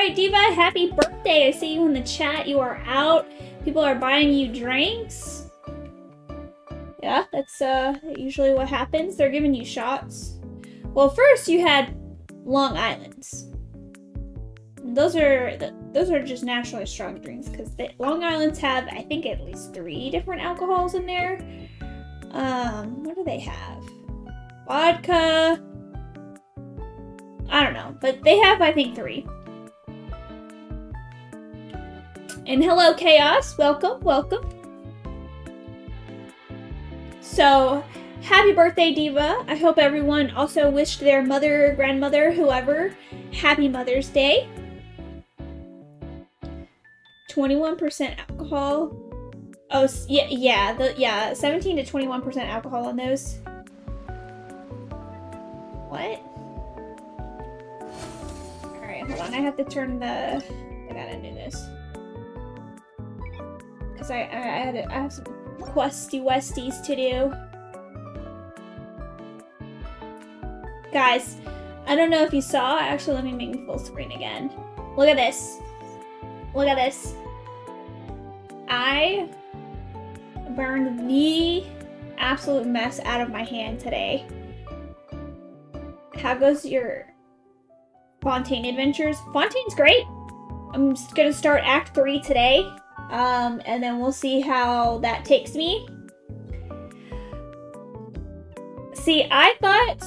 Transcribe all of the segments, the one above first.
right, Diva, happy birthday. I see you in the chat. You are out. People are buying you drinks. Yeah, that's usually what happens. They're giving you shots. Well, first you had Long Islands. Those are just naturally strong drinks because Long Islands have, I think, at least 3 different alcohols in there. What do they have? Vodka. I don't know, but they have, I think, 3. And hello, Chaos. Welcome, welcome. So, happy birthday, Diva. I hope everyone also wished their mother, grandmother, whoever, happy Mother's Day. 21% alcohol. Oh, yeah, 17 to 21% alcohol on those. What? Alright, hold on. I have to turn I gotta do this. Because I have some questy westies to do. Guys, I don't know if you saw. Actually, let me make me full screen again. Look at this. Look at this. I burned the absolute mess out of my hand today. How goes your Fontaine adventures? Fontaine's great. I'm just gonna start Act 3 today. And then we'll see how that takes me. See, I thought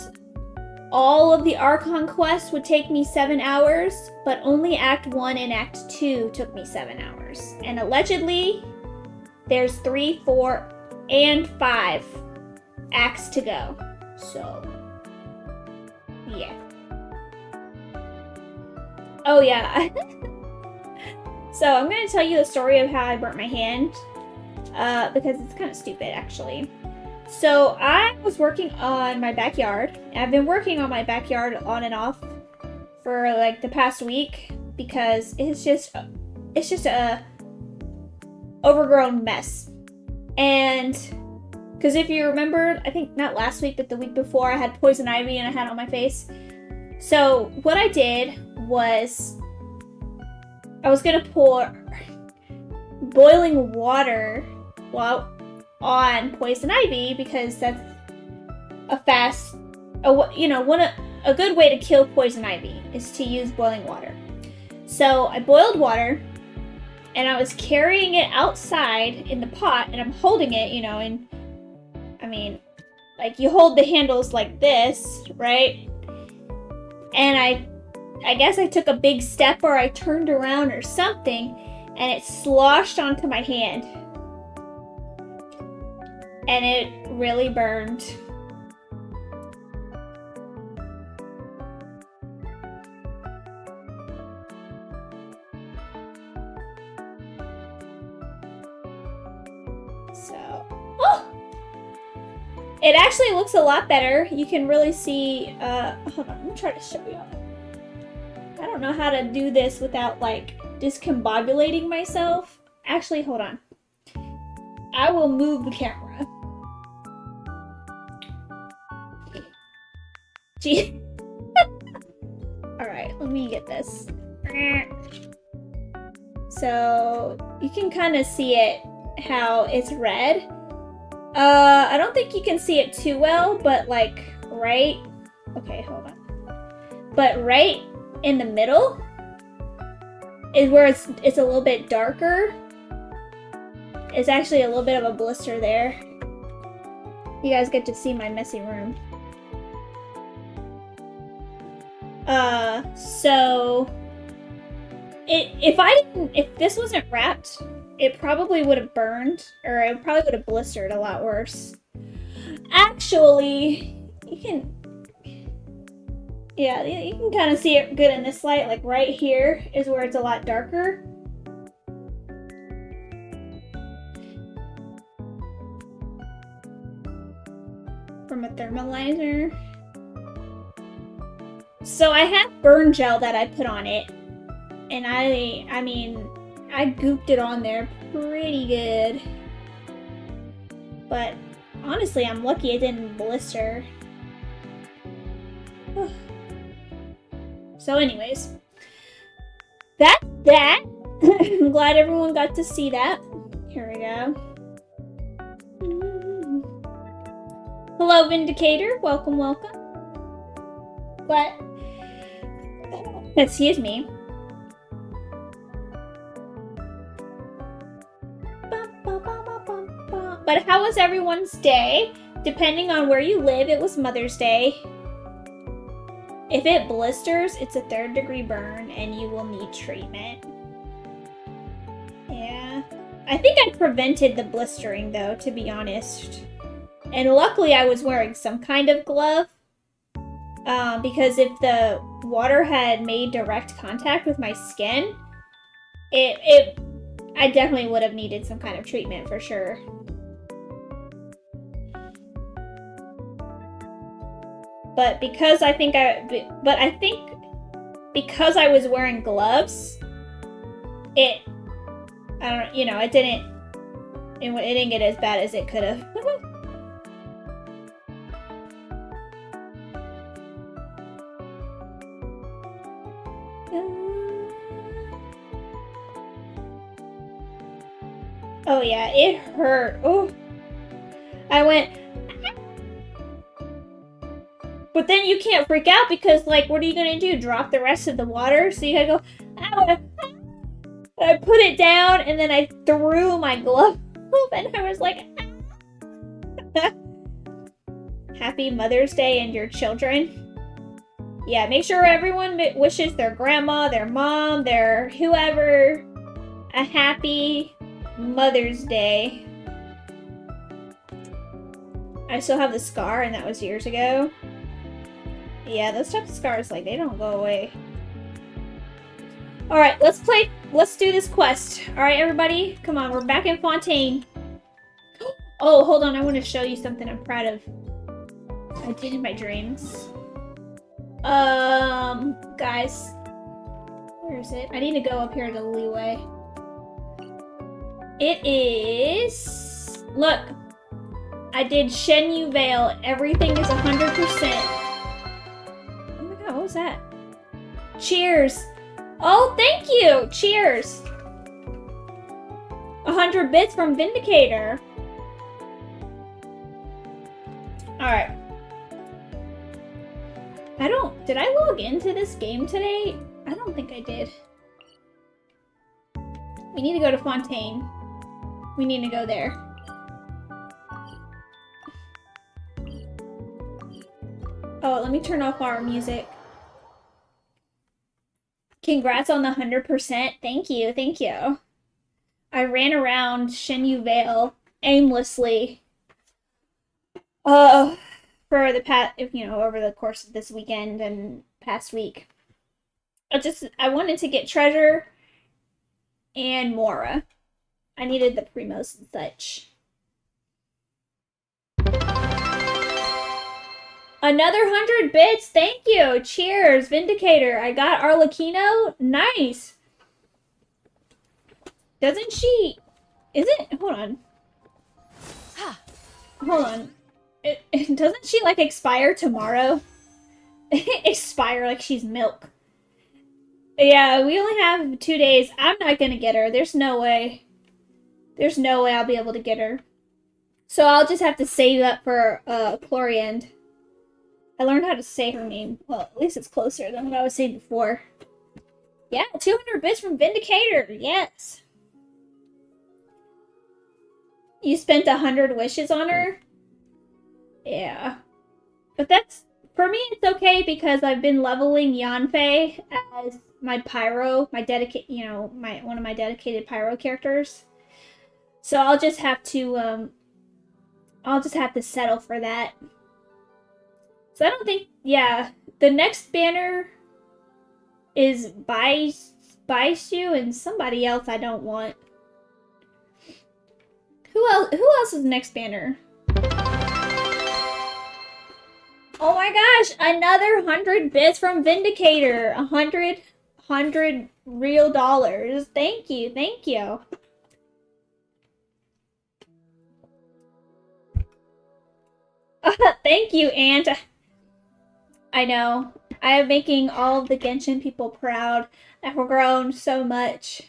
all of the Archon Quest would take me 7 hours, but only Act 1 and Act 2 took me 7 hours. And allegedly, there's 3, 4, and 5 acts to go. So, yeah. Oh, yeah. So, I'm going to tell you the story of how I burnt my hand, because it's kind of stupid, actually. So, I was working on my backyard. I've been working on my backyard on and off for, like, the past week, because it's just a overgrown mess. And, because if you remember, I think not last week, but the week before, I had poison ivy and I had it on my face. So, what I did was, I was gonna pour boiling water on poison ivy because that's a good way to kill poison ivy is to use boiling water. So I boiled water and I was carrying it outside in the pot and I'm holding it, and I mean, like you hold the handles like this, right? And I guess I took a big step or I turned around or something and it sloshed onto my hand. And it really burned. So, it actually looks a lot better. You can really see, hold on, let me try to show you. I don't know how to do this without, like, discombobulating myself. Actually, hold on. I will move the camera. Gee. Alright, let me get this. So, you can kind of see it, how it's red. I don't think you can see it too well, but, like, right... Okay, hold on. But right in the middle is where it's a little bit darker. It's actually a little bit of a blister there. You guys get to see my messy room. So if this wasn't wrapped, it probably would have burned, or it probably would have blistered a lot worse. Actually, you can kind of see it good in this light. Like right here is where it's a lot darker. From a thermalizer. So I have burn gel that I put on it, and I mean, I gooped it on there pretty good. But honestly, I'm lucky it didn't blister. So anyways, That's that. I'm glad everyone got to see that. Here we go. Hello, Vindicator. Welcome, welcome. What? Excuse me. But how was everyone's day? Depending on where you live, it was Mother's Day. If it blisters, it's a 3rd-degree burn and you will need treatment. Yeah. I think I prevented the blistering though, to be honest. And luckily I was wearing some kind of glove. Because if the water had made direct contact with my skin, I definitely would have needed some kind of treatment for sure. But because I think because I was wearing gloves, it didn't get as bad as it could have. Oh yeah, it hurt. Oh, I went. But then you can't freak out because, like, what are you gonna do? Drop the rest of the water? So you gotta go. I put it down and then I threw my glove and I was like, Happy Mother's Day and your children. Yeah, make sure everyone wishes their grandma, their mom, their whoever a happy Mother's Day. I still have the scar and that was years ago. Yeah, those types of scars, like, they don't go away. Alright, let's do this quest. Alright, everybody, come on, we're back in Fontaine. Oh, hold on, I want to show you something I'm proud of. I did in my dreams. Guys. Where is it? I need to go up here to the leeway. It is... Look. I did Shen Yu Veil. Everything is 100%. What was that? Cheers. Oh, thank you. Cheers. 100 bits from Vindicator. Alright. Did I log into this game today? I don't think I did. We need to go to Fontaine. We need to go there. Oh, let me turn off our music. Congrats on the 100%. Thank you, thank you. I ran around Shen Yu Veil aimlessly. For the past, over the course of this weekend and past week. I wanted to get Treasure and Mora. I needed the Primos and such. Another 100 bits, thank you. Cheers, Vindicator. I got Arlecchino. Nice. Doesn't she? Is it? Hold on. Hold on. Doesn't she like expire tomorrow? Expire like she's milk. Yeah, we only have 2 days. I'm not gonna get her. There's no way. There's no way I'll be able to get her. So I'll just have to save up for Cloriand. I learned how to say her name. Well, at least it's closer than what I was saying before. Yeah, 200 bits from Vindicator. Yes. You spent 100 wishes on her? Yeah. But that's, for me, it's okay because I've been leveling Yanfei as my pyro, my one of my dedicated pyro characters. So I'll just have to settle for that. So I don't think, yeah, the next banner is Baisu and somebody else I don't want. Who else is the next banner? Oh my gosh, another 100 bits from Vindicator. 100 real dollars. Thank you, thank you. Thank you, Aunt. I know. I am making all of the Genshin people proud that we're grown so much.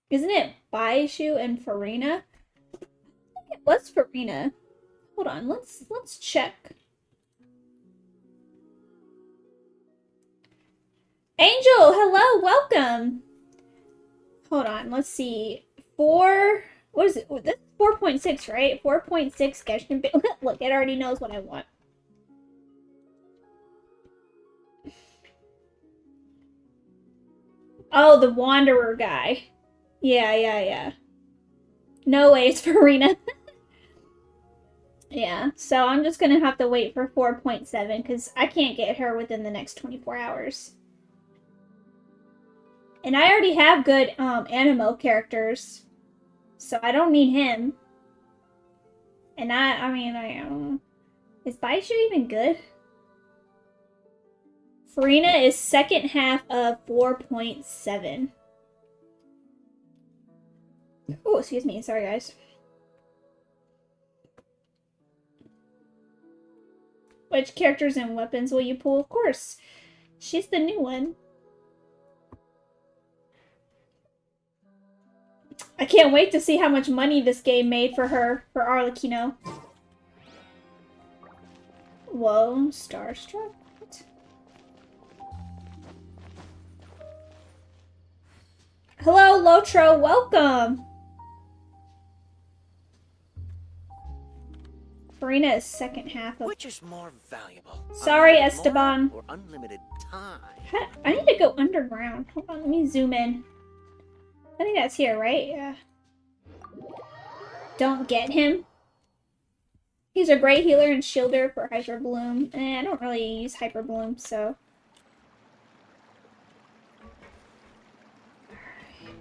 Isn't it Baishu and Farina? I think it was Farina. Hold on, let's check. Angel, hello, welcome. Hold on, let's see. What is it? This is 4.6, right? 4.6 Genshin. Look, it already knows what I want. Oh, the Wanderer guy. Yeah. No way, it's Farina. Yeah, so I'm just gonna have to wait for 4.7 because I can't get her within the next 24 hours. And I already have good Animo characters, so I don't need him. And I mean, is Baishu even good? Farina is second half of 4.7. Oh, excuse me. Sorry, guys. Which characters and weapons will you pull? Of course. She's the new one. I can't wait to see how much money this game made for her, for Arlecchino. Whoa, starstruck? What? Hello, Lotro, welcome! Farina is second half of... Which is more valuable? Sorry, Esteban. Or unlimited time? I need to go underground. Hold on, let me zoom in. I think that's here, right? Yeah. Don't get him. He's a great healer and shielder for Hyper Bloom. I don't really use Hyper Bloom, so...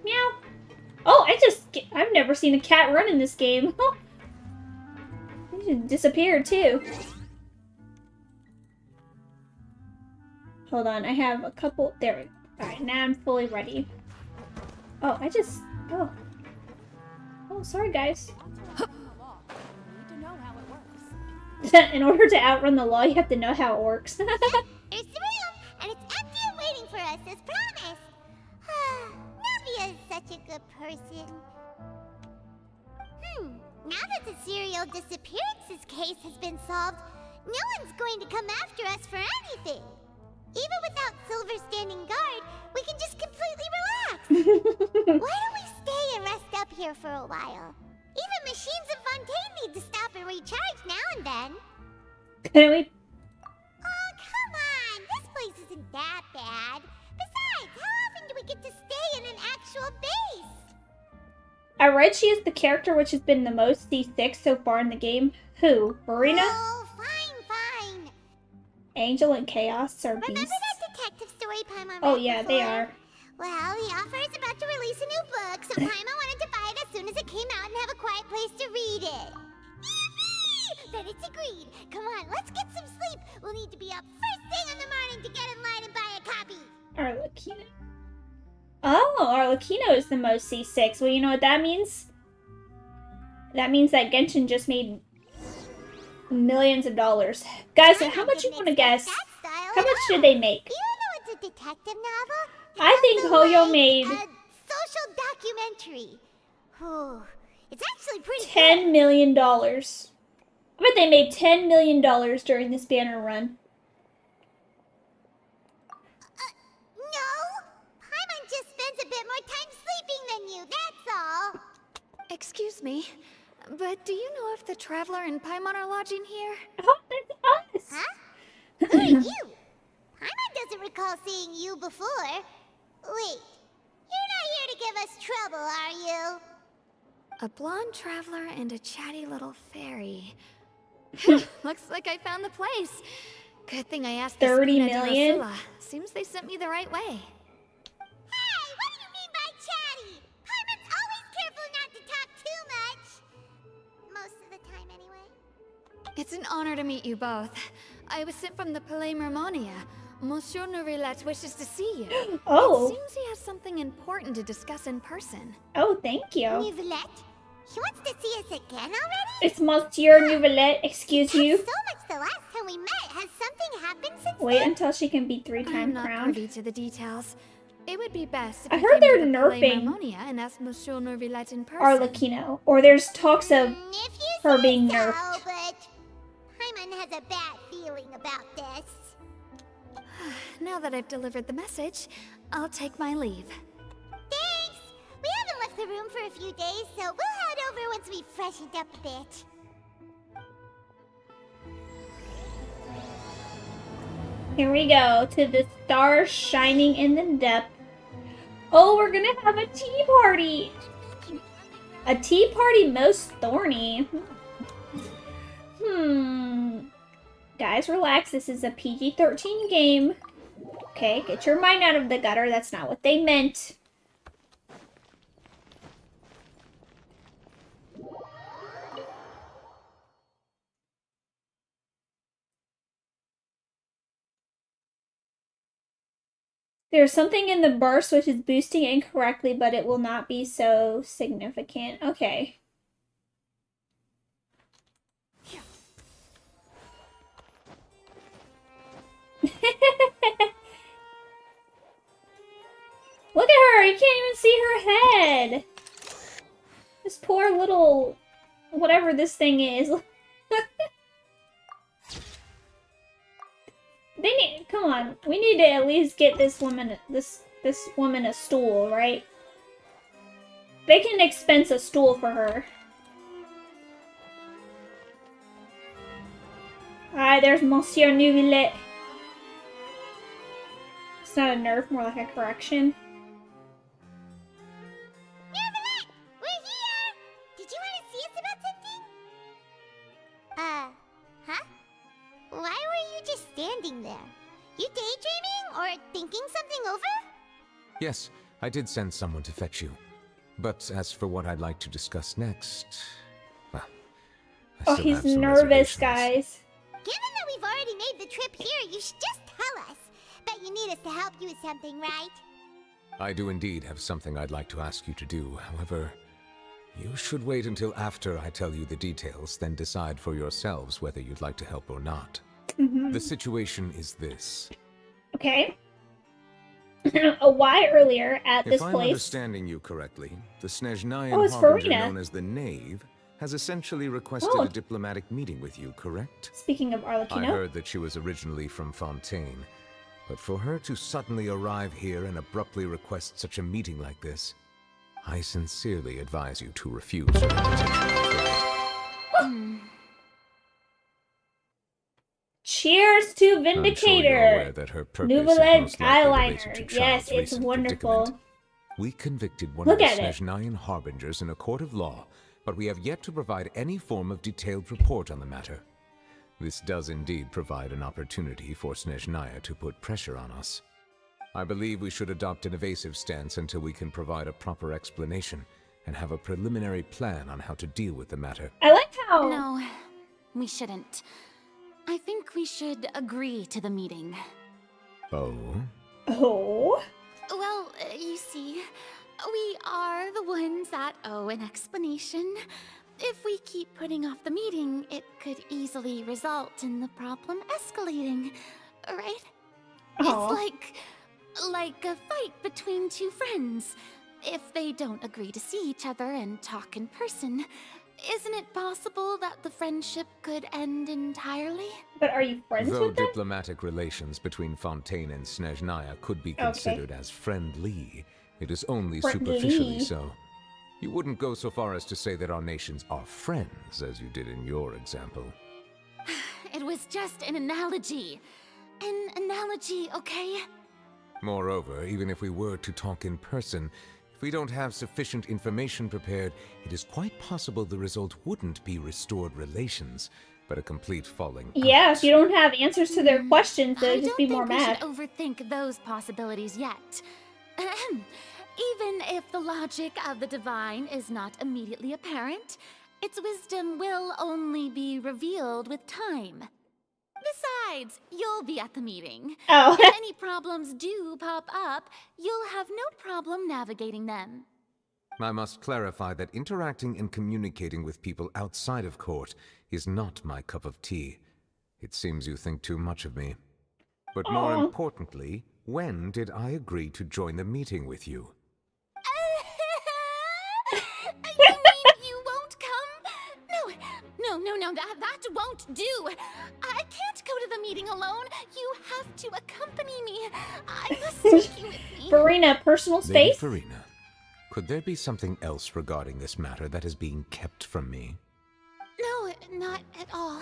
Meow. Oh, I've never seen a cat run in this game. He just disappeared, too. Hold on, I have a couple... There we go. Alright, now I'm fully ready. Oh, Oh, sorry, guys. In order to outrun the law, you have to know how it works. There's the room, and it's empty and waiting for us, as promised. Navia is such a good person. Now that the serial disappearances case has been solved, no one's going to come after us for anything. Even without Silver standing guard, we can just completely relax. Why don't we stay and rest up here for a while? Even machines in Fontaine need to stop and recharge now and then. Can we? Oh, come on! This place isn't that bad. Besides, how often do we get to stay in an actual base? I read she is the character which has been the most C6 so far in the game. Who? Farina? Oh, fine. Angel and Chaos are beasts. Remember that detective story Paimon Oh read yeah, before? they are. Well, the author is about to release a new book, so Paimon wanted to buy it as soon as it came out and have a quiet place to read it. Yippee! Then it's agreed. Come on, let's get some sleep. We'll need to be up first thing in the morning to get in line and buy a copy. Arlecchino. Oh, Arlecchino is the most C6. Well, you know what that means? That means that Genshin just made millions of dollars. Guys, how much you want to guess? How much did they make? Do you know it's a detective novel? I think Hoyo made a social documentary. Oh, it's actually pretty $10 million. I bet they made $10 million during this banner run. No, Paimon just spends a bit more time sleeping than you, that's all. Excuse me, but do you know if the Traveler and Paimon are lodging here? Oh, that's us. Huh? Who are you? Paimon doesn't recall seeing you before. Wait, you're not here to give us trouble, are you? A blonde traveler and a chatty little fairy. Looks like I found the place. Good thing I asked 30 million? Seems they sent me the right way. Hey, what do you mean by chatty? Paimon's always careful not to talk too much. Most of the time, anyway. It's an honor to meet you both. I was sent from the Palais Mermonia. Monsieur Nourillet wishes to see you. Oh. It seems he has something important to discuss in person. Oh, thank you. Nouvelette? He wants to see us again already? It's Monsieur Nouvelette, excuse you. So much the last time we met has something since Wait then? until she can be I'm three-time not crowned. privy to the details. It would be best if I you heard came they're to the Palais nerfing Marmonia and asked Monsieur Nervilette in person. Arlecchino. Or there's talks of If you her say being so, nerfed. but Paimon has a bad feeling about this. Now that I've delivered the message, I'll take my leave. Thanks! We haven't left the room for a few days, so we'll head over once we've freshened up a bit. Here we go to the stars shining in the depth. Oh, we're gonna have a tea party. A tea party most thorny. Guys, relax. This is a PG-13 game. Okay, get your mind out of the gutter. That's not what they meant. There's something in the burst which is boosting incorrectly, but it will not be so significant. Okay. Look at her! You can't even see her head! This poor little... whatever this thing is. They need... come on. We need to at least get this woman... this woman a stool, right? They can expense a stool for her. Hi, there's Monsieur Neuvillette. It's not a nerf, more like a correction. Neuvillette! We're here! Did you want to see us about something? Huh? Why were you just standing there? You daydreaming or thinking something over? Yes, I did send someone to fetch you. But as for what I'd like to discuss next, well, I Oh, still he's have some nervous, reservations. guys. Given that we've already made the trip here, you should just tell us. Bet you need us to help you with something, right? I do indeed have something I'd like to ask you to do. However, you should wait until after I tell you the details, then decide for yourselves whether you'd like to help or not. The situation is this. Okay. A why earlier at this If I'm place. understanding you correctly, the Snezhnayan Oh, it's harbinger Farina. known as the Knave has essentially requested Oh. a diplomatic meeting with you, correct? Speaking of I Arlecchino. heard that she was originally from Fontaine, but for her to suddenly arrive here and abruptly request such a meeting like this, I sincerely advise you to refuse her invitation. Cheers to I'm sure you're Vindicator. aware that her purpose is Nouvelle most likely related to eyeliner. Child's Yes, it's recent wonderful. predicament. We convicted one Look of the at it. Snezhnayan harbingers in a court of law, but we have yet to provide any form of detailed report on the matter. This does indeed provide an opportunity for Snezhnaya to put pressure on us. I believe we should adopt an evasive stance until we can provide a proper explanation and have a preliminary plan on how to deal with the matter. I like how... No, we shouldn't. I think we should agree to the meeting. Oh? Oh? Well, you see, we are the ones that owe an explanation. If we keep putting off the meeting, it could easily result in the problem escalating, right? Aw. It's like a fight between two friends. If they don't agree to see each other and talk in person, isn't it possible that the friendship could end entirely? But are you friends Though with them? diplomatic relations between Fontaine and Snezhnaya could be considered as friendly, it is only Friendly. superficially so. You wouldn't go so far as to say that our nations are friends, as you did in your example. It was just an analogy. An analogy, okay? Moreover, even if we were to talk in person, if we don't have sufficient information prepared, it is quite possible the result wouldn't be restored relations, but a complete falling Yeah, out. if you don't have answers to their questions, I they'll just don't be think more we mad. should overthink those possibilities yet. Ahem. Even if the logic of the divine is not immediately apparent, its wisdom will only be revealed with time. Besides, you'll be at the meeting. Oh. If any problems do pop up, you'll have no problem navigating them. I must clarify that interacting and communicating with people outside of court is not my cup of tea. It seems you think too much of me. But more Aw. importantly, when did I agree to join the meeting with you? You mean you won't come? No, that won't do. I can't go to the meeting alone. You have to accompany me. I must take you with me. Farina, personal Lady space? Farina, could there be something else regarding this matter that is being kept from me? No, not at all.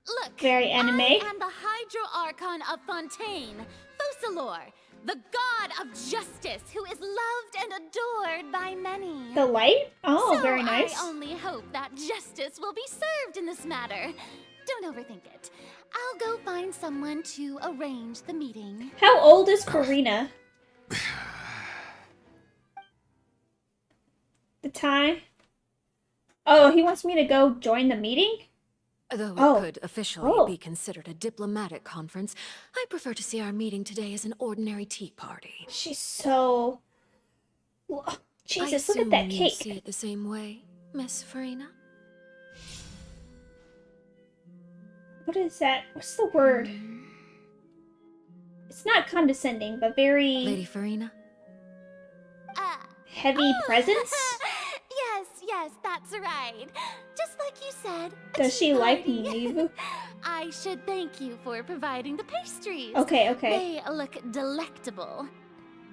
Look, Very anime. I am the Hydro Archon of Fontaine, Focalor, the god of justice who is loved and adored by many. The light? Oh, So very nice. I only hope that justice will be served in this matter. Don't overthink it. I'll go find someone to arrange the meeting. How old is Farina? The time? Oh, he wants me to go join the meeting? Though it Oh. could officially Oh. be considered a diplomatic conference, I prefer to see our meeting today as an ordinary tea party. She's so... I Jesus, look at that assume you cake. see it the same way, Miss Farina? What is that? What's the word? It's not condescending, but very Lady Farina? heavy presence? Yes, that's right. Just like you said. a Does she tea like party. me? I should thank you for providing the pastries. Okay. They look delectable.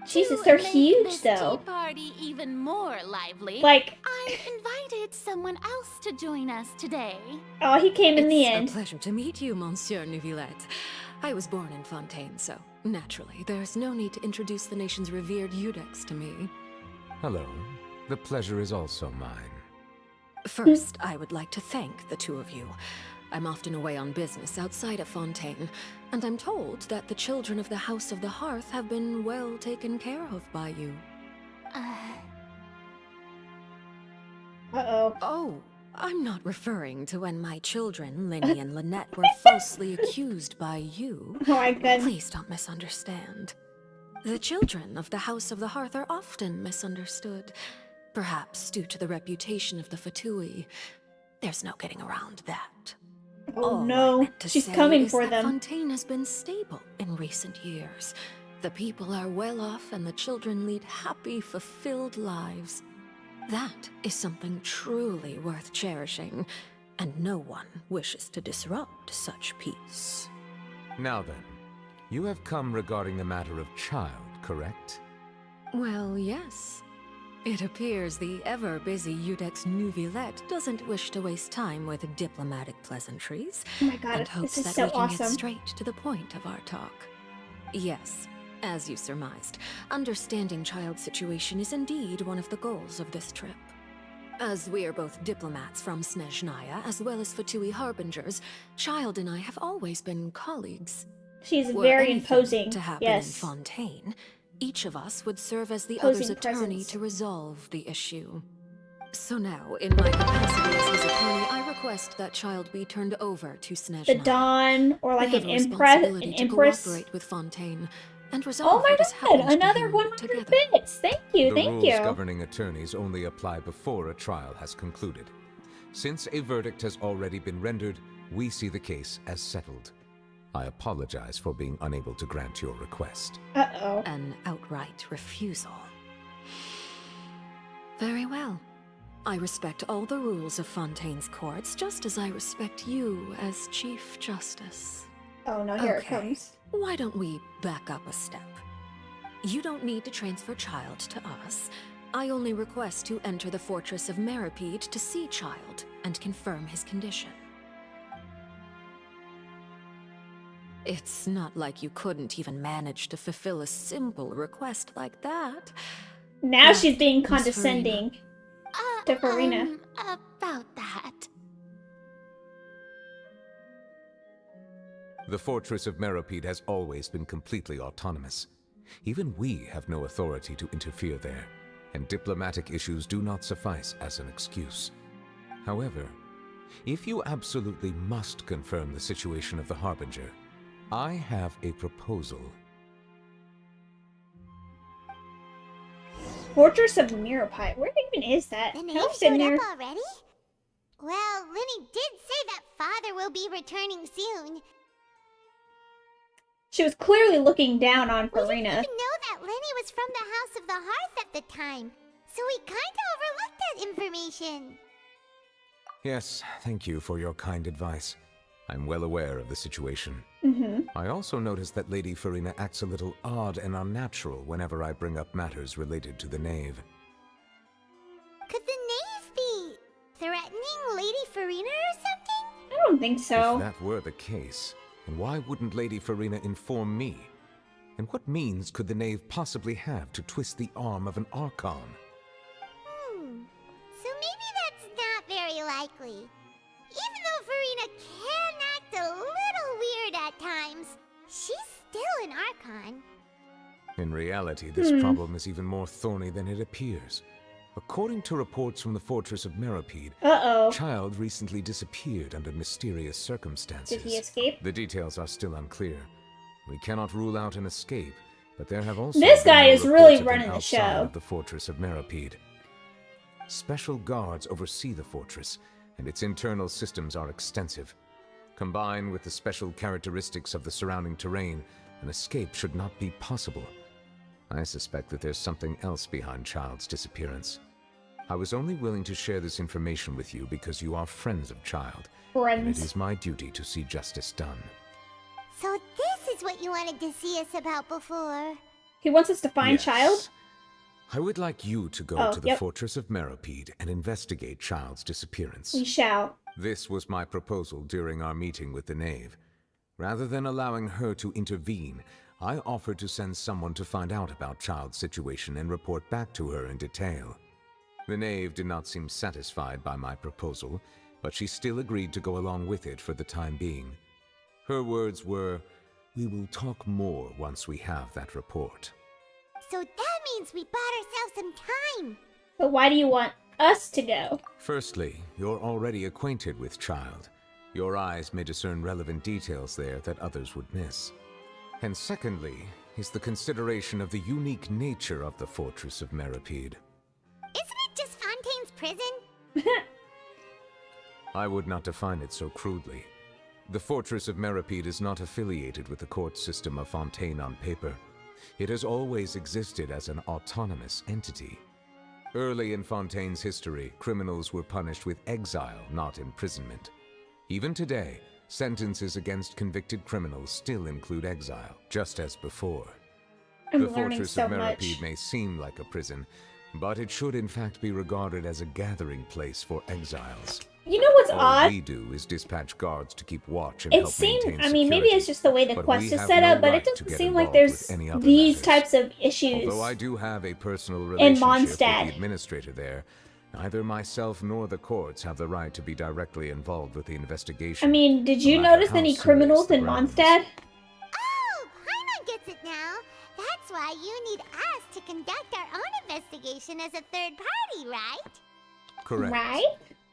Jesus, To they're make huge this though. tea party even more lively. Like, I invited someone else to join us today. oh, he came in the It's end. a pleasure to meet you, Monsieur Neuvillette. I was born in Fontaine, so naturally, there's no need to introduce the nation's revered Eudex to me. Hello. The pleasure is also mine. First, I would like to thank the two of you. I'm often away on business outside of Fontaine, and I'm told that the children of the House of the Hearth have been well taken care of by you. Uh-oh. Oh, I'm not referring to when my children, Linny and Lynette, were falsely accused by you. Oh my god. Please don't misunderstand. The children of the House of the Hearth are often misunderstood, perhaps due to the reputation of the Fatui. There's no getting around that. Oh All I no. meant to She's say coming is for that them. Fontaine has been stable in recent years. The people are well off and the children lead happy, fulfilled lives. That is something truly worth cherishing, and no one wishes to disrupt such peace. Now then, you have come regarding the matter of child, correct? Well, yes. It appears the ever-busy Eudex Neuvillette doesn't wish to waste time with diplomatic pleasantries, Oh my god, and hopes this is that so we can get awesome. straight to the point of our talk. Yes, as you surmised, understanding child's situation is indeed one of the goals of this trip. As we are both diplomats from Snezhnaya as well as Fatui harbingers, Child and I have always been colleagues. She's Were very anything imposing. to happen in Yes. Fontaine, each of us would serve as the Imposing other's attorney presence. to resolve the issue. So now, in my capacity as his attorney, I request that Child be turned over to Snezhnaya. The Dawn, or like We an have a empress, responsibility an to empress. cooperate with Fontaine and Oh resolve my what has god, happened to another him 100 together. bits. Thank you, The thank rules you. governing attorneys only apply before a trial has concluded. Since a verdict has already been rendered, we see the case as settled. I apologize for being unable to grant your request. Uh-oh. An outright refusal. Very well. I respect all the rules of Fontaine's courts, just as I respect you as Chief Justice. Oh no, here it Okay. comes. Why don't we back up a step? You don't need to transfer Child to us. I only request to enter the Fortress of Meripede to see Child and confirm his condition. It's not like you couldn't even manage to fulfill a simple request like that. Now Yeah, she's being Miss Farina. condescending to Farina. About that. The Fortress of Meripede has always been completely autonomous. Even we have no authority to interfere there, and diplomatic issues do not suffice as an excuse. However, if you absolutely must confirm the situation of the Harbinger, I have a proposal. Fortress of Meripede. Where even is that? The I've name been showed there. up already? Well, Linny did say that father will be returning soon. She was clearly looking down on We didn't Farina. even know that Lenny was from the House of the Hearth at the time, so we kinda overlooked that information. Yes, thank you for your kind advice. I'm well aware of the situation. Mm-hmm. I also noticed that Lady Farina acts a little odd and unnatural whenever I bring up matters related to the Knave. Could the knave be threatening Lady Farina or something? I don't think so. If that were the case, then why wouldn't Lady Farina inform me? And what means could the Knave possibly have to twist the arm of an Archon? So maybe that's not very likely. Even though Farina can act a little weird at times, she's still an Archon. In reality, this problem is even more thorny than it appears. According to reports from the fortress of Meropide, Uh-oh. Child recently disappeared under mysterious circumstances. Did he escape? The details are still unclear. We cannot rule out an escape, but there have also This been guy no is reports really of him running the outside show. of the fortress of Meropide. Special guards oversee the fortress, and its internal systems are extensive. Combined with the special characteristics of the surrounding terrain, an escape should not be possible. I suspect that there's something else behind Child's disappearance. I was only willing to share this information with you because you are friends of Child, and it Friends. is my duty to see justice done. So this is what you wanted to see us about before. He wants us to find Yes. Child? I would like you to go Oh, to the yep. fortress of Meropide and investigate Child's disappearance. We shall. This was my proposal during our meeting with the Knave. Rather than allowing her to intervene, I offered to send someone to find out about Child's situation and report back to her in detail. The Knave did not seem satisfied by my proposal, but she still agreed to go along with it for the time being. Her words were, "We will talk more once we have that report." So that means we bought ourselves some time. But why do you want us to go? Firstly, you're already acquainted with Child. Your eyes may discern relevant details there that others would miss. And secondly, is the consideration of the unique nature of the fortress of Meropide. Isn't it just Fontaine's prison? I would not define it so crudely. The fortress of Meropide is not affiliated with the court system of Fontaine on paper. It has always existed as an autonomous entity. Early in Fontaine's history, criminals were punished with exile, not imprisonment. Even today, sentences against convicted criminals still include exile, just as before. I'm The learning fortress so of much. Meropide may seem like a prison, but it should in fact be regarded as a gathering place for exiles. You know what's All odd? we do is dispatch guards to keep watch and It help seemed, maintain I mean, maybe security, it's just the way the but quest we is have set no up, but right it to doesn't get seem like involved there's with any other these matters. types of issues. Although I do have a personal In relationship with Mondstadt. the administrator there, neither myself nor the courts have the right to be directly involved with the investigation. I mean, did you no matter notice how any serious criminals the in grounds. Mondstadt? Oh, Paimon gets it now. That's why you need us to conduct our own investigation as a third party, right? Correct. Right?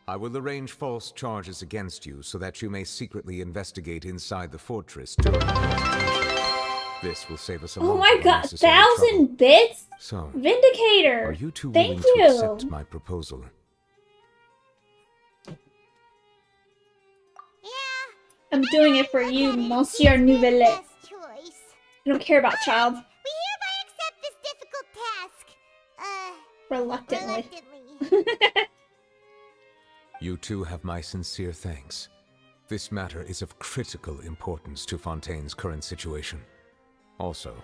I will arrange false charges against you so that you may secretly investigate inside the fortress during the investigation. This will save us a Oh lot my of god, unnecessary 1,000 trouble. bits? So, Vindicator! are you two Thank willing you. to accept my proposal? Yeah. I'm doing it for you, Look at it, Monsieur he's been Nouvelet. best choice. I don't care about Child. We hereby accept this difficult task. Reluctantly. Reluctantly. You two have my sincere thanks. This matter is of critical importance to Fontaine's current situation. Also,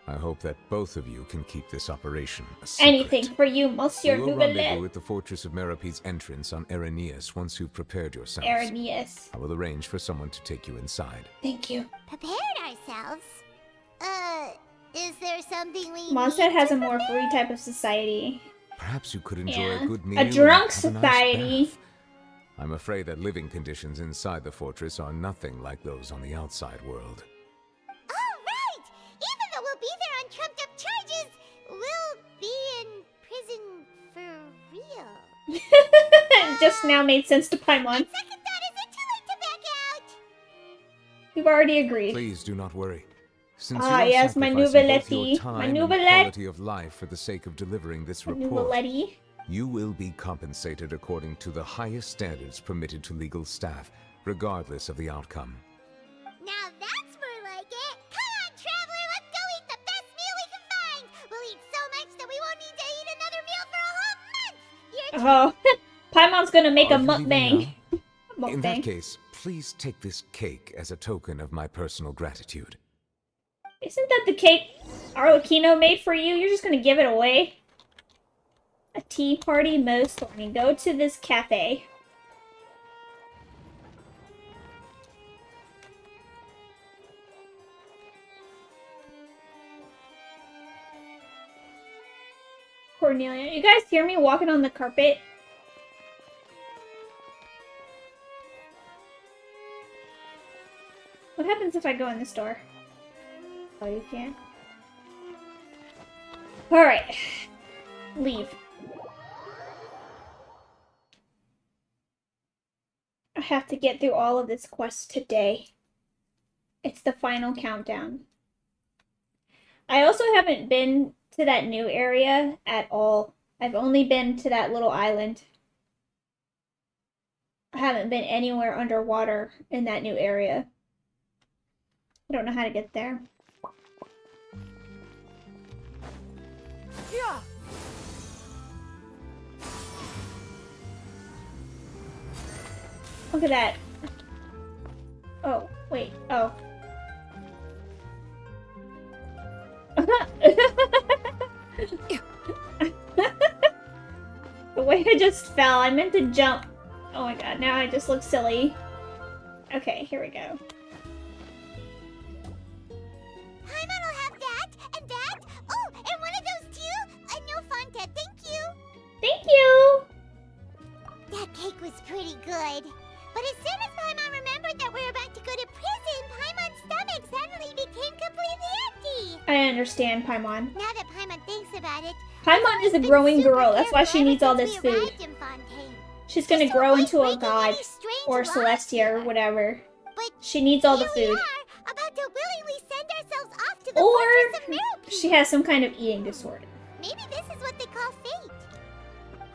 I hope that both of you can keep this operation a secret. Anything for you, Monsieur We will rendezvous Nouvelet. at the fortress of Meropide's entrance on Erenius once you've prepared yourselves. Arrhenius. I will arrange for someone to take you inside. Thank you. Prepared ourselves? Is there something we Mondstadt need has to a more prepare? free type of society. Perhaps you could enjoy Yeah. a good meal A and drunk have a nice society. bath. I'm afraid that living conditions inside the fortress are nothing like those on the outside world. Oh, right! Even though we'll be there on trumped up charges, we'll be in prison for real. It just now made sense to Paimon. Second thought, is it too late to back out? We've already agreed. Please do not worry. Since Ah, you are yes, my sacrificing both your Nouveletti. time My and Nouvelet. quality of life for the sake of delivering this report, Nouveletti. you will be compensated according to the highest standards permitted to legal staff, regardless of the outcome. Now that's more like it. Come Oh, Paimon's gonna make a Are you leaving mukbang. now? In that Mukbang. case, please take this cake as a token of my personal gratitude. Isn't that the cake Arlecchino made for you? You're just gonna give it away? A tea party most thorny. Go to this cafe. Cornelia, you guys hear me walking on the carpet? What happens if I go in the store? Oh, you can't? Alright. Leave. I have to get through all of this quest today. It's the final countdown. I also haven't been to that new area at all. I've only been to that little island. I haven't been anywhere underwater in that new area. I don't know how to get there. Yeah. Look at that. Oh, wait. Oh. The way I just fell, I meant to jump. Oh my god, now I just look silly. Okay, here we go. Paimon will have that, and that. Oh, and one of those too. No, Fontaine, thank you. Thank you! That cake was pretty good. But as soon as Paimon remembered that we're about to go to prison, Paimon's stomach suddenly became completely empty. I understand, Paimon. Now that Paimon thinks about it, Paimon is a been growing super girl. That's why careful she ever needs all since this we food. arrived in Fontaine. She's gonna Just to grow avoid into a breaking god. any strange Or laws Celestia or here. whatever. But She needs all the here food. we are, about to willingly send ourselves off to the Or Fortress of Mirror. she has some kind of eating disorder. Maybe this is what they call fate.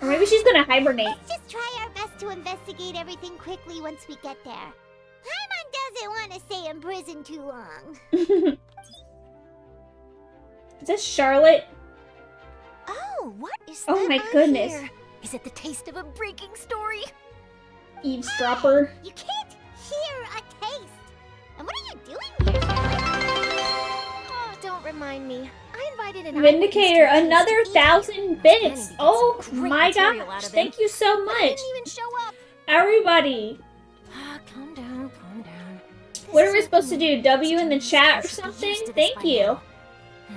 Or maybe she's gonna hibernate. Let's just try our best to investigate everything quickly once we get there. Paimon doesn't want to stay in prison too long. Is this Charlotte? Oh, what is Oh that my I goodness. hear? Is it the taste of a breaking story? Eavesdropper. You can't hear a taste. And what are you doing here? Oh, don't remind me. I invited an Vindicator, eyewitness to another taste each 1,000 year. bits. Planning to get Oh some great my material out gosh, of him. thank you so But much. he didn't even show up. Everybody. Calm down, calm down. What are we supposed to do? W in the chat or something? Thank you.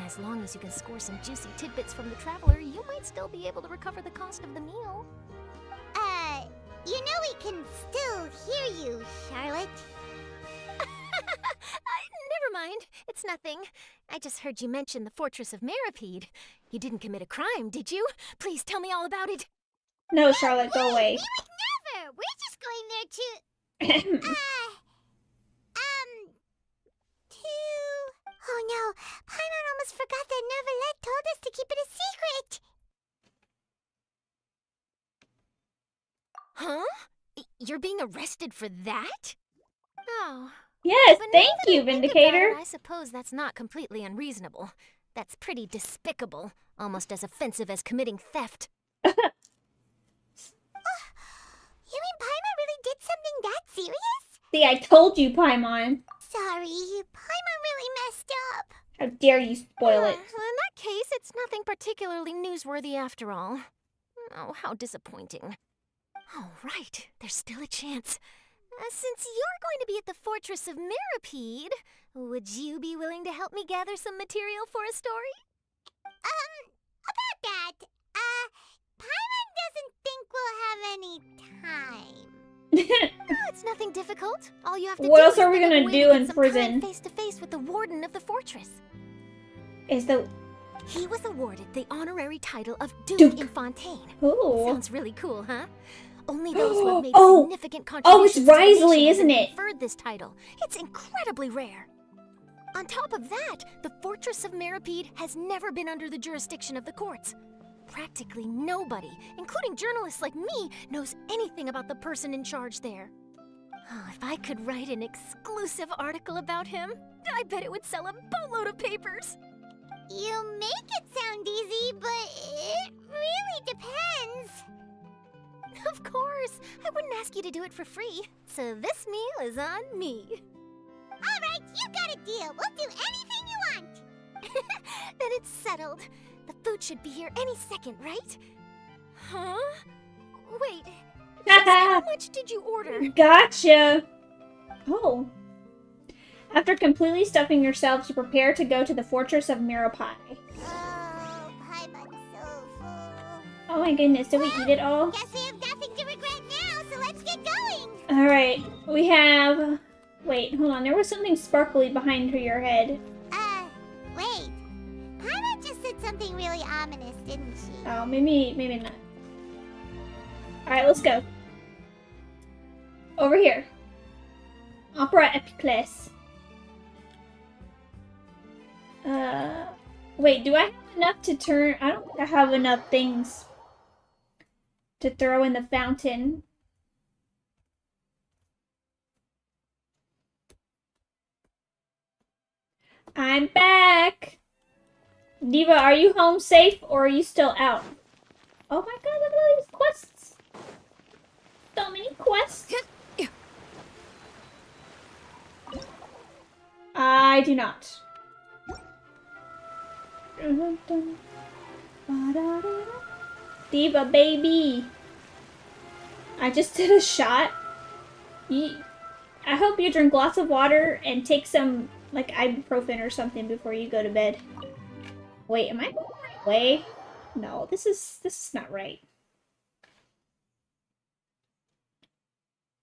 As long as you can score some juicy tidbits from the traveler, you might still be able to recover the cost of the meal. You know we can still hear you, Charlotte. Never mind. It's nothing. I just heard you mention the Fortress of Mirapede. You didn't commit a crime, did you? Please tell me all about it. No, Charlotte, go away. We would never. We're just going there to... Oh no, Paimon almost forgot that Neverlet told us to keep it a secret. Huh? You're being arrested for that? Oh. Yes, But now thank that I you, think about Vindicator. it, I suppose that's not completely unreasonable. That's pretty despicable, almost as offensive as committing theft. You mean Paimon really did something that serious? See, I told you, Paimon. Sorry, Paimon really messed up. How dare you spoil it. Well, in that case, it's nothing particularly newsworthy after all. Oh, how disappointing. Oh, right. There's still a chance. Since you're going to be at the Fortress of Mirapede, would you be willing to help me gather some material for a story? About that, Paimon doesn't think we'll have any time. No, it's nothing difficult. All you have to What do else is are we think of gonna a way do to in get some prison? time face to face with the warden of the fortress. Is the... He was awarded the honorary title of Duke. Duke in Fontaine. Ooh. Sounds really cool, huh? Only those who have made Oh! significant Oh, it's contributions to the nation Risley, have isn't been it? conferred this title. It's incredibly rare. On top of that, the Fortress of Mirapede has never been under the jurisdiction of the courts. Practically nobody, including journalists like me, knows anything about the person in charge there. Oh, if I could write an exclusive article about him, I bet it would sell a boatload of papers. You make it sound easy, but it really depends. Of course! I wouldn't ask you to do it for free. So this meal is on me. Alright, you got a deal. We'll do anything you want. Then it's settled. The food should be here any second, right? Huh? Wait, just how much did you order? Gotcha. Oh. After completely stuffing yourselves, you prepare to go to the fortress of Miropai. Oh, Paimon's so full. Oh my goodness, did we eat it all? Guess we have nothing to regret now, so let's get going. Alright, we have... Wait, hold on. There was something sparkly behind your head. Wait. Paimon just said something really ominous, didn't she? Oh, maybe not. Alright, let's go. Over here. Opera Epiclès. Wait, do I have enough to turn... I don't think I have enough things to throw in the fountain. I'm back! Diva, are you home safe or are you still out? Oh my god, look at all these quests! So many quests! I do not. Diva, baby! I just did a shot. I hope you drink lots of water and take some, like, ibuprofen or something before you go to bed. Wait, am I going the right way? No, this is not right.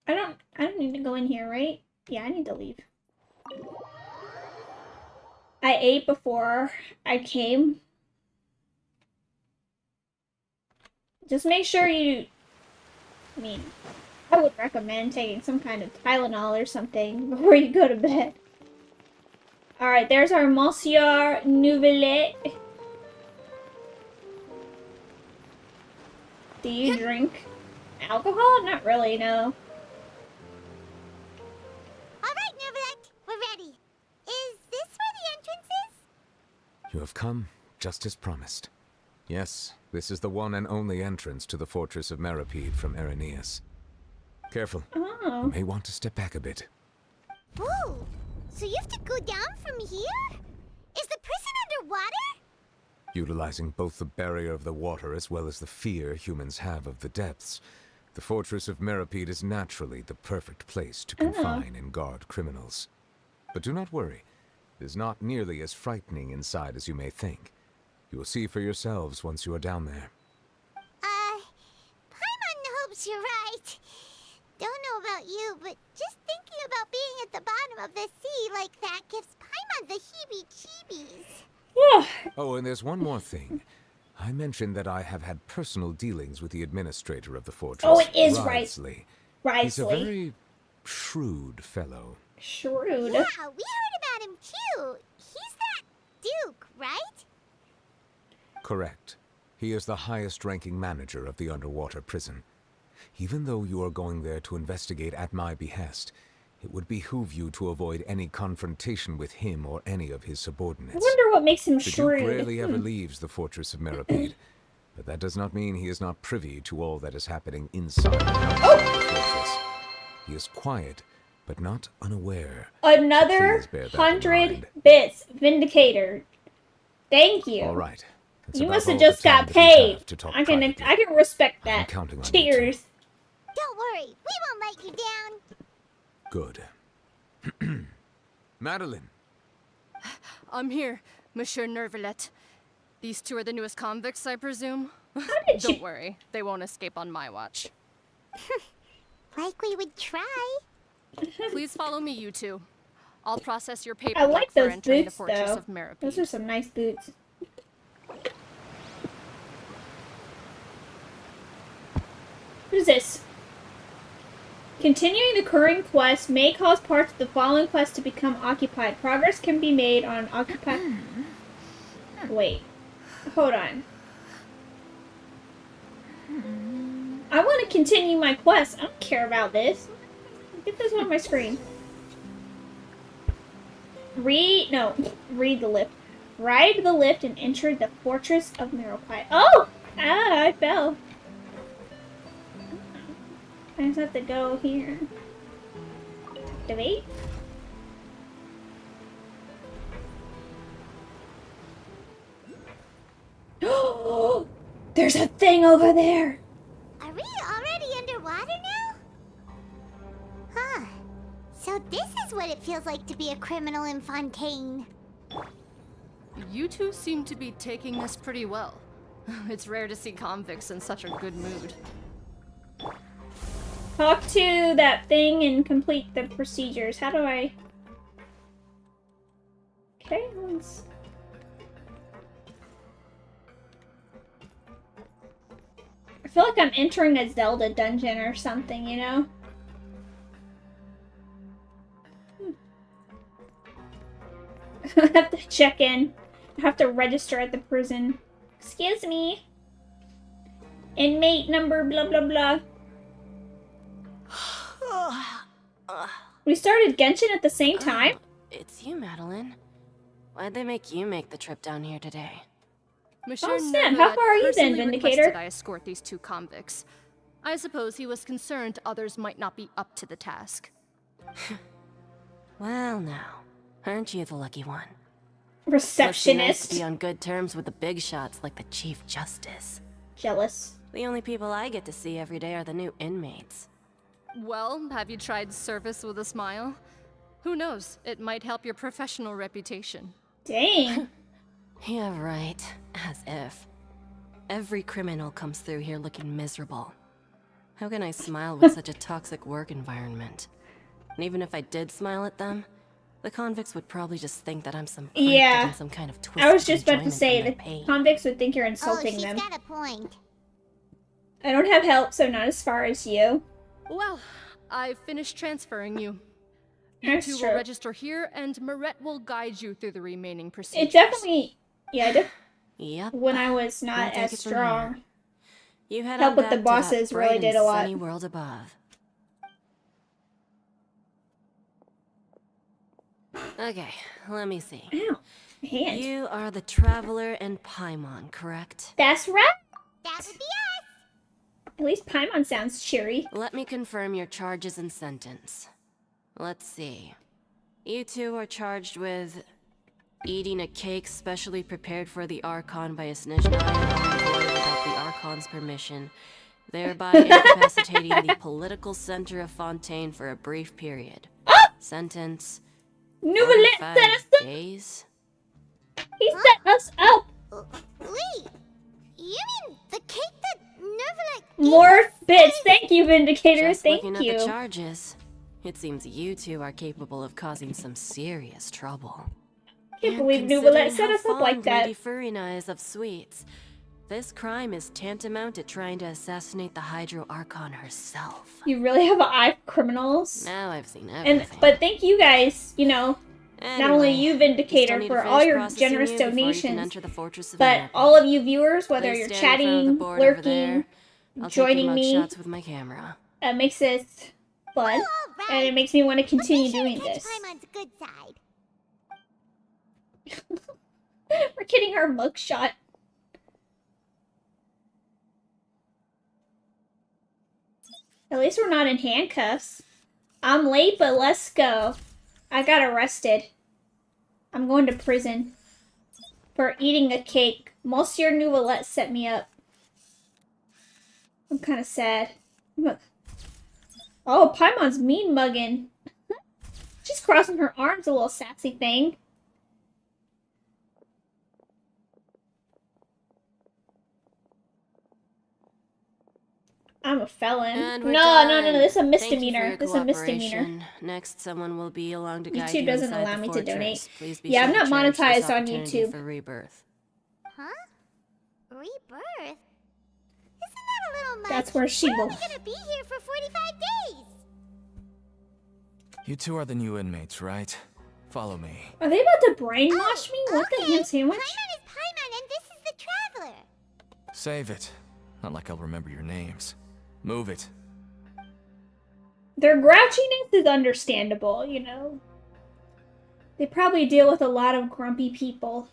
I don't need to go in here, right? Yeah, I need to leave. I ate before I came. Just make sure you... I mean, I would recommend taking some kind of Tylenol or something before you go to bed. Alright, there's our Monsieur Nouvelet. Do you drink alcohol? Not really, no. Alright, Nouvelet, we're ready. Is this where the entrance is? You have come, just as promised. Yes, this is the one and only entrance to the fortress of Meripede from Irenaeus. Careful. Oh. You may want to step back a bit. Whoa! So you have to go down from here? Is the prison underwater? Utilizing both the barrier of the water as well as the fear humans have of the depths, the fortress of Meripede is naturally the perfect place to confine and guard criminals. But do not worry. It is not nearly as frightening inside as you may think. You will see for yourselves once you are down there. Paimon hopes you're right. Don't know about you, but just thinking about being at the bottom of the sea like that gives Paimon the heebie-jeebies. Yeah. Oh, and there's one more thing. I mentioned that I have had personal dealings with the administrator of the fortress. Oh, it is Wriothesley. right. He's a very shrewd fellow. Shrewd. Yeah, we heard about him too. He's that Duke, right? Correct. He is the highest-ranking manager of the underwater prison. Even though you are going there to investigate at my behest, it would behoove you to avoid any confrontation with him or any of his subordinates. I wonder what makes him The Duke shrewd. rarely ever leaves the fortress of Meripede, but that does not mean he is not privy to all that is happening inside and outside the fortress. He is quiet, but not unaware. Another Please bear that in 100 mind. bits. Vindicator. Thank you. All right. That's You about must have all the just time got that we have paid. to talk I can privately. respect I'm that. counting on you, Cheers. Don't worry, we won't let you down. Good. Madeline. I'm here, Monsieur Nervalet. These two are the newest convicts, I presume? How did Don't she... worry, they won't escape on my watch. Like we would try. Please follow me, you two. I'll process your I paperwork like for those entering the boots, fortress though. of Meripede. Those are some nice boots. What is this? Continuing the current quest may cause parts of the following quest to become occupied. Progress can be made on occupied... Wait. Hold on. I want to continue my quest. I don't care about this. Get this on my screen. Read the lift. Ride the lift and enter the fortress of Meripede. Oh! Ah, I fell. I just have to go here. Activate. Oh, there's a thing over there. Are we already underwater now? Huh. So this is what it feels like to be a criminal in Fontaine. You two seem to be taking this pretty well. It's rare to see convicts in such a good mood. Talk to that thing and complete the procedures. How do I... Okay, let's... I feel like I'm entering a Zelda dungeon or something, you know? I have to check in. I have to register at the prison. Excuse me. Inmate number blah blah blah. We started Genshin at the same time? It's you, Madeline. Why'd they make you make the trip down here today? Monsieur Oh, snap. How far are you then, personally Vindicator? requested I escort these two convicts. I suppose he was concerned others might not be up to the task. Well, now, aren't you the lucky one? Must be nice Receptionist. to be on good terms with the big shots like the Chief Justice. Jealous. The only people I get to see every day are the new inmates. Well, have you tried service with a smile? Who knows, it might help your professional reputation. Dang. Yeah, right. As if. Every criminal comes through here looking miserable. How can I smile with such a toxic work environment? And even if I did smile at them, the convicts would probably just think that I'm some freak Yeah. getting some kind of twisted I was just about to enjoyment say, from their the pain. convicts would think you're Oh, insulting she's them. got a point. I don't have help, so not as far as you. Well, I've finished transferring you. You That's two true. will register here, and Marette will guide you through the remaining procedures. It definitely... Yeah, I did Yep. when I was not I'll take as it from strong. here. You head Help on with the back to that bosses really bright did and a lot. sunny world above. Okay, let me see. Ow. My hand. You are the Traveler and Paimon, correct? That's right. That would be us. At least Paimon sounds cheery. Let me confirm your charges and sentence. Let's see. You two are charged with eating a cake specially prepared for the Archon by a Snezhnaya envoy without the Archon's permission, thereby incapacitating the political center of Fontaine for a brief period. Sentence: Nouvellette 45 set us up. days. He set us up. Wait, you mean the cake that Nervalek More bits. Thank you, Vindicator. Just Thank looking you. at the charges, it seems you two are capable of causing some serious trouble. Can't And believe Nouvellette considering set how us up like fond that. Lady Furina is of sweets, this crime is tantamount to trying to assassinate the Hydro Archon herself. You really have an eye for criminals. Now I've seen And everything. but thank you guys, you know, not only Anyway, you, still Vindicator, need for to all finish your processing generous you before you can donations, enter the Fortress of but America. all of you viewers, whether Please you're stand in front of the chatting, board over lurking, there. I'll joining take me, your mugshots with my camera. makes it fun, Alright. and it makes me want to But continue be sure to doing catch this. Paimon's good side. We're getting our mugshot. At least we're not in handcuffs. I'm late, but let's go. I got arrested. I'm going to prison for eating a cake. Monsieur Nouvellette set me up. I'm kind of sad. Look. Oh, Paimon's mean mugging. She's crossing her arms, a little sassy thing. I'm a felon. And No, we're no, done. no, no, this is a Thank you for misdemeanor. your This is a misdemeanor. cooperation. Next, someone will be along to guide YouTube you doesn't inside allow the me to fortress. donate. Please be Yeah, sure I'm to not cherish this monetized on opportunity YouTube. for rebirth. Huh? Rebirth? Isn't that a little much? That's where she We're will. only gonna be here for 45 days. You two are the new inmates, right? Follow me. Are they about to brainwash me? What the Okay. ham sandwich? Paimon is Paimon, and this is the Traveler. Save it. Not like I'll remember your names. Move it. Their grouchiness is understandable, you know. They probably deal with a lot of grumpy people.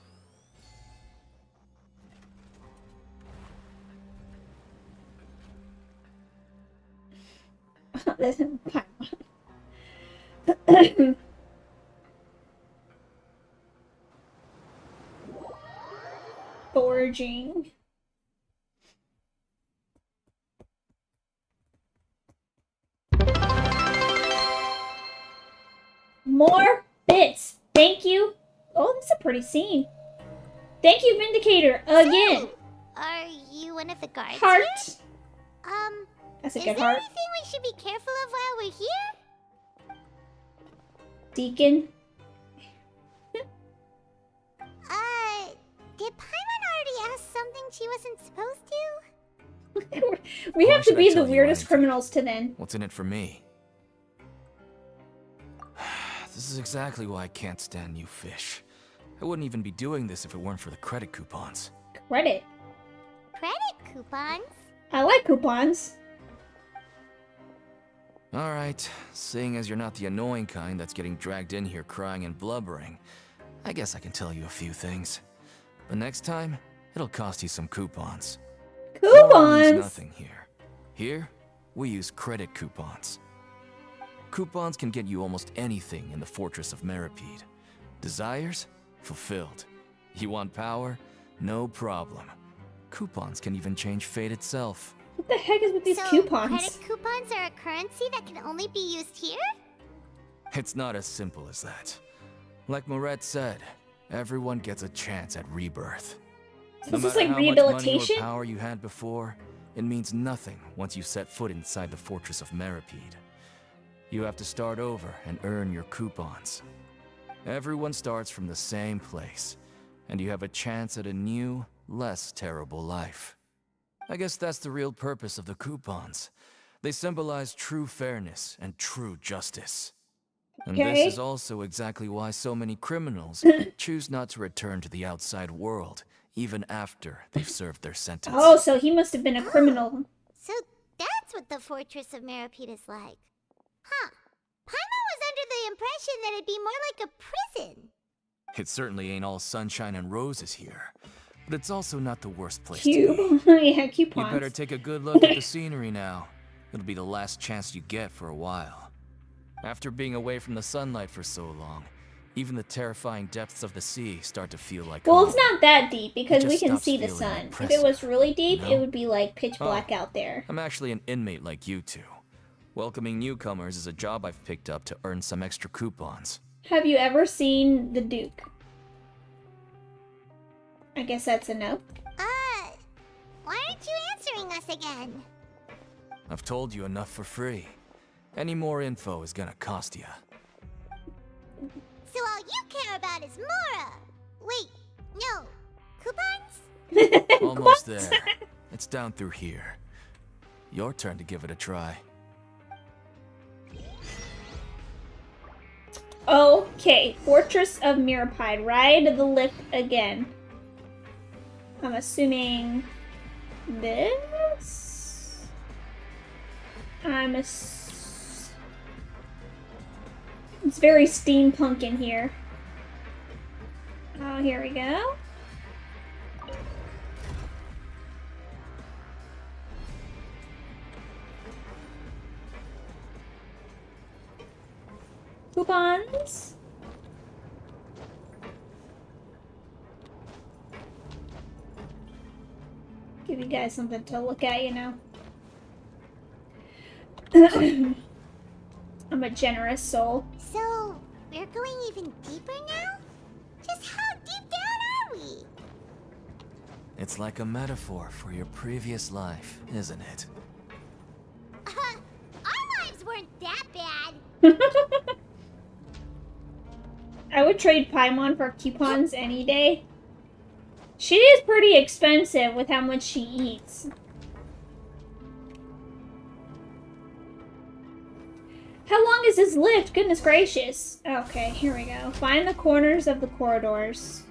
Foraging. More bits. Thank you. Oh, this is a pretty scene. Thank you, Vindicator. Again. So, are you one of the guards Heart. here? That's a Is good there heart. anything we should be careful of while we're here? Deacon. Did Paimon already ask something she wasn't supposed to? We Why have to should I be the tell you weirdest anything? criminals to then. What's in it for me? This is exactly why I can't stand you fish. I wouldn't even be doing this if it weren't for the credit coupons. Credit. Credit coupons? I like coupons. Alright, seeing as you're not the annoying kind that's getting dragged in here crying and blubbering, I guess I can tell you a few things. But next time, it'll cost you some coupons. Moral means Coupons. nothing here. Here, we use credit coupons. Coupons can get you almost anything in the Fortress of Meripede. Desires? Fulfilled. You want power? No problem. Coupons can even change fate itself. What the heck is with these So, coupons? credit coupons are a currency that can only be used here? It's not as simple as that. Like Moret said, everyone gets a chance at rebirth. So No this is matter like how much money rehabilitation? or power you had before, it means nothing once you set foot inside the Fortress of Meripede. You have to start over and earn your coupons. Everyone starts from the same place, and you have a chance at a new, less terrible life. I guess that's the real purpose of the coupons. They symbolize true fairness and true justice. And Okay. this is also exactly why so many criminals choose not to return to the outside world, even after they've served their sentence. Oh, so he must have been a criminal. So that's what the Fortress of Meripede is like. Huh. Paimon was under the impression that it'd be more like a prison. It certainly ain't all sunshine and roses here, but it's also not the worst place to be. Cube. Yeah, You coupons. better take a good look at the scenery now. It'll be the last chance you get for a while. After being away from the sunlight for so long, even the terrifying depths of the sea start to feel like Well, home. it's not that deep because It we just can stops see the feeling sun. If oppressive, it was really deep, you it know? would be like pitch Oh. black out there. I'm actually an inmate like you two. Welcoming newcomers is a job I've picked up to earn some extra coupons. Have you ever seen the Duke? I guess that's a no. Why aren't you answering us again? I've told you enough for free. Any more info is gonna cost you. So all you care about is Mora. Wait, no. Coupons? Almost there. It's down through here. Your turn to give it a try. Okay, Fortress of Meripede. Ride the lift again. I'm assuming this. It's very steampunk in here. Oh, here we go. Coupons. Give you guys something to look at, you know. I'm a generous soul. So, we're going even deeper now? Just how deep down are we? It's like a metaphor for your previous life, isn't it? Our lives weren't that bad. I would trade Paimon for coupons any day. She is pretty expensive with how much she eats. How long is this lift? Goodness gracious. Okay, here we go. Find the corners of the corridors.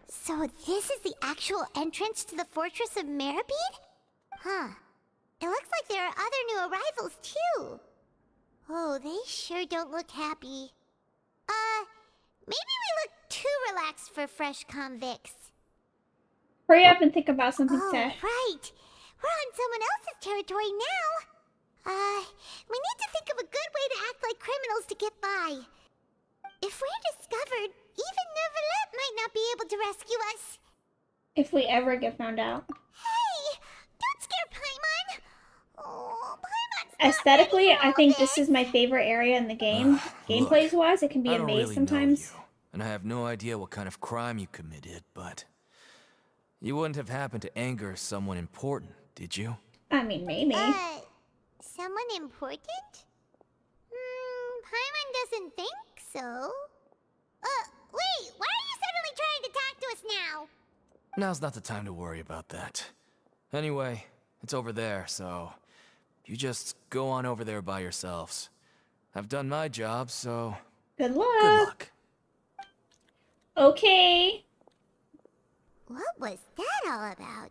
So this is the actual entrance to the Fortress of Meripede? Huh. It looks like there are other new arrivals too. Oh, they sure don't look happy. Maybe we look too relaxed for fresh convicts. Hurry up and think about something Oh, to... right. We're on someone else's territory now. We need to think of a good way to act like criminals to get by. If we're discovered, even Neuvillette might not be able to rescue us. If we ever get found out. Hey, don't scare Paimon. Oh, Paimon's not Aesthetically, ready for I all think this. this is my favorite area in the game. Gameplays-wise, it can be I a don't maze really sometimes. know you, and I have no idea what kind of crime you committed, but you wouldn't have happened to anger someone important, did you? I mean, maybe. Someone important? Paimon doesn't think so. Wait, why are you suddenly trying to talk to us now? Now's not the time to worry about that. Anyway, it's over there, so you just go on over there by yourselves. I've done my job, so Good luck. good luck. Okay. What was that all about?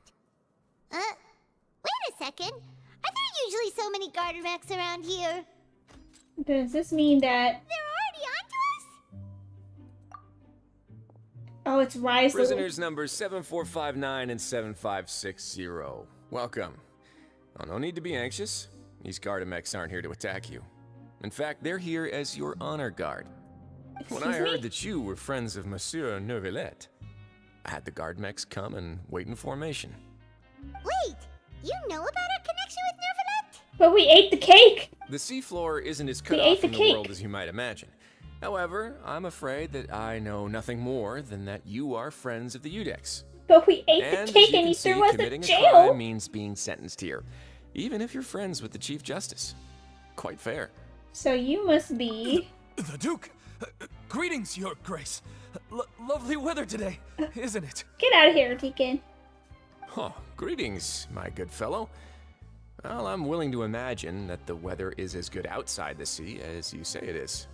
Wait a second. Are there usually so many Garderex around here? Does this mean that... They're already onto us? Oh, it's Rise the- Prisoners numbers 7459 and 7560. Welcome. Oh, no need to be anxious. These Gardemex aren't here to attack you. In fact, they're here as your honor guard. When I heard that you were friends of Monsieur Neuvillette, I had the Gardemex come and wait in formation. Wait, you know about our connection with Neuvillette? But we ate the cake! The seafloor isn't as cut We off ate the from the cake. world as you might imagine. However, I'm afraid that I know nothing more than that you are friends of the Udex. But we ate And the cake as you and can he see, threw us in committing a jail! crime means being sentenced here, even if you're friends with the Chief Justice. Quite fair. So you must be... The Duke! Greetings, Your Grace. Lovely weather today, isn't it? Get out of here, Deacon. Oh, greetings, my good fellow. Well, I'm willing to imagine that the weather is as good outside the sea as you say it is.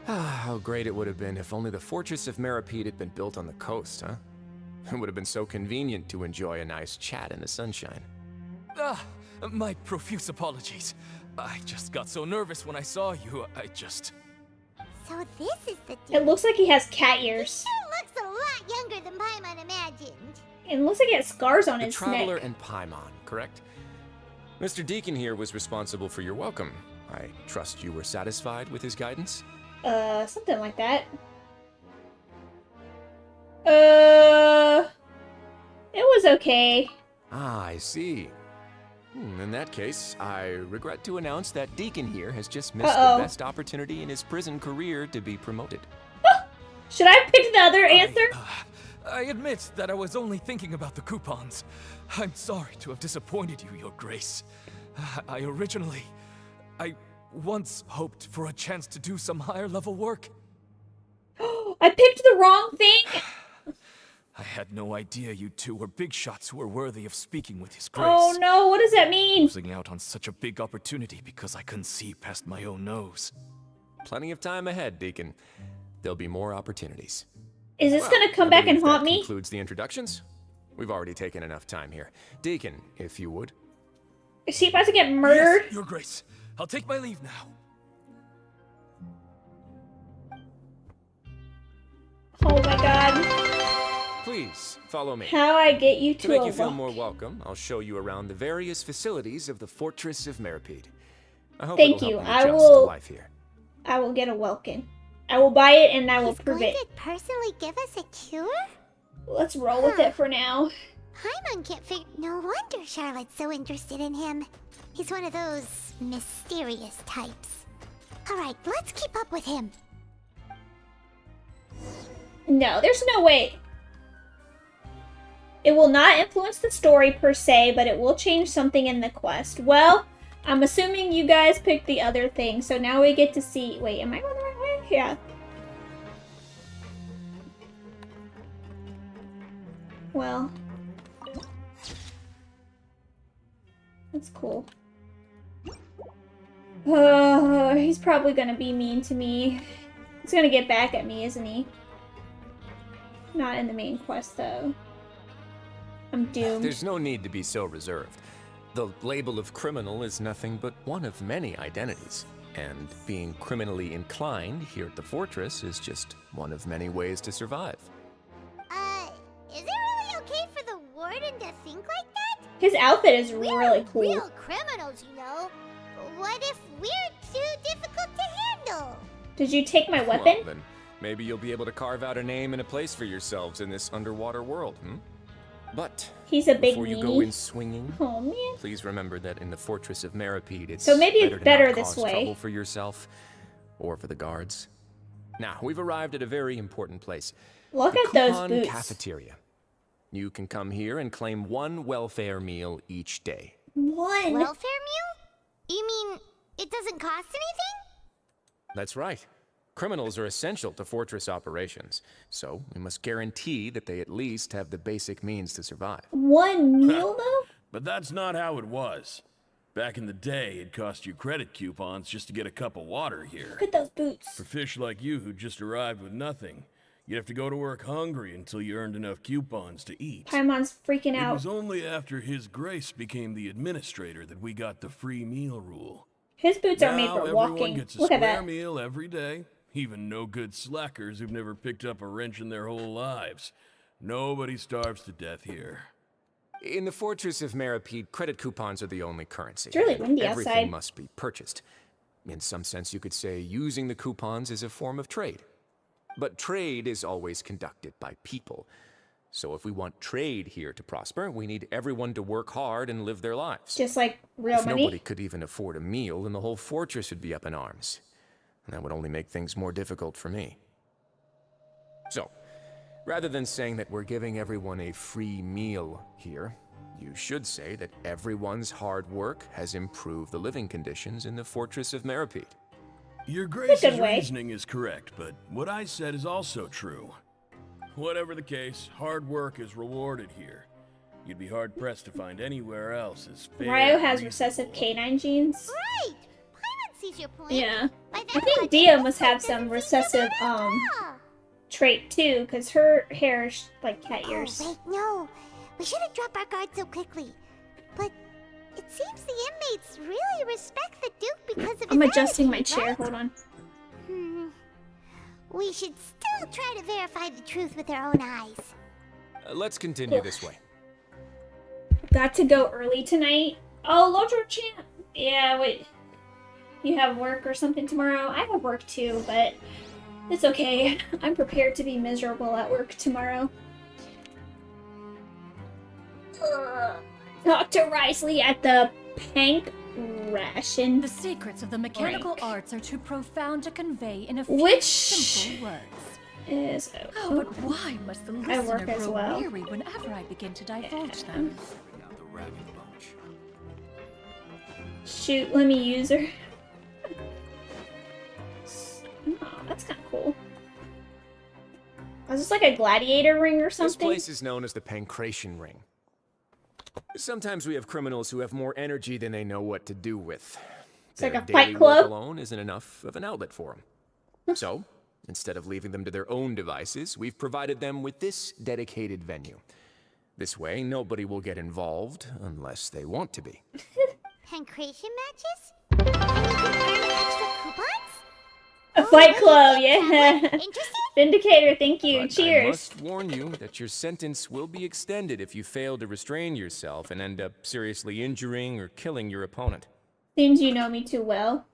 How great it would have been if only the fortress of Meripede had been built on the coast, huh? It would have been so convenient to enjoy a nice chat in the sunshine. My profuse apologies. I just got so nervous when I saw you, So this is the dude. It looks like he has cat ears. Sure looks a lot younger than Paimon imagined. It looks like he has scars on The his Traveler neck. and Paimon, correct? Mr. Deacon here was responsible for your welcome. I trust you were satisfied with his guidance? Something like that. It was okay. Ah, I see. In that case, I regret to announce that Deacon here has just missed the best opportunity in his prison career to be promoted. Should I pick the other answer? I admit that I was only thinking about the coupons. I'm sorry to have disappointed you, Your Grace. I once hoped for a chance to do some higher level work. I picked the wrong thing? I had no idea you two were big shots who were worthy of speaking with His Grace. Oh no, what does that mean? Losing out on such a big opportunity because I couldn't see past my own nose. Plenty of time ahead, Deacon. There'll be more opportunities. Is this gonna come back and haunt that me? Concludes the introductions. We've already taken enough time here. Deacon, if you would. Is he about to get murdered? Yes, Your Grace. I'll take my leave now. Oh my god. Please, follow me. How I get you To to make a you feel walk. more welcome, I'll show you around the various facilities of the Fortress of Meripede. I hope Thank it'll you. help you I adjust will- to life here. I will get a Welkin. I will buy it and I will He's prove going it. to personally give us a cure? Let's roll with it for now. Paimon can't figure. No wonder Charlotte's so interested in him. He's one of those mysterious types. Alright, let's keep up with him. No, there's no way. It will not influence the story per se, but it will change something in the quest. Well, I'm assuming you guys picked the other thing, so now we get to see... Wait, am I going the right way? Yeah. Well. That's cool. He's probably gonna be mean to me. He's gonna get back at me, isn't he? Not in the main quest, though. I'm doomed. There's no need to be so reserved. The label of criminal is nothing but one of many identities. And being criminally inclined here at the fortress is just one of many ways to survive. Is it really okay for the warden to think like that? His outfit is We're really cool. real criminals, you know. What if we're too difficult to handle? Did you take my weapon? Well, then maybe you'll be able to carve out a name and a place for yourselves in this underwater world, But He's a big before you go meanie. in swinging, Oh man. please remember that in the fortress of Meripede, it's So maybe it's to better not this cause way. trouble for yourself or for the guards. Now, we've arrived at a very important place. Look the at those Coupon boots. Cafeteria. You can come here and claim one welfare meal each day. One. Welfare meal? You mean it doesn't cost anything? That's right. Criminals are essential to fortress operations, so we must guarantee that they at least have the basic means to survive. One meal though? But that's not how it was. Back in the day, it cost you credit coupons just to get a cup of water here. Look at those boots. For fish like you who just arrived with nothing, you'd have to go to work hungry until you earned enough coupons to eat. Paimon's freaking It out. was only after His Grace became the administrator that we got the free meal rule. His boots are made Now for everyone walking. gets a Look at square that. meal every day. Even no good slackers who've never picked up a wrench in their whole lives. Nobody starves to death here. In the fortress of Meripede, credit coupons are the only currency. It's really windy Everything outside. must be purchased. In some sense, you could say using the coupons is a form of trade. But trade is always conducted by people. So if we want trade here to prosper, we need everyone to work hard and live their lives. Just like real If money. nobody could even afford a meal, then the whole fortress would be up in arms. And that would only make things more difficult for me. So, rather than saying that we're giving everyone a free meal here, you should say that everyone's hard work has improved the living conditions in the fortress of Meripede. Your good Grace's way. reasoning is correct, but what I said is also true. Whatever the case, hard work is rewarded here. You'd be hard-pressed to find anywhere else as fair Ryo and has reasonable. recessive canine genes. Right. Paimon sees your point. Yeah. By I that think logic, Dia this must book have some doesn't seem recessive to matter at all. trait too, because her hair is like cat ears. Oh, wait, no. We shouldn't drop our guard so quickly. But it seems the inmates really respect the Duke because of I'm his adjusting my attitude, chair. right? Hold on. We should still try to verify the truth with our own eyes. Let's continue this way. Got to go early tonight. Oh, Lotro Champ. Yeah, wait. You have work or something tomorrow? I have work too, but it's okay. I'm prepared to be miserable at work tomorrow. Dr. Risley at the Pank Ration. The secrets of the mechanical Rank. arts are too profound to convey in a few Which simple words. is Oh, but why must the I work listener as grow well. weary whenever I begin to divulge them? Shoot, let me use her. Oh, that's kind of cool. Is this like a gladiator ring or This something? place is known as the Pancration Ring. Sometimes we have criminals who have more energy than they know what to do with. It's like Their a daily Fight work Club. alone isn't enough of an outlet for them. So, instead of leaving them to their own devices, we've provided them with this dedicated venue. This way, nobody will get involved unless they want to be. Pancration matches? And you can earn extra coupons? A Fight Club, Sounds yeah. interesting. Vindicator, thank you. But Cheers. I must warn you that your sentence will be extended if you fail to restrain yourself and end up seriously injuring or killing your opponent. Seems you know me too well.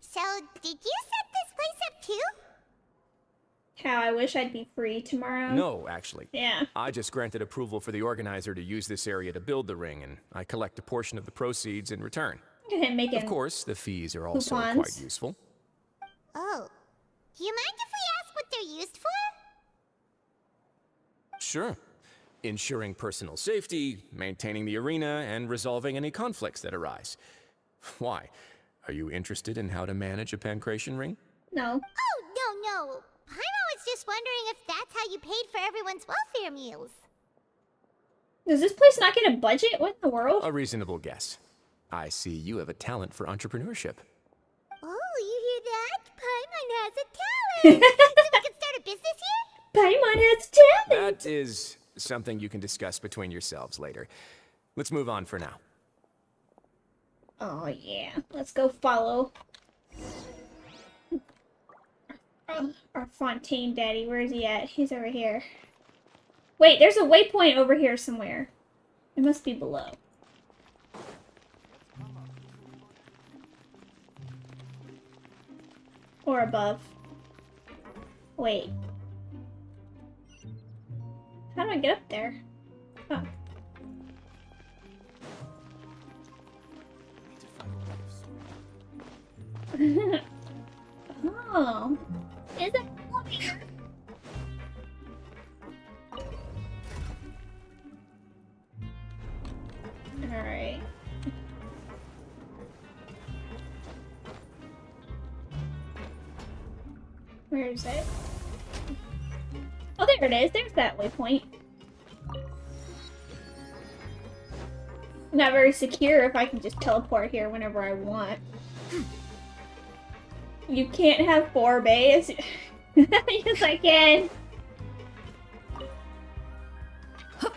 So, did you set this place up too? How I wish I'd be free tomorrow. No, actually. Yeah. I just granted approval for the organizer to use this area to build the ring, and I collect a portion of the proceeds in return. Look at him making Of course, the fees are also coupons. quite useful. Oh. Do you mind if we ask what they're used for? Sure. Ensuring personal safety, maintaining the arena, and resolving any conflicts that arise. Why? Are you interested in how to manage a pancration ring? No. Oh, no. Paimon was just wondering if that's how you paid for everyone's welfare meals. Does this place not get a budget? What in the world? A reasonable guess. I see you have a talent for entrepreneurship. Oh, you hear that? Paimon has a talent! So we can start a business here? Paimon has talent! That is something you can discuss between yourselves later. Let's move on for now. Oh yeah, let's go follow our Fontaine daddy. Where is he at? He's over here. Wait, there's a waypoint over here somewhere. It must be below. Or above. Wait. How do I get up there? Oh. Oh. Is it over here? Alright. Where is it? Oh, there it is. There's that waypoint. Not very secure if I can just teleport here whenever I want. You can't have 4 bays. Yes, I can.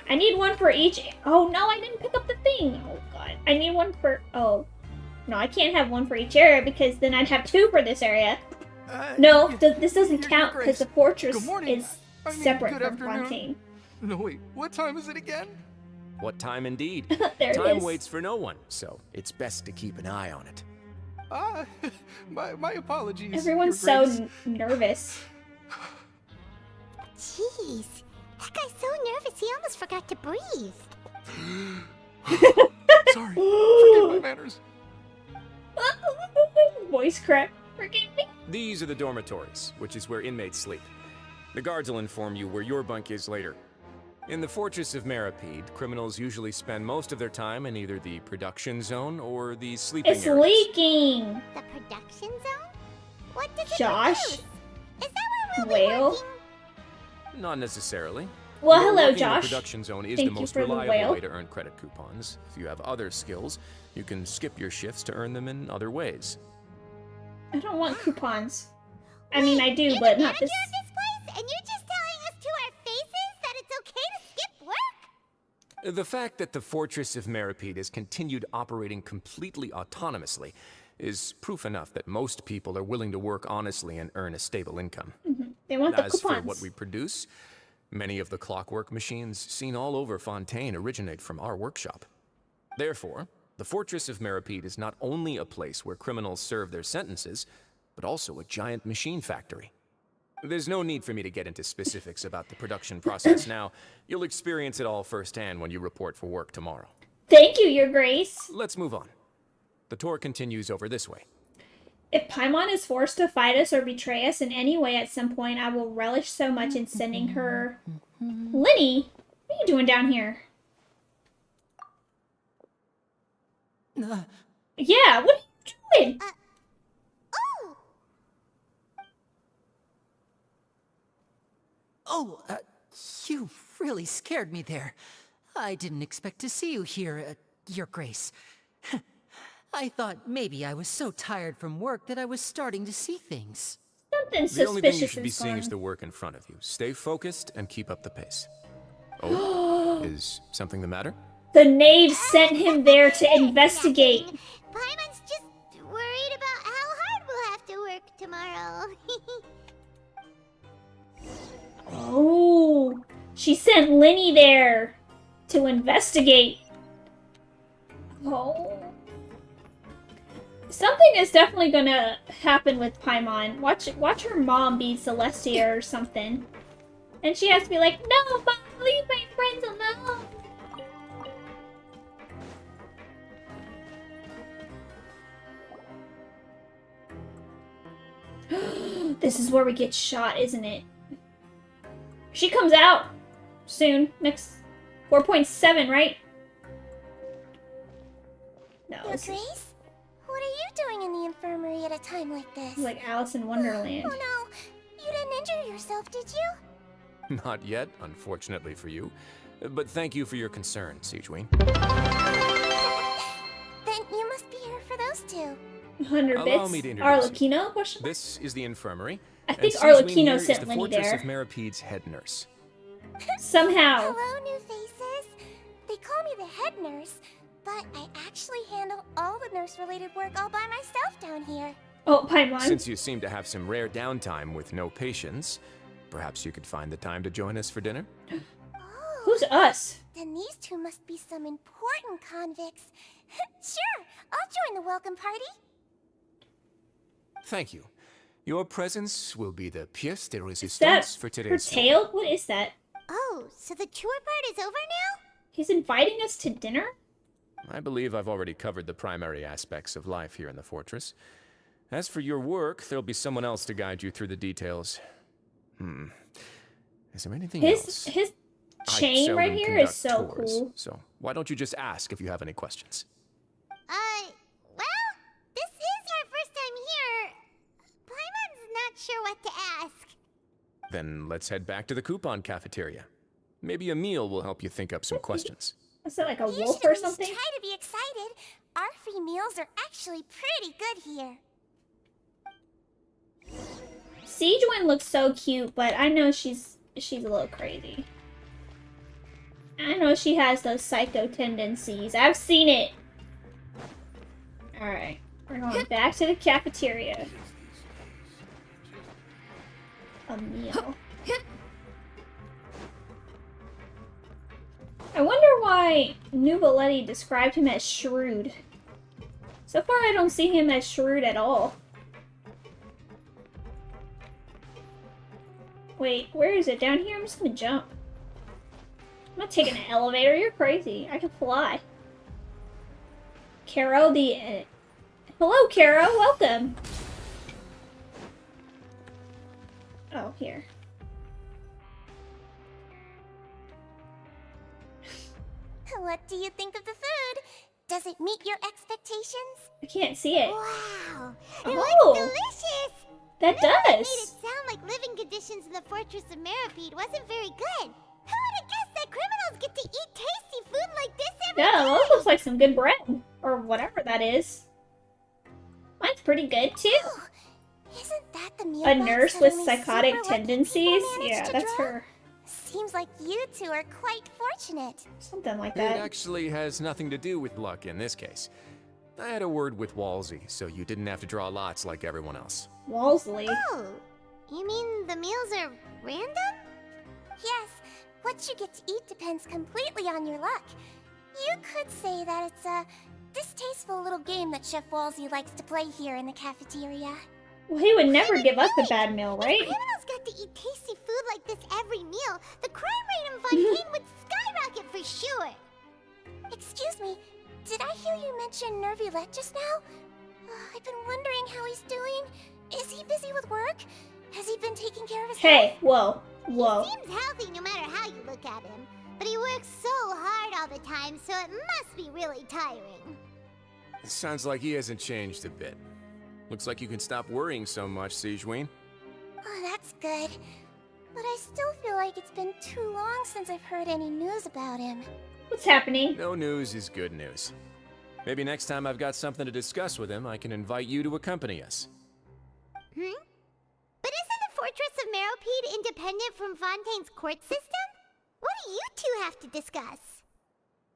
I need one for each. Oh no, I didn't pick up the thing. Oh god. I need one for. Oh. No, I can't have one for each area because then I'd have 2 for this area. No, this doesn't count because the fortress is separate from Fontaine. No, wait, what time is it again? What time indeed? There it Time is. waits for no one, so it's best to keep an eye on it. My apologies. Everyone's Your so Grace. nervous. Jeez, that guy's so nervous he almost forgot to breathe. Sorry, forgive my manners. Voice crack. Forgive me. These are the dormitories, which is where inmates sleep. The guards will inform you where your bunk is later. In the Fortress of Meripede, criminals usually spend most of their time in either the production zone or the sleeping It's areas. leaking. The production zone? What does it Josh. produce? Is that where we'll be Whale. working? Not necessarily. Well, Your hello, working in Josh. the production zone is Thank the you most for the reliable whale. way to earn credit coupons. If you have other skills, you can skip your shifts to earn them in other ways. I don't want coupons. I mean, I do, but not this. You're in this place, and you're just telling us to our faces that it's okay to skip work? The fact that the Fortress of Meripede has continued operating completely autonomously is proof enough that most people are willing to work honestly and earn a stable income. They want the As for coupons. what we produce, many of the clockwork machines seen all over Fontaine originate from our workshop. Therefore, the Fortress of Meripede is not only a place where criminals serve their sentences, but also a giant machine factory. There's no need for me to get into specifics about the production process now. You'll experience it all firsthand when you report for work tomorrow. Thank you, Your Grace. Let's move on. The tour continues over this way. If Paimon is forced to fight us or betray us in any way at some point, I will relish so much in sending her... Linny, what are you doing down here? Yeah, what are you doing? Oh, you really scared me there. I didn't expect to see you here, Your Grace. I thought maybe I was so tired from work that I was starting to see things. Something The only thing you suspicious should be is seeing going. is the work in front of you. Stay focused and keep up the pace. Oh, is something the matter? The knave sent him there to investigate. Paimon's just worried about how hard we'll have to work tomorrow. Oh, she sent Linny there to investigate. Oh. Something is definitely gonna happen with Paimon. Watch her mom be Celestia or something. And she has to be like, no, Mom, leave my friends alone. This is where we get shot, isn't it? She comes out soon. Next 4.7, right? No. Your Grace? What are you doing in the infirmary at a time like this? Like Alice in Wonderland. Oh no, you didn't injure yourself, did you? Not yet, unfortunately for you. But thank you for your concern, Siegeween. Then you must be here for those two. 100 Allow bits. me to introduce Arlecchino? Question? This is the infirmary. I think and Siegeween Arlecchino here is sent the Linny Fortress there. of Meripede's head nurse. Somehow. Hello, new faces. They call me the head nurse, But I actually handle all the nurse-related work all by myself down here. Oh, Paimon. Since you seem to have some rare downtime with no patients, perhaps you could find the time to join us for dinner? Who's us? Then these two must be some important convicts. Sure, I'll join the welcome party. Thank you. Your presence will be the pièce de Is that résistance for her today's tail? What is that? Oh, so the tour part is over now? He's inviting us to dinner? I believe I've already covered the primary aspects of life here in the fortress. As for your work, there'll be someone else to guide you through the details. Is there anything else? His I chain right seldom here is conduct so tours, cool. So why don't you just ask if you have any questions? Well, this is our first time here. Paimon's not sure what to ask. Then let's head back to the coupon cafeteria. Maybe a meal will help you think up some questions. Is it like a You wolf should or at least something? try to be excited. Our free meals are actually pretty good here. Siegewin looks so cute, but I know she's a little crazy. I know she has those psycho tendencies. I've seen it. Alright, we're going back to the cafeteria. A meal. I wonder why Nuvoletti described him as shrewd. So far I don't see him as shrewd at all. Wait, where is it? Down here? I'm just gonna jump. I'm not taking an elevator. You're crazy. I can fly. Caro, hello, Caro. Welcome. Oh, here. What do you think of the food? Does it meet your expectations? I can't see it. Wow, it Oh. looks delicious! That It made does. it sound like living conditions in the Fortress of Meripede wasn't very good. Who would have guessed that criminals get to eat tasty food like this every Yeah, day? that looks like some good bread. Or whatever that is. Mine's pretty good, too. Isn't that the meal A box nurse that with only psychotic super lucky tendencies? people manage Yeah, to that's draw? her. Seems like you two are quite fortunate. Something like It that. actually has nothing to do with luck in this case. I had a word with Walsey, so you didn't have to draw lots like everyone else. Walsley. Oh, you mean the meals are random? Yes, what you get to eat depends completely on your luck. You could say that it's a distasteful little game that Chef Walsey likes to play here in the cafeteria. Well, he would never give us a bad meal, right? If criminals got to eat tasty food like this every meal, the crime rate in Fontaine would skyrocket for sure. Excuse me, did I hear you mention Nervylette just now? I've been wondering how he's doing. Is he busy with work? Has he been taking care of his Hey, health? whoa, whoa. He seems healthy no matter how you look at him, but he works so hard all the time, so it must be really tiring. Sounds like he hasn't changed a bit. Looks like you can stop worrying so much, Siegewin. Oh, that's good. But I still feel like it's been too long since I've heard any news about him. What's happening? No news is good news. Maybe next time I've got something to discuss with him, I can invite you to accompany us. But isn't the Fortress of Meripede independent from Fontaine's court system? What do you two have to discuss?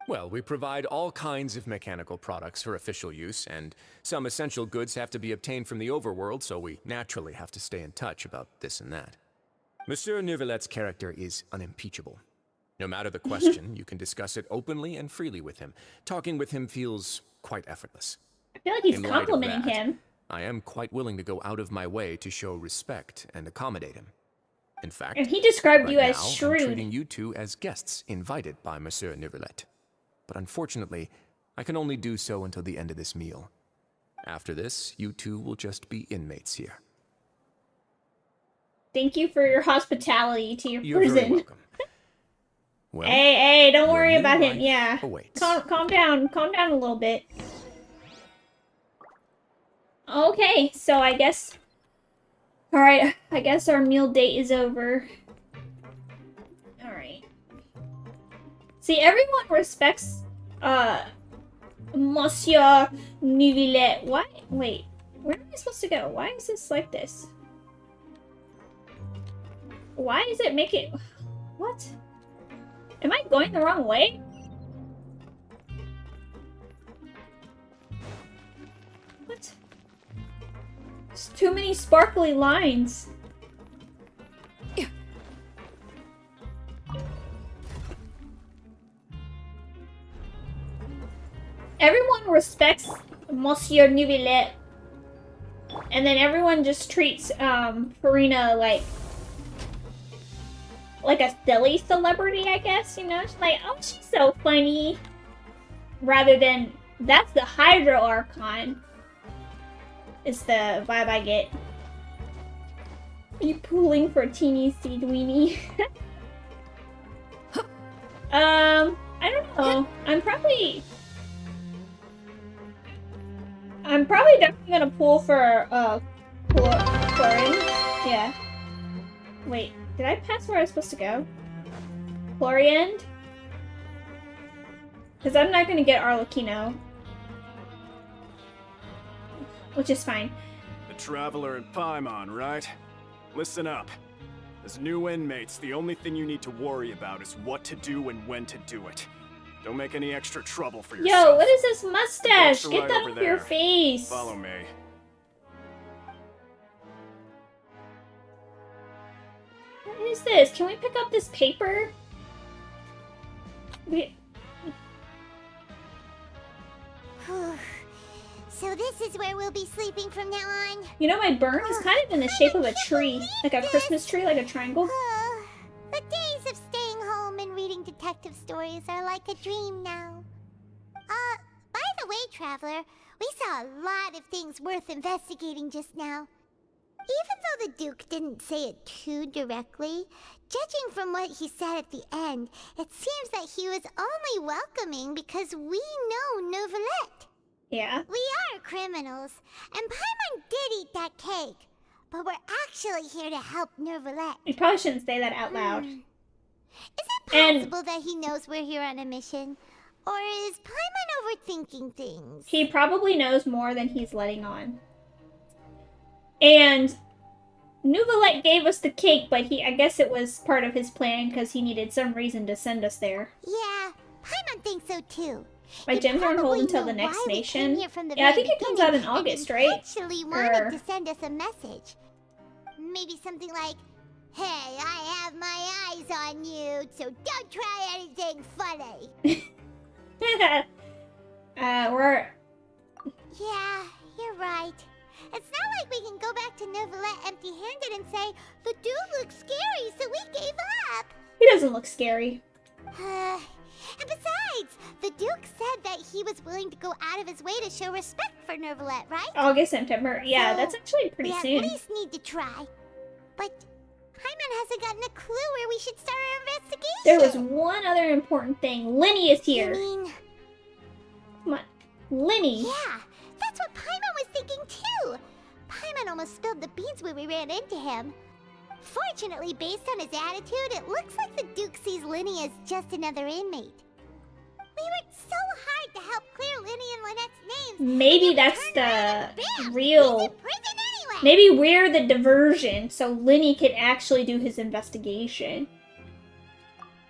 Well, we provide all kinds of mechanical products for official use, and some essential goods have to be obtained from the overworld, so we naturally have to stay in touch about this and that. Monsieur Nervylette's character is unimpeachable. No matter the question, you can discuss it openly and freely with him. Talking with him feels quite effortless. I feel like he's In light of complimenting that, him. I am quite willing to go out of my way to show respect and accommodate him. In fact, And he described right you as now, shrewd. I'm treating you two as guests invited by Monsieur Nervylette. But unfortunately, I can only do so until the end of this meal. After this, you two will just be inmates here. Thank you for your hospitality to your You're prison. very welcome. Well, hey, don't your worry new about him. life Yeah. awaits. Calm down a little bit. Okay, so I guess... Alright, I guess our meal date is over. Alright. See, everyone respects, Monsieur Neuvillette. Why? Wait, where am I supposed to go? Why is this like this? Why does it make it... What? Am I going the wrong way? It's too many sparkly lines. Everyone respects Monsieur Neuvillette. And then everyone just treats Farina like a silly celebrity, I guess, you know? She's like, oh, she's so funny. Rather than, that's the Hydro Archon. Is the vibe I get. Are you pulling for a teeny seed weenie? I don't know. I'm probably definitely gonna pull for Chlorine. Yeah. Wait, did I pass where I was supposed to go? Chlorine? Because I'm not gonna get Arlecchino. Which is fine. The Traveler and Paimon, right? Listen up. As new inmates, the only thing you need to worry about is what to do and when to do it. Don't make any extra trouble for yourself. Yo, what is this mustache? Walks Get right that over off your there. face. Follow me. What is this? Can we pick up this paper? So this is where we'll be sleeping from now on? You know, my burn is kind of in the shape of a tree. Like a Christmas tree, like a triangle. The days of staying home and reading detective stories are like a dream now. By the way, Traveler, we saw a lot of things worth investigating just now. Even though the Duke didn't say it too directly, judging from what he said at the end, it seems that he was only welcoming because we know Neuvillette. Yeah. We are criminals, and Paimon did eat that cake, but we're actually here to help Neuvillette. You probably shouldn't say that out loud. Is it possible that he knows we're here on a mission? Or is Paimon overthinking things? He probably knows more than he's letting on. And Neuvillette gave us the cake, but I guess it was part of his plan because he needed some reason to send us there. Yeah, Paimon thinks so too. My gems are on hold until the next nation. Yeah, I think it comes out in August, right? Actually wanted to send us a message. Maybe something like, "Hey, I have my eyes on you, so don't try anything funny." Yeah, you're right. It's not like we can go back to Neuvillette empty-handed and say, "The dude looks scary, so we gave up." He doesn't look scary. And besides, the Duke said that he was willing to go out of his way to show respect for Neuvillette, right? August, September. Yeah, So, that's actually pretty we soon. at least need to try. But Paimon hasn't gotten a clue where we should start our investigation. There was one other important thing. Linny is here. You mean... Come on. Linny. Yeah, that's what Paimon was thinking too. Paimon almost spilled the beans when we ran into him. Fortunately, based on his attitude, it looks like the Duke sees Linny as just another inmate. We worked so hard to help clear Linny and Lynette's names. Maybe that's the real... He's in prison anyway. Maybe we're the diversion, so Linny can actually do his investigation.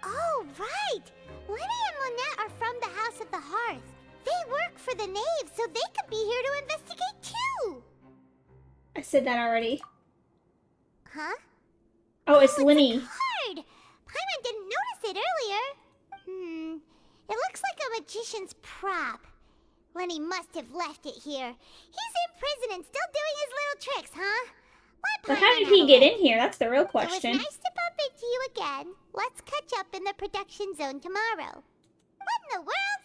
Oh, right! Linny and Lynette are from the House of the Hearth. They work for the Knave, so they could be here to investigate too! I said that already. Huh? Oh, it's Linny. It's a card! Paimon didn't notice it earlier. It looks like a magician's prop. Lenny must have left it here. He's in prison and still doing his little tricks, huh? But how did he get in here? That's the real question. It was nice to bump into you again. Let's catch up in the production zone tomorrow. What in the world?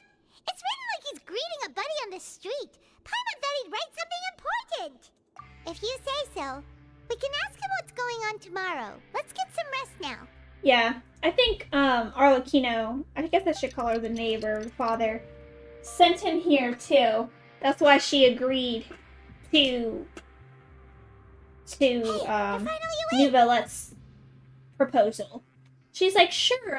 It's written like he's greeting a buddy on the street. Paimon thought he'd write something important. If you say so, we can ask him what's going on tomorrow. Let's get some rest now. Yeah, I think Arlecchino, I guess I should call her the neighbor, father, sent him here too. That's why she agreed to Neuvillette's proposal. She's like, sure,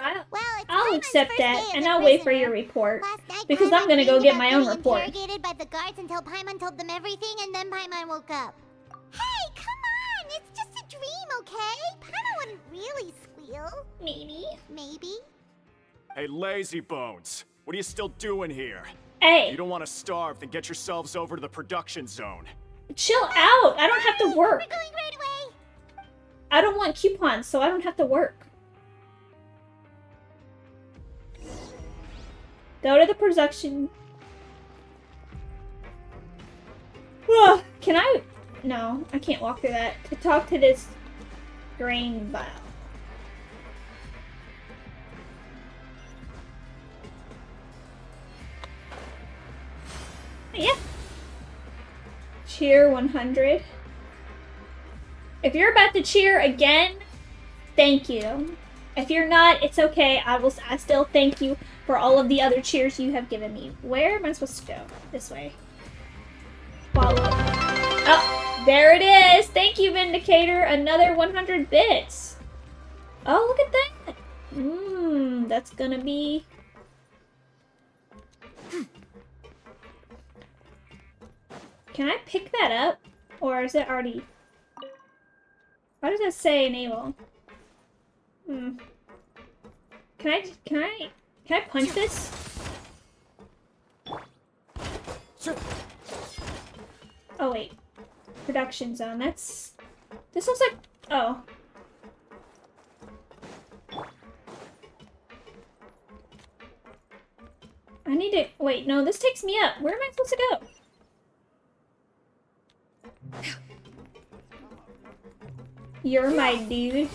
I'll accept that, and I'll wait for your report, because I'm gonna go get my own report. Interrogated by the guards until Paimon told them everything, and then Paimon woke up. Hey, come on! It's just a dream, okay? Paimon wouldn't really squeal. Maybe. Hey, lazy bones. What are you still doing here? Hey. If you don't want to starve, then get yourselves over to the production zone. Chill out. I don't have to work. We're going right away. I don't want coupons, so I don't have to work. Go to the production. Can I? No, I can't walk through that. To talk to this grain vial. Yeah. Cheer 100. If you're about to cheer again, thank you. If you're not, it's okay. I still thank you for all of the other cheers you have given me. Where am I supposed to go? This way. Follow. Oh, there it is. Thank you, Vindicator. Another 100 bits. Oh, look at that. That's gonna be... Can I pick that up? Or is it already... Why does it say enable? Can I punch this? Oh wait. Production zone. This looks like... Oh. I need to... Wait, no, this takes me up. Where am I supposed to go? You're my dude.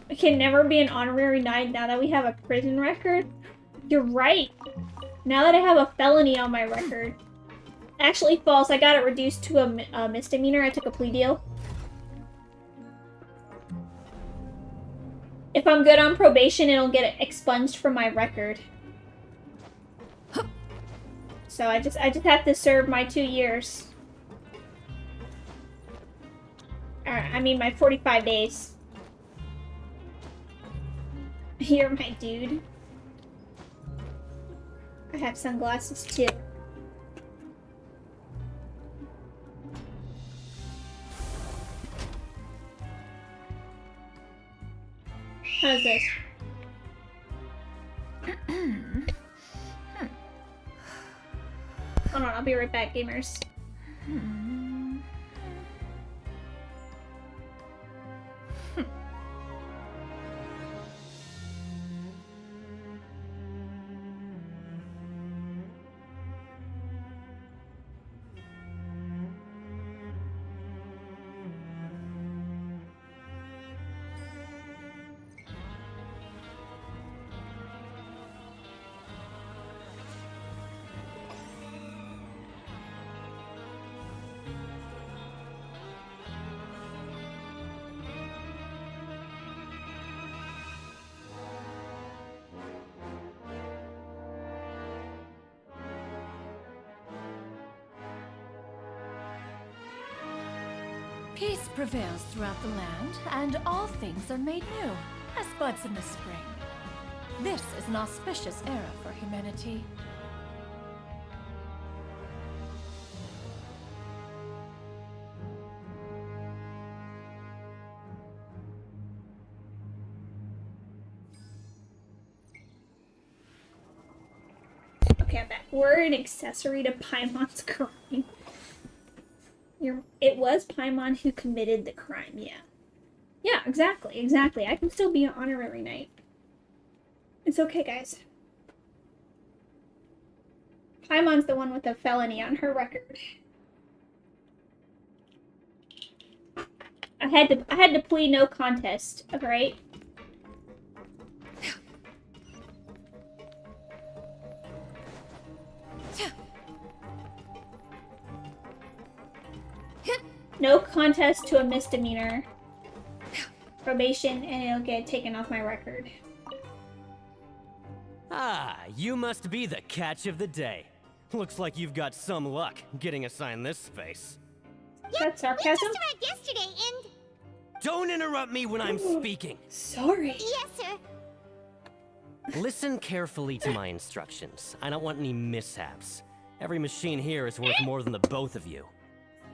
I can never be an honorary knight now that we have a prison record. You're right. Now that I have a felony on my record. Actually false. I got it reduced to a misdemeanor. I took a plea deal. If I'm good on probation, it'll get it expunged from my record. So I just have to serve my 2 years. I mean my 45 days. You're my dude. I have sunglasses too. How's this? Hold on, I'll be right back, gamers. Peace prevails throughout the land, and all things are made new, as buds in the spring. This is an auspicious era for humanity. Okay, I'm back. We're an accessory to Paimon's crime. It was Paimon who committed the crime, yeah. Yeah, exactly. I can still be an honorary knight. It's okay, guys. Paimon's the one with the felony on her record. I had to plead no contest, right? No contest to a misdemeanor. Probation, and it'll get taken off my record. Ah, you must be the catch of the day. Looks like you've got some luck getting assigned this space. That's sarcasm? We just arrived yesterday and... Don't interrupt me when I'm speaking. Sorry. Yes, sir. Listen carefully to my instructions. I don't want any mishaps. Every machine here is worth more than the both of you.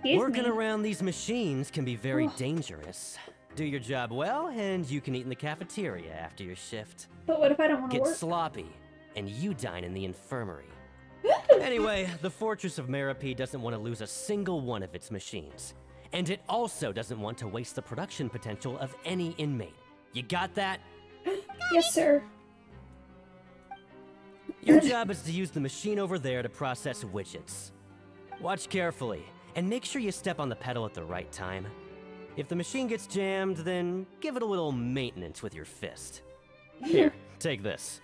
Working around these machines can be very dangerous. Do your job well, and you can eat in the cafeteria after your shift. But what if I don't want to work? Get sloppy, and you dine in the infirmary. Anyway, the Fortress of Meripede doesn't want to lose a single one of its machines. And it also doesn't want to waste the production potential of any inmate. You got that? Yes, sir. Your job is to use the machine over there to process widgets. Watch carefully, and make sure you step on the pedal at the right time. If the machine gets jammed, then give it a little maintenance with your fist. Here, take this.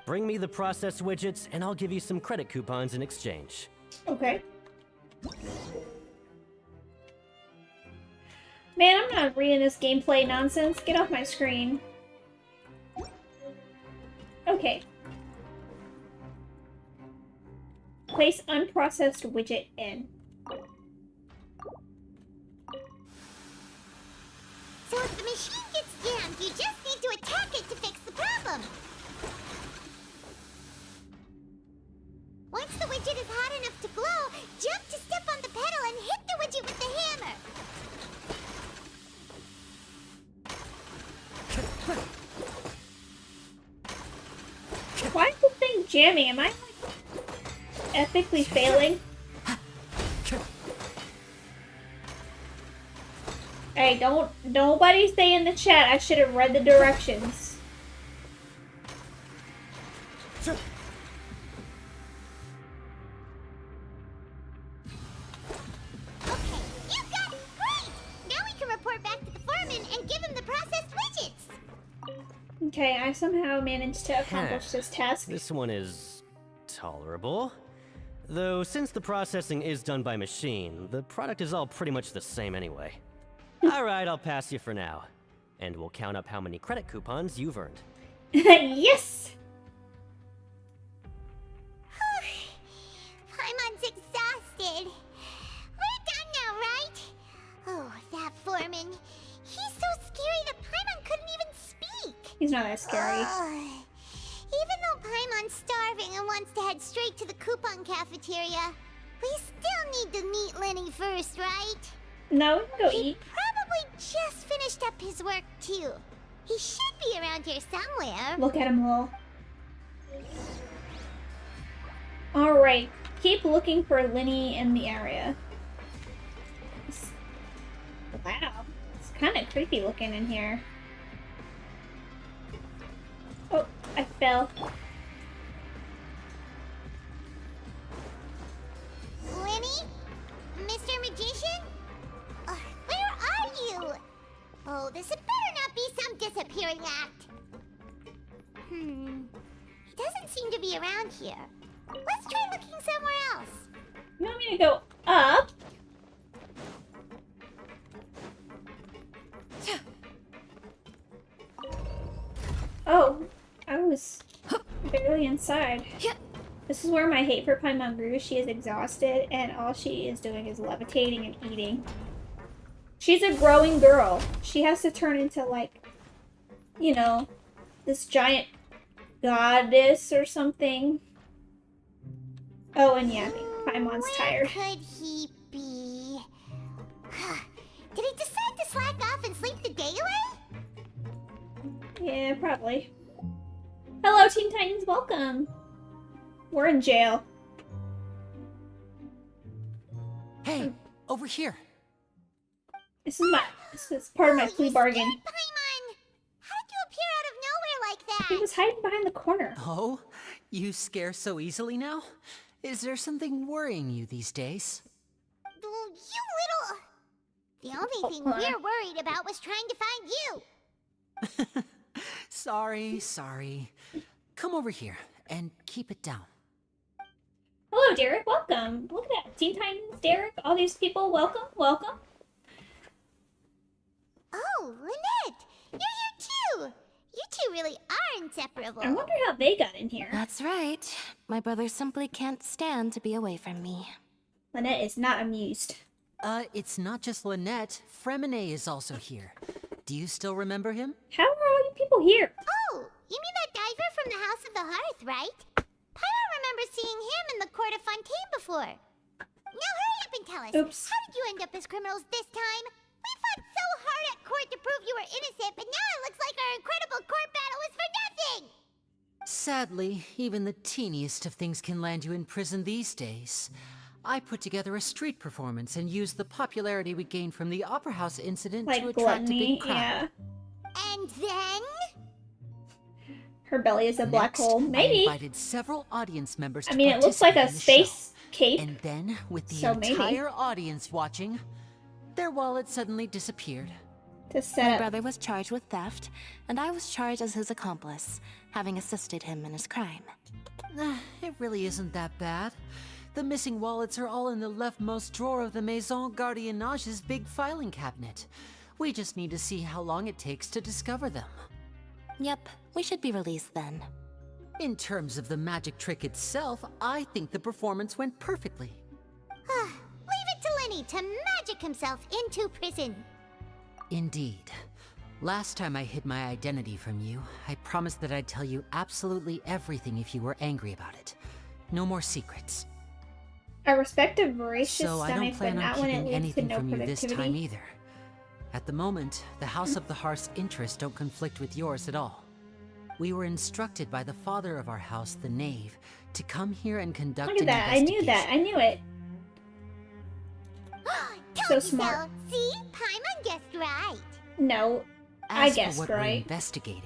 Bring me the processed widgets, and I'll give you some credit coupons in exchange. Okay. Man, I'm not reading this gameplay nonsense. Get off my screen. Okay. Place unprocessed widget in. So if the machine gets jammed, you just need to attack it to fix the problem. Once the widget is hot enough to glow, jump to step on the pedal and hit the widget with the hammer. Why is this thing jamming? Am I like epically failing? Hey, nobody say in the chat I should have read the directions. Okay, you got it! Great! Now we can report back to the foreman and give him the processed widgets. Okay, I somehow managed to accomplish this task. This one is tolerable. Though, since the processing is done by machine, the product is all pretty much the same anyway. Alright, I'll pass you for now. And we'll count up how many credit coupons you've earned. Yes! Paimon's exhausted. We're done now, right? Oh, that foreman. He's so scary that Paimon couldn't even speak. He's not that scary. Even though Paimon's starving and wants to head straight to the coupon cafeteria, we still need to meet Lenny first, right? No, we can go He eat. probably just finished up his work, too. He should be around here somewhere. Look at him all. Alright, keep looking for Lenny in the area. Wow, it's kind of creepy looking in here. Oh, I fell. Lenny? Mr. Magician? Where are you? Oh, this had better not be some disappearing act. He doesn't seem to be around here. Let's try looking somewhere else. You want me to go up? Oh, I was barely inside. This is where my hate for Paimon grew. She is exhausted, and all she is doing is levitating and eating. She's a growing girl. She has to turn into, like, you know, this giant goddess or something. Oh, and yeah, Paimon's tired. Where could he be? Did he decide to slack off and sleep the day away? Yeah, probably. Hello, Teen Titans, welcome. We're in jail. Hey, over here. This is part of my plea bargain. Paimon! How did you appear out of nowhere like that? He was hiding behind the corner. Oh, you scare so easily now? Is there something worrying you these days? You little... The only thing we're worried about was trying to find you. Sorry. Come over here and keep it down. Hello, Derek. Welcome. Look at that. Teen Titans, Derek, all these people. Welcome. Oh, Lynette! You're here too! You two really are inseparable. I wonder how they got in here. That's right. My brother simply can't stand to be away from me. Lynette is not amused. It's not just Lynette. Fremine is also here. Do you still remember him? How are all you people here? Oh, you mean that diver from the House of the Hearth, right? Paimon remembers seeing him in the court of Fontaine before. Now hurry up and tell us. Oops. How did you end up as criminals this time? We fought so hard at court to prove you were innocent, but now it looks like our incredible court battle was for nothing! Sadly, even the teeniest of things can land you in prison these days. I put together a street performance and used the popularity we gained from the Opera House incident to attract a big crowd. Yeah. And then? Her belly is a black hole. Maybe. I invited several audience members to I mean, it looks like a space cape. And then, with the So entire audience watching, their wallet suddenly disappeared. My brother was charged with theft, and I was charged as his accomplice, having assisted him in his crime. It really isn't that bad. The missing wallets are all in the leftmost drawer of the Maison Gardiennage's big filing cabinet. We just need to see how long it takes to discover them. Yep, we should be released then. In terms of the magic trick itself, I think the performance went perfectly. Leave it to Lenny to magic himself into prison. Indeed. Last time I hid my identity from you, I promised that I'd tell you absolutely everything if you were angry about it. No more secrets. I respect a voracious So I stomach, don't plan but on not when it keeping leads to anything no from you this productivity. time either. At the moment, the House of the Hearth's interests don't conflict with yours at all. We were instructed by the father of our house, the Knave, to come here and conduct Look at an that. I knew investigation. that. I knew it. So Told you smart. so. See? Paimon guessed right. No, I As guessed for what we're right. investigating,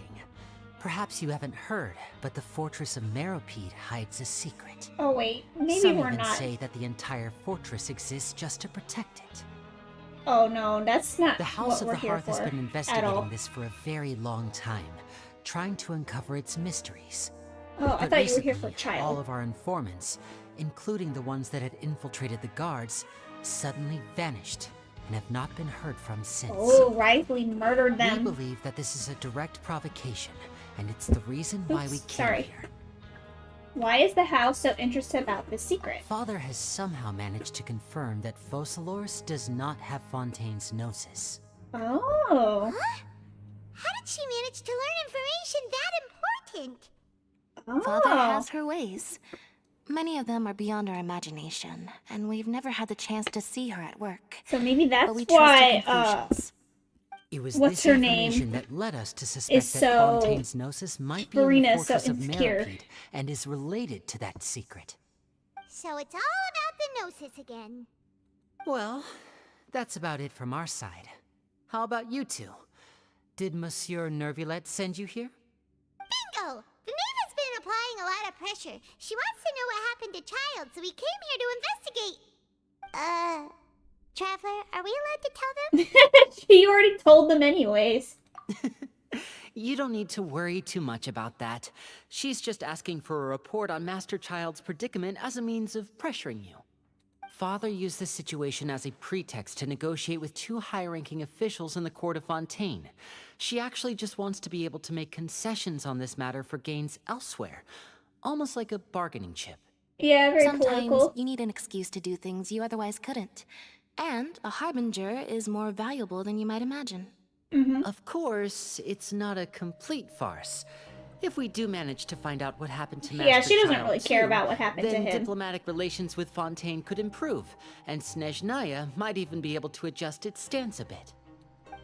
perhaps you haven't heard, but the fortress of Meropide hides a secret. Oh wait, maybe Some we're even not. say that the entire fortress exists just to protect it. Oh no, that's not The House what of we're the here Hearth for has been at all. investigating this for a very long time, trying to uncover its mysteries. Oh, I But thought you were here recently, for child. all of our informants, including the ones that had infiltrated the guards, suddenly vanished and have not been heard from since. Oh, rightfully murdered them. We believe that this is a direct provocation, and it's the reason why we came sorry. here. Why is the house so interested about this secret? Father has somehow managed to confirm that Focalors does not have Fontaine's gnosis. Oh. How did she manage to learn information that important? Father has her ways. Many of them are beyond our imagination, and we've never had the chance to see her at work. So maybe that's But we trust her why, conclusions. It was what's this her information name that led us to suspect is that so Fontaine's gnosis might be in the Verena, so fortress of insecure. Meropide and is related to that secret. So it's all about the gnosis again. Well, that's about it from our side. How about you two? Did Monsieur Nervulette send you here? Bingo! The Knave has been applying a lot of pressure. She wants to know what happened to Child, so we came here to investigate. Traveler, are we allowed to tell them? She already told them anyways. You don't need to worry too much about that. She's just asking for a report on Master Child's predicament as a means of pressuring you. Father used this situation as a pretext to negotiate with two high-ranking officials in the court of Fontaine. She actually just wants to be able to make concessions on this matter for gains elsewhere, almost like a bargaining chip. Yeah, very Sometimes political. you need an excuse to do things you otherwise couldn't. And a harbinger is more valuable than you might imagine. Of course, it's not a complete farce. If we do manage to find out what happened to Master Yeah, she doesn't Child really care too, about what happened to then him. diplomatic relations with Fontaine could improve, and Snezhnaya might even be able to adjust its stance a bit.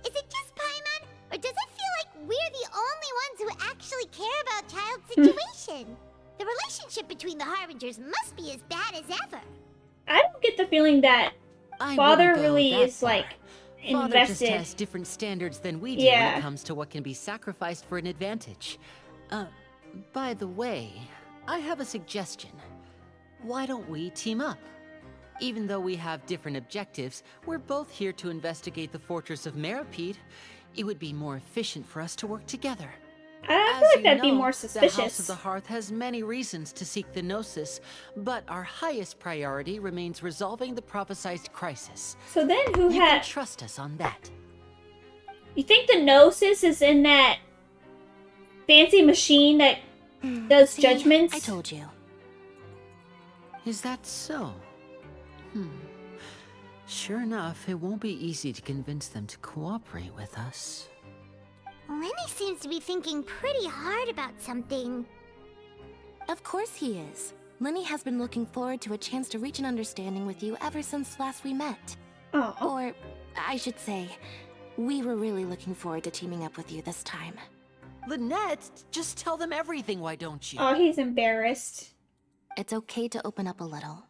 Is it just Paimon, or does it feel like we're the only ones who actually care about Child's situation? The relationship between the Harbingers must be as bad as ever. I don't get the feeling that Father wouldn't go really that is like Father just invested. has different standards than we do when Yeah. it comes to what can be sacrificed for an advantage. By the way, I have a suggestion. Why don't we team up? Even though we have different objectives, we're both here to investigate the fortress of Meropide. It would be more efficient for us to work together. I feel like that'd be more The House suspicious. of the Hearth has many reasons to seek the Gnosis, but our highest priority remains resolving the prophesized crisis. So then who You had... can trust us on that. You think the Gnosis is in that fancy machine that does See, judgments? I told you. Is that so? Sure enough, it won't be easy to convince them to cooperate with us. Lenny seems to be thinking pretty hard about something. Of course he is. Lenny has been looking forward to a chance to reach an understanding with you ever since last we met. Oh. Or, I should say, we were really looking forward to teaming up with you this time. Lynette, just tell them everything, why don't you? Oh, he's embarrassed. It's okay to open up a little.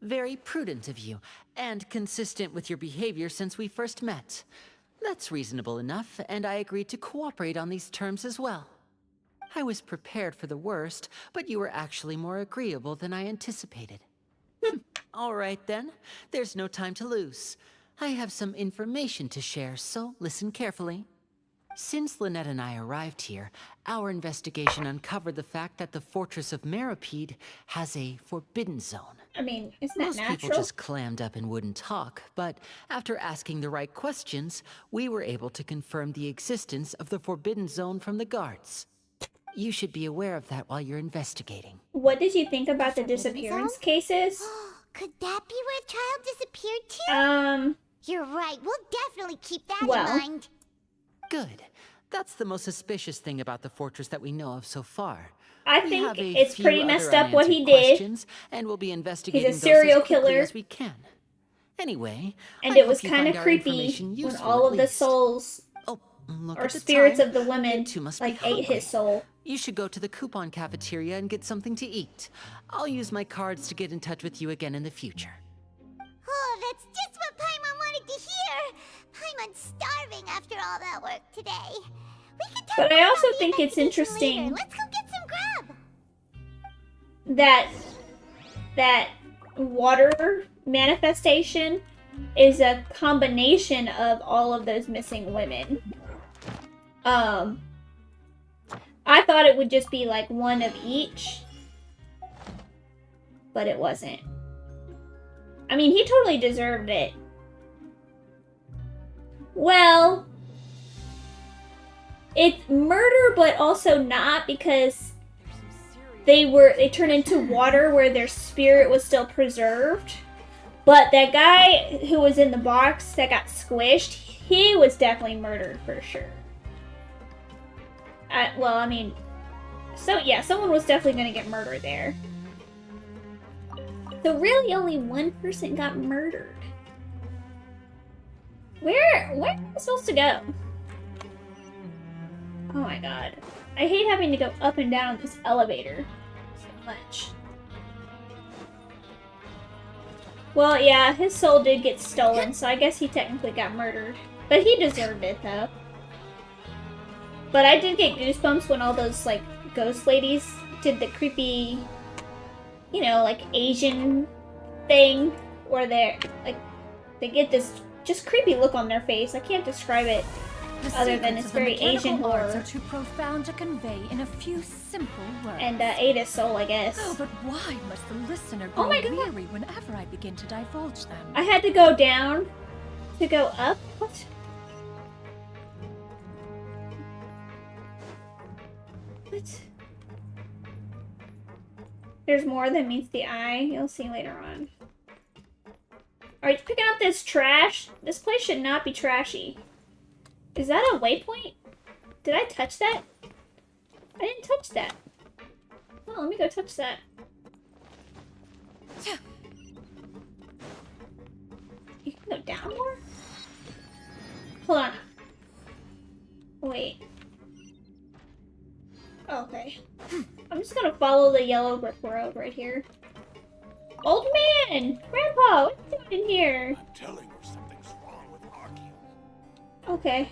Very prudent of you, and consistent with your behavior since we first met. That's reasonable enough, and I agreed to cooperate on these terms as well. I was prepared for the worst, but you were actually more agreeable than I anticipated. All right then, there's no time to lose. I have some information to share, so listen carefully. Since Lynette and I arrived here, our investigation uncovered the fact that the Fortress of Meripede has a forbidden zone. I mean, isn't that Most natural? people just clammed up and wouldn't talk, but after asking the right questions, we were able to confirm the existence of the forbidden zone from the guards. You should be aware of that while you're investigating. What did you think about the disappearance cases? Could that be where a child disappeared to? You're right. We'll definitely keep that in mind. Good. That's the most suspicious thing about the fortress that we know of so far. I We think have a it's few pretty other messed up what he unanswered did. questions, and we'll be investigating He's a serial those as quickly killer. as we can. Anyway, And I it was hope you kind find of our creepy information when useful all at of the least. souls Look or at the spirits time. of the women You two must be like ate hungry. his soul. You should go to the coupon cafeteria and get something to eat. I'll use my cards to get in touch with you again in the future. Oh, that's just what Paimon wanted to hear. Paimon's starving after all that work today. We can talk But I more also about the think it's investigation interesting later. Let's go get some grub. that water manifestation is a combination of all of those missing women. I thought it would just be like one of each, but it wasn't. I mean, he totally deserved it. Well, it's murder, but also not, because they turned into water where their spirit was still preserved. But that guy who was in the box that got squished, he was definitely murdered for sure. Well, I mean, so yeah, someone was definitely gonna get murdered there. So really only one person got murdered. Where am I supposed to go? Oh my god. I hate having to go up and down this elevator so much. Well, yeah, his soul did get stolen, so I guess he technically got murdered. But he deserved it, though. But I did get goosebumps when all those, like, ghost ladies did the creepy, you know, like, Asian thing, where they're, like, they get this just creepy look on their face. I can't describe it other than it's very Asian horror. Are too profound to convey in a few simple words. And Ada's soul, I guess. Oh, but why must the listener Oh grow my God. weary whenever I begin to divulge them? I had to go down to go up? What? What? There's more than meets the eye. You'll see later on. Alright, picking up this trash. This place should not be trashy. Is that a waypoint? Did I touch that? I didn't touch that. Oh, let me go touch that. You can go down more? Hold on. Wait. Okay. I'm just gonna follow the yellow brick road right here. Old man! Grandpa, what are you doing in here? I'm telling you something's wrong with Archie. Okay.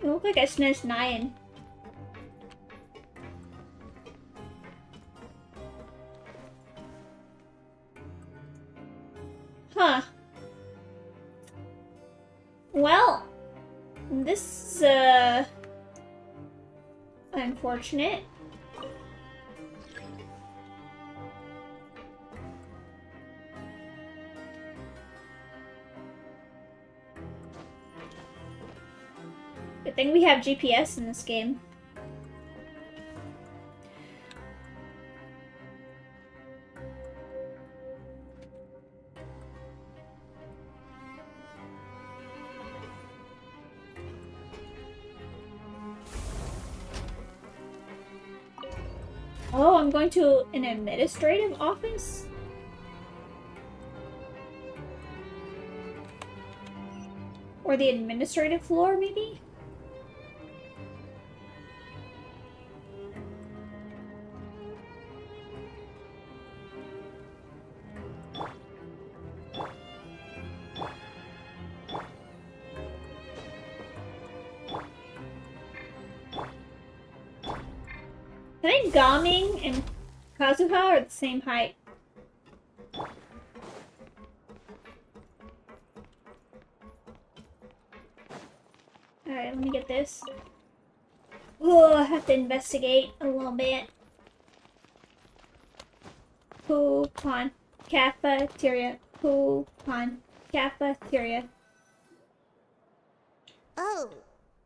It looked like I snitched 9. Huh. Well, this is, unfortunate. Good thing we have GPS in this game. Oh, I'm going to an administrative office? Or the administrative floor, maybe? I think Gaming and Kazuha are the same height. Alright, let me get this. Oh, I have to investigate a little bit. Coupon. Cafeteria. Coupon. Cafeteria. Oh,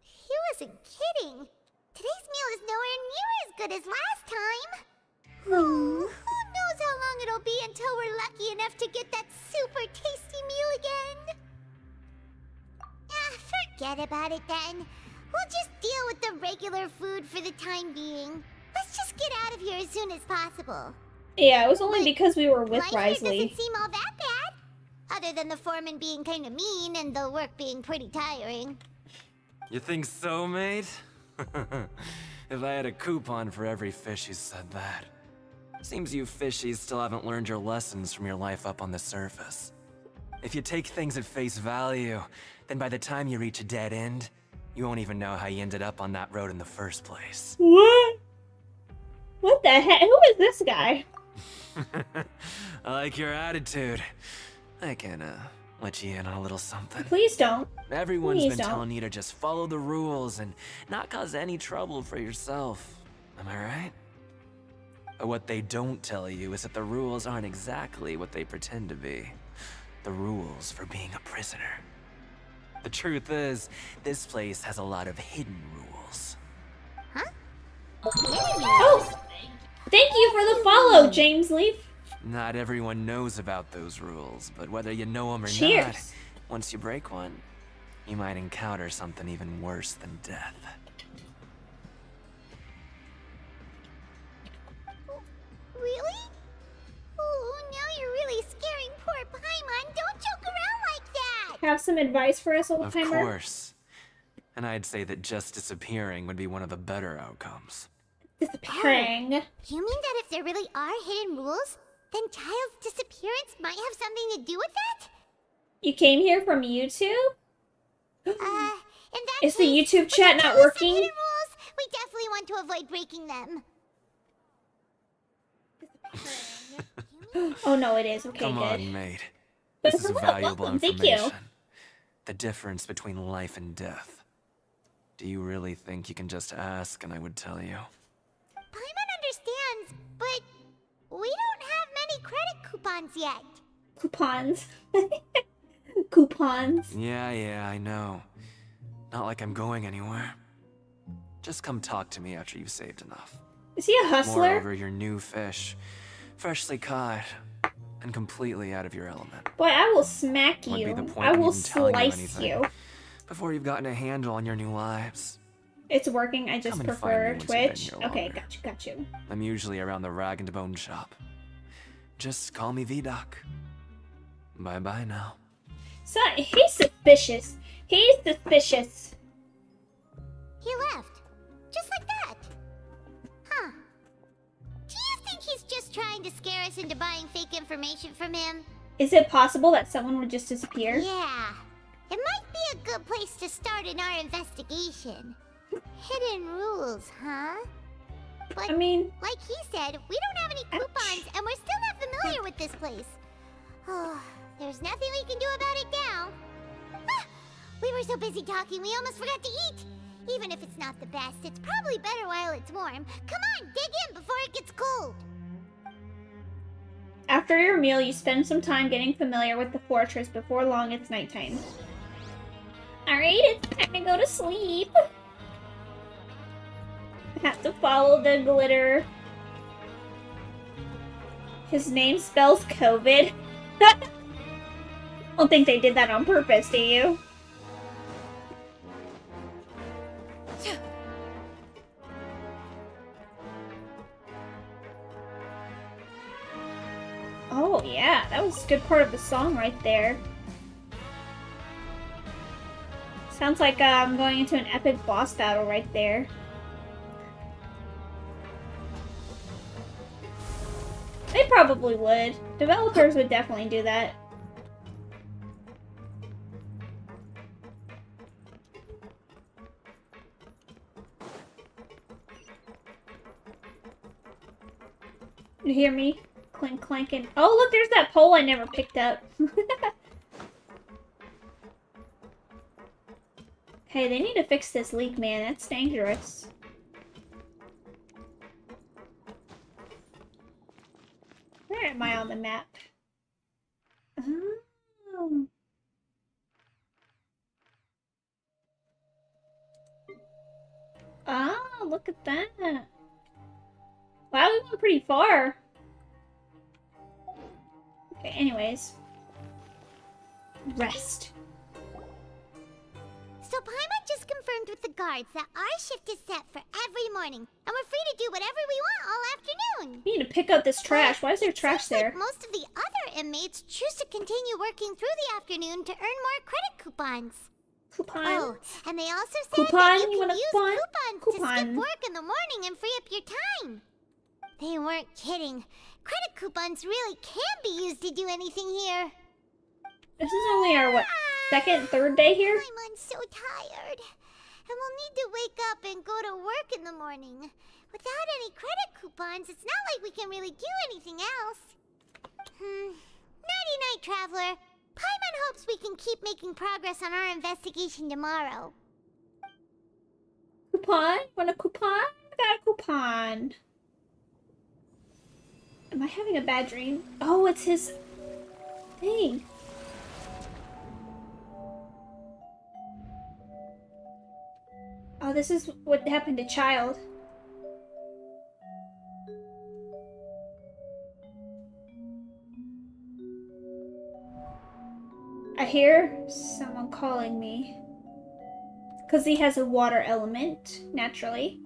he wasn't kidding. Today's meal is nowhere near as good as last time. Oh, who knows how long it'll be until we're lucky enough to get that super tasty meal again. Forget about it then. We'll just deal with the regular food for the time being. Let's just get out of here as soon as possible. Yeah, it was only because we were with Life here Risley. doesn't seem all that bad. Other than the foreman being kind of mean and the work being pretty tiring. You think so, mate? If I had a coupon for every fish who said that. Seems you fishies still haven't learned your lessons from your life up on the surface. If you take things at face value, then by the time you reach a dead end, you won't even know how you ended up on that road in the first place. What? What the heck? Who is this guy? I like your attitude. I can, let you in on a little something. Please don't. Everyone's Please been don't. telling you to just follow the rules and not cause any trouble for yourself. Am I right? But what they don't tell you is that the rules aren't exactly what they pretend to be. The rules for being a prisoner. The truth is, this place has a lot of hidden rules. Oh! Thank you for the follow, James Leaf. Not everyone knows about those rules, but whether you know them or Cheers. not, once you break one, you might encounter something even worse than death. Really? Oh, now you're really scaring poor Paimon. Don't joke around like that! Have some advice for us, old Of timer? course. And I'd say that just disappearing would be one of the better outcomes. Disappearing. You mean that if there really are hidden rules, then Child's disappearance might have something to do with that? You came here from YouTube? In that Is the case, YouTube chat not working? hidden rules, we definitely want to avoid breaking them. Oh no, it is. Okay, Come good. on, mate. This is valuable Welcome, thank information. you. The difference between life and death. Do you really think you can just ask and I would tell you? Paimon understands, but we don't have many credit coupons yet. Coupons. Coupons. Yeah, I know. Not like I'm going anywhere. Just come talk to me after you've saved enough. Is he a hustler? Moreover, you're new fish, freshly caught, and completely out of your element. Boy, I will smack What'd be you. the point I in will even telling you slice anything you. Before you've gotten a handle on your new lives. It's working. I just Come and find prefer me once you've been Twitch. here Okay, longer. got you. I'm usually around the rag and bone shop. Just call me V-Doc. Bye-bye now. So he's suspicious. He's suspicious. He left. Just like that. Huh. Do you think he's just trying to scare us into buying fake information from him? Is it possible that someone would just disappear? Yeah. It might be a good place to start in our investigation. Hidden rules, huh? But, I mean, like he said, we don't have any coupons, and we're still not familiar with this place. Oh, there's nothing we can do about it now. Ah, we were so busy talking, we almost forgot to eat. Even if it's not the best, it's probably better while it's warm. Come on, dig in before it gets cold. after your meal, you spend some time getting familiar with the fortress. Before long, it's nighttime. Alright, it's time to go to sleep. I have to follow the glitter. His name spells COVID. I don't think they did that on purpose, do you? Oh yeah, that was a good part of the song right there. Sounds like I'm going into an epic boss battle right there. They probably would. Developers would definitely do that. You hear me? Clink clanking. Oh, look, there's that pole I never picked up. Hey, they need to fix this leak, man. That's dangerous. Where am I on the map? Oh. Oh, look at that. Wow, we went pretty far. Okay, anyways. Rest. So Paimon just confirmed with the guards that our shift is set for every morning, and we're free to do whatever we want all afternoon. We need to pick up this trash. Why is there trash there? Like most of the other inmates choose to continue working through the afternoon to earn more credit coupons. Coupon? Oh, and they also said Coupon? that you want can a use coupon? coupons to skip work in the morning and free up your time. They weren't kidding. Credit coupons really can be used to do anything here. This is only our, what, second, third day here? I'm so tired. And we'll need to wake up and go to work in the morning. Without any credit coupons, it's not like we can really do anything else. Nighty-night, Traveler. Paimon hopes we can keep making progress on our investigation tomorrow. Coupon? Want a coupon? I got a coupon. Am I having a bad dream? Oh, it's his thing. Oh, this is what happened to Child. I hear someone calling me. Because he has a water element, naturally.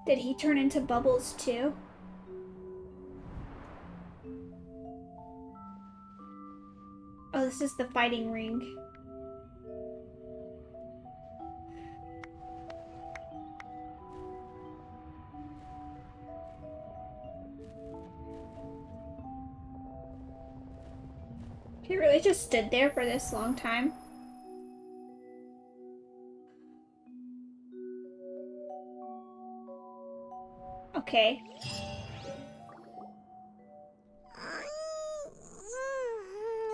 Did he turn into bubbles too? Oh, this is the fighting ring. He really just stood there for this long time. Okay.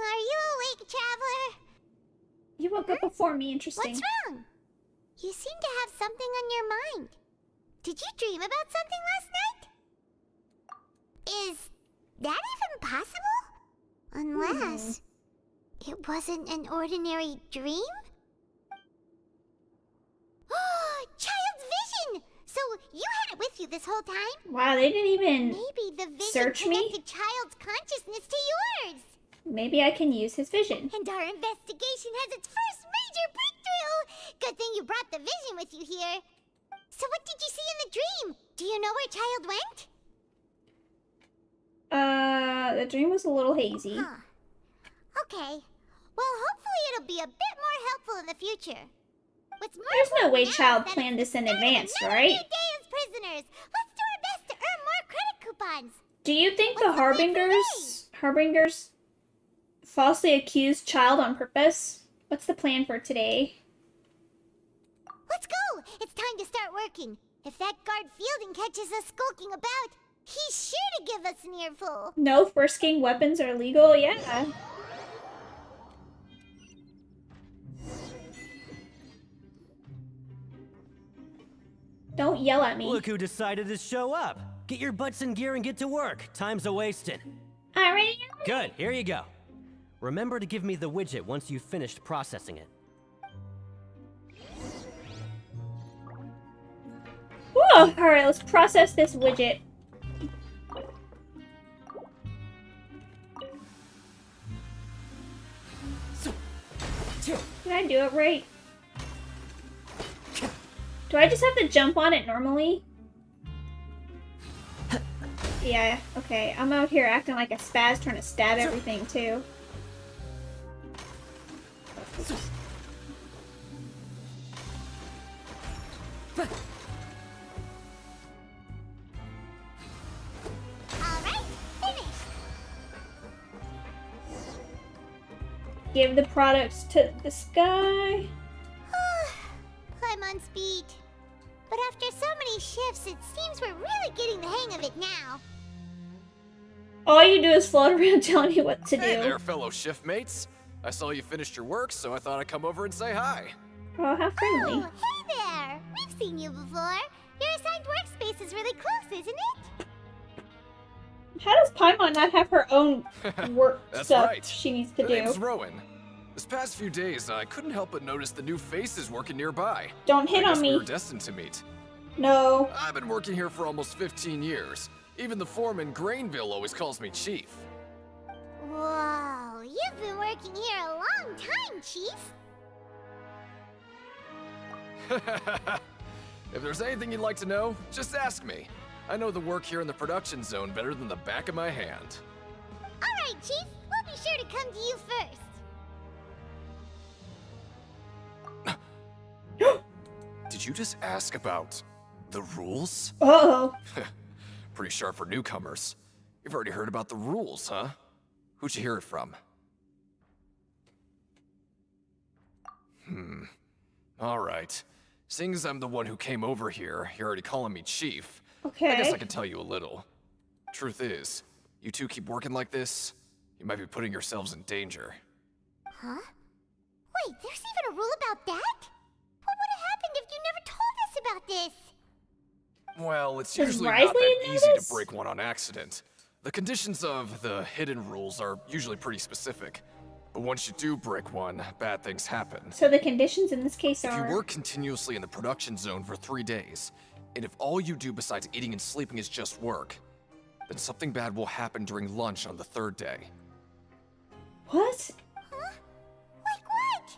Are you awake, Traveler? You woke up before me, interesting. What's wrong? You seem to have something on your mind. Did you dream about something last night? Is that even possible? Unless it wasn't an ordinary dream? Oh, Child's vision! So you had it with you this whole time? Wow, they didn't even Maybe the vision search me? connected Child's consciousness to yours. Maybe I can use his vision. And our investigation has its first major breakthrough! Good thing you brought the vision with you here. So what did you see in the dream? Do you know where Child went? The dream was a little hazy. Huh. Okay. Well, hopefully it'll be a bit more helpful in the future. What's more There's no way now Child is that planned it's this in the start of advance, another right? new day as prisoners. Let's do our best to earn more credit coupons. Do you think the Harbingers falsely accused Child on purpose? What's the plan for today? Let's go! It's time to start working. If that guard Fielding catches us skulking about, he's sure to give us an earful. No frisking weapons are legal? Yeah. Don't yell at me. Look who decided to show up. Get your butts in gear and get to work. Time's a-wasting. Alright. Good, here you go. Remember to give me the widget once you've finished processing it. Whoa! Alright, let's process this widget. Can I do it right? Do I just have to jump on it normally? Yeah, okay. I'm out here acting like a spaz trying to stab everything, too. Alright, finished. Give the products to this guy. I'm on speed. But after so many shifts, it seems we're really getting the hang of it now. All you do is float around telling me what to do. Hey there, fellow shift mates. I saw you finished your work, so I thought I'd come over and say hi. Oh, how friendly. Oh, hey there! We've seen you before. Your assigned workspace is really close, isn't it? How does Paimon not have her own work That's stuff right. she needs to My do? name's Rowan. This past few days, I couldn't help but notice the new faces working nearby. Don't hit I guess on me. We were destined to meet. No. I've been working here for almost 15 years. Even the foreman, Grainville, always calls me Chief. Whoa, you've been working here a long time, Chief. If there's anything you'd like to know, just ask me. I know the work here in the production zone better than the back of my hand. Alright, Chief. We'll be sure to come to you first. Did you just ask about the rules? Uh-oh. Pretty sharp for newcomers. You've already heard about the rules, huh? Who'd you hear it from? Alright. Seeing as I'm the one who came over here, you're already calling me Chief. Okay. I guess I can tell you a little. Truth is, you two keep working like this, you might be putting yourselves in danger. Huh? Wait, there's even a rule about that? What would have happened if you never told us about this? Well, it's Does usually Risley not that know easy this? to break one on accident. The conditions of the hidden rules are usually pretty specific. But once you do break one, bad things happen. So the conditions in this case If you are... work continuously in the production zone for 3 days, and if all you do besides eating and sleeping is just work, then something bad will happen during lunch on the 3rd day. What? Huh? Like what?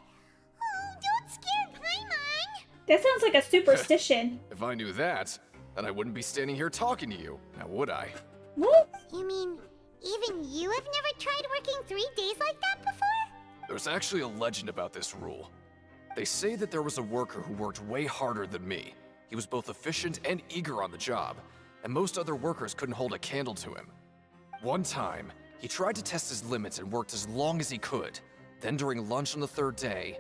Oh, don't scare Paimon! That sounds like a superstition. If I knew that, then I wouldn't be standing here talking to you, now would I? What? You mean, even you have never tried working 3 days like that before? There's actually a legend about this rule. They say that there was a worker who worked way harder than me. He was both efficient and eager on the job, and most other workers couldn't hold a candle to him. One time, he tried to test his limits and worked as long as he could. Then during lunch on the 3rd day,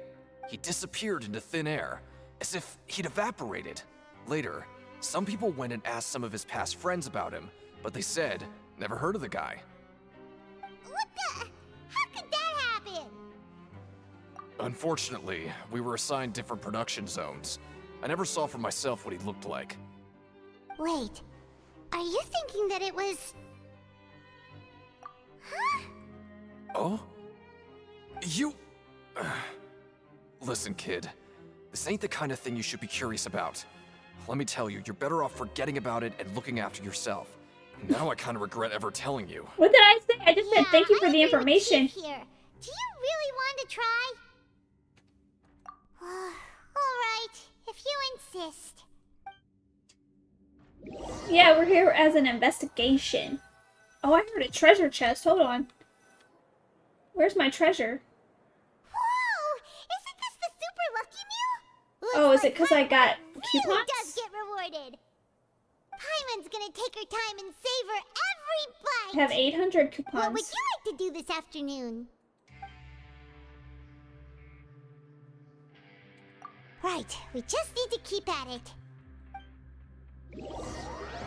he disappeared into thin air, as if he'd evaporated. Later, some people went and asked some of his past friends about him, but they said, never heard of the guy. What the? How could that happen? Unfortunately, we were assigned different production zones. I never saw for myself what he looked like. Wait, are you thinking that it was... Huh? Oh? You... Listen, kid. This ain't the kind of thing you should be curious about. Let me tell you, you're better off forgetting about it and looking after yourself. Now I kind of regret ever telling you. What did I say? I just said thank you for the information. Here. Do you really want to try? Alright, if you insist. Yeah, we're here as an investigation. Oh, I heard a treasure chest. Hold on. Where's my treasure? Whoa! Isn't this the super lucky meal? Oh, is it because I got coupons? Really does get rewarded. Paimon's gonna take her time and savor every bite. I have 800 What coupons. would you like to do this afternoon? Right, we just need to keep at it.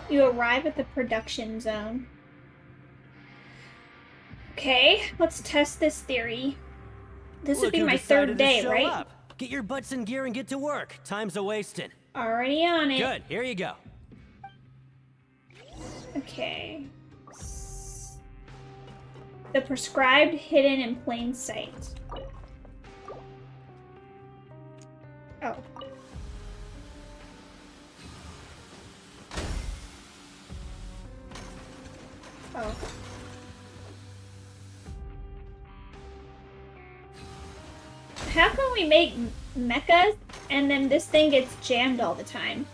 You arrive at the production zone. Okay, let's test this theory. This would Look be who my decided 3rd to day, show right? up. Get your butts in gear and get to work. Time's a-wasting. Already on it. Good, here you go. Okay. The prescribed hidden in plain sight. Oh. Oh. How can we make mechas and then this thing gets jammed all the time?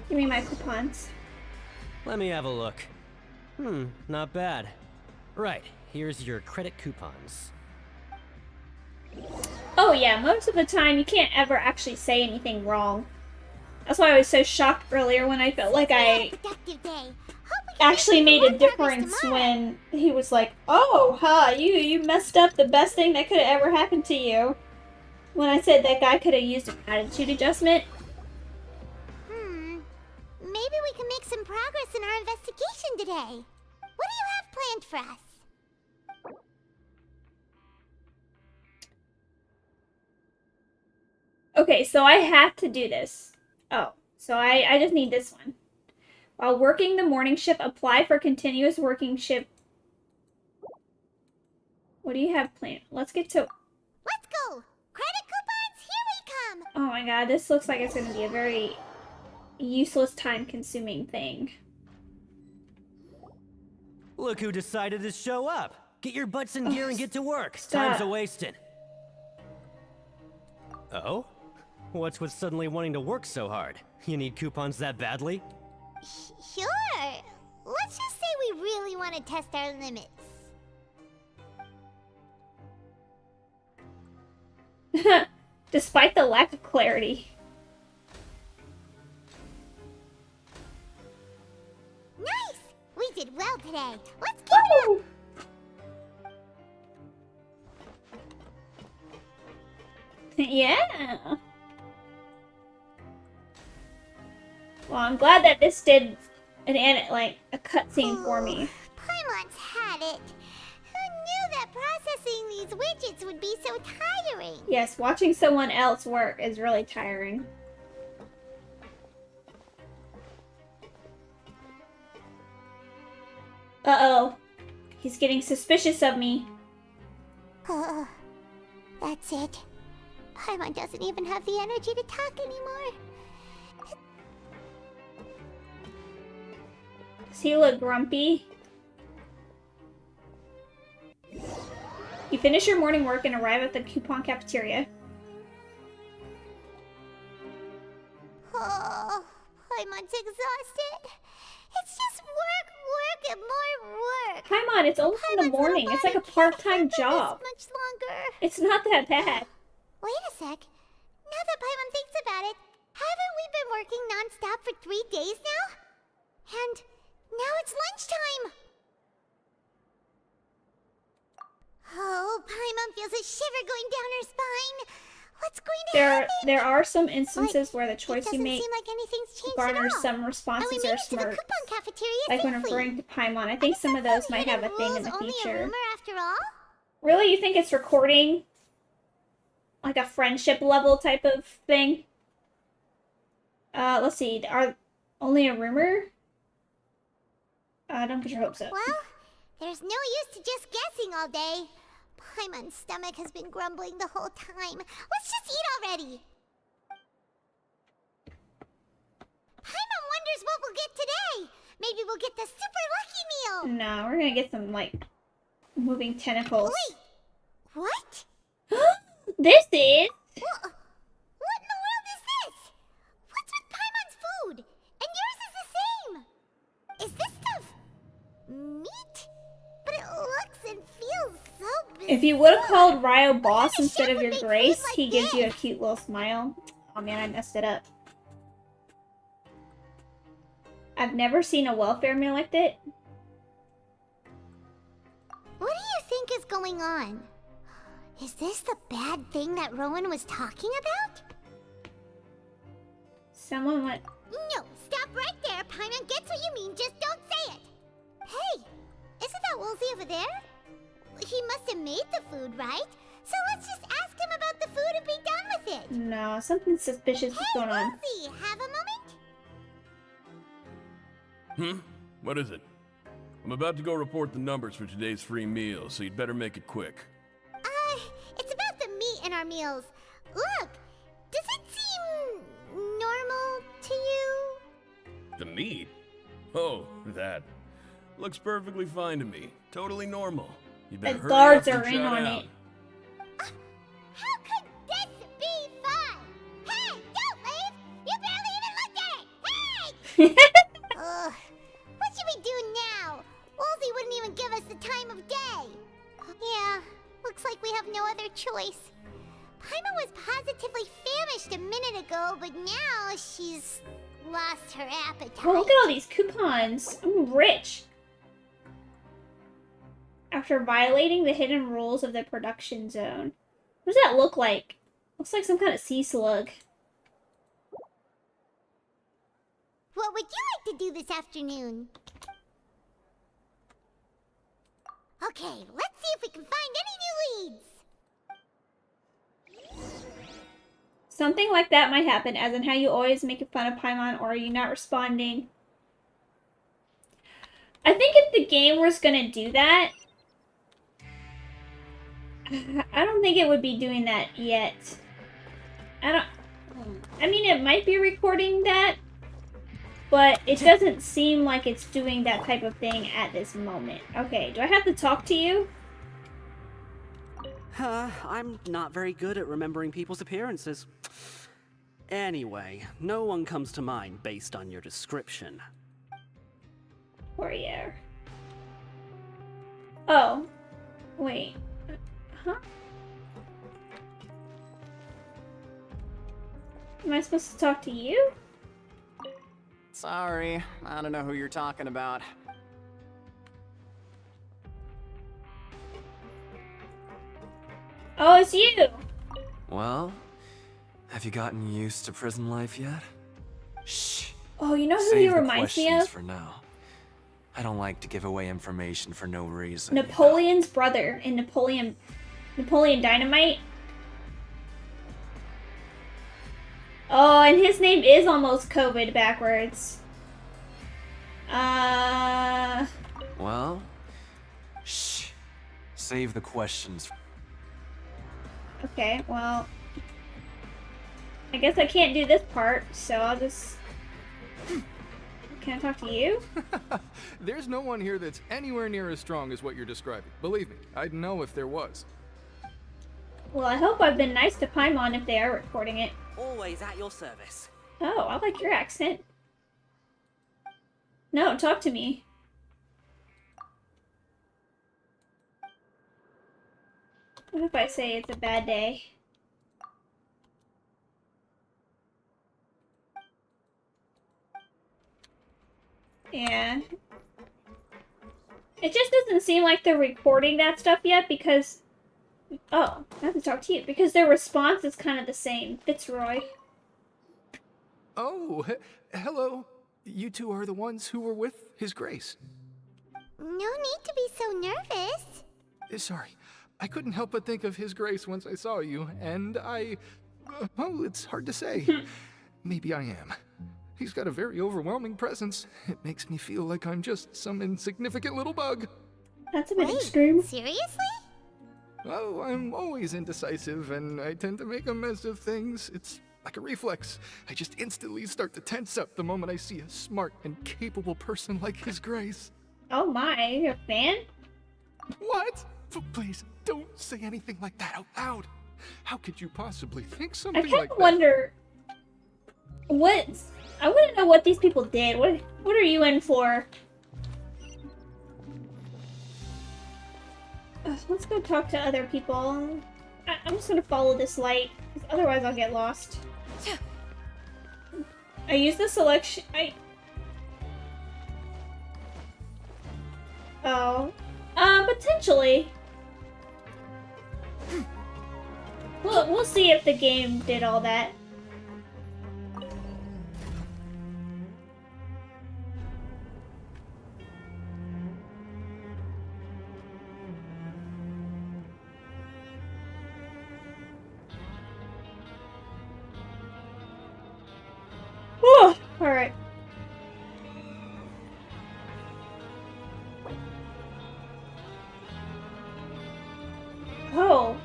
Give me my coupons. Let me have a look. Not bad. Right, here's your credit coupons. Oh yeah, most of the time you can't ever actually say anything wrong. That's why I was so shocked earlier when I felt like I actually made a difference when he was like, oh, you messed up the best thing that could have ever happened to you. When I said that guy could have used an attitude adjustment. Maybe we can make some progress in our investigation today. What do you have planned for us? Okay, so I have to do this. Oh, so I just need this one. While working the morning shift, apply for continuous working shift. What do you have planned? Let's get to... Let's go! Credit coupons, here we come! Oh my god, this looks like it's going to be a very useless, time-consuming thing. Look who decided to show up! Get your butts in gear and get to work! Stop. Time's a-wasting. Oh? What's with suddenly wanting to work so hard? You need coupons that badly? Sure. Let's just say we really want to test our limits. Despite the lack of clarity. Nice! We did well today. Let's keep it up! Yeah. Well, I'm glad that this did a cutscene for me. Paimon's had it. Who knew that processing these widgets would be so tiring? Yes, watching someone else work is really tiring. Uh-oh. He's getting suspicious of me. That's it. Paimon doesn't even have the energy to talk anymore. Does he look grumpy? You finish your morning work and arrive at the coupon cafeteria. Oh, Paimon's exhausted. It's just work, and more work. Paimon, it's only in the morning. It's like a part-time job. Much longer. It's not that bad. Wait a sec. Now that Paimon thinks about it, haven't we been working non-stop for 3 days now? And now it's lunchtime. Oh, Paimon feels a shiver going down her spine. What's going to happen? There are some instances where the choice you make seem like anything's changed garners at all. some responses or smirks. Like when referring to Paimon, I think some of those might have a thing in the future. After all? Really? You think it's recording? Like a friendship level type of thing? Let's see. Are only a rumor? Don't get your hopes up. Well, there's no use to just guessing all day. Paimon's stomach has been grumbling the whole time. Let's just eat already. Paimon wonders what we'll get today. Maybe we'll get the super lucky meal. No, we're gonna get some, like, moving tentacles. Wait, what? This is... What in the world is this? What's with Paimon's food? And yours is the same. Is this stuff meat? But it looks and feels so bizarre. If you would have called Ryo boss instead of your grace, he gives you a cute little smile. Oh man, I messed it up. I've never seen a welfare meal like that. What do you think is going on? Is this the bad thing that Rowan was talking about? Someone went... No, stop right there. Paimon gets what you mean, just don't say it. Hey, isn't that Woolsey over there? He must have made the food, right? So let's just ask him about the food and be done with it. No, something suspicious is going on. Woolsey, have a moment? What is it? I'm about to go report the numbers for today's free meal, so you'd better make it quick. It's about the meat in our meals. Look, does it seem normal to you? The meat? Oh, that. Looks perfectly fine to me. Totally normal. You better The hurry guards up are and in shut on out. it. How could this be fun? Hey, don't leave! You barely even looked at it! Ugh. What should we do now? Wolsey wouldn't even give us the time of day. Yeah, looks like we have no other choice. Primo was positively famished a minute ago, but now she's lost her appetite. Oh, look at all these coupons. I'm rich. After violating the hidden rules of the production zone. What does that look like? Looks like some kind of sea slug. What would you like to do this afternoon? Okay, let's see if we can find any new leads. Something like that might happen, as in how you always make fun of Paimon, or are you not responding? I think if the game was gonna do that, I don't think it would be doing that yet. I mean, it might be recording that, but it doesn't seem like it's doing that type of thing at this moment. Okay, do I have to talk to you? I'm not very good at remembering people's appearances. Anyway, no one comes to mind based on your description. Warrior. Oh. Wait. Huh? Am I supposed to talk to you? Sorry, I don't know who you're talking about. Oh, it's you! Well, have you gotten used to prison life yet? Shh. Oh, you know who Save he the reminds me questions of? for now. I don't like to give away information for no reason. Napoleon's brother in Napoleon Dynamite. Oh, and his name is almost COVID backwards. Well, shh. Save the questions. Okay, well, I guess I can't do this part, so I'll just... Can I talk to you? There's no one here that's anywhere near as strong as what you're describing. Believe me, I'd know if there was. Well, I hope I've been nice to Paimon if they are recording it. Always at your service. Oh, I like your accent. No, talk to me. What if I say it's a bad day? Yeah. It just doesn't seem like they're recording that stuff yet because... Oh, I have to talk to you. Because their response is kind of the same. Fitzroy. Oh, hello. You two are the ones who were with His Grace. No need to be so nervous. Sorry. I couldn't help but think of His Grace once I saw you, and oh, it's hard to say. Maybe I am. He's got a very overwhelming presence. It makes me feel like I'm just some insignificant little bug. That's a bit extreme. Seriously? Oh, I'm always indecisive, and I tend to make a mess of things. It's like a reflex. I just instantly start to tense up the moment I see a smart and capable person like His Grace. Oh my, you're a fan? What? Please, don't say anything like that out loud. How could you possibly think something like that? I kind of wonder... I wouldn't know what these people did. What are you in for? Let's go talk to other people. I'm just gonna follow this light, because otherwise I'll get lost. I use the selection... Oh. Potentially. We'll see if the game did all that. Whew, alright. Oh.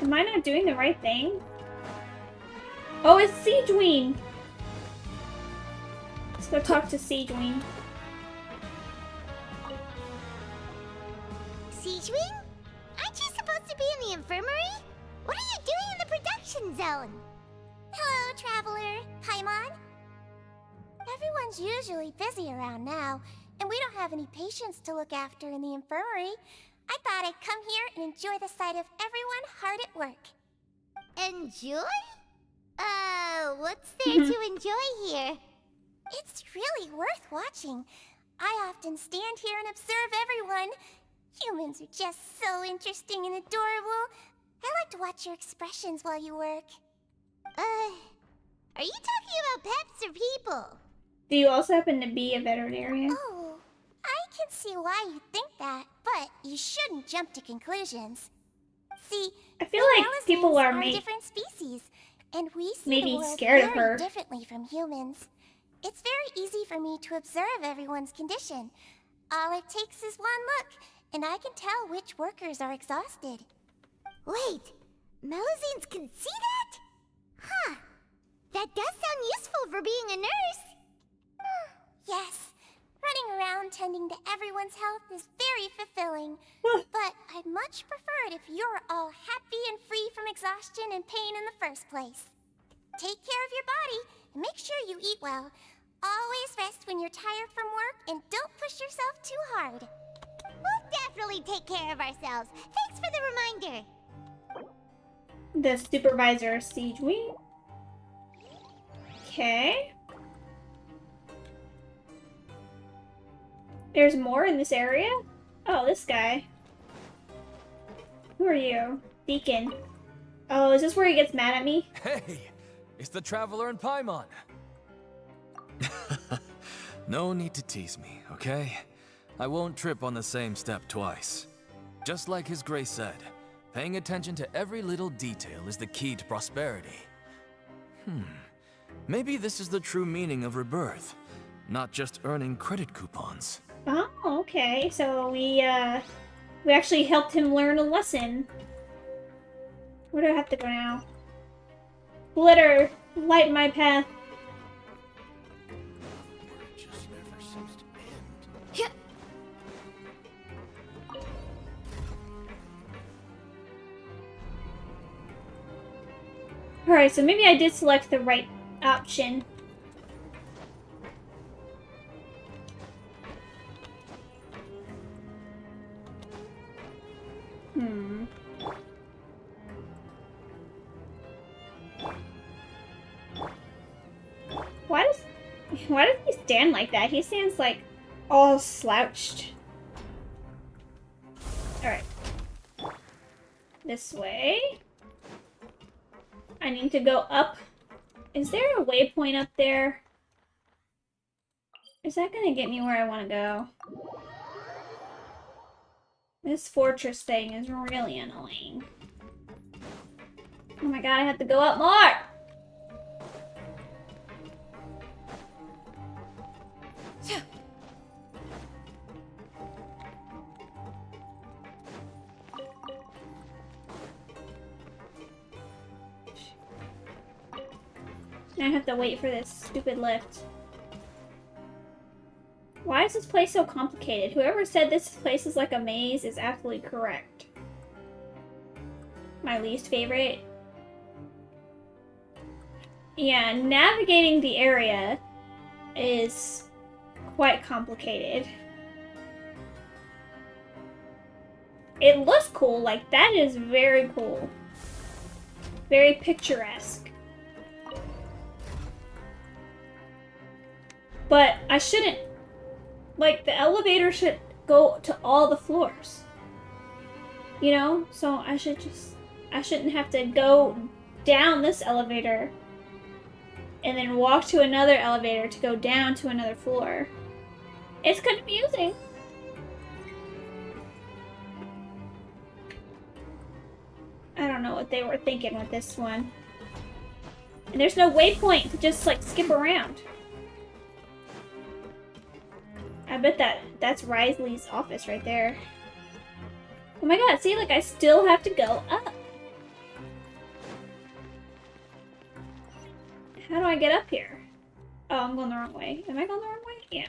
Am I not doing the right thing? Oh, it's Siegeween! Let's go talk to Siegeween. Siegeween? Aren't you supposed to be in the infirmary? What are you doing in the production zone? Hello, Traveler. Paimon. Everyone's usually busy around now, and we don't have any patients to look after in the infirmary. I thought I'd come here and enjoy the sight of everyone hard at work. Enjoy? What's there to enjoy here? It's really worth watching. I often stand here and observe everyone. Humans are just so interesting and adorable. I like to watch your expressions while you work. Are you talking about pets or people? Do you also happen to be a veterinarian? Oh, I can see why you think that, but you shouldn't jump to conclusions. See, I feel like people are different species, and we see maybe the world scared of very her. differently from humans. It's very easy for me to observe everyone's condition. All it takes is one look, and I can tell which workers are exhausted. Wait, Melusines can see that? Huh. That does sound useful for being a nurse. Yes. Running around tending to everyone's health is very fulfilling. But I'd much prefer it if you're all happy and free from exhaustion and pain in the first place. Take care of your body and make sure you eat well. Always rest when you're tired from work and don't push yourself too hard. We'll definitely take care of ourselves. Thanks for the reminder. The supervisor of Siege Wing. Okay. There's more in this area? Oh, this guy. Who are you? Deacon. Oh, is this where he gets mad at me? Hey, it's the Traveler and Paimon. No need to tease me, okay? I won't trip on the same step twice. Just like His Grace said, paying attention to every little detail is the key to prosperity. Maybe this is the true meaning of rebirth, not just earning credit coupons. Oh, okay. So we actually helped him learn a lesson. Where do I have to go now? Glitter, light my path. Alright, so maybe I did select the right option. Why does he stand like that? He stands like all slouched. Alright. This way. I need to go up. Is there a waypoint up there? Is that gonna get me where I want to go? This fortress thing is really annoying. Oh my god, I have to go up more! I have to wait for this stupid lift. Why is this place so complicated? Whoever said this place is like a maze is absolutely correct. My least favorite. Yeah, navigating the area is quite complicated. It looks cool, like that is very cool. Very picturesque. But I shouldn't, like, the elevator should go to all the floors. You know? So I shouldn't have to go down this elevator and then walk to another elevator to go down to another floor. It's confusing. I don't know what they were thinking with this one. And there's no waypoint to just, like, skip around. I bet that's Risley's office right there. Oh my god, see, like, I still have to go up. How do I get up here? Oh, I'm going the wrong way. Am I going the wrong way? Yeah.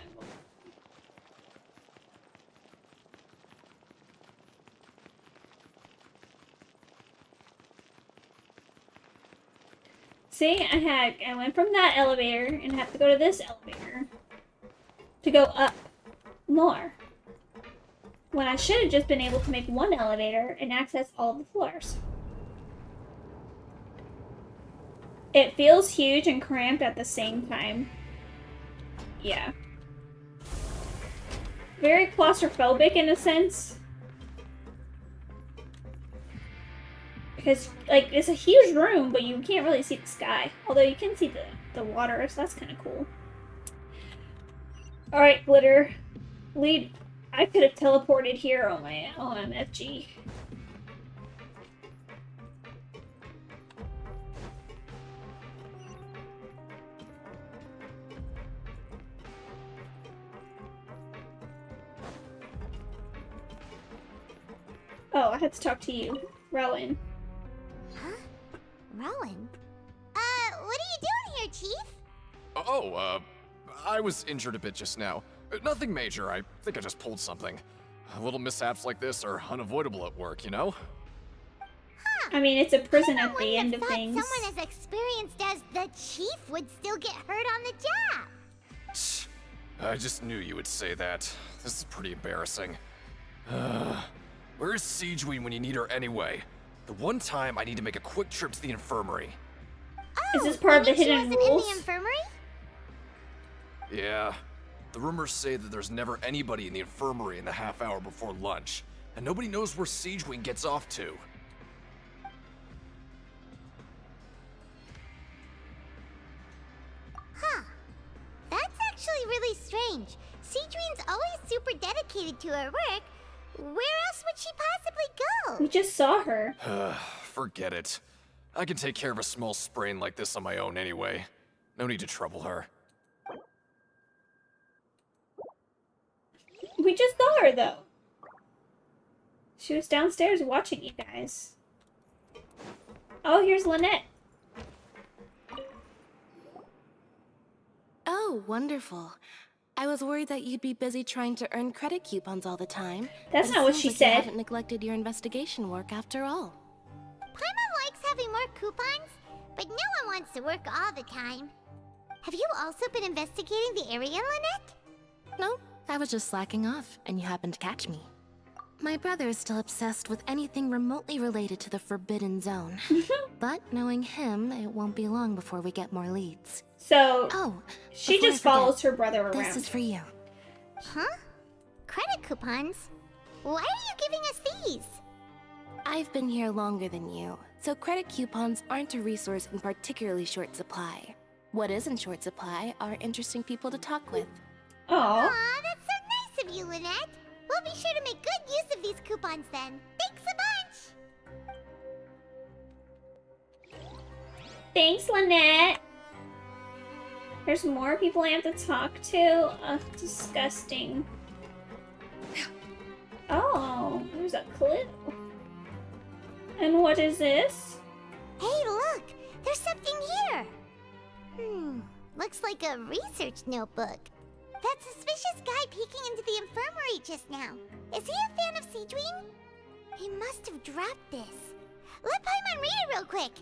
See, I went from that elevator and have to go to this elevator to go up more. When I should have just been able to make one elevator and access all of the floors. It feels huge and cramped at the same time. Yeah. Very claustrophobic in a sense. Because, like, it's a huge room, but you can't really see the sky. Although you can see the water, so that's kind of cool. Alright, Glitter. Lead. I could have teleported here on my OMFG. Oh, I had to talk to you, Rowan. Huh? Rowan? What are you doing here, Chief? Oh, I was injured a bit just now. Nothing major, I think I just pulled something. Little mishaps like this are unavoidable at work, you know? Huh. I mean, it's a prison at the end of things. Someone as experienced as the Chief would still get hurt on the job. I just knew you would say that. This is pretty embarrassing. Where's Siegeween when you need her anyway? The one time I need to make a quick trip to the infirmary. Oh, is this part of the hidden rules? In the infirmary? Yeah. The rumors say that there's never anybody in the infirmary in the half hour before lunch, and nobody knows where Siegeween gets off to. Huh. That's actually really strange. Siegeween's always super dedicated to her work. Where else would she possibly go? We just saw her. Forget it. I can take care of a small sprain like this on my own anyway. No need to trouble her. We just saw her, though. She was downstairs watching you guys. Oh, here's Lynette. Oh, wonderful. I was worried that you'd be busy trying to earn credit coupons all the time. That's not what she said. You haven't neglected your investigation work after all. Paimon likes having more coupons, but no one wants to work all the time. Have you also been investigating the area, Lynette? No, I was just slacking off, and you happened to catch me. My brother is still obsessed with anything remotely related to the Forbidden Zone. But knowing him, it won't be long before we get more leads. So, she before just follows her brother around. This is for you. Huh? Credit coupons? Why are you giving us these? I've been here longer than you, so credit coupons aren't a resource in particularly short supply. What is in short supply are interesting people to talk with. Aw, that's so nice of you, Lynette. We'll be sure to make good use of these coupons then. Thanks a bunch! Thanks, Lynette. There's more people I have to talk to. Disgusting. Oh, there's a clue. And what is this? Hey, look! There's something here! Looks like a research notebook. That suspicious guy peeking into the infirmary just now. Is he a fan of Siegeween? He must have dropped this. Let Paimon read it real quick.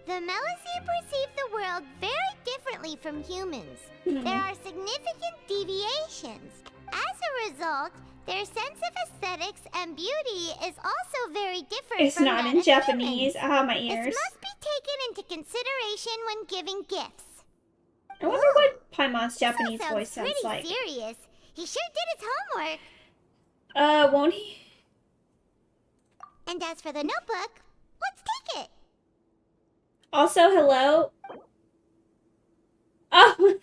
The Melusine perceive the world very differently from humans. There are significant deviations. As a result, their sense of aesthetics and beauty is also very different It's from not that in of Japanese. humans. Ah, my ears. This must be taken into consideration when giving gifts. I wonder what Paimon's Japanese Sounds voice sounds pretty like. serious. He sure did his homework. Won't he? And as for the notebook, let's take it. Also, hello. Oh,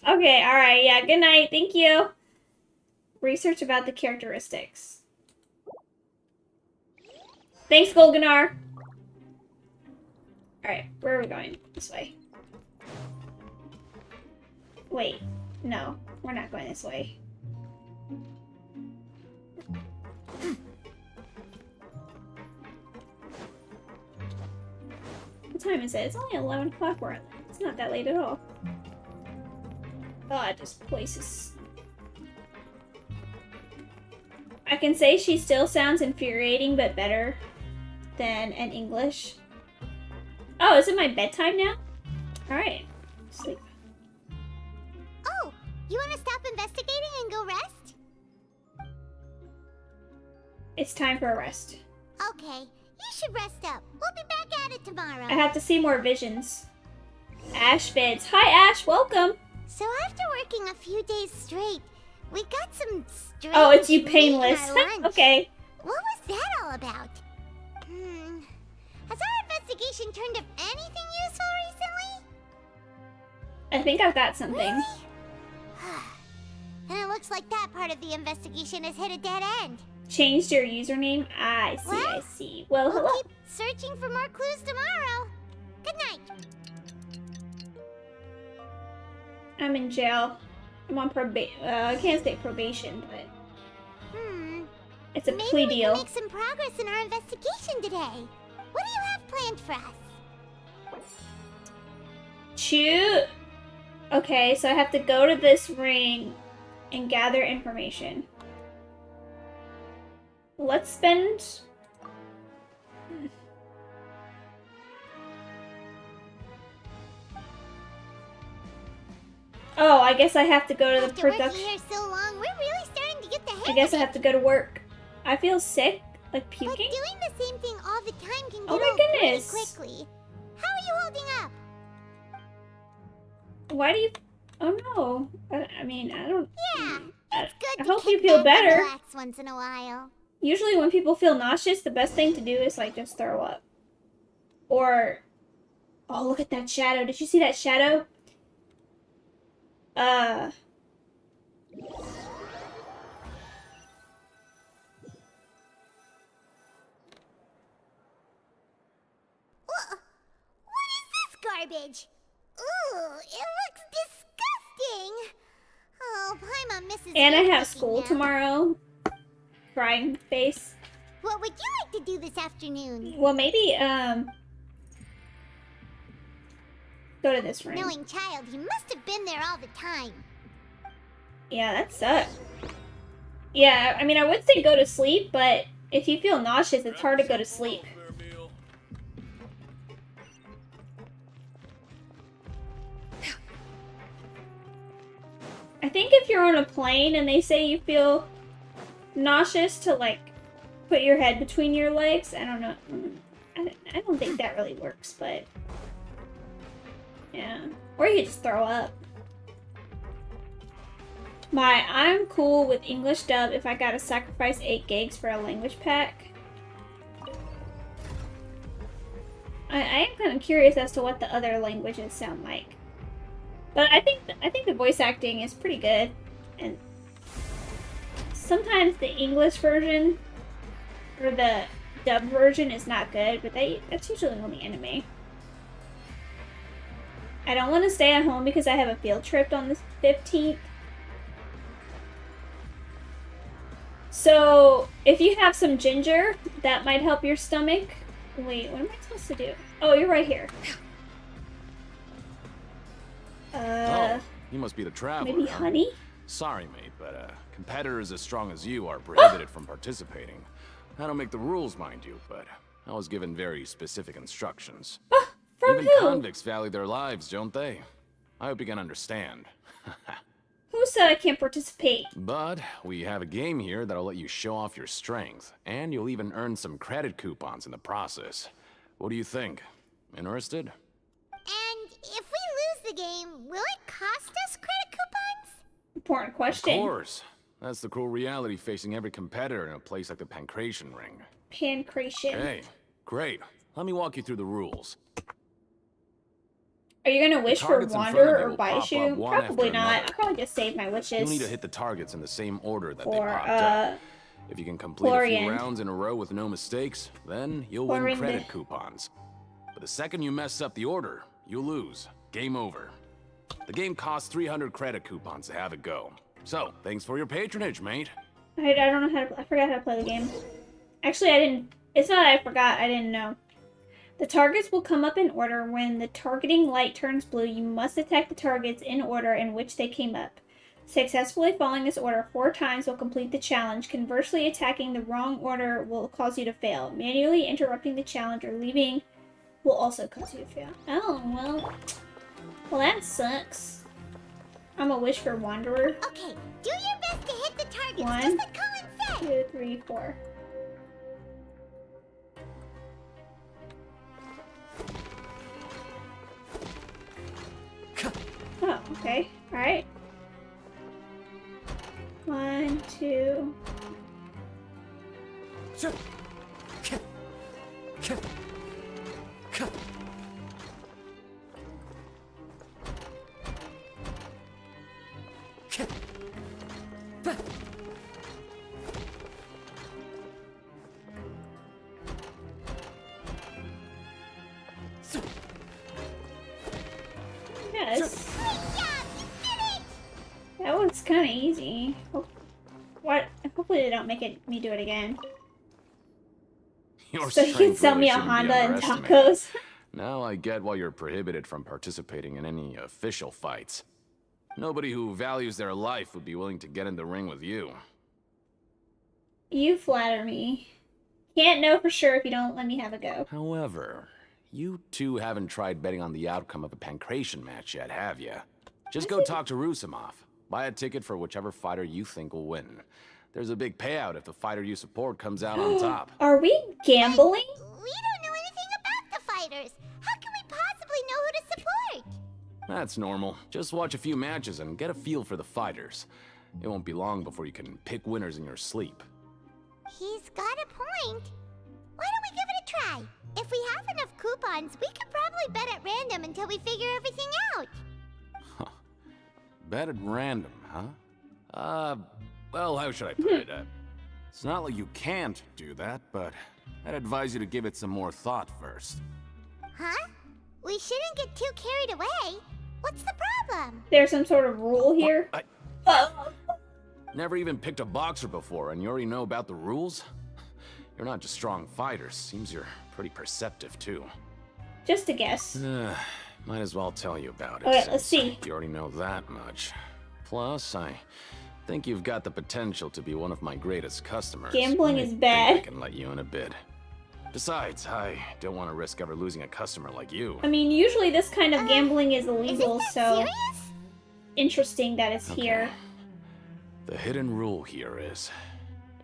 okay, alright, yeah, good night, thank you. Research about the characteristics. Thanks, Golganar. Alright, where are we going? This way. Wait, no, we're not going this way. What time is it? It's only 11 o'clock where I live. It's not that late at all. God, this place is... I can say she still sounds infuriating, but better than in English. Oh, is it my bedtime now? Alright. Sleep. Oh, you want to stop investigating and go rest? It's time for a rest. Okay, you should rest up. We'll be back at it tomorrow. I have to see more visions. Ash vids. Hi, Ash. Welcome. So after working a few days straight, we got some strange Oh, it's you meat in painless. our lunch. Okay. What was that all about? Has our investigation turned up anything useful recently? I think I've got something. Really? And it looks like that part of the investigation has hit a dead end. Changed your username? I see, Well, I see. Well, we'll hello. keep searching for more clues tomorrow. Good night. I'm in jail. I'm on probation. I can't say probation, but it's a plea Maybe we deal. can make some progress in our investigation today. What do you have planned for us? Shoot. Okay, so I have to go to this ring and gather information. Let's spend... Oh, I guess I have to go to the After working production. here so long, we're really starting to get the hang I guess I of it. have to go to work. I feel sick, like But puking. doing the same thing all the time can Oh get my old pretty goodness. quickly. How are you holding up? Why do you... Oh no. I mean, I don't... Yeah, it's good I to hope you kick feel back and better. relax once in a while. Usually when people feel nauseous, the best thing to do is like just throw up. Or... Oh, look at that shadow. Did you see that shadow? What is this garbage? Ooh, it looks disgusting. Oh, Paimon misses And I you have cooking school now. tomorrow. Crying face. What would you like to do this afternoon? Well, maybe, go to this room. Knowing child, he must have been there all the time. Yeah, that sucks. Yeah, I mean, I would say go to sleep, but if you feel nauseous, it's hard to go to sleep. I think if you're on a plane and they say you feel nauseous to, like, put your head between your legs, I don't know. I don't think that really works, but... Yeah. Or you could just throw up. I'm cool with English dub if I gotta sacrifice 8 gigs for a language pack. I am kind of curious as to what the other languages sound like. But I think the voice acting is pretty good. And sometimes the English version or the dub version is not good, but that's usually on the anime. I don't want to stay at home because I have a field trip on the 15th. So, if you have some ginger, that might help your stomach. Wait, what am I supposed to do? Oh, you're right here. Oh, you must be the traveler. Maybe huh? honey? Sorry, mate, but competitors as strong as you are prohibited from participating. I don't make the rules, mind you, but I was given very specific instructions. From Even who? convicts value their lives, don't they? I hope you can understand. Who said I can't participate? But we have a game here that'll let you show off your strength, and you'll even earn some credit coupons in the process. What do you think? Interested? And if we lose the game, will it cost us credit coupons? Important question. Of course. That's the cruel reality facing every competitor in a place like the Pancration Ring. Pancration. Hey, great. Let me walk you through the rules. Are you gonna wish for targets in front of Wander you or will pop up Baishu? one Probably after not. another. I'll probably just save my wishes. You'll need to hit the targets in the same order that they For, popped up. If you can complete a Florian. few rounds in a row with no mistakes, then you'll win Florian. credit coupons. But the second you mess up the order, you'll lose. Game over. The game costs 300 credit coupons to have it go. So, thanks for your patronage, mate. I don't know how to I forgot how to play the game. Actually, I didn't. It's not that I forgot. I didn't know. The targets will come up in order. When the targeting light turns blue, you must attack the targets in order in which they came up. Successfully following this order 4 times will complete the challenge. Conversely, attacking the wrong order will cause you to fail. Manually interrupting the challenge or leaving will also cause you to fail. Oh, well. Well, that sucks. I'm a wish for Wanderer. Okay, do your best to hit the targets, 1, just like Colin said. 2, 3, 4. Oh, okay. Alright. 1, 2. Yes. That was kind of easy. What? Hopefully they don't make me do it again. Your So you can strength sell really me a shouldn't be Honda and underestimated. tacos. Now I get why you're prohibited from participating in any official fights. Nobody who values their life would be willing to get in the ring with you. You flatter me. Can't know for sure if you don't let me have a go. However, you two haven't tried betting on the outcome of a pancration match yet, have you? Just go talk to Rusimov. Buy a ticket for whichever fighter you think will win. There's a big payout if the fighter you support comes out on top. Are we gambling? We don't know anything about the fighters. How can we possibly know who to support? That's normal. Just watch a few matches and get a feel for the fighters. It won't be long before you can pick winners in your sleep. He's got a point. Why don't we give it a try? If we have enough coupons, we could probably bet at random until we figure everything out. Bet at random, huh? Well, how should I put it? It's not like you can't do that, but I'd advise you to give it some more thought first. Huh? We shouldn't get too carried away. What's the problem? There's some sort of rule here. Never even picked a boxer before, and you already know about the rules? You're not just strong fighters. Seems you're pretty perceptive, too. Just a guess. Might as well tell you about it. Okay, let's see. You already know that much. Plus, I think you've got the potential to be one of my greatest customers. Gambling I is think bad. I can let you in a bid. Besides, I don't want to risk ever losing a customer like you. I mean, usually this kind of gambling is illegal, Isn't that so serious? interesting that it's here. The hidden rule here is,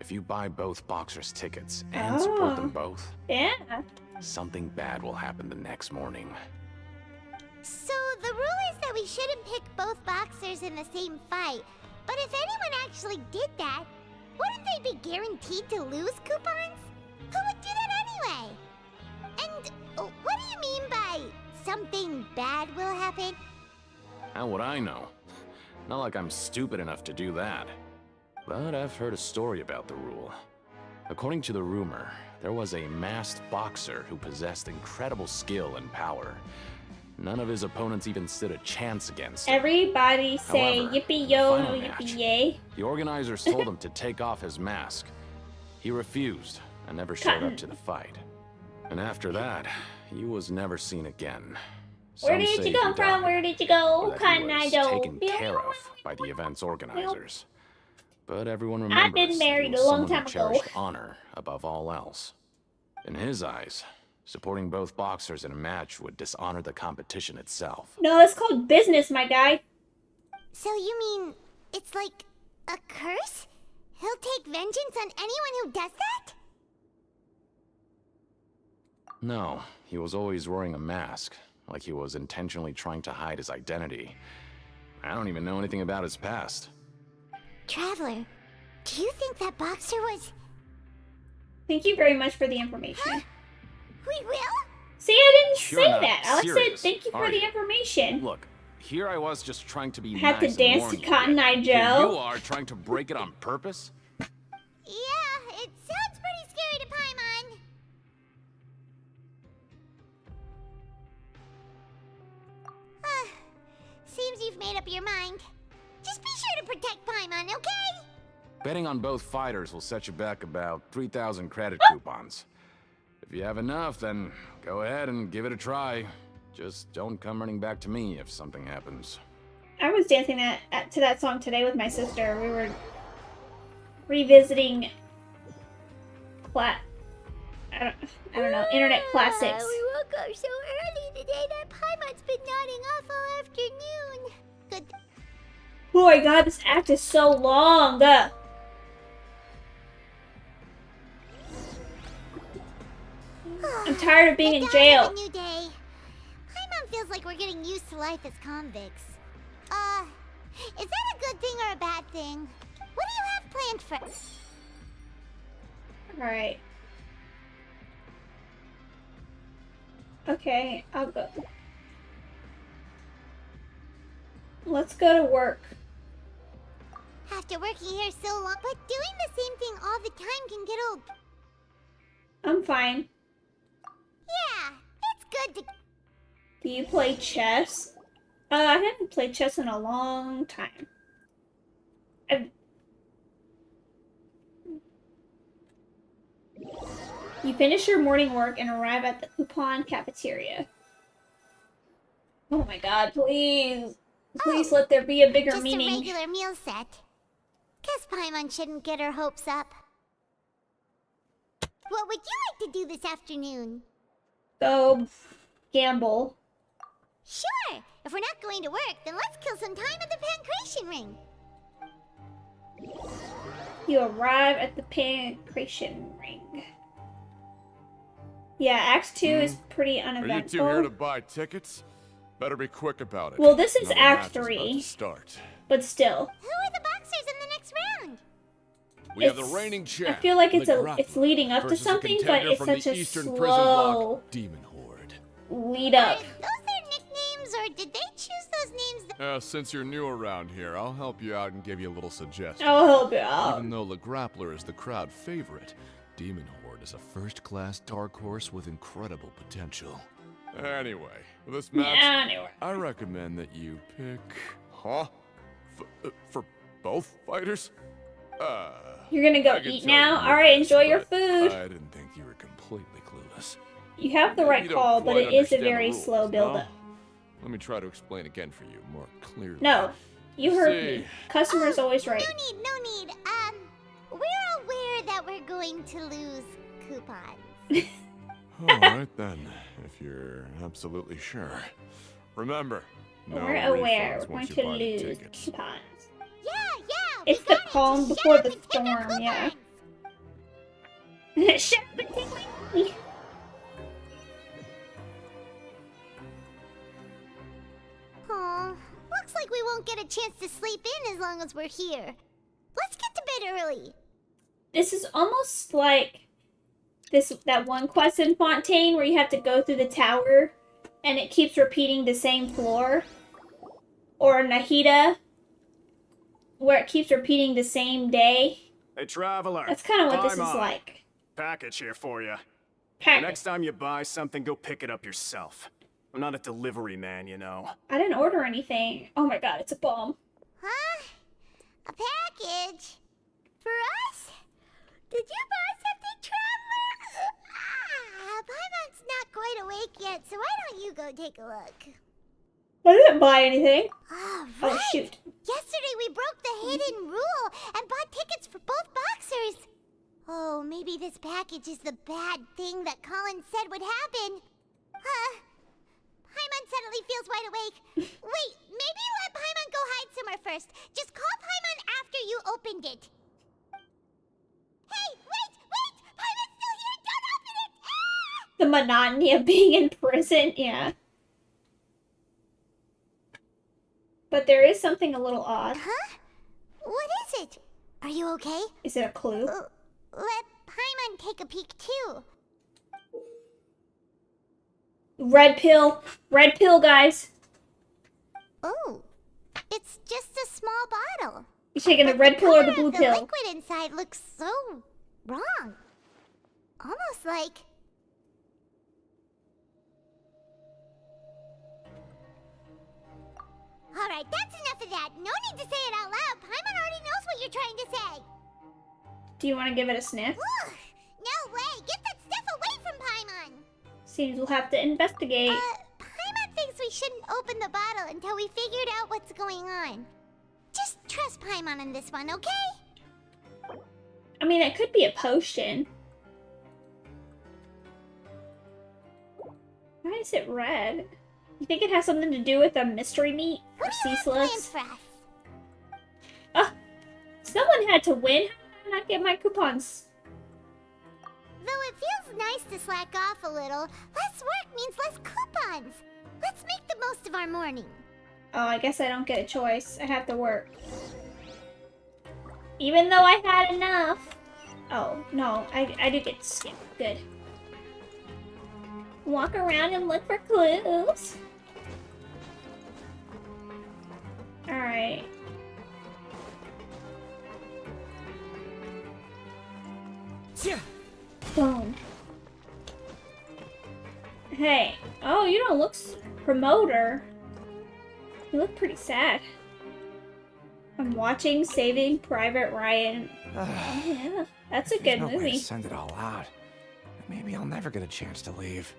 if you buy both boxers' tickets and support them both, Yeah. something bad will happen the next morning. So the rule is that we shouldn't pick both boxers in the same fight. But if anyone actually did that, wouldn't they be guaranteed to lose coupons? Who would do that anyway? And what do you mean by something bad will happen? How would I know? Not like I'm stupid enough to do that. But I've heard a story about the rule. According to the rumor, there was a masked boxer who possessed incredible skill and power. None of his opponents even stood a chance against him. Everybody say However, yippee in yo, the no final yippee match, yay. The organizers told him to take off his mask. He refused and never showed up to the fight. And after that, he was never seen again. Where Some did say you come he from? died, Where did you or go? that Cotton he Eye was Joe. taken care of by the event's organizers. But everyone I've remembers been that married he was a long someone who time ago. cherished honor above all else. In his eyes, supporting both boxers in a match would dishonor the competition itself. No, it's called business, my guy. So you mean it's like a curse? He'll take vengeance on anyone who does that? No, he was always wearing a mask, like he was intentionally trying to hide his identity. I don't even know anything about his past. Traveler, do you think that boxer was... Thank you very much for the information. We will? See, I didn't You're say not that. Alex serious, said thank you for are the you? information. Look, here I was just trying to be I had nice to dance and to warn you, Cotton yet Eye here Joe. you are trying to break it on purpose? Yeah, it sounds pretty scary to Paimon. Seems you've made up your mind. Just be sure to protect Paimon, okay? Betting on both fighters will set you back about 3,000 credit coupons. If you have enough, then go ahead and give it a try. Just don't come running back to me if something happens. I was dancing to that song today with my sister. We were revisiting I don't know, internet classics. We woke up so early day that Paimon's been nodding off all afternoon. Good. Oh my god, this act is so long. I'm tired of being in jail. A new day. Paimon feels like we're getting used to life as convicts. Is that a good thing or a bad thing? What do you have planned for? Alright. Okay, I'll go. Let's go to work. After working here so long, but doing the same thing all the time can get old. I'm fine. Yeah, it's good to... Do you play chess? I haven't played chess in a long time. You finish your morning work and arrive at the coupon cafeteria. Oh my god, please. Please let there be a bigger meaning. Just a regular meal set. Guess Paimon shouldn't get her hopes up. What would you like to do this afternoon? Go gamble. Sure! If we're not going to work, then let's kill some time at the Pancration Ring. You arrive at the Pancration Ring. Yeah, Act 2 is pretty uneventful. Are you two here to buy tickets? Better be quick about it. Well, this is Another Act match is about 3. to start. But still. Who are the boxers in the next round? We have the reigning champ. I feel like it's the leading up to versus a something, but contender it's from such the a Eastern slow Prison Block, Demon Horde. lead up. Are those their nicknames, or did they choose those names? Since you're new around here, I'll help you out and give you a little suggestion. I'll help you out. Even though the Grappler is the crowd favorite, Demon Horde is a first-class dark horse with incredible potential. Anyway, for this match, I recommend that you pick... Huh? For both fighters? You're gonna go eat now? Alright, enjoy your food. I didn't think you were completely clueless. You have the right call, but it is a very slow build-up. Let me try to explain again for you more clearly. No, you heard me. Customer's always right. No need. We're aware that we're going to lose coupons. Alright then, if you're absolutely sure. Remember, no We're aware refunds we're once going you buy to the lose tickets. coupons. Yeah. It's the calm before the storm, yeah. Shut up and take my money. Aw, looks like we won't get a chance to sleep in as long as we're here. Let's get to bed early. This is almost like that one quest in Fontaine where you have to go through the tower and it keeps repeating the same floor. Or Nahida, where it keeps repeating the same day. Hey, traveler. That's kind of what this is Paimon. like. Package here for you. Package. Next time you buy something, go pick it up yourself. I'm not a delivery man, you know. I didn't order anything. Oh my god, it's a bomb. Huh? A package? For us? Did you buy something, traveler? Paimon's not quite awake yet, so why don't you go take a look? I didn't buy anything. Right. Oh, shoot. Yesterday we broke the hidden rule and bought tickets for both boxers. Oh, maybe this package is the bad thing that Colin said would happen. Paimon suddenly feels wide awake. Wait, maybe let Paimon go hide somewhere first. Just call Paimon after you opened it. Hey, wait! Paimon's still here! Don't open it! Ah! The monotony of being in prison, yeah. But there is something a little odd. Huh? What is it? Are you okay? Is it a clue? Let Paimon take a peek too. Red pill. Red pill, guys. Oh, it's just a small bottle. You taking the red pill or the blue The pill? liquid inside looks so wrong. Almost like... Alright, that's enough of that. No need to say it out loud. Paimon already knows what you're trying to say. Do you want to give it a sniff? Ugh, no way. Get that stuff away from Paimon. Seems we'll have to investigate. Paimon thinks we shouldn't open the bottle until we figured out what's going on. Just trust Paimon on this one, okay? I mean, it could be a potion. Why is it red? You think it has something to do with a mystery meat or sea slugs? Someone had to win. How did I not get my coupons? Though it feels nice to slack off a little, less work means less coupons. Let's make the most of our morning. Oh, I guess I don't get a choice. I have to work. Even though I had enough. Oh, no. I do get to skip. Good. Walk around and look for clues. Alright. Boom. Hey. Oh, you don't look promoter. You look pretty sad. I'm watching Saving Private Ryan. Oh, yeah. That's a good no movie. Way to send it all out. Maybe I'll never get a chance to leave.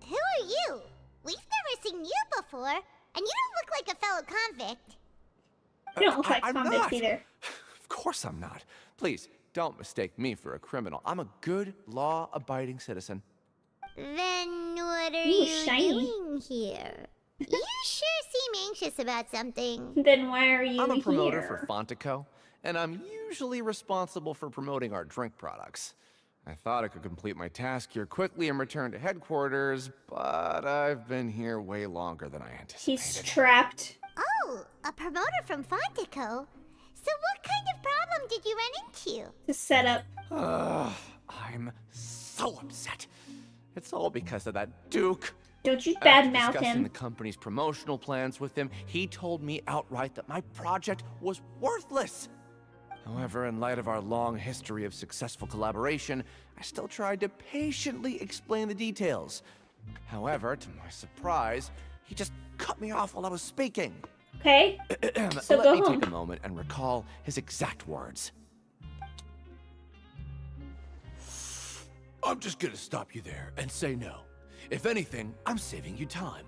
Who are you? We've never seen you before, and you don't look like a fellow convict. You don't look like I'm convicts not. either. Of course I'm not. Please, don't mistake me for a criminal. I'm a good, law-abiding citizen. Then what are Ooh, you shiny. doing here? You sure seem anxious about something. Then why are you I'm a promoter here? for Fontaine, and I'm usually responsible for promoting our drink products. I thought I could complete my task here quickly and return to headquarters, but I've been here way longer than I anticipated. He's trapped. Oh, a promoter from Fontico. So what kind of problem did you run into? The setup. I'm so upset. It's all because of that Duke. Don't you After badmouth discussing him. the company's promotional plans with him, he told me outright that my project was worthless. However, in light of our long history of successful collaboration, I still tried to patiently explain the details. However, to my surprise, he just cut me off while I was speaking. Okay, so Let go me home. take a moment and recall his exact words. I'm just gonna stop you there and say no. If anything, I'm saving you time.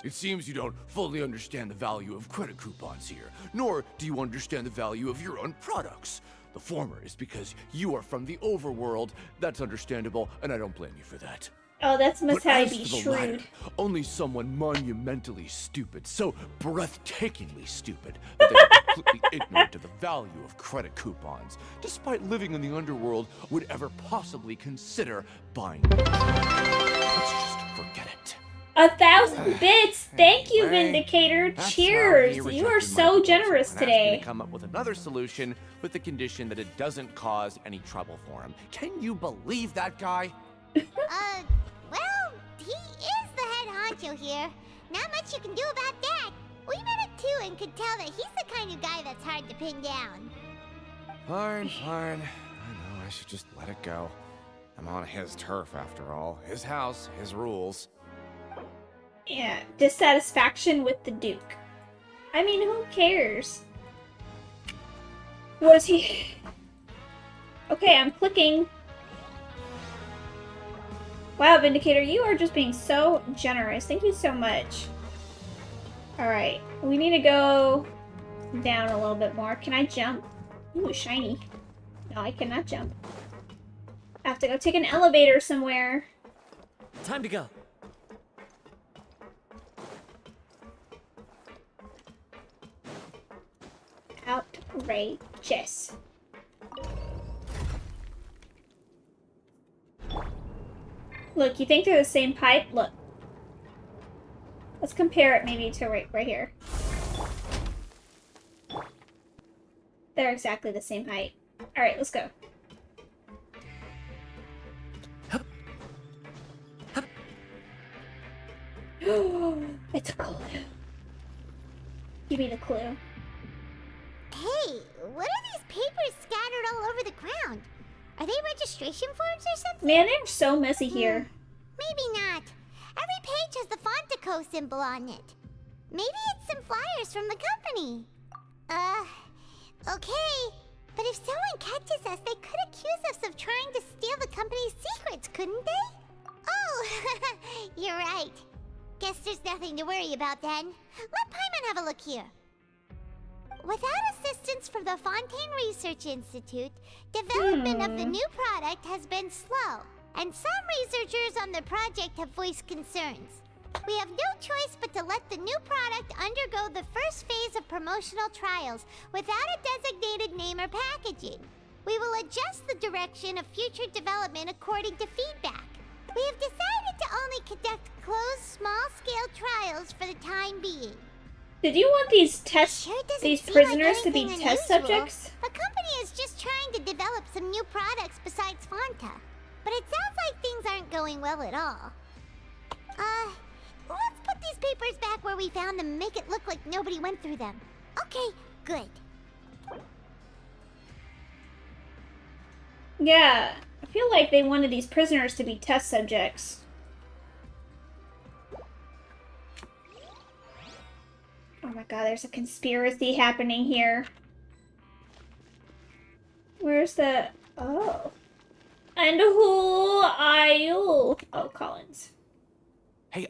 It seems you don't fully understand the value of credit coupons here, nor do you understand the value of your own products. The former is because you are from the overworld. That's understandable, and I don't blame you for that. Oh, that's must But how as to be for the shrewd. latter, only someone monumentally stupid, so breathtakingly stupid, that they're completely ignorant of the value of credit coupons, despite living in the underworld, would ever possibly consider buying them. Let's just forget it. 1,000 bits! Thank you, Anyway, Vindicator. that's how Cheers! he You rejected are my so proposal generous and asked me today. to come up with another solution with the condition that it doesn't cause any trouble for him. Can you believe that guy? Well, he is the head honcho here. Not much you can do about that. We met him too and could tell that he's the kind of guy that's hard to pin down. Fine. I know, I should just let it go. I'm on his turf after all. His house, his rules. Yeah, dissatisfaction with the Duke. I mean, who cares? Was he... Okay, I'm clicking. Wow, Vindicator, you are just being so generous. Thank you so much. Alright, we need to go down a little bit more. Can I jump? Ooh, shiny. No, I cannot jump. I have to go take an elevator somewhere. Time to go. Outrageous. Look, you think they're the same pipe? Look. Let's compare it maybe to right here. They're exactly the same height. Alright, let's go. It's a clue. Give me the clue. Hey, what are these papers scattered all over the ground? Are they registration forms or something? Man, they're so messy here. Maybe not. Every page has the Fontico symbol on it. Maybe it's some flyers from the company. Okay. But if someone catches us, they could accuse us of trying to steal the company's secrets, couldn't they? Oh, you're right. Guess there's nothing to worry about then. Let Paimon have a look here. Without assistance from the Fontaine Research Institute, development of the new product has been slow, and some researchers on the project have voiced concerns. We have no choice but to let the new product undergo the first phase of promotional trials without a designated name or packaging. We will adjust the direction of future development according to feedback. We have decided to only conduct closed, small-scale trials for the time being. Did you want these prisoners to be test subjects? The company is just trying to develop some new products besides Fanta. But it sounds like things aren't going well at all. Let's put these papers back where we found them and make it look like nobody went through them. Okay, good. Yeah, I feel like they wanted these prisoners to be test subjects. Oh my god, there's a conspiracy happening here. Where's the... Oh. And who are you? Oh, Collins. Hey,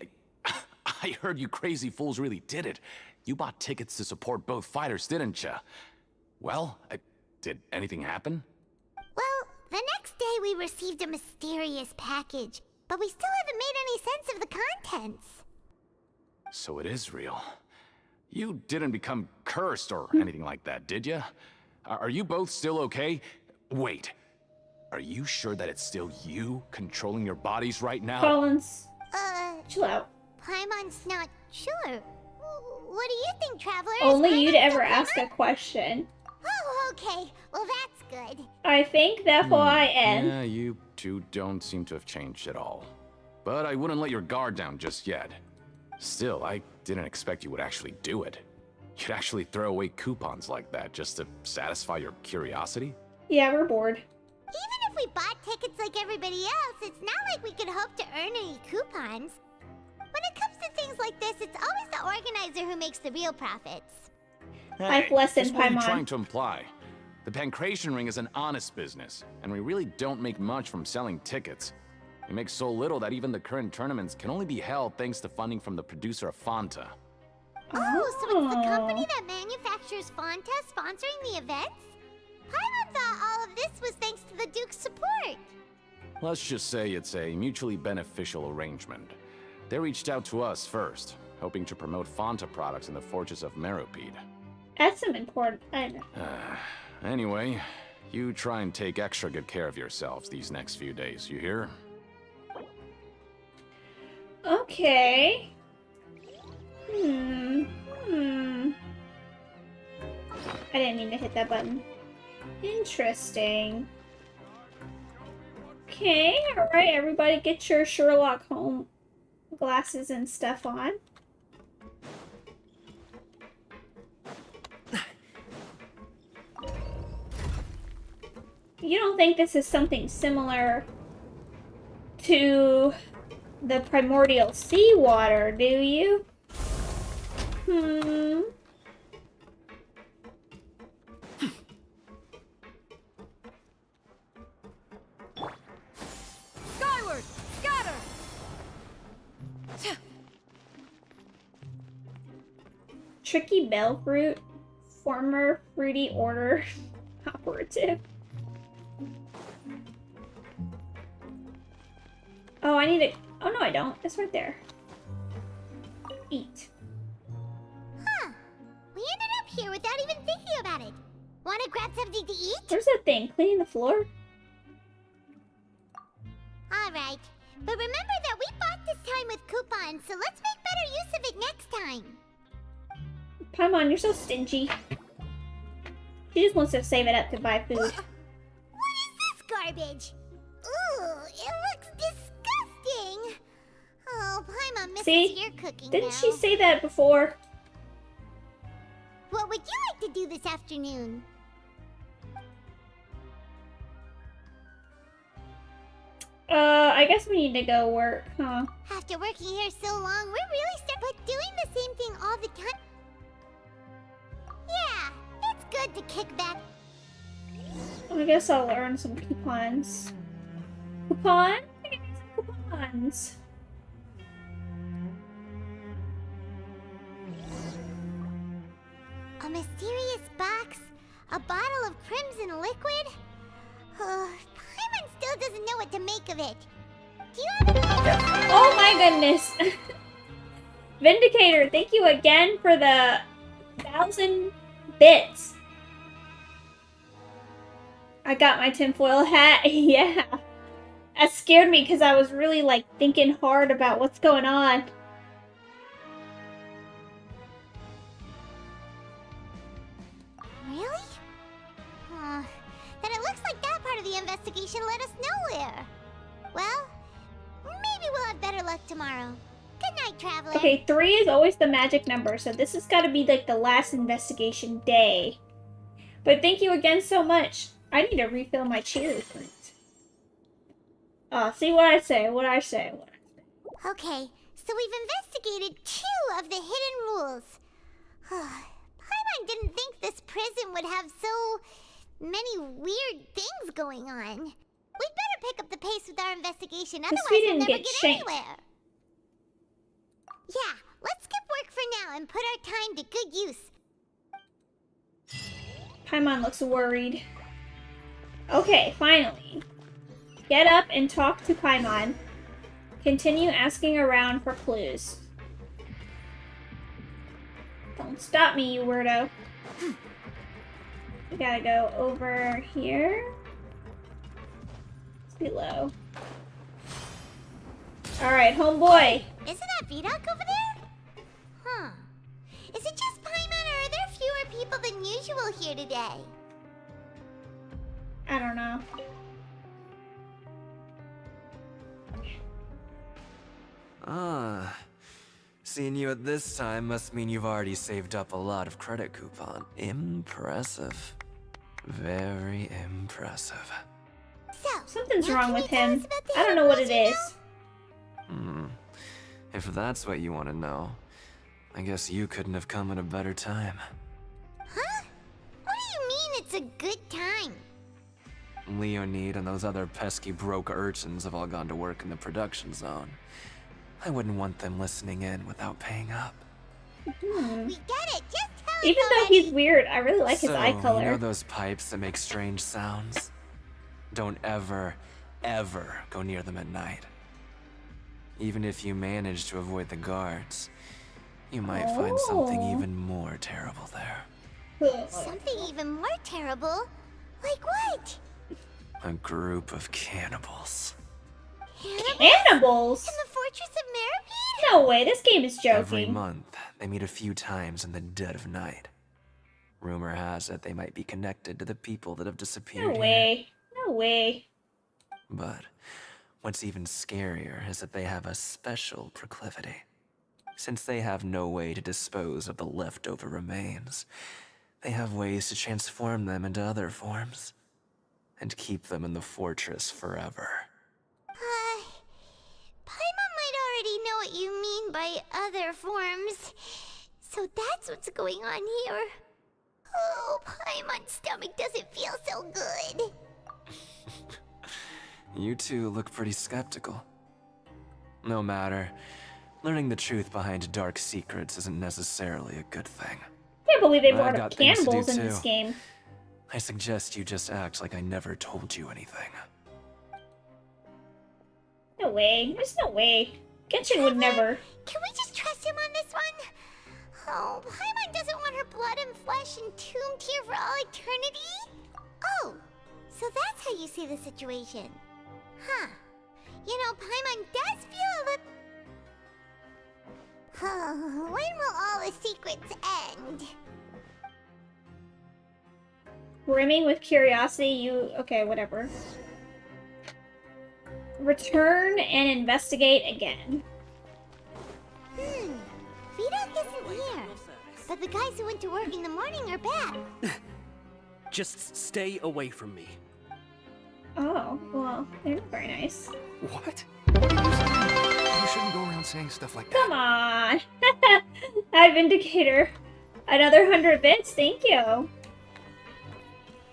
I heard you crazy fools really did it. You bought tickets to support both fighters, didn't you? Well, did anything happen? Well, the next day we received a mysterious package, but we still haven't made any sense of the contents. So it is real. You didn't become cursed or anything like that, did you? Are you both still okay? Wait, are you sure that it's still you controlling your bodies right now? Collins, chill out. Paimon's not sure. What do you think, Traveler? Only you'd ever ask a question. Oh, okay. Well, that's good. I think that's why I am. Yeah, you two don't seem to have changed at all. But I wouldn't let your guard down just yet. Still, I didn't expect you would actually do it. You'd actually throw away coupons like that just to satisfy your curiosity? Yeah, we're bored. Even if we bought tickets like everybody else, it's not like we could hope to earn any coupons. When it comes to things like this, it's always the organizer who makes the real profits. Life lesson, Paimon. What are you Paimon. trying to imply? The Pancration Ring is an honest business, and we really don't make much from selling tickets. We make so little that even the current tournaments can only be held thanks to funding from the producer of Fanta. Oh, so it's the company that manufactures Fanta sponsoring the events? Paimon thought all of this was thanks to the Duke's support. Let's just say it's a mutually beneficial arrangement. They reached out to us first, hoping to promote Fanta products in the Fortress of Meropide. That's some important... I know. Anyway, you try and take extra good care of yourselves these next few days, you hear? Okay. I didn't mean to hit that button. Interesting. Okay, alright, everybody get your Sherlock Holmes glasses and stuff on. You don't think this is something similar to the primordial seawater, do you? Skyward! Scatter! Tricky Bell Fruit, former Fruity Order operative. Oh, I need it. Oh, no, I don't. It's right there. Eat. Huh. We ended up here without even thinking about it. Want to grab something to eat? Where's that thing? Cleaning the floor? Alright. But remember that we bought this time with coupons, so let's make better use of it next time. Paimon, you're so stingy. She just wants to save it up to buy food. What is this garbage? Ooh, it looks disgusting. Oh, Paimon misses your cooking Didn't now. she say that before? What would you like to do this afternoon? I guess we need to go work, huh? After working here so long, we're really but doing the same thing all the time. Yeah, it's good to kick back. I guess I'll earn some coupons. Coupon? I can use some coupons. A mysterious box? A bottle of crimson liquid? Paimon still doesn't know what to make of it. Do you have any? Oh my goodness. Vindicator, thank you again for the 1,000 bits. I got my tinfoil hat. Yeah. That scared me because I was really like thinking hard about what's going on. Really? Then it looks like that part of the investigation led us nowhere. Well, maybe we'll have better luck tomorrow. Good night, Traveler. Okay, 3 is always the magic number, so this has got to be like the last investigation day. But thank you again so much. I need to refill my cheer points. See what I say, what I say. Okay, so we've investigated 2 of the hidden rules. Paimon didn't think this prison would have so many weird things going on. We'd better pick up the pace with our investigation, otherwise we'll never get anywhere. Yeah, let's skip work for now and put our time to good use. Paimon looks worried. Okay, finally. Get up and talk to Paimon. Continue asking around for clues. Don't stop me, you weirdo. We gotta go over here. It's below. Alright, homeboy. Isn't that Vidoc over there? Huh. Is it just Paimon, or are there fewer people than usual here today? I don't know. Ah. Seeing you at this time must mean you've already saved up a lot of credit coupon. Impressive. Very impressive. So, something's wrong with him. I don't know what it is. If that's what you want to know, I guess you couldn't have come at a better time. Huh? What do you mean it's a good time? Leonid and those other pesky broke urchins have all gone to work in the production zone. I wouldn't want them listening in without paying up. We get it. Just tell us Even though he's weird, I really like his eye color. You know those pipes that make strange sounds? Don't ever, ever go near them at night. Even if you manage to avoid the guards, you might find something even more terrible there. Something even more terrible? Like what? A group of cannibals. Cannibals? In the Fortress of Meripede? No way, this game is joking. Every month, they meet a few times in the dead of night. Rumor has it they might be connected to the people that have disappeared. No way. No way. But what's even scarier is that they have a special proclivity. Since they have no way to dispose of the leftover remains, they have ways to transform them into other forms and keep them in the fortress forever. Paimon might already know what you mean by other forms. So that's what's going on here. Oh, Paimon's stomach doesn't feel so good. You two look pretty skeptical. No matter. Learning the truth behind dark secrets isn't necessarily a good thing. Can't believe they I've brought up got things to do cannibals in too. this game. I suggest you just act like I never told you anything. No way. There's no way. Genshin would never. Can we just trust him on this one? Oh, Paimon doesn't want her blood and flesh entombed here for all eternity? Oh, so that's how you see the situation. Huh. You know, Paimon does feel a little... When will all the secrets end? Brimming with curiosity, you... Okay, whatever. Return and investigate again. Vidoc isn't here. But the guys who went to work in the morning are back. Just stay away from me. Oh, well, they're not very nice. What? What are you saying? You shouldn't go around saying stuff like that. Come on. Hi, Vindicator. Another 100 bits, thank you.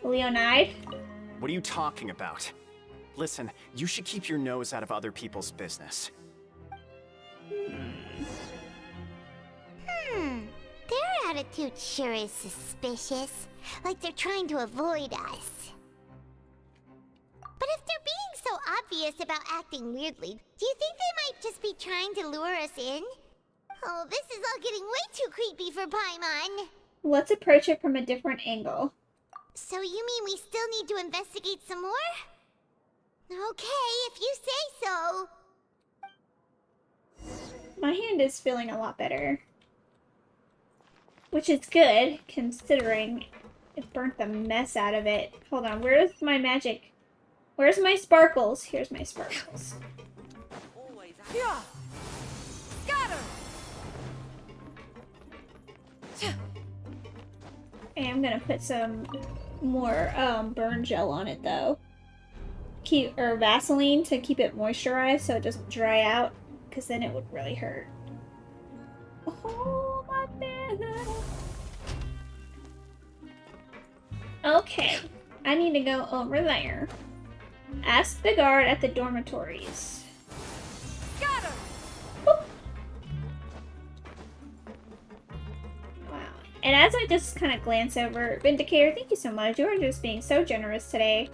Leonide. What are you talking about? Listen, you should keep your nose out of other people's business. Their attitude sure is suspicious. Like they're trying to avoid us. But if they're being so obvious about acting weirdly. Do you think they might just be trying to lure us in? Oh, this is all getting way too creepy for Paimon. Let's approach it from a different angle. So you mean we still need to investigate some more? Okay, if you say so. My hand is feeling a lot better. Which is good, considering it burnt the mess out of it. Hold on, where's my magic? Where's my sparkles? Here's my sparkles. Yeah. Scatter. I am gonna put some more burn gel on it though. Or Vaseline to keep it moisturized so it doesn't dry out, because then it would really hurt. Oh my bad. Okay, I need to go over there. Ask the guard at the dormitories. Scatter. Wow. And as I just kind of glance over, Vindicator, thank you so much. You are just being so generous today.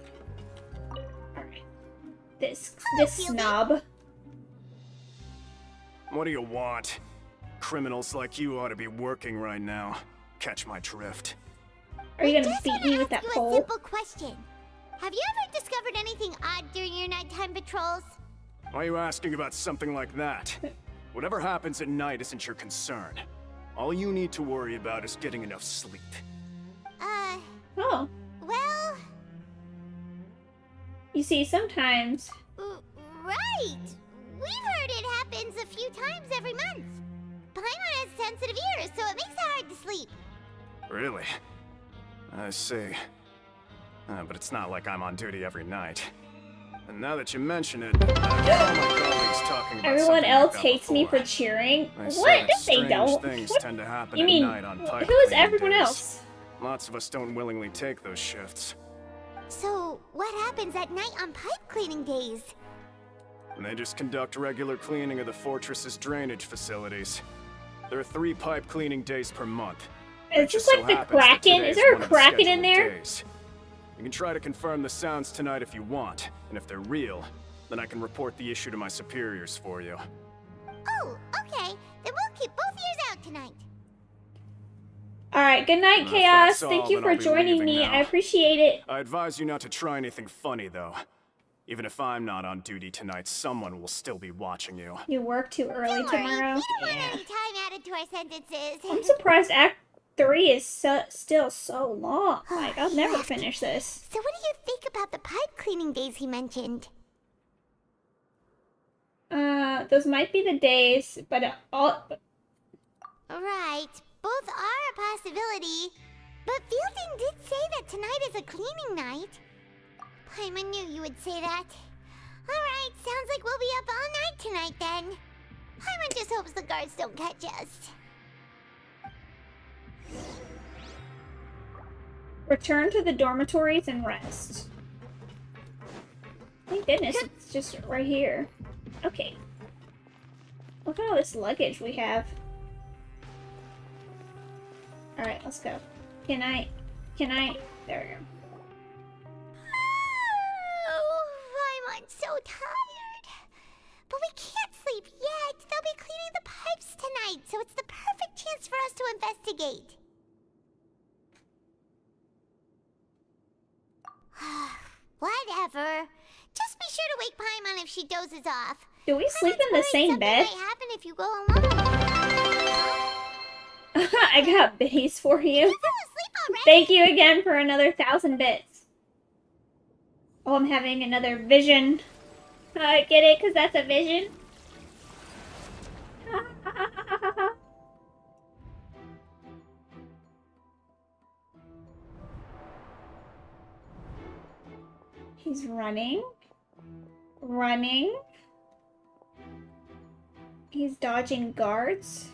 Alright. This snob. What do you want? Criminals like you ought to be working right now. Catch my drift. Are you gonna beat me with that pole? A simple question. Have you ever discovered anything odd during your nighttime patrols? Why are you asking about something like that? Whatever happens at night isn't your concern. All you need to worry about is getting enough sleep. Oh. Well... You see, sometimes... Right! We've heard it happens a few times every month. Paimon has sensitive ears, so it makes it hard to sleep. Really? I see. But it's not like I'm on duty every night. And now that you mention it, all my colleagues talking about everyone else like hates before. me for cheering. They What? said No, they don't. Things What? tend to happen You at mean, night on pipe who is cleaning everyone days. else? Lots of us don't willingly take those shifts. So, what happens at night on pipe cleaning days? And they just conduct regular cleaning of the fortress's drainage facilities. There are 3 pipe cleaning days per month. Is this like the Kraken? Is there a Kraken in there? Days. You can try to confirm the sounds tonight if you want, and if they're real, then I can report the issue to my superiors for you. Oh, okay. Then we'll keep both ears out tonight. Alright, good night, Chaos. Thank you for joining me. I appreciate it. I advise you not to try anything funny, though. Even if I'm not on duty tonight, someone will still be watching you. You work too early tomorrow? We don't want any time added to our sentences. I'm surprised Act 3 is still so long. Like, I'll never finish this. So what do you think about the pipe cleaning days he mentioned? Those might be the days, but all... Right, both are a possibility. But Fielding did say that tonight is a cleaning night. Paimon knew you would say that. Alright, sounds like we'll be up all night tonight then. Paimon just hopes the guards don't catch us. Return to the dormitories and rest. Thank goodness, it's just right here. Okay. Look at all this luggage we have. Alright, let's go. Can I? There we go. Oh, Paimon's so tired. But we can't sleep yet. They'll be cleaning the pipes tonight, so it's the perfect chance for us to investigate. Whatever. Just be sure to wake Paimon if she dozes off. Do we sleep in the same bed? Something might happen if you go alone. I got biddies for you. Thank you again for another 1,000 bits. Oh, I'm having another vision. I get it, because that's a vision. He's running. Running. He's dodging guards.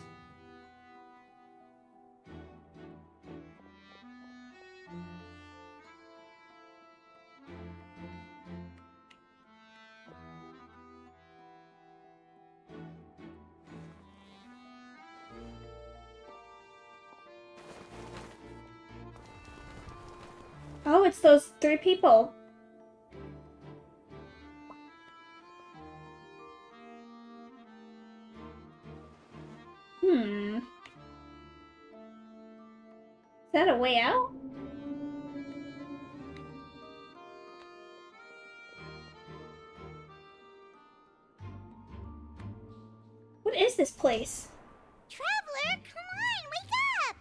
Oh, it's those 3 people. that a way out? What is this place? Traveler, come on, wake up!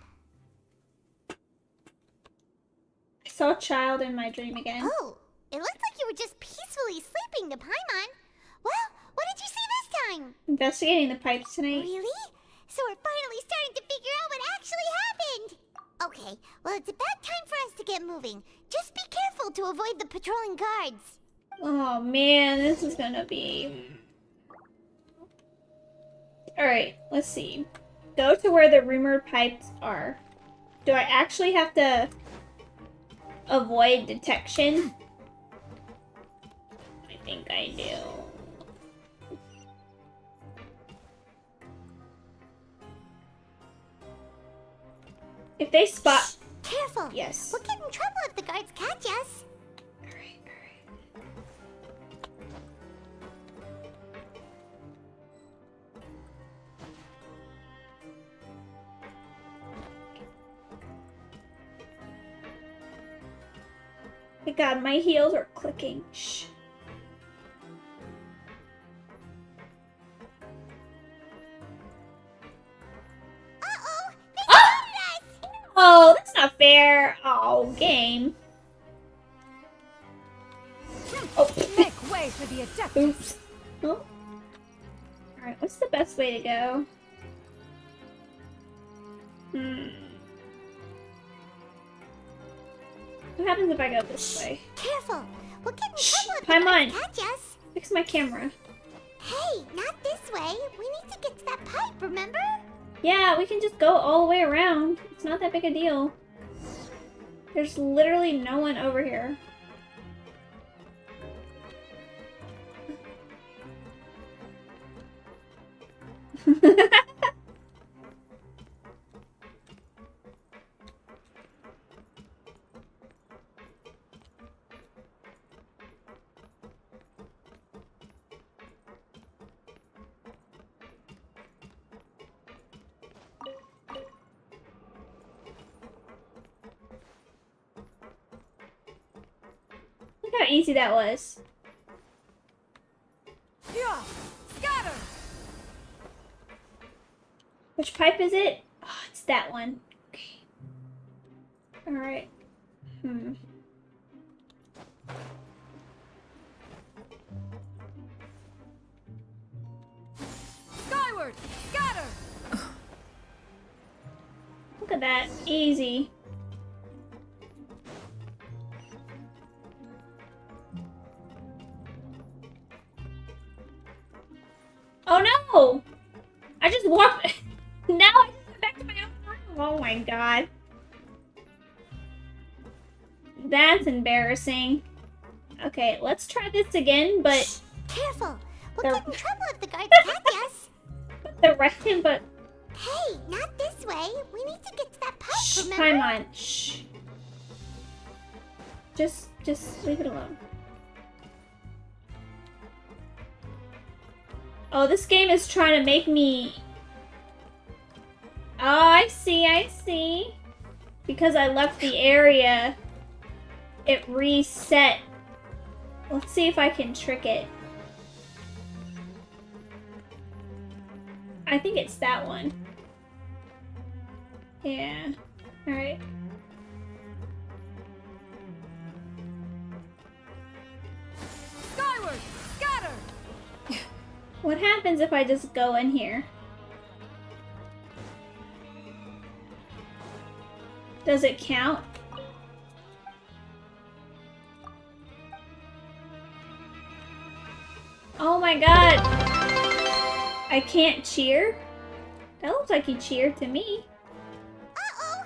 I saw a child in my dream again. Oh, it looks like you were just peacefully sleeping to Paimon. Well, what did you see this time? Investigating the pipes tonight. Really? So we're finally starting to figure out what actually happened. Okay, well it's about time for us to get moving. Just be careful to avoid the patrolling guards. Oh man, this is gonna be... Alright, let's see. Go to where the rumored pipes are. Do I actually have to avoid detection? I think I do. If they spot... Shh, careful! Yes. We'll get in trouble if the guards catch us. Alright. My god, my heels are clicking. Shh. Uh-oh! They spotted us! Oh, that's not fair. Oh, game. Oh. Make way for the addict. Oops. Oh. Alright, what's the best way to go? What happens if I go this way? Careful! We'll get in trouble if the Paimon, guards catch us. fix my camera. Hey, not this way. We need to get to that pipe, remember? Yeah, we can just go all the way around. It's not that big a deal. There's literally no one over here. Look how easy that was. Yeah, scatter. Which pipe is it? Oh, it's that one. Okay. Alright. Skyward, scatter. Look at that. Easy. Oh no! I just walked. Now I just went back to my own room. Oh my god. That's embarrassing. Okay, let's try this again, but. Shh, careful! We'll get in trouble if the guards catch us. The rest him, but. Hey, not this way. We need to get to that pipe, Shh, remember? Paimon. Shh. Just leave it alone. Oh, this game is trying to make me... Oh, I see. Because I left the area, it reset. Let's see if I can trick it. I think it's that one. Yeah. Alright. Skyward, scatter. What happens if I just go in here? Does it count? Oh my god! I can't cheer? That looks like he cheered to me. Uh-oh!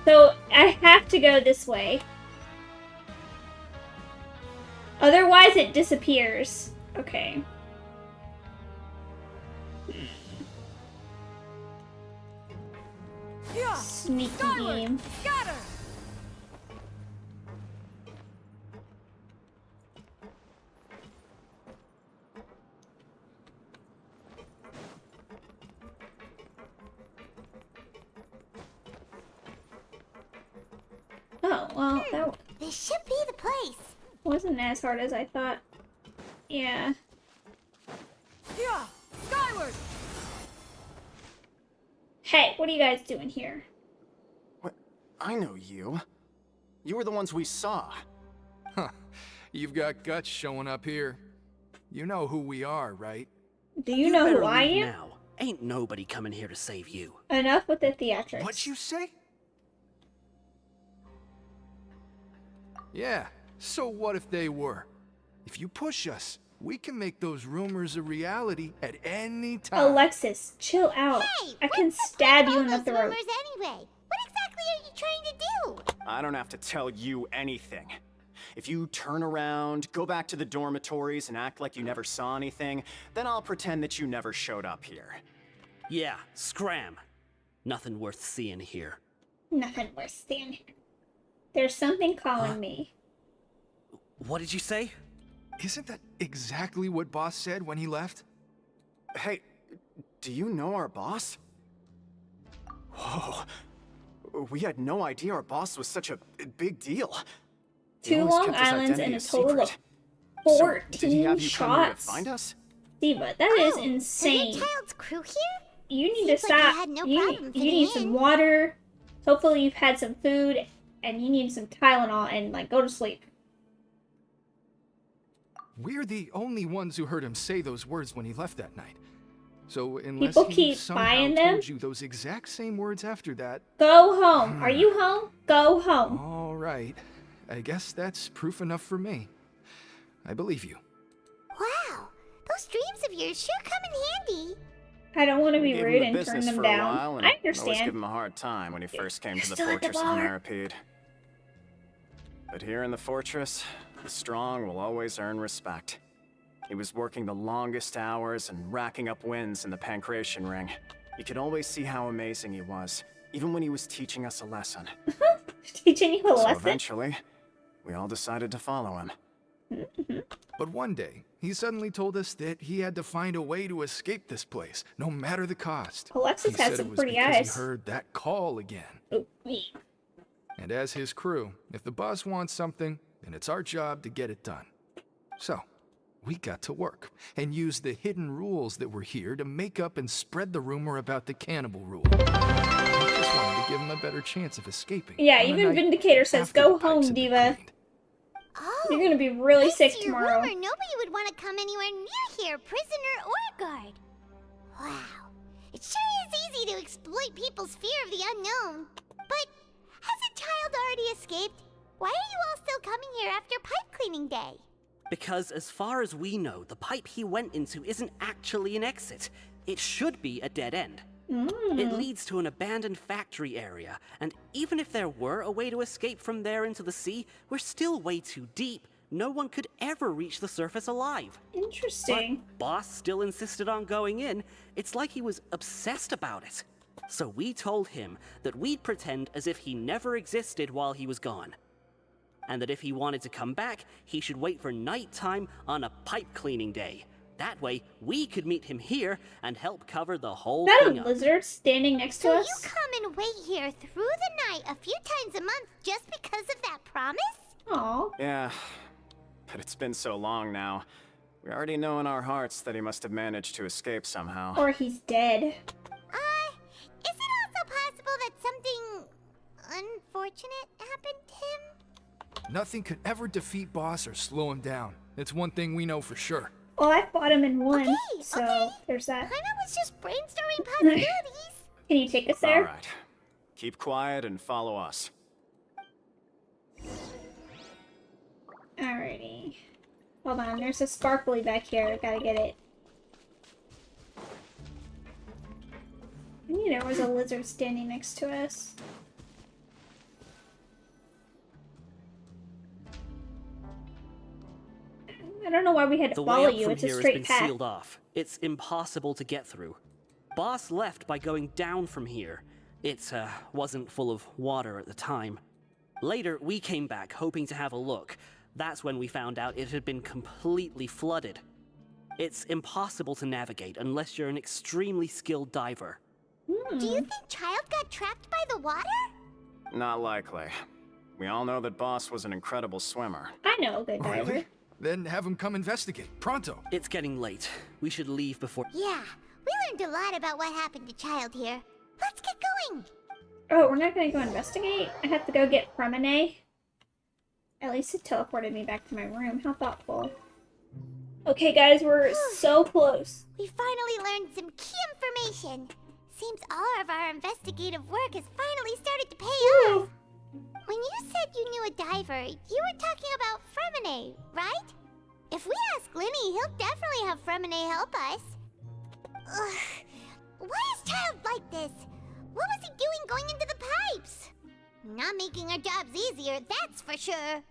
So, I have to go this way. Otherwise, it disappears. Okay. Yeah, Sneaky skyward, game. scatter. Oh, well, This should be the place. wasn't as hard as I thought. Yeah. Yeah, skyward! Hey, what are you guys doing here? What? I know you. You were the ones we saw. Huh. You've got guts showing up here. You know who we are, right? Do you know who better I leave am? now. Ain't nobody coming here to save you. Enough with the theatrics. What'd you say? Yeah, so what if they were? If you push us, we can make those rumors a reality at any time. Alexis, chill out. Hey, I can stab you in the those throat. rumors anyway. What exactly are you trying to do? I don't have to tell you anything. If you turn around, go back to the dormitories and act like you never saw anything, then I'll pretend that you never showed up here. Yeah, scram. Nothing worth seeing here. Nothing worth seeing here. There's something calling me. What did you say? Isn't that exactly what Boss said when he left? Hey, do you know our boss? Whoa. We had no idea our boss was such a big deal. He 2 always Long kept his Islands and identity a total of secret. So, did he 14 have you come here to shots. find us? Diva, that is So insane. your child's crew here? You need to Seems like stop. you had no you problem you fitting need some in. water. Hopefully you've had some food, and you need some Tylenol, and like go to sleep. We're the only ones who heard him say those words when he left that night. So unless People he keep somehow buying them? told you those exact same words after that... Go home. Are you home? Go home. All right. I guess that's proof enough for me. I believe you. Wow, those dreams of yours sure come in handy. I don't want to be Gave him rude the and turn business them for a down. while, and I Always give understand. him a hard time when he first came to the still at the fortress of bar. Meripede. But here in the fortress, the strong will always earn respect. He was working the longest hours and racking up wins in the Pancration Ring. You could always see how amazing he was, even when he was teaching us a lesson. Teaching you a So lesson? eventually, we all decided to follow him. But one day, he suddenly told us that he had to find a way to escape this place, no matter the cost. Alexis he has said some it was pretty because eyes. he heard that call again. Oh, me. And as his crew, if the boss wants something, then it's our job to get it done. So, we got to work and used the hidden rules that were here to make up and spread the rumor about the cannibal rule. We just wanted to give him a better chance of escaping. Yeah, on a even night Vindicator says, after go the pipes home, had been Diva. cleaned. Oh, You're gonna be really sick thanks to your tomorrow. rumor, nobody would want to come anywhere near here, prisoner or guard. Wow, it sure is easy to exploit people's fear of the unknown. But hasn't Child already escaped? Why are you all still coming here after pipe cleaning day? Because as far as we know, the pipe he went into isn't actually an exit. It should be a dead end. It leads to an abandoned factory area, and even if there were a way to escape from there into the sea, we're still way too deep. No one could ever reach the surface alive. Interesting. But Boss still insisted on going in. It's like he was obsessed about it. So we told him that we'd pretend as if he never existed while he was gone. And that if he wanted to come back, he should wait for nighttime on a pipe cleaning day. That way, we could meet him here and help cover the whole Is that thing a up. lizard standing next to So us? you come and wait here through the night a few times a month just because of that promise? Aw. Yeah, but it's been so long now. We already know in our hearts that he must have managed to escape somehow. Or he's dead. Is it also possible that something unfortunate happened to him? Nothing could ever defeat Boss or slow him down. It's one thing we know for sure. Well, I fought him in one, Okay, so okay. there's that. I was just brainstorming possibilities. Can you take us there? All right. Keep quiet and follow us. Alrighty. Hold on, there's a sparkly back here. Gotta get it. I knew there was a lizard standing next to us. I don't know why we had to The way follow up you. from It's a here has straight been path. sealed off. It's impossible to get through. Boss left by going down from here. It wasn't full of water at the time. Later, we came back hoping to have a look. That's when we found out it had been completely flooded. It's impossible to navigate unless you're an extremely skilled diver. Do you think Child got trapped by the water? Not likely. We all know that Boss was an incredible swimmer. I know a good diver. Really? Then have him come investigate. Pronto. It's getting late. We should leave before... Yeah, we learned a lot about what happened to Child here. Let's get going. Oh, we're not gonna go investigate? I have to go get Primo. At least it teleported me back to my room. How thoughtful. Okay, guys, we're so close. We finally learned some key information. Seems all of our investigative work has finally started to pay off. When you said you knew a diver, you were talking about Fremine, right? If we ask Linny, he'll definitely have Fremine help us. Ugh. Why is Child like this? What was he doing going into the pipes? Not making our jobs easier, that's for sure.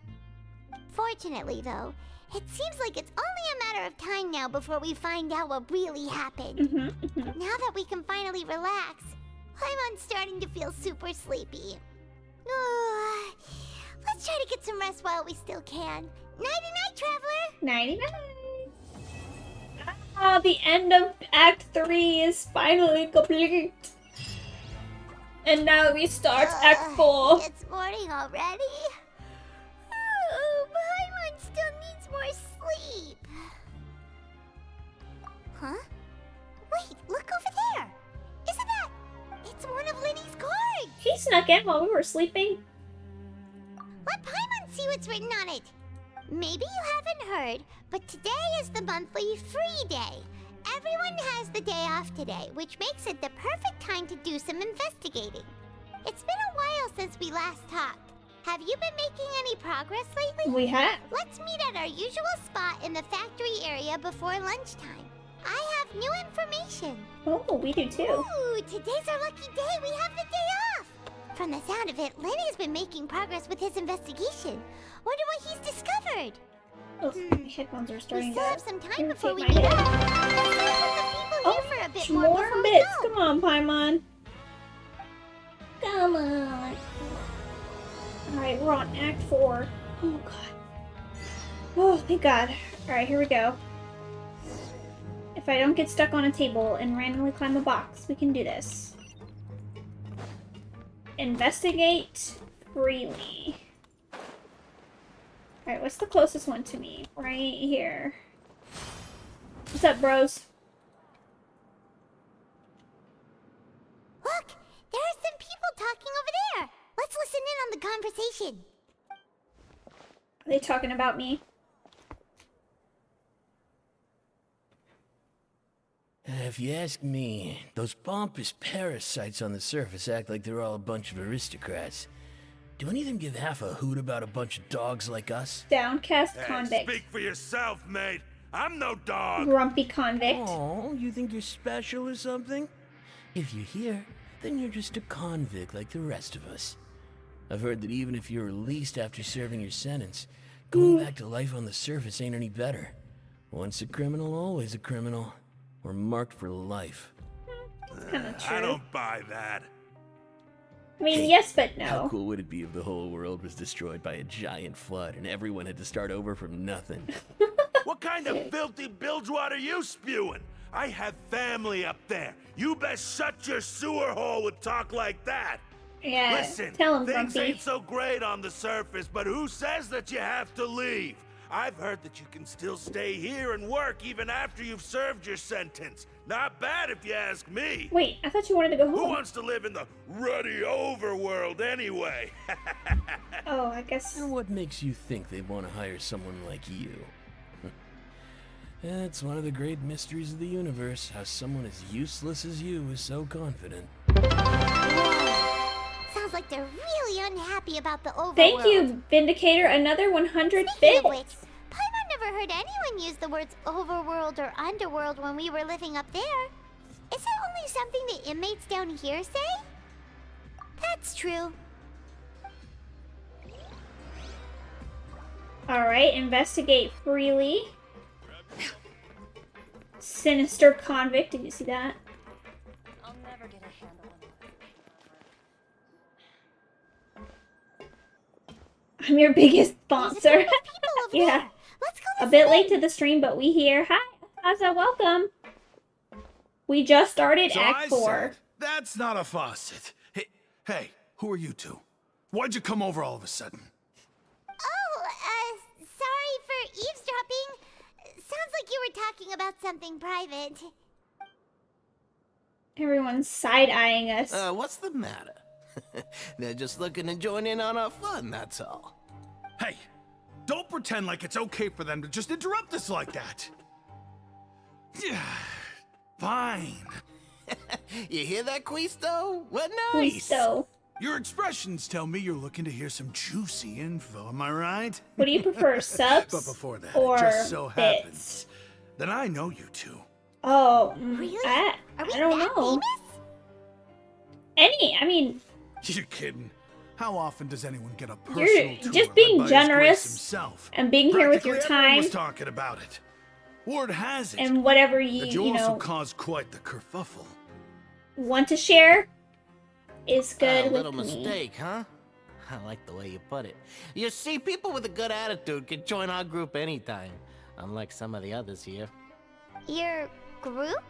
Fortunately, though, it seems like it's only a matter of time now before we find out what really happened. Now that we can finally relax, I'm starting to feel super sleepy. Let's try to get some rest while we still can. Nighty-night, traveler! Nighty-night! Ah, the end of Act 3 is finally complete. And now we start Act 4. It's morning already? Oh, Paimon still needs more sleep. Huh? Wait, look over there! Isn't that... It's one of Linny's cards! He snuck in while we were sleeping. Let Paimon see what's written on it. Maybe you haven't heard, but today is the monthly free day. Everyone has the day off today, which makes it the perfect time to do some investigating. It's been a while since we last talked. Have you been making any progress lately? We have. Let's meet at our usual spot in the factory area before lunchtime. I have new information. Oh, we do too. Ooh, today's our lucky day. We have the day off. From the sound of it, Lenny's been making progress with his investigation. Wonder what he's discovered. Oh, my headphones are starting We still to have some time before we my meet head. up. Let's let the people here for a bit more More before we bits. go. Come on, Paimon. Come on. Alright, we're on Act 4. Oh, God. Oh, thank God. Alright, here we go. If I don't get stuck on a table and randomly climb a box, we can do this. Investigate freely. Alright, what's the closest one to me? Right here. What's up, bros? Look, there are some people talking over there. Let's listen in on the conversation. Are they talking about me? If you ask me, those pompous parasites on the surface act like they're all a bunch of aristocrats. Do any of them give half a hoot about a bunch of dogs like us? Downcast convict. Speak for yourself, mate. I'm no dog. Grumpy convict. Oh, you think you're special or something? If you're here, then you're just a convict like the rest of us. I've heard that even if you're released after serving your sentence, going back to life on the surface ain't any better. Once a criminal, always a criminal. We're marked for life. Kinda true. I don't buy that. I mean, yes, but no. How cool would it be if the whole world was destroyed by a giant flood and everyone had to start over from nothing? What kind of filthy bilgewater are you spewing? I have family up there. You best shut your sewer hole with talk like that. Yeah, Listen, tell him, things Grumpy. ain't so great on the surface, but who says that you have to leave? I've heard that you can still stay here and work even after you've served your sentence. Not bad if you ask me. Wait, I thought you wanted to go home. Who wants to live in the ruddy overworld anyway? Oh, I guess. And what makes you think they want to hire someone like you? It's one of the great mysteries of the universe, how someone as useless as you is so confident. Sounds like they're really unhappy about the overworld. Thank you, Vindicator. Another 100 Speaking bits. of which, Paimon never heard anyone use the words overworld or underworld when we were living up there. Is it only something the inmates down here say? That's true. Alright, investigate freely. Sinister convict. Did you see that? I'll never get a handle on I'm your biggest sponsor. Yeah. Let's go a bit late to the stream, but we here. Hi, Asa, welcome. We just started So Act I 4. said, that's not a faucet. Hey, who are you two? Why'd you come over all of a sudden? Oh, sorry for eavesdropping. Sounds like you were talking about something private. Everyone's side-eyeing us. What's the matter? They're just looking to join in on our fun, that's all. Hey, don't pretend like it's okay for them to just interrupt us like that. Fine. You hear that, Quisto? What nice. Quisto. Your expressions tell me you're looking to hear some juicy info, am I right? What do you prefer, subs But before that, or it just so bits? happens that I know you two. Oh, Really? I don't know. Famous? I mean, You're kidding. How often does anyone get a you're personal tour just led being by His Grace generous himself? and being here with your Practically everyone time was talking about it. Word has it and whatever that you also know caused quite the kerfuffle. want to share is good A with little me. mistake, huh? I like the way you put it. You see, people with a good attitude can join our group anytime, unlike some of the others here. Your group?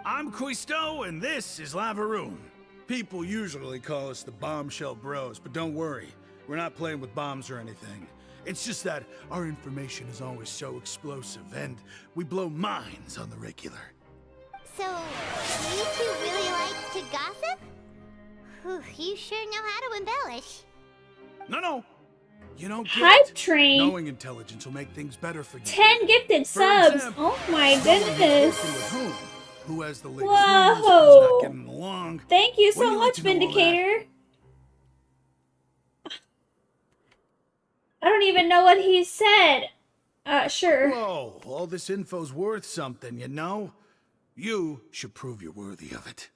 I'm Quisto, and this is Lavaroon. People usually call us the Bombshell Bros, but don't worry, we're not playing with bombs or anything. It's just that our information is always so explosive, and we blow minds on the regular. So, you two really like to gossip? Whew, you sure know how to embellish. No. You don't get Hype it. train. Knowing intelligence will make things better for you. 10 gifted For subs. example, Oh my someone who's goodness. working with whom? Who has the latest Whoa. rumors, who's not getting along. Thank you Wouldn't so you like much, to know all that? Vindicator. I don't even know what he said. Sure. Whoa, all this info's worth something, you know? You should prove you're worthy of it.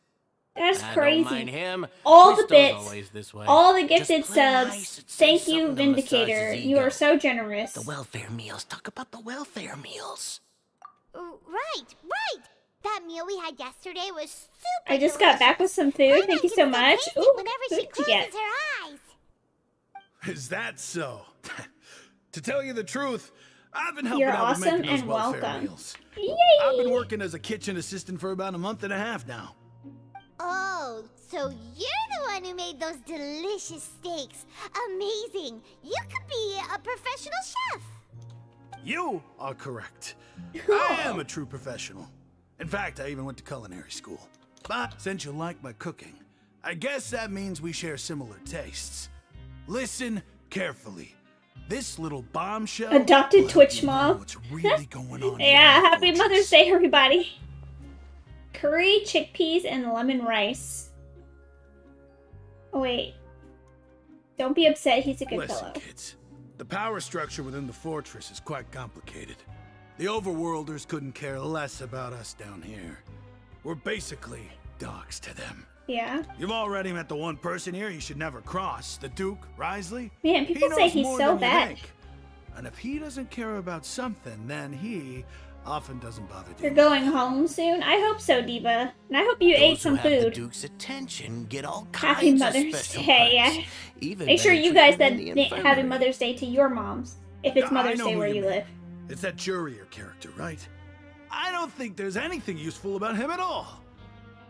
That's I crazy. don't mind him. All the Quisto's bits, always this way. all the Just gifted play subs. nice and say Thank you, something to massage Vindicator. his You are ego. so generous. The welfare meals. Talk about the welfare meals. Right. That meal we had yesterday was super I just got back with some food. Thank you so much. Ooh, whenever who she did you get? closes her eyes. Is that so? To tell you the truth, I've been helping You're out with awesome making those and welfare welcome. meals. Yay! I've been working as a kitchen assistant for about a month and a half now. Oh, so you're the one who made those delicious steaks. Amazing. You could be a professional chef. You are correct. I am a true professional. In fact, I even went to culinary school. But since you like my cooking, I guess that means we share similar tastes. Listen carefully. This little bombshell Adopted will Twitch help you mom. know what's really going on. Yeah, happy Mother's Day, everybody. Curry, chickpeas, and lemon rice. Oh, wait. Don't be upset, he's a good Listen, fellow. kids. The power structure within the fortress is quite complicated. The overworlders couldn't care less about us down here. We're basically dogs to them. Yeah. You've already met the one person here you should never cross, the Duke, Risley. Man, people He say knows he's more so than you bad. think. And if he doesn't care about something, then he often doesn't bother You're doing going home soon? I hope so, Diva. And I hope you ate some Those who have the food. Duke's attention get all Happy kinds Mother's of special Day. perks, Yeah. even Make sure better you guys treatment in said the Happy infirmary. Mother's Day to your moms. If it's I Mother's know Day who where you you mean. live. It's that Jurier character, right? I don't think there's anything useful about him at all.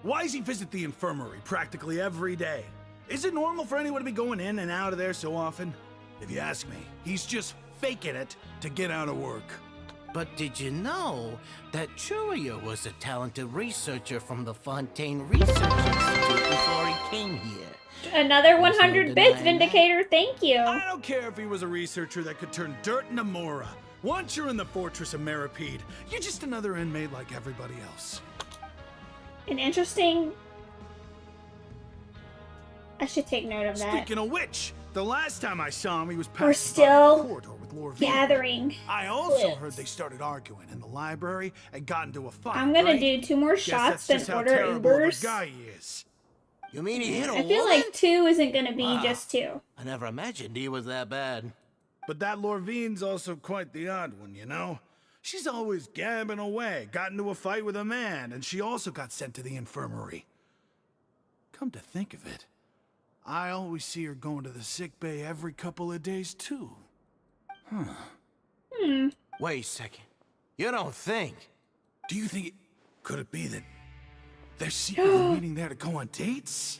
Why does he visit the infirmary practically every day? Is it normal for anyone to be going in and out of there so often? If you ask me, he's just faking it to get out of work. But did you know that Churio was a talented researcher from the Fontaine Research Institute before he came here? Another There's no 100 bits, denying that. Vindicator. Thank you. I don't care if he was a researcher that could turn dirt into Mora. Once you're in the fortress of Meripede, you're just another inmate like everybody else. An interesting... I should take note of that. Speaking of which, the last time I saw him, he was We're passing by the still corridor with Lord gathering. I also clips. heard they started arguing in the library and got into a fight. I'm gonna right? do 2 more Guess shots, that's then just how order terrible of a Ubers. guy he is. You mean he hit a I feel woman? like 2 isn't gonna be Wow. just 2. I never imagined he was that bad. But that Lorvine's also quite the odd one, you know? She's always gabbing away, got into a fight with a man, and she also got sent to the infirmary. Come to think of it, I always see her going to the sick bay every couple of days, too. Wait a second. You don't think? Do you think could it be that they're secretly meeting there to go on dates?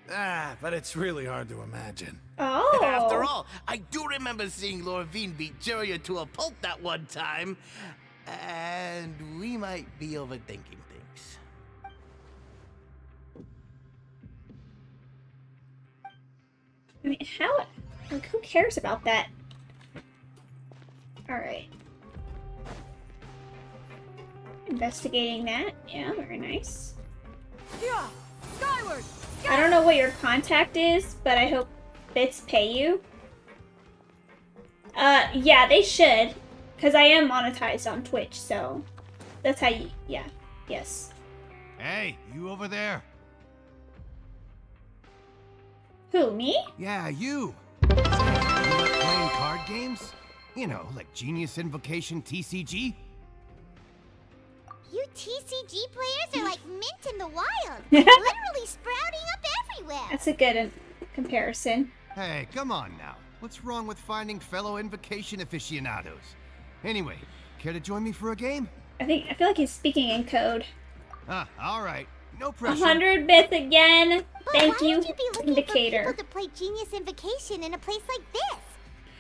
But it's really hard to imagine. Oh. After all, I do remember seeing Lorvine beat Juria to a pulp that one time. And we might be overthinking things. I mean, how? Like, who cares about that? Alright. Investigating that. Yeah, very nice. Yeah, skyward! I don't know what your contact is, but I hope bits pay you. Yeah, they should. Because I am monetized on Twitch, so that's how you, yeah, yes. Hey, you over there. Who, me? Yeah, you. You like playing card games? You know, like Genius Invocation TCG? You TCG players are like mint in the wild. Literally sprouting up everywhere. That's a good comparison. Hey, come on now. What's wrong with finding fellow Invocation aficionados? Anyway, care to join me for a game? I feel like he's speaking in code. All right. No pressure. 100 bits again. But Thank why you, would you be looking Indicator. for people to play Genius Invocation in a place like this?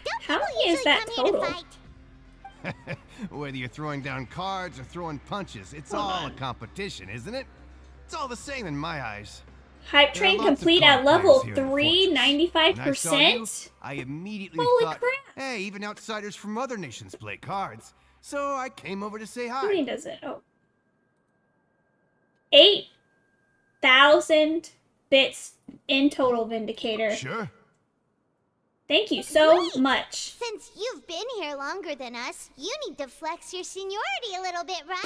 Don't How people many is usually that come here to total? fight? Whether you're throwing down cards or throwing punches, it's all a competition, isn't it? It's all the same in my eyes. Hype There are train lots of complete card at level players here in 3, Fortress. When I saw you, 95%. I immediately Holy thought, crap. hey, even outsiders from other nations play cards. So I came over to say hi. How many does it? Oh. 8,000 bits in total, Vindicator. Sure. Thank you so Wait, much. Since you've been here longer than us, you need to flex your seniority a little bit, right?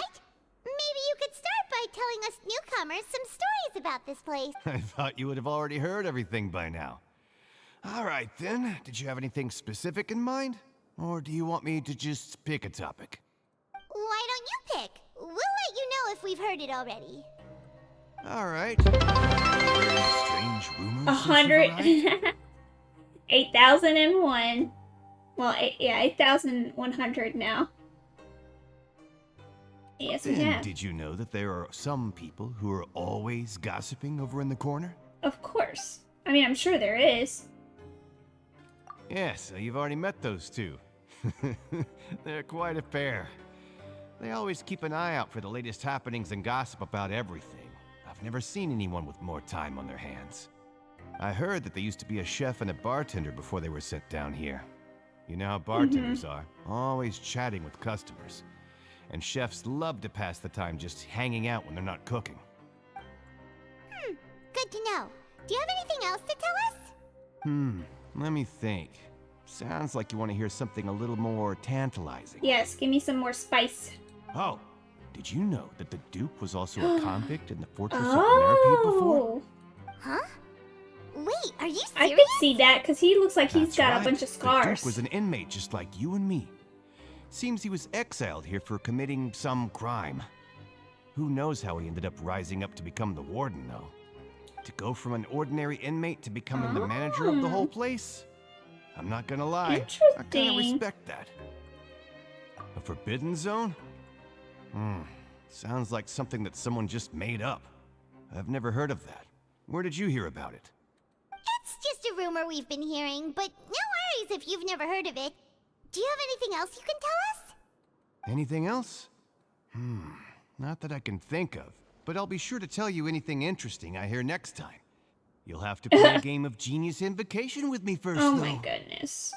Maybe you could start by telling us newcomers some stories about this place. I thought you would have already heard everything by now. All right, then. Did you have anything specific in mind? Or do you want me to just pick a topic? Why don't you pick? We'll let you know if we've heard it already. All right. Strange rumors. 100. 8,001. Well, yeah, 8,100 now. Yes, we Then, have. did you know that there are some people who are always gossiping over in the corner? Of course. I mean, I'm sure there is. Yeah, so you've already met those two. They're quite a pair. They always keep an eye out for the latest happenings and gossip about everything. I've never seen anyone with more time on their hands. I heard that they used to be a chef and a bartender before they were sent down here. You know how bartenders are, always chatting with customers. And chefs love to pass the time just hanging out when they're not cooking. Good to know. Do you have anything else to tell us? Let me think. Sounds like you want to hear something a little more tantalizing. Yes, give me some more spice. Oh, did you know that the Duke was also a convict in the Fortress of Merpede before? Huh? Wait, are you serious? I could see that because he looks like he's That's got right. a bunch of The scars. Duke was an inmate just like you and me. Seems he was exiled here for committing some crime. Who knows how he ended up rising up to become the warden, though. To go from an ordinary inmate to becoming the manager of the whole place? I'm not gonna lie, I kinda respect that. A forbidden zone? Sounds like something that someone just made up. I've never heard of that. Where did you hear about it? It's just a rumor we've been hearing, but no worries if you've never heard of it. Do you have anything else you can tell us? Anything else? Not that I can think of, but I'll be sure to tell you anything interesting I hear next time. You'll have to play a game of Genius Invocation with me first, Oh though. my goodness.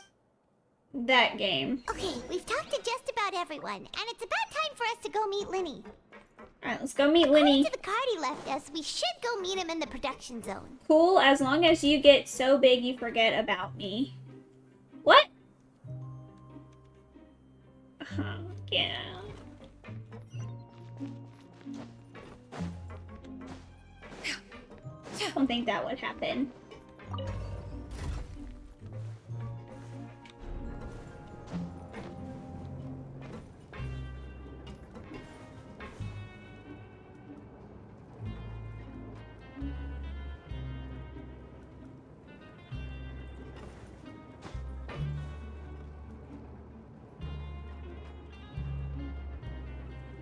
That game. Okay, we've talked to just about everyone, and it's about time for us to go meet Linny. Alright, let's go meet Linny. According to the card he left us, we should go meet him in the production zone. Cool, as long as you get so big you forget about me. What? Yeah. I don't think that would happen.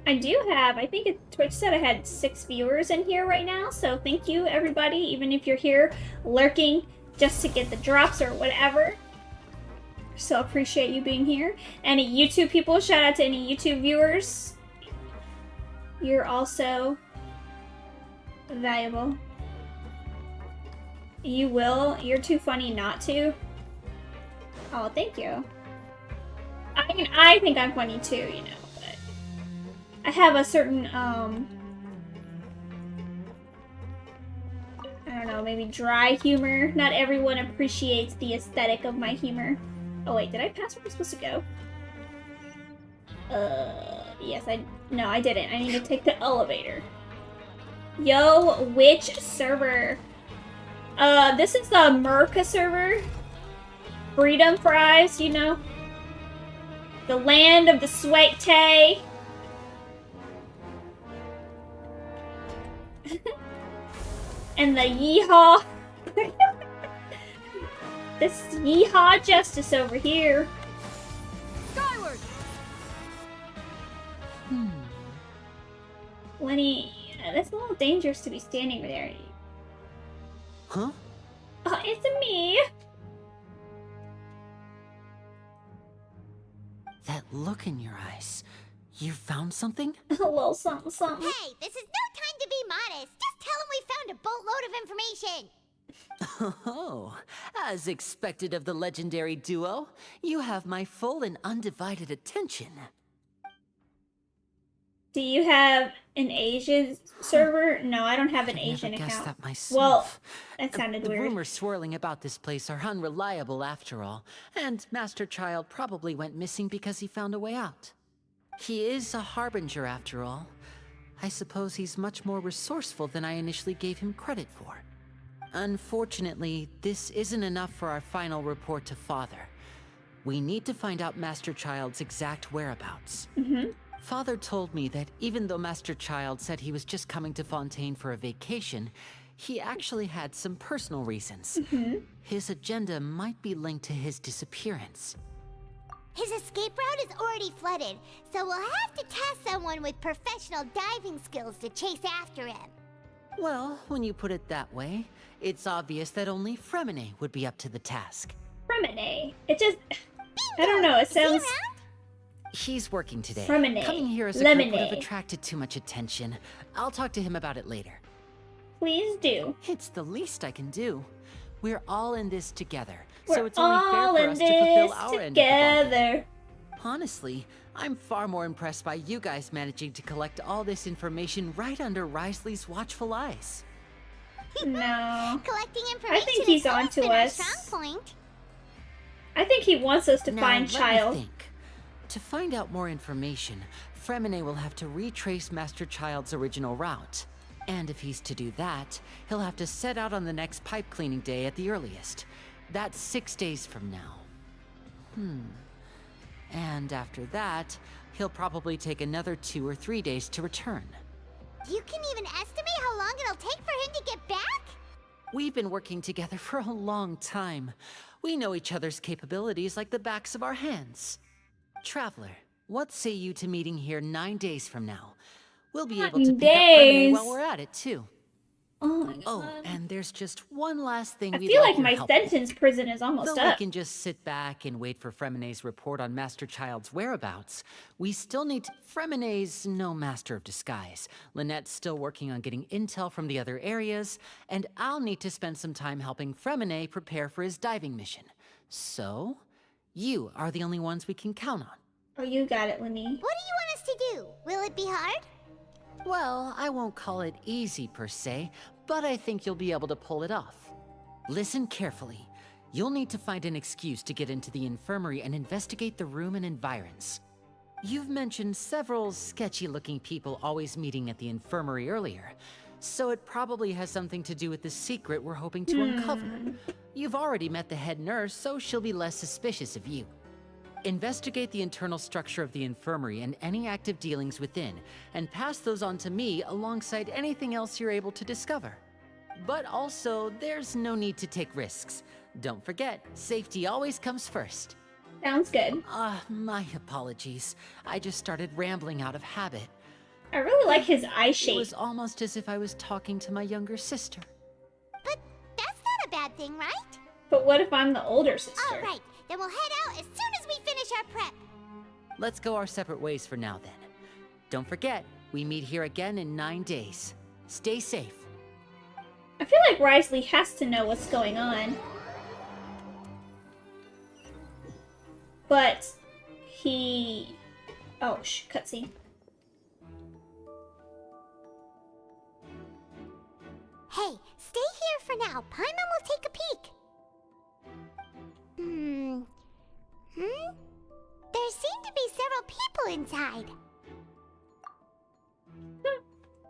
I do have, I think Twitch said I had 6 viewers in here right now, so thank you everybody, even if you're here lurking just to get the drops or whatever. So appreciate you being here. Any YouTube people, shout out to any YouTube viewers. You're also valuable. You will? You're too funny not to? Oh, thank you. I mean, I think I'm funny too, you know. I have a certain, I don't know, maybe dry humor. Not everyone appreciates the aesthetic of my humor. Oh wait, did I pass where I'm supposed to go? Yes, no, I didn't. I need to take the elevator. Yo, which server? This is the Merca server. Freedom fries, you know? The land of the sweat tay. And the yeehaw. This yeehaw justice over here. Skyward. Lenny, that's a little dangerous to be standing there. Huh? Oh, it's me. That look in your eyes. You found something? A little something, something. Hey, this is no time to be modest. Just tell him we found a boatload of information. Oh, as expected of the legendary duo, you have my full and undivided attention. Do you have an Asian server? No, I don't have an Asian Never guessed account. that myself. Well, that sounded the weird. rumors swirling about this place are unreliable after all, and Master Child probably went missing because he found a way out. He is a harbinger after all. I suppose he's much more resourceful than I initially gave him credit for. Unfortunately, this isn't enough for our final report to Father. We need to find out Master Child's exact whereabouts. Father told me that even though Master Child said he was just coming to Fontaine for a vacation, he actually had some personal reasons. His agenda might be linked to his disappearance. His escape route is already flooded, so we'll have to task someone with professional diving skills to chase after him. Well, when you put it that way, it's obvious that only Fremine would be up to the task. Fremine? It just... I don't know, it sounds... He's working today. Fremine. Coming here as a group would have Lemonade. attracted too much attention. I'll talk to him about it later. Please do. It's the least I can do. We're all in this together, We're so it's only fair all for in us to fulfill this our end of the bargain. together. Honestly, I'm far more impressed by you guys managing to collect all this information right under Risley's watchful eyes. No. Collecting information I think he's has always onto been our us. strong point. I think he wants us to Now, find let Child. me think. To find out more information, Fremine will have to retrace Master Child's original route. And if he's to do that, he'll have to set out on the next pipe cleaning day at the earliest. That's 6 days from now. And after that, he'll probably take another 2 or 3 days to return. You can even estimate how long it'll take for him to get back? We've been working together for a long time. We know each other's capabilities like the backs of our hands. Traveler, what say you to meeting here 9 days from now? We'll be able to pick up Fremine while we're at it, too. Oh my god. Oh, and there's just one last thing I we'd feel like like your my help with. sentence prison is almost Though up. we can just sit back and wait for Fremine's report on Master Child's whereabouts, we still need Fremine's no master of disguise. Lynette's still working on getting intel from the other areas, and I'll need to spend some time helping Fremine prepare for his diving mission. So, you are the only ones we can count on. Oh, you got it, Lenny. What do you want us to do? Will it be hard? Well, I won't call it easy per se, but I think you'll be able to pull it off. Listen carefully. You'll need to find an excuse to get into the infirmary and investigate the room and environs. You've mentioned several sketchy-looking people always meeting at the infirmary earlier, so it probably has something to do with the secret we're hoping to uncover. You've already met the head nurse, so she'll be less suspicious of you. Investigate the internal structure of the infirmary and any active dealings within, and pass those on to me alongside anything else you're able to discover. But also, there's no need to take risks. Don't forget, safety always comes first. Sounds good. My apologies. I just started rambling out of habit. I really like his eye shape. It was almost as if I was talking to my younger sister. But that's not a bad thing, right? But what if I'm the older sister? All right, then we'll head out as soon as we finish our prep. Let's go our separate ways for now, then. Don't forget, we meet here again in 9 days. Stay safe. I feel like Risley has to know what's going on. But he... Oh, cutscene. Hey, stay here for now. Paimon will take a peek. There seem to be several people inside.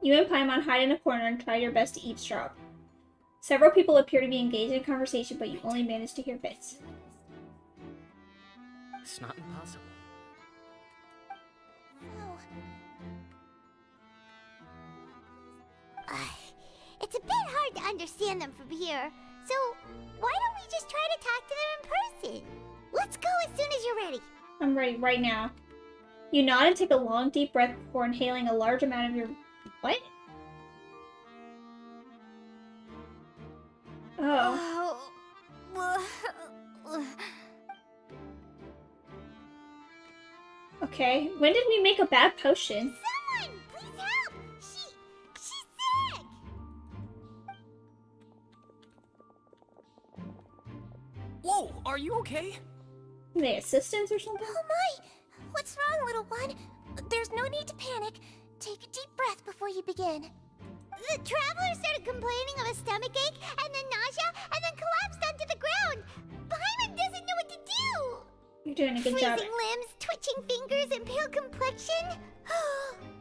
You and Paimon hide in a corner and try your best to eavesdrop. Several people appear to be engaged in conversation, but you only manage to hear bits. It's not impossible. It's a bit hard to understand them from here, so why don't we just try to talk to them in person? Let's go as soon as you're ready. I'm ready right now. You nod and take a long, deep breath before inhaling a large amount of your... What? Oh. Okay, when did we make a bad potion? Someone, please help! She's sick! Whoa, are you okay? The assistants or something? Oh my! What's wrong, little one? There's no need to panic. Take a deep breath before you begin. The traveler started complaining of a stomachache, and then nausea, and then collapsed onto the ground. Paimon doesn't know what to do. You're doing a good job. Freezing limbs, twitching fingers, and pale complexion.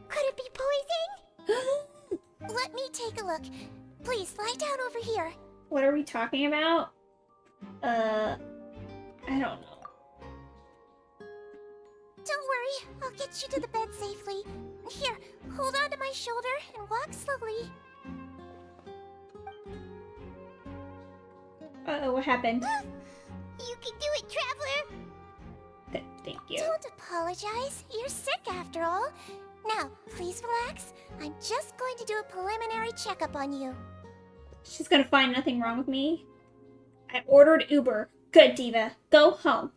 Could it be poison? Let me take a look. Please lie down over here. What are we talking about? I don't know. Don't worry, I'll get you to the bed safely. Here, hold on to my shoulder and walk slowly. Uh-oh, what happened? You can do it, traveler! Thank you. Don't apologize. You're sick after all. Now, please relax. I'm just going to do a preliminary checkup on you. She's gonna find nothing wrong with me. I ordered Uber. Good, Diva. Go home.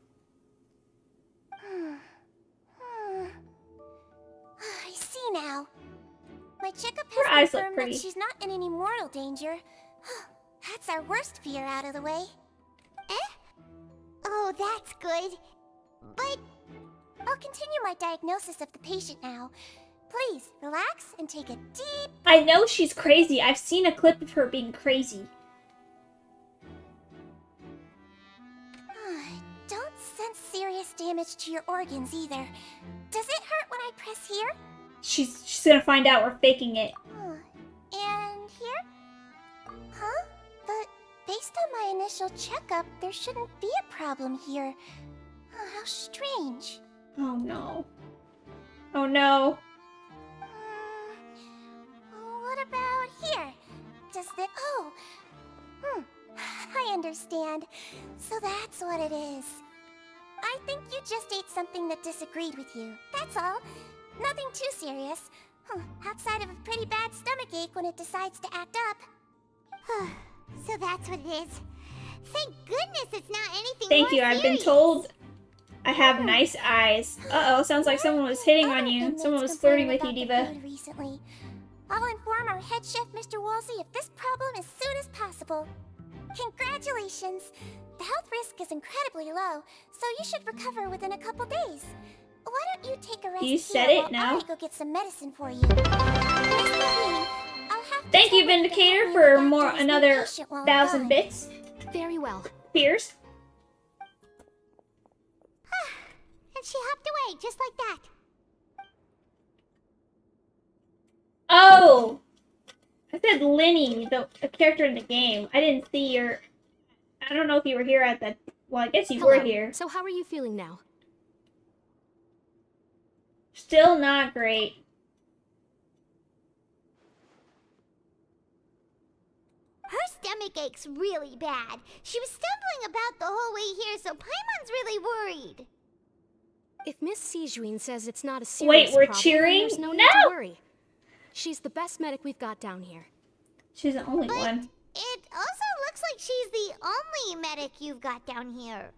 I see now. My checkup Her has eyes look confirmed pretty. that she's not in any mortal danger. That's our worst fear out of the way. Oh, that's good. But I'll continue my diagnosis of the patient now. Please, relax and take a deep... I know she's crazy. I've seen a clip of her being crazy. Don't sense serious damage to your organs either. Does it hurt when I press here? She's gonna find out we're faking it. And here? Huh? But based on my initial checkup, there shouldn't be a problem here. How strange. Oh no. Oh no. What about here? Does the... Oh! I understand. So that's what it is. I think you just ate something that disagreed with you. That's all. Nothing too serious. Outside of a pretty bad stomachache when it decides to act up. So that's what it is. Thank goodness it's not anything Thank more you. I've been serious. told I have nice eyes. Uh-oh, sounds like someone was hitting on you. Someone was flirting with you, Diva. Recently. I'll inform our head chef, Mr. Wolsey, of this problem as soon as possible. Congratulations! The health risk is incredibly low, so you should recover within a couple days. Why don't you take a rest You said here it while now. I go get some medicine for you. Miss Levine, I'll have to Thank you, check with the Vindicator, company for with more doctors and another patient while I'm 1,000 gone. bits. Very well. Cheers. And she hopped away just like that. Oh! I said Lenny, a character in the game. I didn't see your... I don't know if you were here at that... Well, I guess you were here. So how are you feeling now? Still not great. Her stomach ache's really bad. She was stumbling about the whole way here, so Paimon's really worried. If Miss Sijuin says it's not a serious Wait, we're problem, cheering? there's no need to worry. She's the best medic we've got down here. She's the only one. It also looks like she's the only medic you've got down here.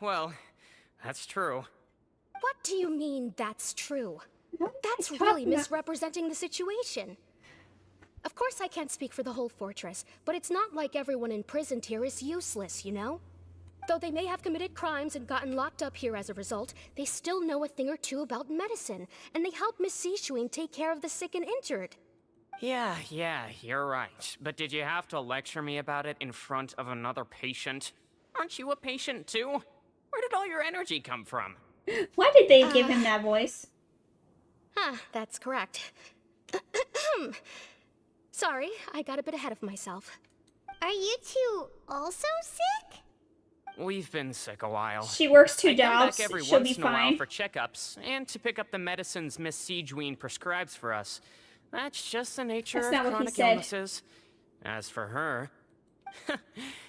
Well, that's true. What do you mean, that's true? That's really misrepresenting the situation. Of course I can't speak for the whole fortress, but it's not like everyone imprisoned here is useless, you know? Though they may have committed crimes and gotten locked up here as a result, they still know a thing or two about medicine, and they help Miss Sishuin take care of the sick and injured. Yeah, you're right. But did you have to lecture me about it in front of another patient? Aren't you a patient too? Where did all your energy come from? Why did they give him that voice? That's correct. Sorry, I got a bit ahead of myself. Are you two also sick? We've been sick a while. She works 2 I come jobs. back every She'll once be in a while fine. for checkups and to pick up the medicines Miss Sijween prescribes for us. That's just the nature That's of not what he chronic said. illnesses. As for her,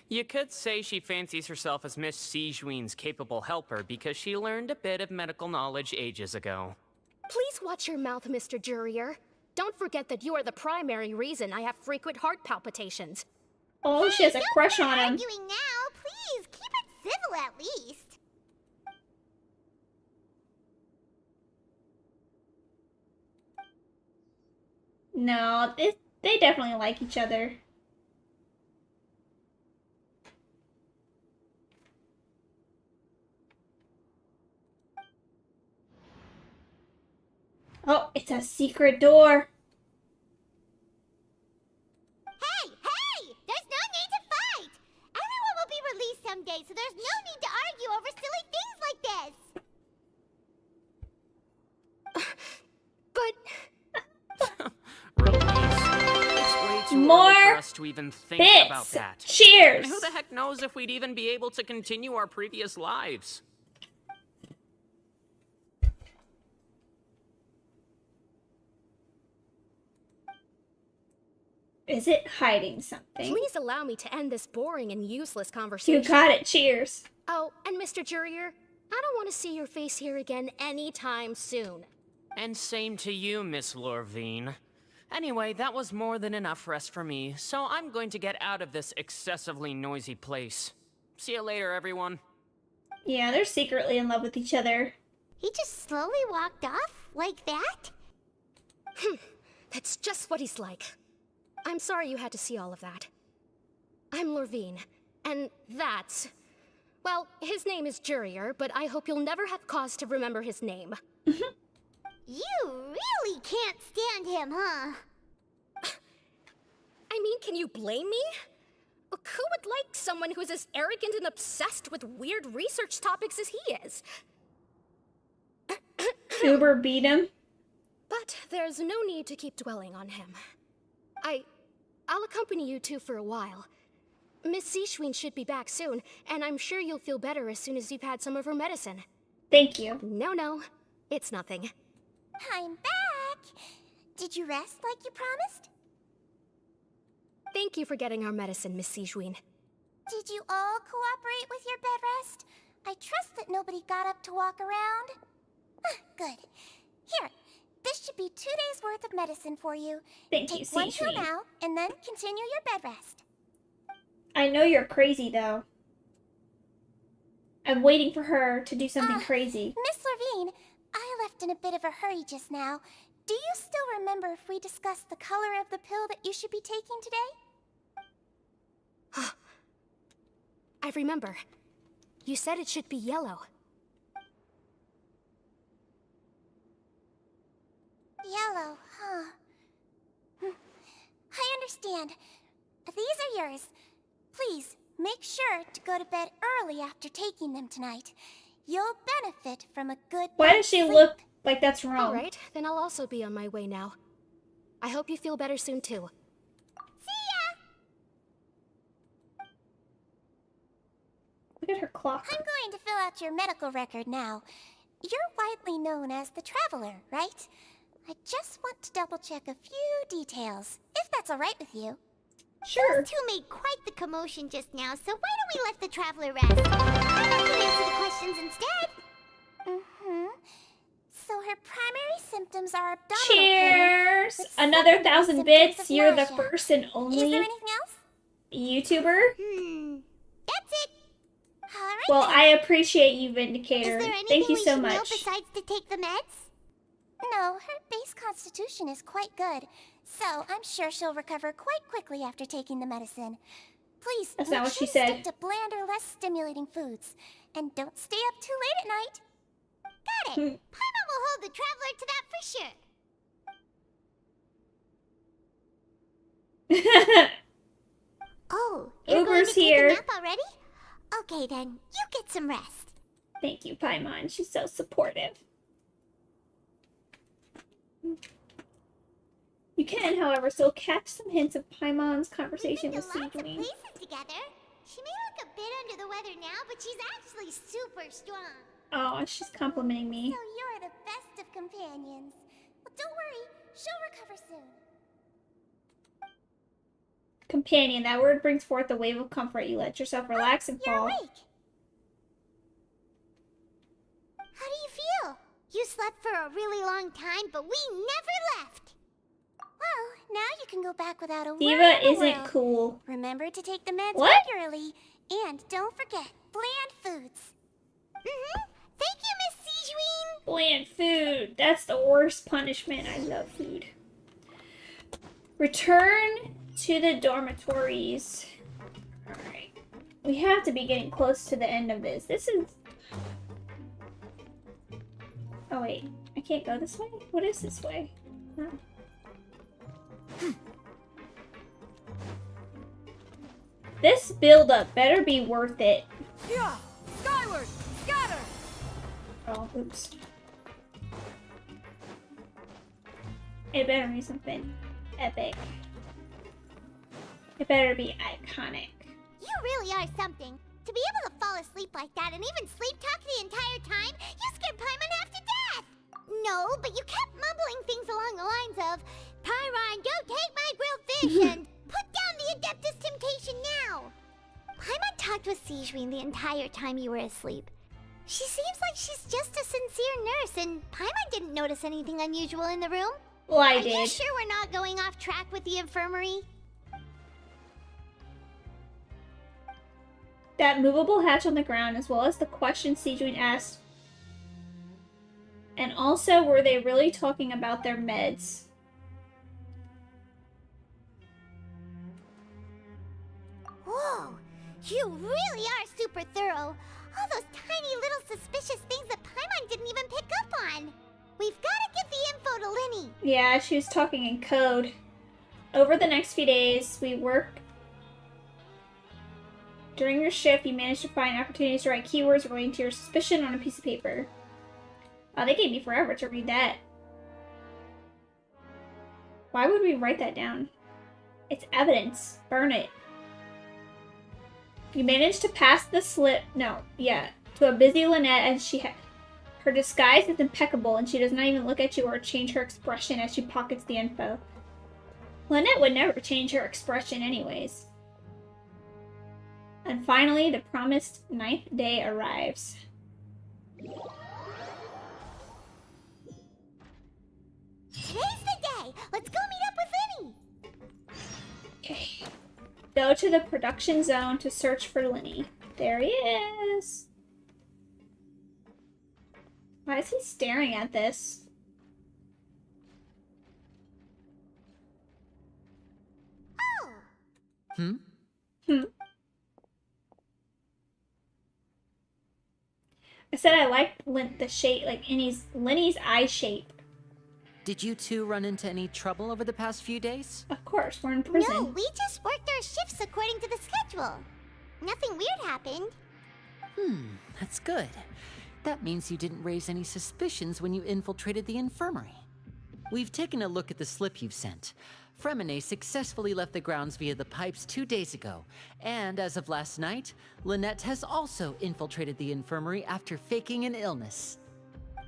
you could say she fancies herself as Miss Sijween's capable helper because she learned a bit of medical knowledge ages ago. Please watch your mouth, Mr. Jurier. Don't forget that you are the primary reason I have frequent heart palpitations. Oh, she has a crush on him. Arguing now, please keep it civil at least. No, they definitely like each other. Oh, it's a secret door. Hey! There's no need to fight! Everyone will be released someday, so there's no need to argue over silly things like this. It's way too More early for us to even think bits. about that. Cheers. And who the heck knows if we'd even be able to continue our previous lives? Is it hiding something? Please allow me to end this boring and useless conversation. You got it. Cheers. Oh, and Mr. Jurier, I don't want to see your face here again anytime soon. And same to you, Miss Lorvine. Anyway, that was more than enough rest for me, so I'm going to get out of this excessively noisy place. See you later, everyone. Yeah, they're secretly in love with each other. He just slowly walked off like that? That's just what he's like. I'm sorry you had to see all of that. I'm Lorvine, and that's... Well, his name is Jurier, but I hope you'll never have cause to remember his name. You really can't stand him, huh? I mean, can you blame me? Who would like someone who's as arrogant and obsessed with weird research topics as he is? Uber beat him. But there's no need to keep dwelling on him. I'll accompany you two for a while. Miss Sishuin should be back soon, and I'm sure you'll feel better as soon as you've had some of her medicine. Thank you. No, it's nothing. I'm back! Did you rest like you promised? Thank you for getting our medicine, Miss Sishuin. Did you all cooperate with your bed rest? I trust that nobody got up to walk around. Good. Here, this should be 2 days' worth of medicine for you. Thank you, Take one pill Sishuin. now, and then continue your bed rest. I know you're crazy, though. I'm waiting for her to do something crazy. Miss Lorvine, I left in a bit of a hurry just now. Do you still remember if we discussed the color of the pill that you should be taking today? I remember. You said it should be yellow. Yellow, huh? I understand. These are yours. Please, make sure to go to bed early after taking them tonight. You'll benefit from a good Why does night's she sleep. look like that's wrong? All right, then I'll also be on my way now. I hope you feel better soon, too. Look at her clock. I'm going to fill out your medical record now. You're widely known as the Traveler, right? I just want to double-check a few details, if that's all right with you. Sure. Those two made quite the commotion just now, so why don't we let the Traveler rest? I can answer the questions instead. So her primary symptoms are abdominal Cheers! pain. Another 1,000 bits. You're the nausea. first and Is only there anything else? YouTuber. That's it. All right. Well, then. I appreciate you, Vindicator. Is there anything Thank you we so should know much. besides to take the meds? No, her base constitution is quite good, so I'm sure she'll recover quite quickly after taking the medicine. Please, That's make not what sure she to said. stick to bland or less stimulating foods, and don't stay up too late at night. Got it. Paimon will hold the traveler to that for sure. Oh, you're going Uber's to here. take a nap already? Okay then, you get some rest. Thank you, Paimon. She's so supportive. You can, however, still catch some hints of Paimon's conversation with Lots of Seedwing. places together. She may look a bit under the weather now, but she's actually super strong. Oh, she's complimenting me. So you're the best of companions. Well, don't worry, she'll recover soon. Companion, that word brings forth a wave of comfort. You let yourself relax and You're fall. awake. How do you feel? You slept for a really long time, but we never left. Well, now you can go back without a worry Diva in the isn't world. cool. Remember to take the meds What? regularly, and don't forget bland foods. Thank you, Miss Sejuine. Bland food. That's the worst punishment. I love food. Return to the dormitories. Alright. We have to be getting close to the end of this. This is... Oh wait. I can't go this way? What is this way? Huh. This build-up better be worth it. Yeah! Skyward! Scatter! Oh, oops. It better be something epic. It better be iconic. You really are something. To be able to fall asleep like that and even sleep talk the entire time, you scared Paimon half to death! No, but you kept mumbling things along the lines of, Pyron, don't take my grilled fish and put down the Adeptus Temptation now! Paimon talked with Sejuine the entire time you were asleep. She seems like she's just a sincere nurse, and Paimon didn't notice anything unusual in the room. Well, I Are did. you sure we're not going off track with the infirmary? That movable hatch on the ground, as well as the questions Sejuine asked. And also, were they really talking about their meds? Whoa, you really are super thorough. All those tiny little suspicious things that Paimon didn't even pick up on. We've got to get the info to Linny. Yeah, she was talking in code. Over the next few days, we work. During your shift, you managed to find opportunities to write keywords relating to your suspicion on a piece of paper. Oh, they gave me forever to read that. Why would we write that down? It's evidence. Burn it. You managed to pass the slip. No, yeah. To a busy Lynette, and her disguise is impeccable, and she does not even look at you or change her expression as she pockets the info. Lynette would never change her expression anyways. And finally, the promised 9th day arrives. Today's the day. Let's go meet up with Linny. Okay. Go to the production zone to search for Linny. There he is. Why is he staring at this? Oh. I said I liked the shape, like Linny's eye shape. Did you two run into any trouble over the past few days? Of course, we're in prison. No, we just worked our shifts according to the schedule. Nothing weird happened. That's good. That means you didn't raise any suspicions when you infiltrated the infirmary. We've taken a look at the slip you've sent. Fremine successfully left the grounds via the pipes 2 days ago, and as of last night, Lynette has also infiltrated the infirmary after faking an illness.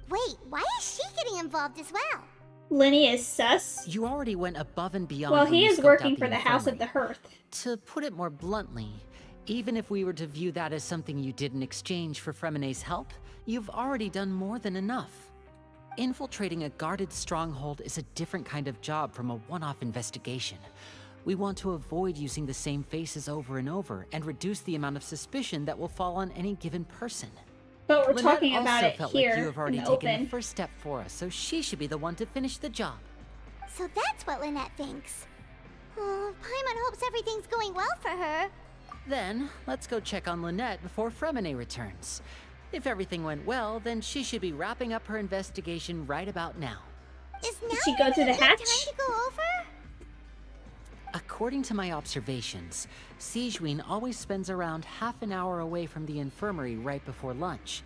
Wait, why is she getting involved as well? Linny is sus. You already went above and beyond. Well, when he you is scoped working out for the House of the infirmary. Hearth. To put it more bluntly, even if we were to view that as something you did in exchange for Fremine's help, you've already done more than enough. Infiltrating a guarded stronghold is a different kind of job from a one-off investigation. We want to avoid using the same faces over and over and reduce the amount of suspicion that will fall on any given person. But we're Lynette talking about also it felt here like you have already in the taken open. the first step for us, so she should be the one to finish the job. So that's what Lynette thinks. Oh, Paimon hopes everything's going well for her. Then, let's go check on Lynette before Fremine returns. If everything went well, then she should be wrapping up her investigation right about now. Is now Did she go through the even a good hatch? time to go over? According to my observations, Sigewinne always spends around half an hour away from the infirmary right before lunch.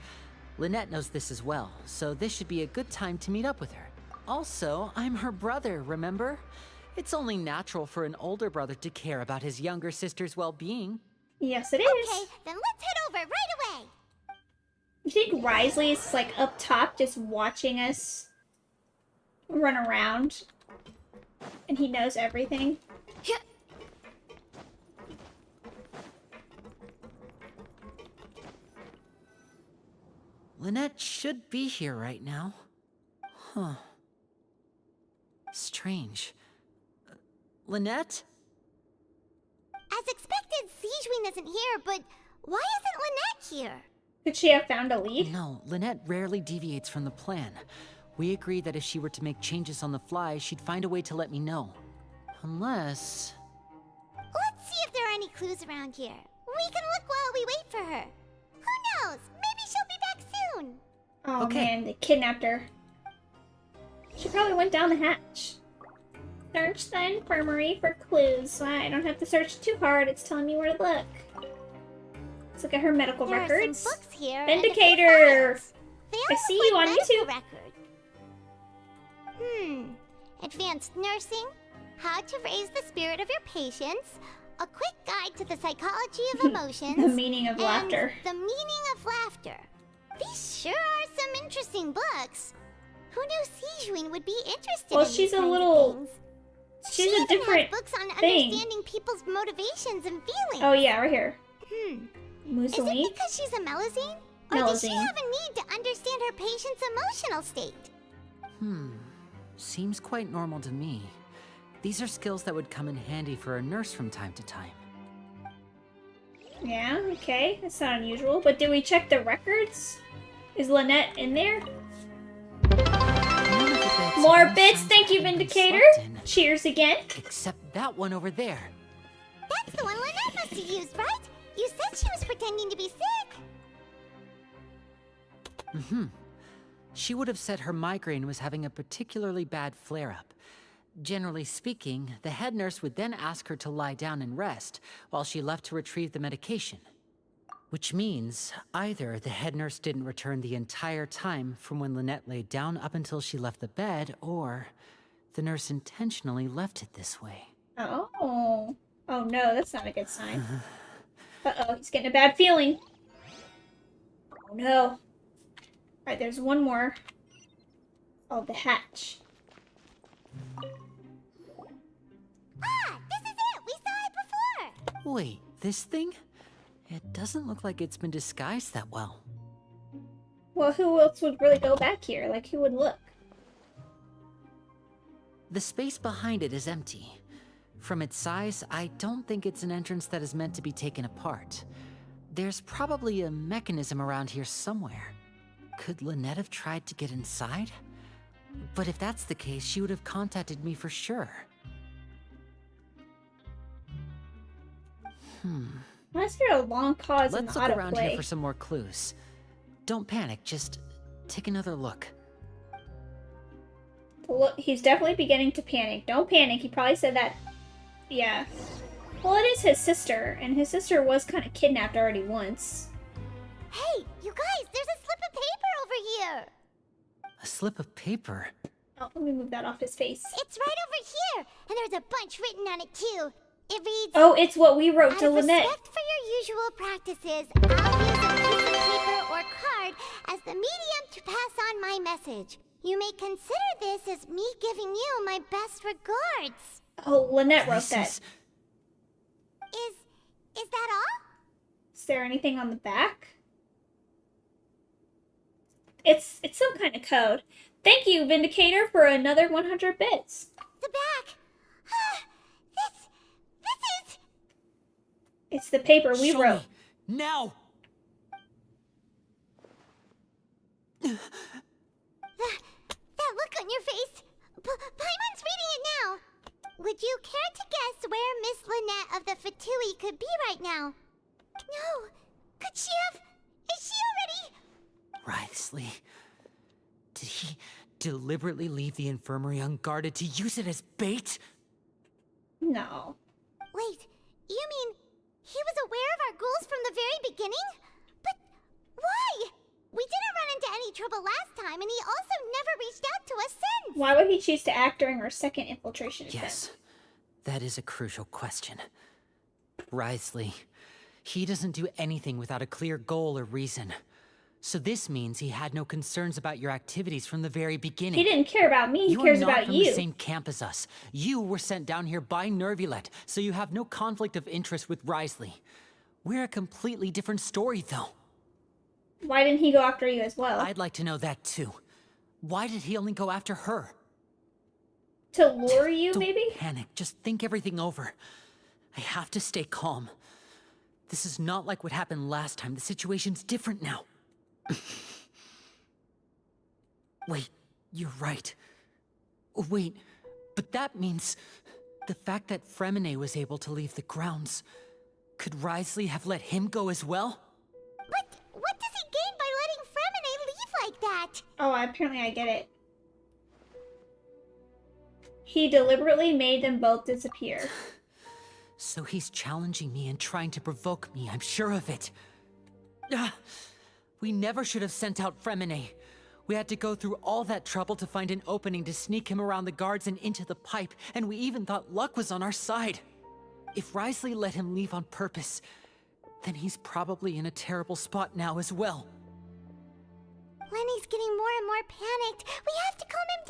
Lynette knows this as well, so this should be a good time to meet up with her. Also, I'm her brother, remember? It's only natural for an older brother to care about his younger sister's well-being. Yes, it is. Okay, then let's head over right away. You think Risley is like up top just watching us run around? And he knows everything? Lynette should be here right now. Huh. Strange. Lynette? As expected, Sigewinne isn't here, but why isn't Lynette here? Could she have found a lead? No, Lynette rarely deviates from the plan. We agreed that if she were to make changes on the fly, she'd find a way to let me know. Unless... Let's see if there are any clues around here. We can look while we wait for her. Who knows? Maybe she'll be back soon. Oh Okay. man, they kidnapped her. She probably went down the hatch. Search the infirmary for clues. I don't have to search too hard. It's telling me where to look. Let's look at her medical There records. are some books here. and a few Vindicator! files. They I all see look you like on medical YouTube. Record. Advanced nursing, how to raise the spirit of your patients, a quick guide to the psychology of emotions, The meaning of and laughter. The meaning of laughter. These sure are some interesting books. Who knew Sigewinne would be interested Well, in she's these a kinds of little... things? She's She a even different has books on thing. understanding people's motivations and feelings. Oh yeah, right here. Is Mussolini? it because she's a Melazine? Or does she Melazine. have a need to understand her patient's emotional state? Seems quite normal to me. These are skills that would come in handy for a nurse from time to time. Yeah, okay. That's not unusual. But did we check the records? Is Lynette in there? More bits, thank you, Vindicator. Cheers again. Except that one over there. That's the one Lynette must have used, right? You said she was pretending to be sick. She would have said her migraine was having a particularly bad flare-up. Generally speaking, the head nurse would then ask her to lie down and rest, while she left to retrieve the medication. Which means, either the head nurse didn't return the entire time from when Lynette laid down up until she left the bed, or the nurse intentionally left it this way. Oh. Oh no, that's not a good sign. Uh-oh, he's getting a bad feeling. Oh no. Alright, there's one more. Oh, the hatch. Ah, this is it! We saw it before! Wait, this thing? It doesn't look like it's been disguised that well. Well, who else would really go back here? Like, who would look? The space behind it is empty. From its size, I don't think it's an entrance that is meant to be taken apart. There's probably a mechanism around here somewhere. Could Lynette have tried to get inside? But if that's the case, she would have contacted me for sure. Why is there a long pause in Let's the look around autoplay? here for some more clues. Don't panic, just take another look. Look, he's definitely beginning to panic. Don't panic. He probably said that. Yeah. Well, it is his sister, and his sister was kind of kidnapped already once. Hey, you guys, there's a slip of paper over here! A slip of paper? Oh, let me move that off his face. It's right over here, and there's a bunch written on it too. It reads, Oh, it's what we wrote out to of Lynette. respect for your usual practices, I'll use a piece of paper or card as the medium to pass on my message. You may consider this as me giving you my best regards. Oh, Lynette wrote that. Is that all? Is there anything on the back? It's some kind of code. Thank you, Vindicator, for another 100 bits. The back. This is... It's the paper we wrote. Me. Now! That look on your face. Paimon's reading it now. Would you care to guess where Miss Lynette of the Fatui could be right now? No. Could she have... Is she already... Wriothesley. Did he deliberately leave the infirmary unguarded to use it as bait? No. Wait, you mean he was aware of our goals from the very beginning? But why? We didn't run into any trouble last time, and he also never reached out to us since. Why would he choose to act during our second infiltration attempt? Yes, that is a crucial question. Wriothesley, he doesn't do anything without a clear goal or reason. So this means he had no concerns about your activities from the very beginning. He didn't care about me, he cares about you. You are not from the same camp as us. You were sent down here by Nervulet, so you have no conflict of interest with Wriothesley. We're a completely different story, though. Why didn't he go after you as well? I'd like to know that, too. Why did he only go after her? To lure you, maybe? Don't panic, just think everything over. I have to stay calm. This is not like what happened last time. The situation's different now. Wait, you're right. Wait, but that means the fact that Fremine was able to leave the grounds. Could Wriothesley have let him go as well? But what does he gain by letting Fremine leave like that? Oh, apparently I get it. He deliberately made them both disappear. So he's challenging me and trying to provoke me, I'm sure of it. We never should have sent out Fremine. We had to go through all that trouble to find an opening to sneak him around the guards and into the pipe, and we even thought luck was on our side. If Wriothesley let him leave on purpose, then he's probably in a terrible spot now as well. Lenny's getting more and more panicked. We have to calm him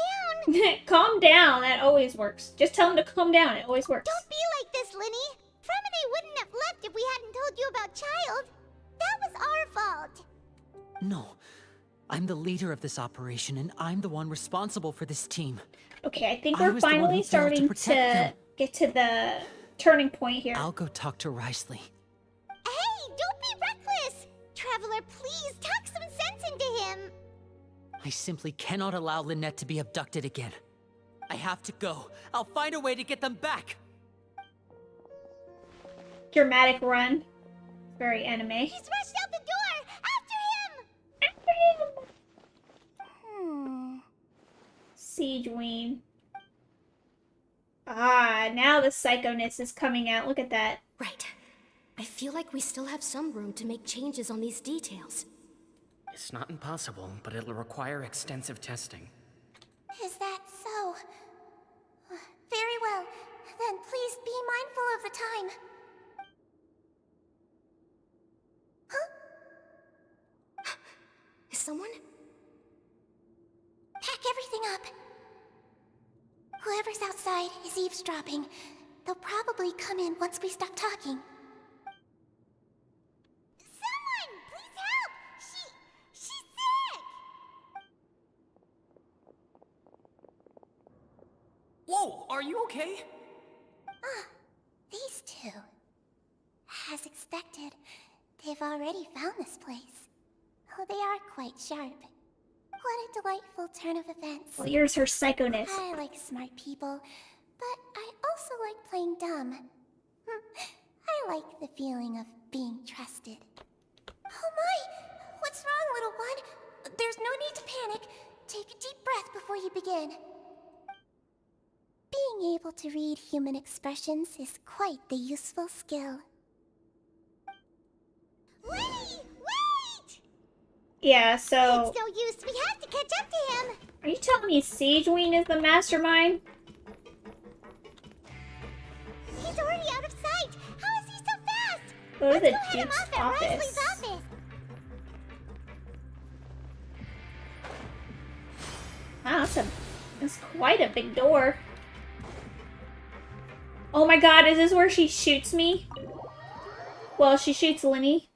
down. Calm down, that always works. Just tell him to calm down, it always works. Don't be like this, Lenny. Fremine wouldn't have left if we hadn't told you about Child. That was our fault. No. I'm the leader of this operation, and I'm the one responsible for this team. Okay, I think we're finally starting to get to the turning point here. I'll go talk to Wriothesley. Hey, don't be reckless! Traveler, please talk some sense into him. I simply cannot allow Lynette to be abducted again. I have to go. I'll find a way to get them back. Dramatic run. Very anime. He's rushed out the door! After him! Siege Ween. Ah, now the psychoness is coming out. Look at that. Right. I feel like we still have some room to make changes on these details. It's not impossible, but it'll require extensive testing. Is that so? Very well. Then please be mindful of the time. Huh? Is someone? Pack everything up. Whoever's outside is eavesdropping. They'll probably come in once we stop talking. Someone! Please help! She's sick! Whoa! Are you okay? These two. As expected, they've already found this place. Oh, they are quite sharp. What a delightful turn of events. Well, here's her psychoness. I like smart people, but I also like playing dumb. I like the feeling of being trusted. Oh my! What's wrong, little one? There's no need to panic. Take a deep breath before you begin. Being able to read human expressions is quite the useful skill. Lenny! Wait! Yeah, so... It's no use. We have to catch up to him. Are you telling me Siege Ween is the mastermind? He's already out of sight. How is he so fast? Go to the Let's go head him Duke's off at office. Wriothesley's office. Wow, that's quite a big door. Oh my god, is this where she shoots me? Well, she shoots Lenny.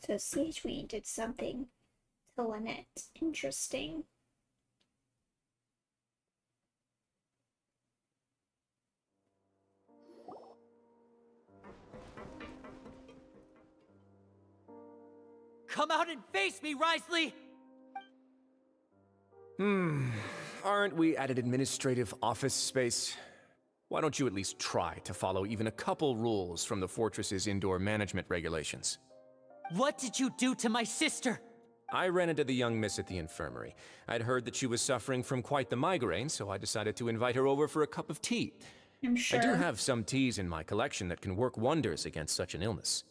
So Sageween did something to Lynette. Interesting. Come out and face me, Risley! Aren't we at an administrative office space? Why don't you at least try to follow even a couple rules from the fortress's indoor management regulations? What did you do to my sister? I ran into the young miss at the infirmary. I'd heard that she was suffering from quite the migraine, so I decided to invite her over for a cup of tea. I'm sure. I do have some teas in my collection that can work wonders against such an illness.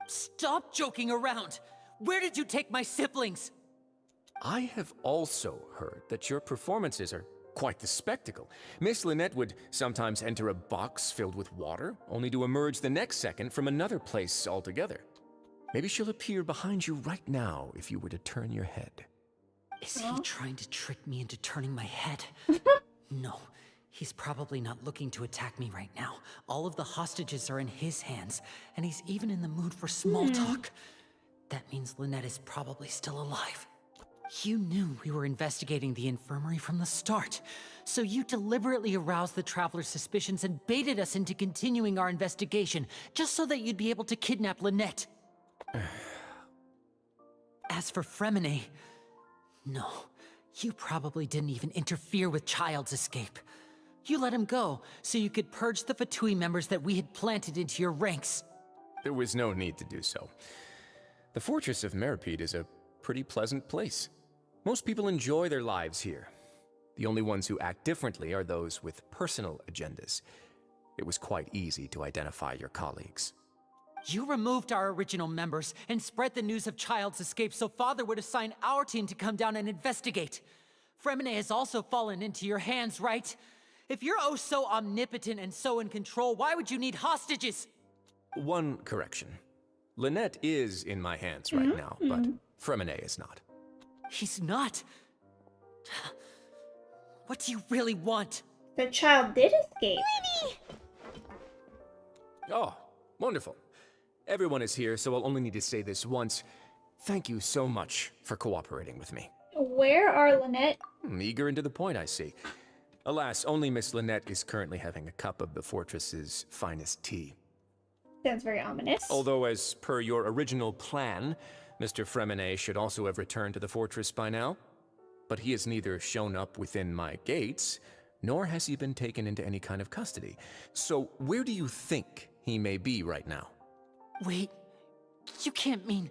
Stop joking around! Where did you take my siblings? I have also heard that your performances are quite the spectacle. Miss Lynette would sometimes enter a box filled with water, only to emerge the next second from another place altogether. Maybe she'll appear behind you right now if you were to turn your head. Is he trying to trick me into turning my head? No, he's probably not looking to attack me right now. All of the hostages are in his hands, and he's even in the mood for small talk. That means Lynette is probably still alive. You knew we were investigating the infirmary from the start, so you deliberately aroused the Traveler's suspicions and baited us into continuing our investigation, just so that you'd be able to kidnap Lynette. As for Fremine, no, you probably didn't even interfere with Child's escape. You let him go, so you could purge the Fatui members that we had planted into your ranks. There was no need to do so. The Fortress of Meripede is a pretty pleasant place. Most people enjoy their lives here. The only ones who act differently are those with personal agendas. It was quite easy to identify your colleagues. You removed our original members and spread the news of Child's escape so Father would assign our team to come down and investigate. Fremine has also fallen into your hands, right? If you're oh so omnipotent and so in control, why would you need hostages? One correction. Lynette is in my hands right now, but Fremine is not. He's not? What do you really want? The child did escape. Lenny! Oh, wonderful. Everyone is here, so I'll only need to say this once. Thank you so much for cooperating with me. Where are Lynette? Eager and to the point, I see. Alas, only Miss Lynette is currently having a cup of the fortress's finest tea. Sounds very ominous. Although, as per your original plan, Mr. Fremine should also have returned to the fortress by now. But he has neither shown up within my gates, nor has he been taken into any kind of custody. So where do you think he may be right now? Wait, you can't mean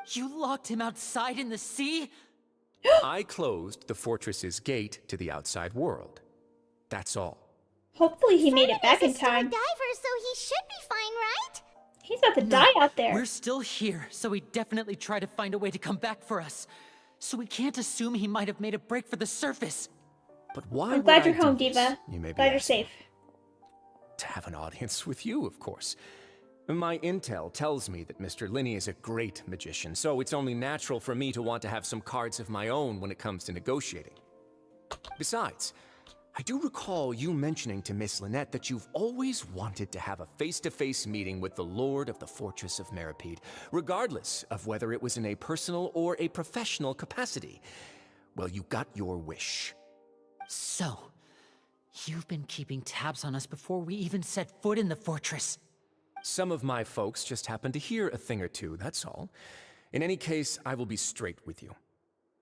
you locked him outside in the sea? I closed the fortress's gate to the outside world. That's all. Hopefully he made it back in time. Diver, so he should be fine, right? He's about to die out there. We're still here, so he definitely tried to find a way to come back for us. So we can't assume he might have made a break for the surface. But why I'm would glad I you're do home, this? Diva. You may be Glad you're asking. safe. To have an audience with you, of course. My intel tells me that Mr. Linney is a great magician, so it's only natural for me to want to have some cards of my own when it comes to negotiating. Besides, I do recall you mentioning to Miss Lynette that you've always wanted to have a face-to-face meeting with the Lord of the Fortress of Meripede, regardless of whether it was in a personal or a professional capacity. Well, you got your wish. So, you've been keeping tabs on us before we even set foot in the fortress. Some of my folks just happened to hear a thing or two, that's all. In any case, I will be straight with you.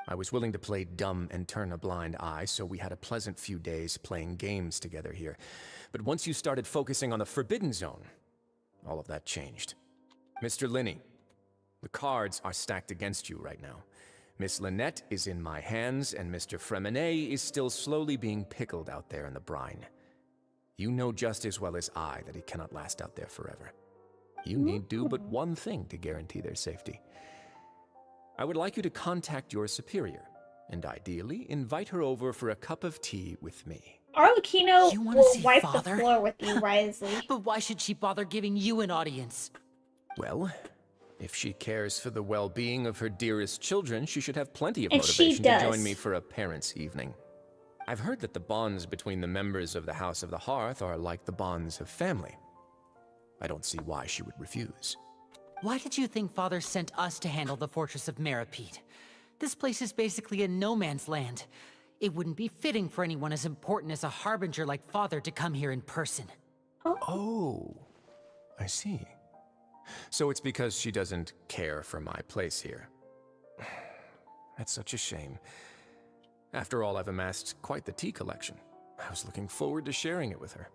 I was willing to play dumb and turn a blind eye, so we had a pleasant few days playing games together here. But once you started focusing on the Forbidden Zone, all of that changed. Mr. Linney, the cards are stacked against you right now. Miss Lynette is in my hands, and Mr. Fremine is still slowly being pickled out there in the brine. You know just as well as I that he cannot last out there forever. You need do but one thing to guarantee their safety. I would like you to contact your superior, and ideally invite her over for a cup of tea with me. Arlecchino You wanna will see wipe Father? the floor with you, Risley. But why should she bother giving you an audience? Well, if she cares for the well-being of her dearest children, she should have plenty of And she motivation to does. join me for a parents' evening. I've heard that the bonds between the members of the House of the Hearth are like the bonds of family. I don't see why she would refuse. Why did you think Father sent us to handle the Fortress of Meripede? This place is basically a no man's land. It wouldn't be fitting for anyone as important as a harbinger like Father to come here in person. Oh, I see. So it's because she doesn't care for my place here. That's such a shame. After all, I've amassed quite the tea collection. I was looking forward to sharing it with her.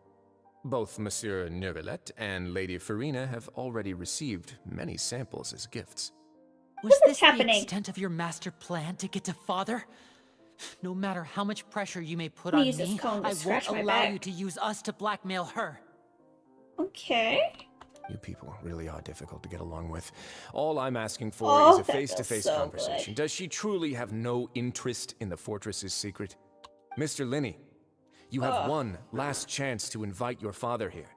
Both Monsieur Neuvillette and Lady Farina have already received many samples as gifts. Was this the extent of your master plan to get to Father? No matter how much pressure you may put on me, I won't allow you to use us to blackmail her. Okay. You people really are difficult to get along with. All I'm asking for is a face-to-face conversation. Does she truly have no interest in the fortress's secret? Mr. Linney, you have one last chance to invite your father here.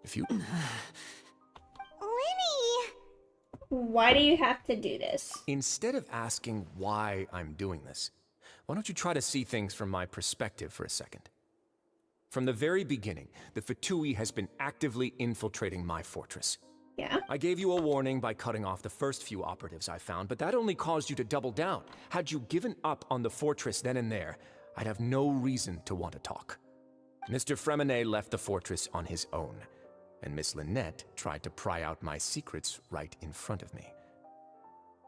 If you... Linney! Why do you have to do this? Instead of asking why I'm doing this, why don't you try to see things from my perspective for a second? From the very beginning, the Fatui has been actively infiltrating my fortress. Yeah. I gave you a warning by cutting off the first few operatives I found, but that only caused you to double down. Had you given up on the fortress then and there, I'd have no reason to want to talk. Mr. Fremenet left the fortress on his own, and Miss Lynette tried to pry out my secrets right in front of me.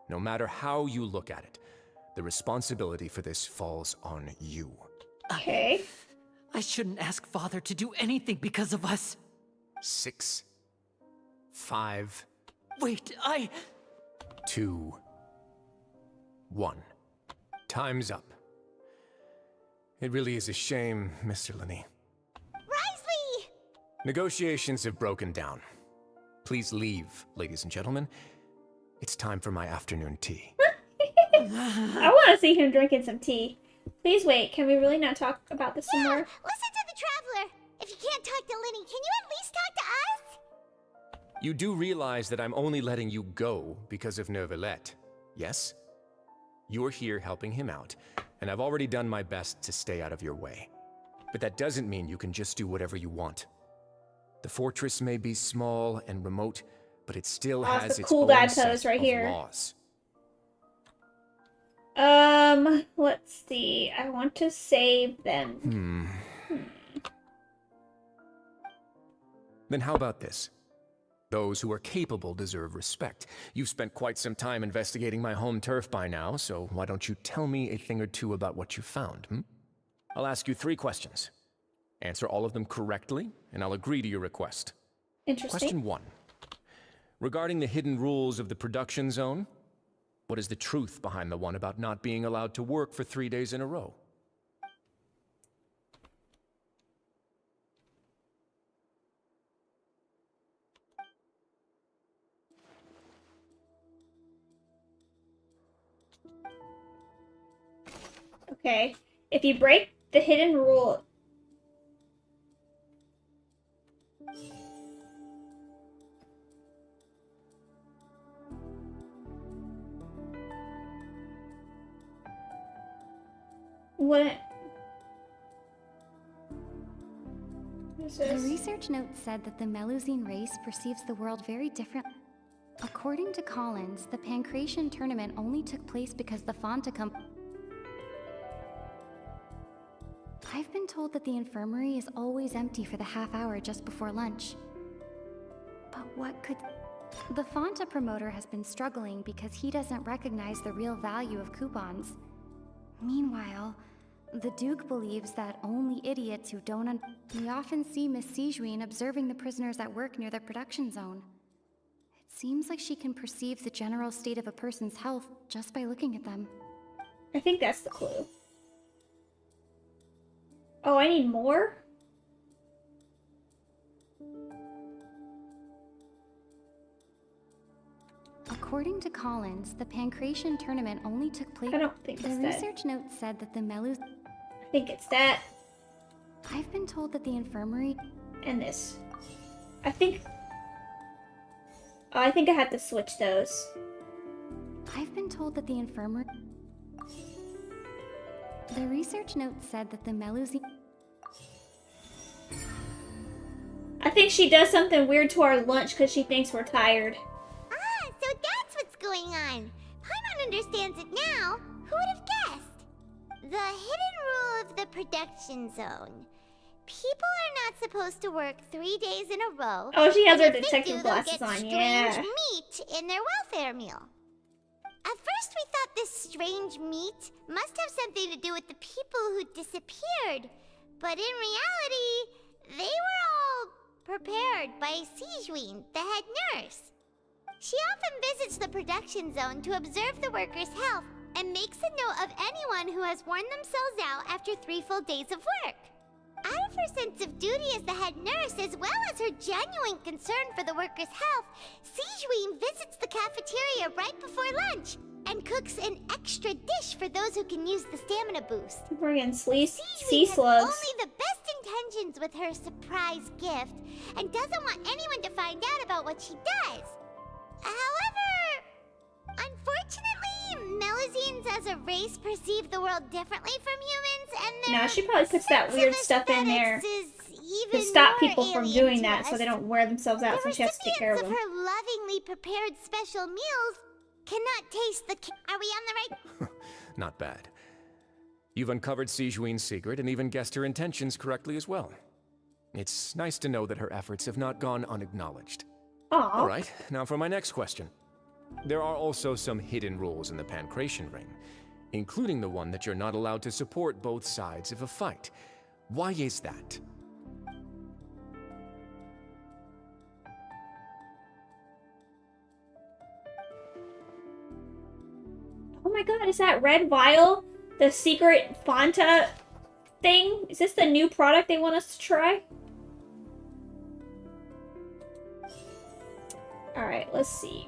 No matter how you look at it, the responsibility for this falls on you. Okay. I shouldn't ask Father to do anything because of us. 6, 5... Wait, 2, 1. Time's up. It really is a shame, Mr. Linney. Risley! Negotiations have broken down. Please leave, ladies and gentlemen. It's time for my afternoon tea. I want to see him drinking some tea. Please wait, can we really not talk about this some more? Listen to the Traveler! If you can't talk to Linney, can you at least talk to us? You do realize that I'm only letting you go because of Neuvillette, yes? You're here helping him out, and I've already done my best to stay out of your way. But that doesn't mean you can just do whatever you want. The fortress may be small and remote, but it still has its cool own guy set pose right of here. laws. Let's see. I want to save them. Then how about this? Those who are capable deserve respect. You've spent quite some time investigating my home turf by now, so why don't you tell me a thing or two about what you found, I'll ask you 3 questions. Answer all of them correctly, and I'll agree to your request. Interesting. Question 1. Regarding the hidden rules of the production zone, what is the truth behind the one about not being allowed to work for 3 days in a row? Okay. If you break the hidden rule... What? The research note said that the Melusine race perceives the world very differently. According to Collins, the Pancration tournament only took place because the Fontaine... I've been told that the infirmary is always empty for the half hour just before lunch. But what could... The Fonta promoter has been struggling because he doesn't recognize the real value of coupons. Meanwhile, the Duke believes that only idiots who don't We often see Miss Sijuin observing the prisoners at work near the production zone. It seems like she can perceive the general state of a person's health just by looking at them. I think that's the clue. Oh, I need more? According to Collins, the Pancration tournament only took place... I don't think it's The that. research note said that the Melus... I think it's that. I've been told that the infirmary... And this. I think... Oh, I think I have to switch those. I've been told that the infirmary... The research note said that the Melusine... I think she does something weird to our lunch because she thinks we're tired. The hidden rule of the production zone. People are not supposed to work 3 days in a row. Oh, she has her and if they detective do, glasses they'll get on, yeah. strange meat in their welfare meal. At first we thought this strange meat must have something to do with the people who disappeared. But in reality, they were all prepared by Sijween, the head nurse. She often visits the production zone to observe the workers' health and makes a note of anyone who has worn themselves out after 3 full days of work. Out of her sense of duty as the head nurse, as well as her genuine concern for the workers' health, Sijween visits the cafeteria right before lunch and cooks an extra dish for those who can use the stamina boost. Friggin' sea Sijween has slugs. only the best intentions with her surprise gift and doesn't want anyone to find out about what she does. However, unfortunately, Melusines as a race perceive the world differently from humans, and their No, she probably puts that weird stuff in there to stop people from doing that so they don't wear themselves out, so she has to take care of them. her lovingly prepared special meals cannot taste the Are we on the right? Not bad. You've uncovered Sijween's secret and even guessed her intentions correctly as well. It's nice to know that her efforts have not gone unacknowledged. Aww. All right, now for my next question. There are also some hidden rules in the Pancration Ring, including the one that you're not allowed to support both sides of a fight. Why is that? Oh my god, is that red vial the secret Fanta thing? Is this the new product they want us to try? Alright, let's see.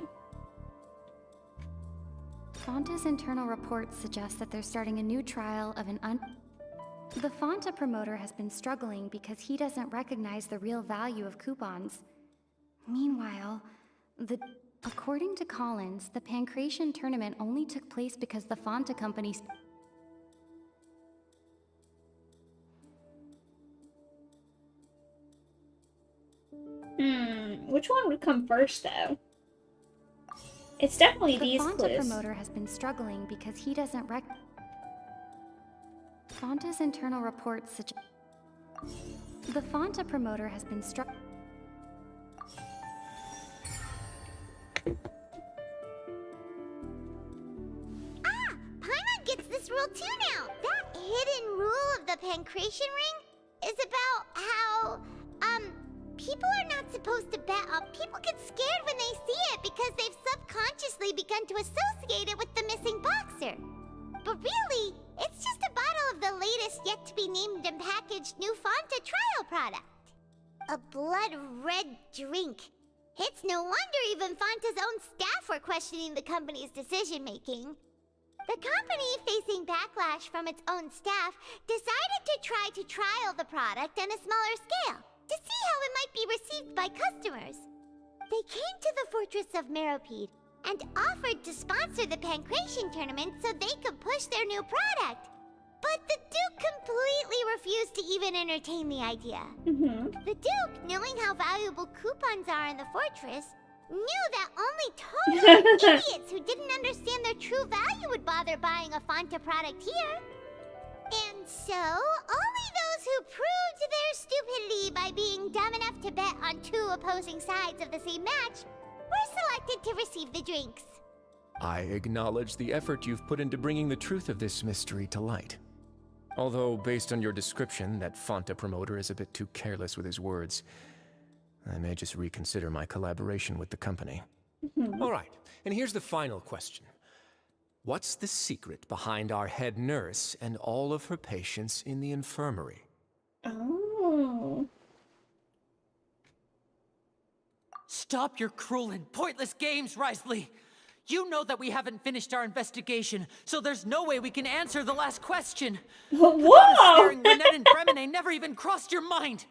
Fanta's internal reports suggest that they're starting a new trial of The Fanta promoter has been struggling because he doesn't recognize the real value of coupons. Meanwhile, according to Collins, the Pancration tournament only took place because the Fanta company's... Which one would come first, though? It's definitely these clues. The Fanta promoter has been struggling because he doesn't Fanta's internal reports suggest... The Fanta promoter has been struggling... Paimon gets this rule too now! That hidden rule of the Pancration Ring is about how, people are not supposed to bet on... People get scared when they see it because they've subconsciously begun to associate it with the missing boxer. But really, it's just a bottle of the latest yet-to-be-named and packaged new Fanta trial product. A blood-red drink. It's no wonder even Fanta's own staff were questioning the company's decision-making. The company, facing backlash from its own staff, decided to try to trial the product on a smaller scale, to see how it might be received by customers. They came to the fortress of Meropide and offered to sponsor the Pancration tournament so they could push their new product. But the Duke completely refused to even entertain the idea. The Duke, knowing how valuable coupons are in the fortress, knew that only total idiots who didn't understand their true value would bother buying a Fanta product here. And so, only those who proved their stupidity by being dumb enough to bet on 2 opposing sides of the same match were selected to receive the drinks. I acknowledge the effort you've put into bringing the truth of this mystery to light. Although, based on your description, that Fanta promoter is a bit too careless with his words, I may just reconsider my collaboration with the company. All right, and here's the final question. What's the secret behind our head nurse and all of her patients in the infirmary? Oh. Stop your cruel and pointless games, Risley! You know that we haven't finished our investigation, so there's no way we can answer the last question. Whoa! Sparing Lynette and Bremine never even crossed your mind.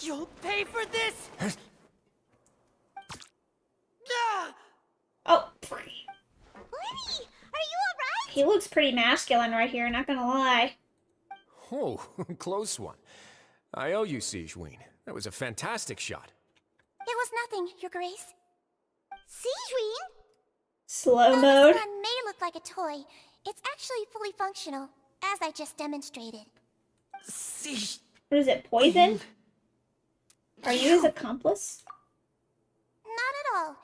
You'll pay for this! Oh. Lenny, are you alright? He looks pretty masculine right here, not gonna lie. Oh, close one. I owe you, Sijween. That was a fantastic shot. It was nothing, Your Grace. Sijween? Slow Though mode. this gun may look like a toy, it's actually fully functional. as I just demonstrated. What is it, poison? Are you his accomplice? Not at all.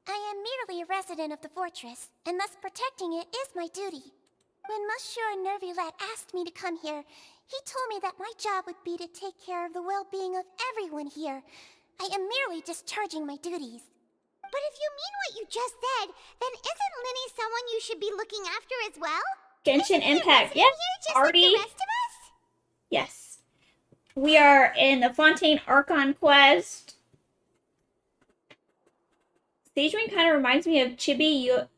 I am merely a resident of the fortress, and thus protecting it is my duty. When Monsieur Nervulette asked me to come here, he told me that my job would be to take care of the well-being of everyone here. I am merely discharging my duties. But if you mean what you just said, then isn't Linny someone you should be looking after as well? Genshin Impact. Yes, just already. like the rest of us? Yes. We are in the Fontaine Archon Quest. Sagewing kind of reminds me of Chibi.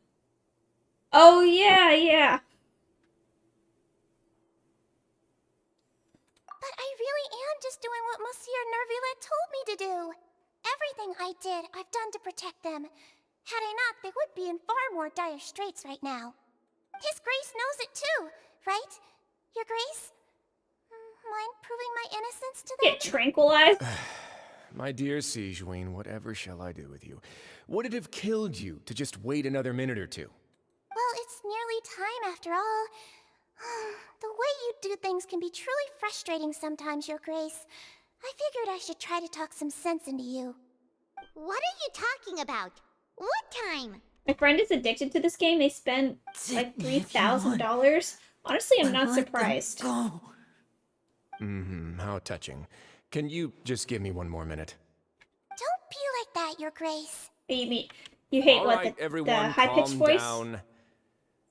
Oh, yeah, yeah. But I really am just doing what Monsieur Nervulette told me to do. Everything I did, I've done to protect them. Had I not, they would be in far more dire straits right now. His Grace knows it too, right? Your Grace? Mind proving my innocence to them? Get tranquilized? My dear Sagewing, whatever shall I do with you? Would it have killed you to just wait another minute or two? Well, it's nearly time after all. The way you do things can be truly frustrating sometimes, Your Grace. I figured I should try to talk some sense into you. What are you talking about? What time? My friend is addicted to this game. They spend like $3,000. Honestly, I'm not surprised. How touching. Can you just give me one more minute? Don't be like that, Your Grace. You hate All what, right, the everyone, high-pitched calm voice? down.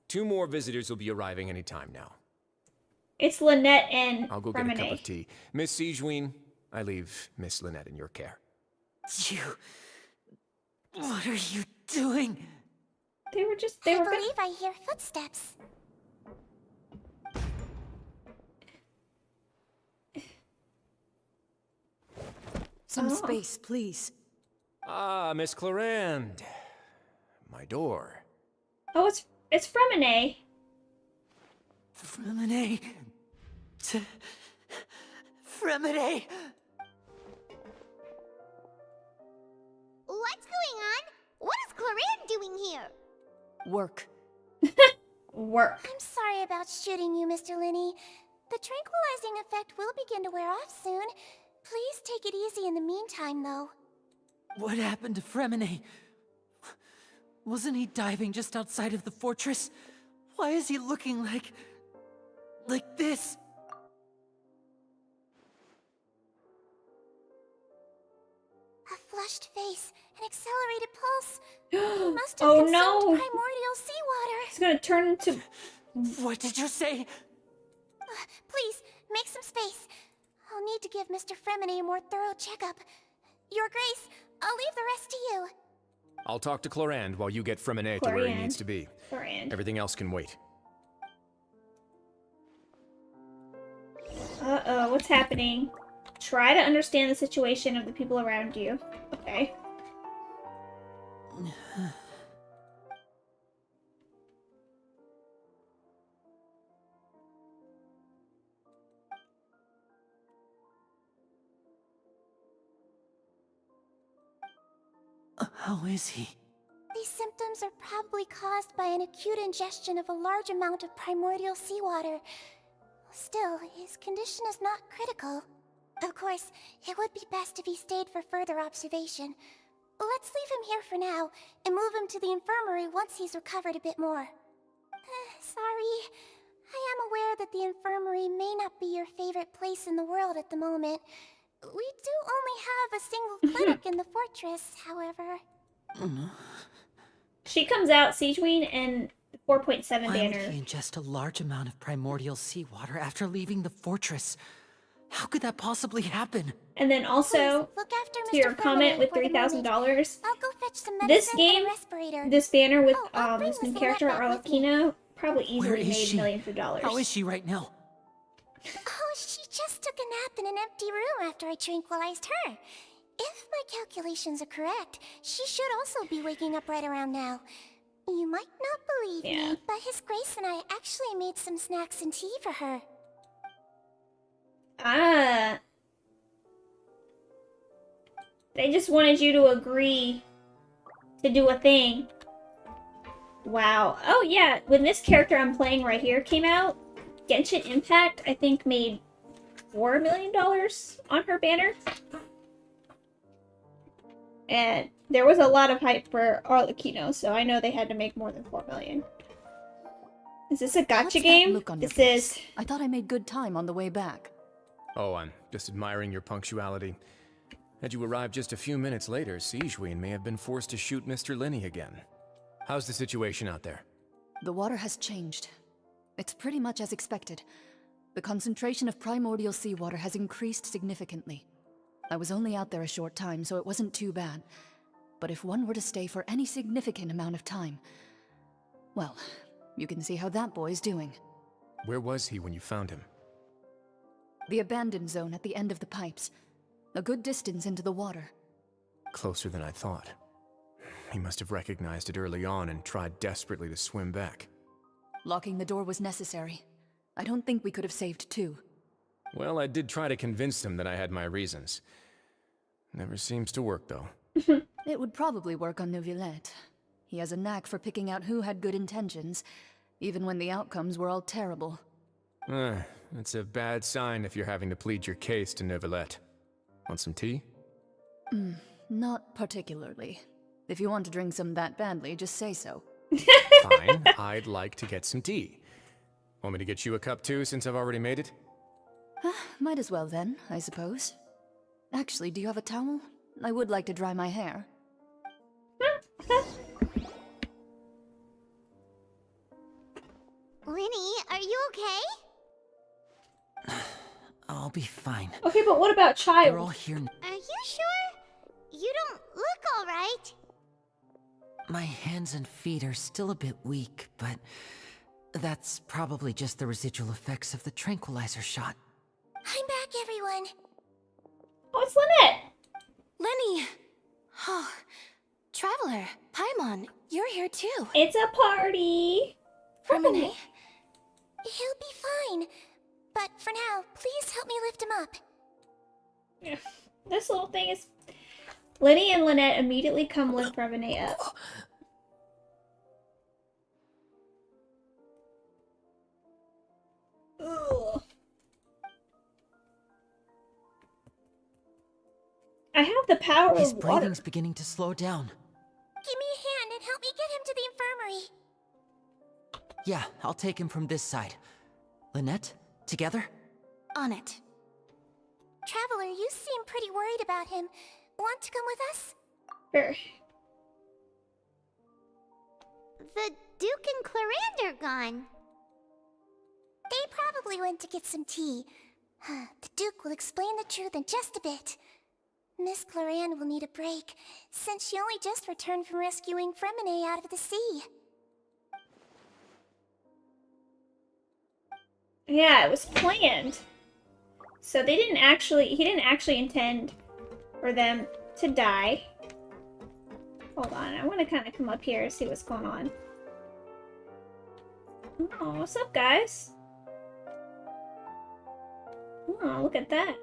2 more visitors will be arriving any time now. It's Lynette and I'll go get a cup of tea. Miss Sagewing, I leave Miss Lynette in your care. What are you doing? They were I believe I hear footsteps. Some space, please. Ah, Miss Clarande. My door. Oh, it's Fremine. Fremine. Fremine. What's going on? What is Clarande doing here? Work. Work. I'm sorry about shooting you, Mr. Linny. The tranquilizing effect will begin to wear off soon. Please take it easy in the meantime, though. What happened to Fremine? Wasn't he diving just outside of the fortress? Why is he looking like this? A flushed face, an accelerated pulse. He must have Oh, consumed no. primordial seawater. It's gonna turn into... What did you say? Please, make some space. I'll need to give Mr. Fremine a more thorough checkup. Your Grace, I'll leave the rest to you. I'll talk to Clarande while you get Fremine to where he needs to be. Clarande. Everything else can wait. Uh-oh, what's happening? Try to understand the situation of the people around you. Okay. How is he? These symptoms are probably caused by an acute ingestion of a large amount of primordial seawater. Still, his condition is not critical. Of course, it would be best if he stayed for further observation. Let's leave him here for now, and move him to the infirmary once he's recovered a bit more. Sorry. I am aware that the infirmary may not be your favorite place in the world at the moment. We do only have a single clinic in the fortress, however. She comes out, Sagewing, and 4.7 Why banner. would he ingest a large amount of primordial seawater after leaving the fortress? How could that possibly happen? And then also, look after to your Mr. comment with for the moment. $3,000, I'll go fetch some this medicine game, and a respirator. this banner with bring this new Miss character, Lynette back with me. Arlecchino, probably Where easily is made she? millions of dollars. How is she right now? Oh, she just took a nap in an empty room after I tranquilized her. If my calculations are correct, she should also be waking up right around now. You might not believe me, but His Grace and I actually made some snacks and tea for her. Ah. They just wanted you to agree to do a thing. Wow. Oh yeah, when this character I'm playing right here came out, Genshin Impact, I think, made $4 million on her banner. And there was a lot of hype for Arlecchino, so I know they had to make more than $4 million. Is this a gacha game? This is. I thought I made good time on the way back. Oh, I'm just admiring your punctuality. Had you arrived just a few minutes later, Sijouin may have been forced to shoot Mr. Linny again. How's the situation out there? The water has changed. It's pretty much as expected. The concentration of primordial seawater has increased significantly. I was only out there a short time, so it wasn't too bad. But if one were to stay for any significant amount of time... well, you can see how that boy's doing. Where was he when you found him? The abandoned zone at the end of the pipes. A good distance into the water. Closer than I thought. He must have recognized it early on and tried desperately to swim back. Locking the door was necessary. I don't think we could have saved two. Well, I did try to convince him that I had my reasons. Never seems to work, though. It would probably work on Neuvillette. He has a knack for picking out who had good intentions, even when the outcomes were all terrible. It's a bad sign if you're having to plead your case to Neuvillette. Want some tea? Not particularly. If you want to drink some that badly, just say so. Fine, I'd like to get some tea. Want me to get you a cup too, since I've already made it? Might as well then, I suppose. Actually, do you have a towel? I would like to dry my hair. Linny, are you okay? I'll be fine. Okay, but what about Child? They're all here. Are you sure? You don't look alright. My hands and feet are still a bit weak, but that's probably just the residual effects of the tranquilizer shot. I'm back, everyone. Oh, it's Lynette! Lenny! Oh, Traveler, Paimon, you're here too. It's a party! Freminet? He'll be fine. But for now, please help me lift him up. Yeah. This little thing is... Linny and Lynette immediately come lift Freminet up. Ugh. I have the power His of water. breathing's beginning to slow down. Give me a hand and help me get him to the infirmary. Yeah, I'll take him from this side. Lynette, together? On it. Traveler, you seem pretty worried about him. Want to come with us? Sure. The Duke and Clarande are gone. They probably went to get some tea. The Duke will explain the truth in just a bit. Miss Clarande will need a break, since she only just returned from rescuing Freminet out of the sea. Yeah, it was planned. So he didn't actually intend for them to die. Hold on, I want to kind of come up here and see what's going on. Oh, what's up, guys? Oh, look at that.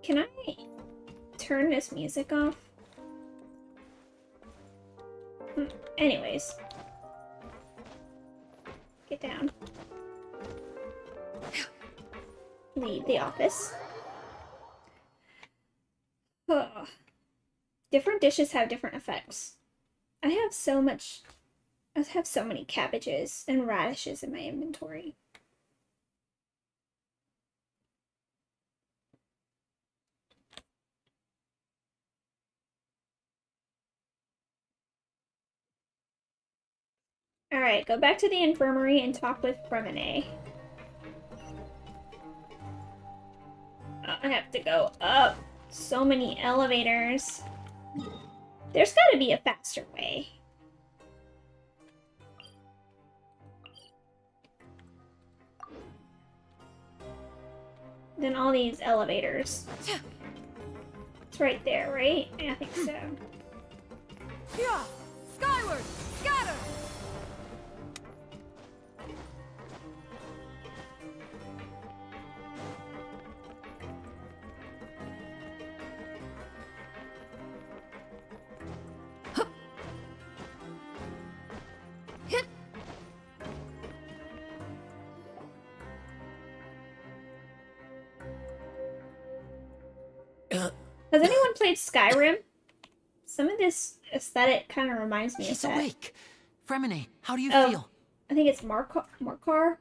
Can I turn this music off? Anyways. Get down. Leave the office. Ugh. Different dishes have different effects. I have so many cabbages and radishes in my inventory. Alright, go back to the infirmary and talk with Freminet. Oh, I have to go up. So many elevators. There's gotta be a faster way. Than all these elevators. It's right there, right? I think so. Yeah! Skyward! Scatter! Has anyone played Skyrim? Some of this aesthetic kind of reminds me of that. He's awake. Fremine, how do you Oh, feel? I think it's Markar?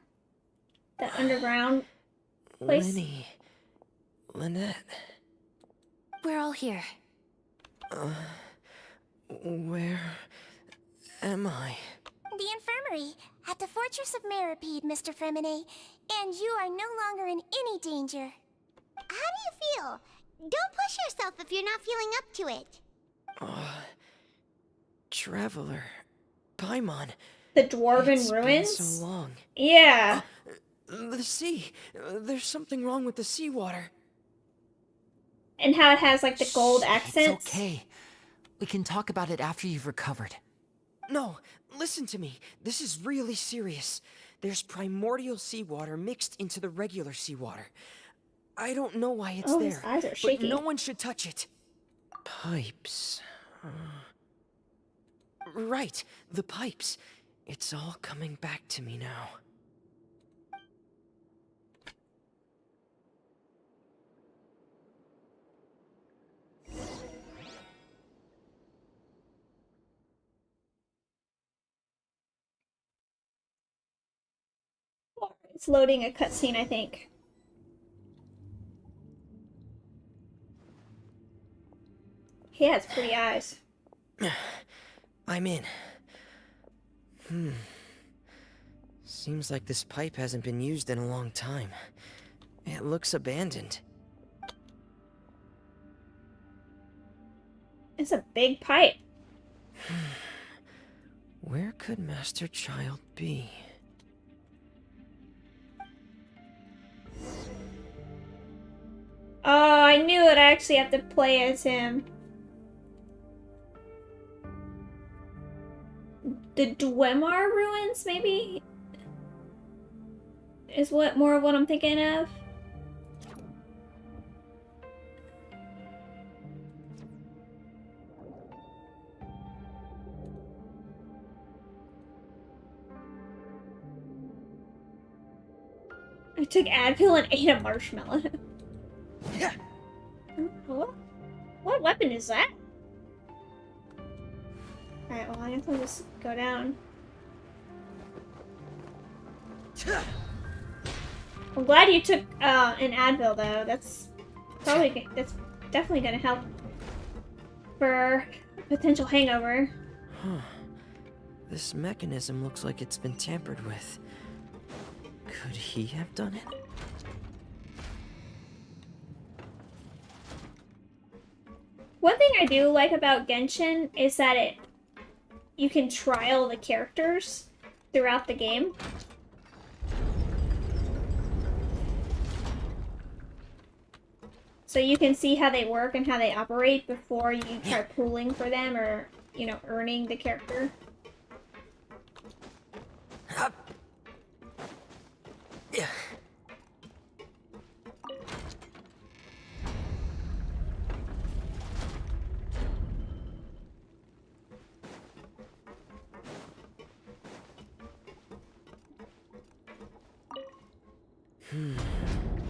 That underground place? Linny. Lynette. We're all here. Where am I? The infirmary at the Fortress of Meripede, Mr. Fremine, and you are no longer in any danger. How do you feel? Don't push yourself if you're not feeling up to it. Traveler. Paimon. The Dwarven It's been Ruins? so long. Yeah. The sea. There's something wrong with the seawater. And how it has like the gold accents. It's okay. We can talk about it after you've recovered. No, listen to me. This is really serious. There's primordial seawater mixed into the regular seawater. I don't know why it's there, his eyes are but shaking. no one should touch it. Pipes. Right, the pipes. It's all coming back to me now. It's loading a cutscene, I think. He has pretty eyes. I'm in. Seems like this pipe hasn't been used in a long time. It looks abandoned. It's a big pipe. Where could Master Child be? Oh, I knew it. I actually have to play as him. The Dwemer ruins, maybe? Is what more of what I'm thinking of? I took Advil and ate a marshmallow. What weapon is that? Alright, well, I guess I'll just go down. I'm glad you took an Advil, though. That's definitely gonna help for a potential hangover. Huh. This mechanism looks like it's been tampered with. Could he have done it? One thing I do like about Genshin is that you can trial the characters throughout the game. So you can see how they work and how they operate before you try pooling for them or, you know, earning the character. Yeah.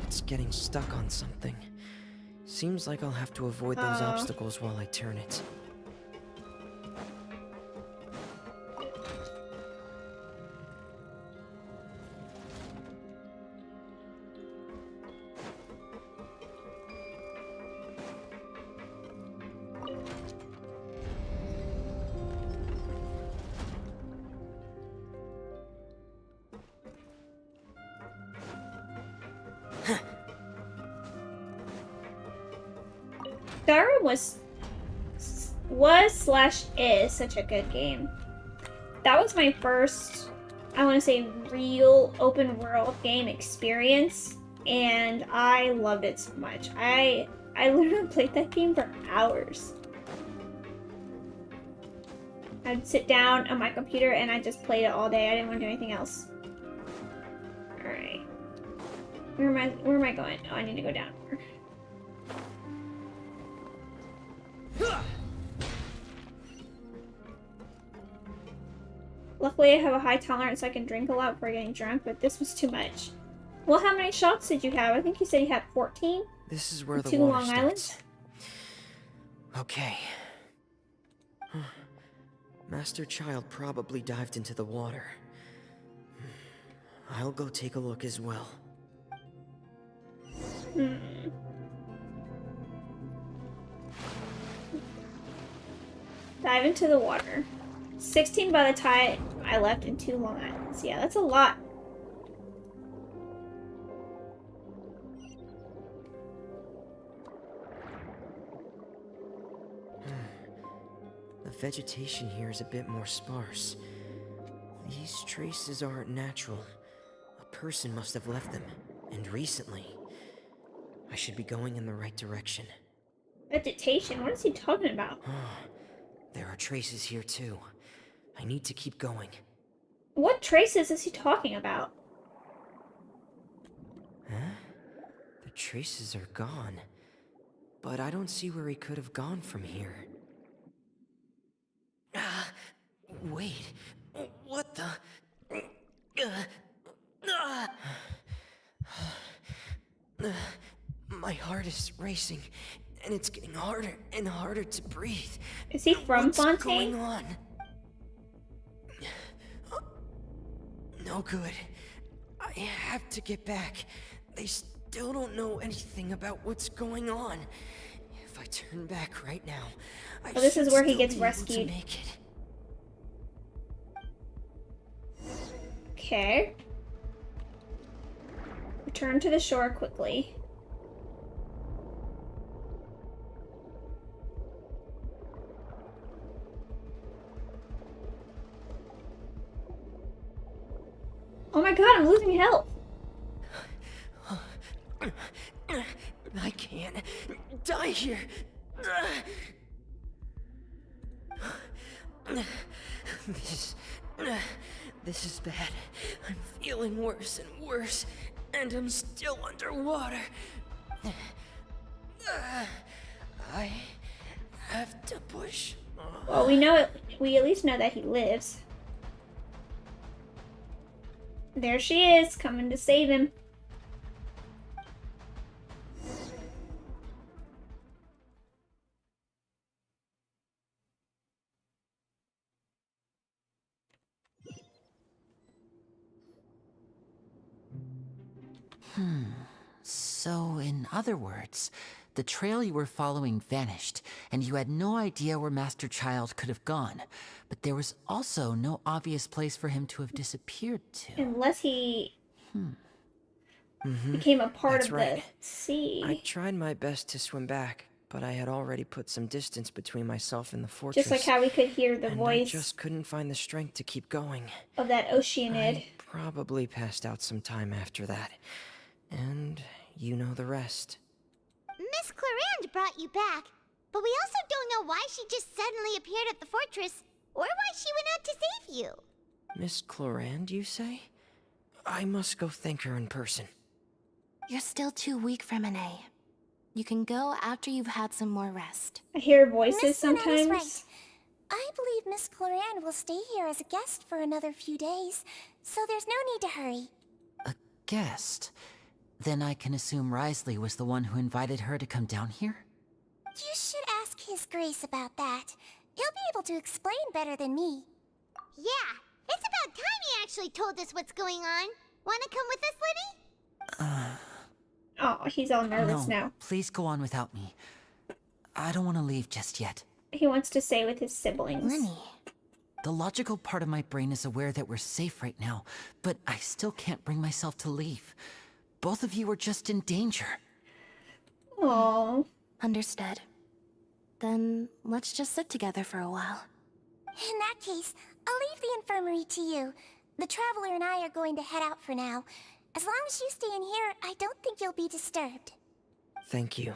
It's getting stuck on something. Seems like I'll have to avoid those obstacles while I turn it. Harem was / is such a good game. That was my first, I want to say, real open world game experience, and I loved it so much. I literally played that game for hours. I'd sit down on my computer and I just played it all day. I didn't want to do anything else. Alright. Where am I going? Oh, I need to go down more. Luckily, I have a high tolerance so I can drink a lot before getting drunk, but this was too much. Well, how many shots did you have? I think you said you had 14? This is where the Two water Long starts. Islands? Okay. Master Child probably dived into the water. I'll go take a look as well. Dive into the water. 16 by the time I left and 2 Long Islands. Yeah, that's a lot. The vegetation here is a bit more sparse. These traces aren't natural. A person must have left them, and recently. I should be going in the right direction. Vegetation? What is he talking about? There are traces here too. I need to keep going. What traces is he talking about? Huh? The traces are gone. But I don't see where he could have gone from here. Wait. What the? My heart is racing, and it's getting harder and harder to breathe. Is he from What's Fontaine? going on? No good. I have to get back. They still don't know anything about what's going on. If I turn back right now, Oh, this is where he should gets still be able to rescued. make it. Okay. Return to the shore quickly. Oh my god, I'm losing health. I can't die here. This is bad. I'm feeling worse and worse, and I'm still underwater. I have to push. Well, we know it. We at least know that he lives. There she is, coming to save him. So, in other words, the trail you were following vanished, and you had no idea where Master Child could have gone. But there was also no obvious place for him to have disappeared to. Unless he became a part That's of right. the sea. I tried my best to swim back, but I had already put some distance between myself and the fortress. Just like how we could hear the and voice I just couldn't find the strength to keep going. of that Oceanid. I probably passed out some time after that. And you know the rest. Miss Clarande brought you back, but we also don't know why she just suddenly appeared at the fortress, or why she went out to save you. Miss Clarande, you say? I must go thank her in person. You're still too weak, Fremine. You can go after you've had some more rest. I hear voices Miss Clarande is sometimes. right. I believe Miss Clarande will stay here as a guest for another few days, so there's no need to hurry. A guest? Then I can assume Risley was the one who invited her to come down here? You should ask His Grace about that. He'll be able to explain better than me. Yeah, it's about time he actually told us what's going on. Wanna come with us, Linny? Oh, he's all nervous No, now. please go on without me. I don't want to leave just yet. He wants to stay with his siblings. Linny. The logical part of my brain is aware that we're safe right now, but I still can't bring myself to leave. Both of you are just in danger. Aww. Understood. Then let's just sit together for a while. In that case, I'll leave the infirmary to you. The Traveler and I are going to head out for now. As long as you stay in here, I don't think you'll be disturbed. Thank you.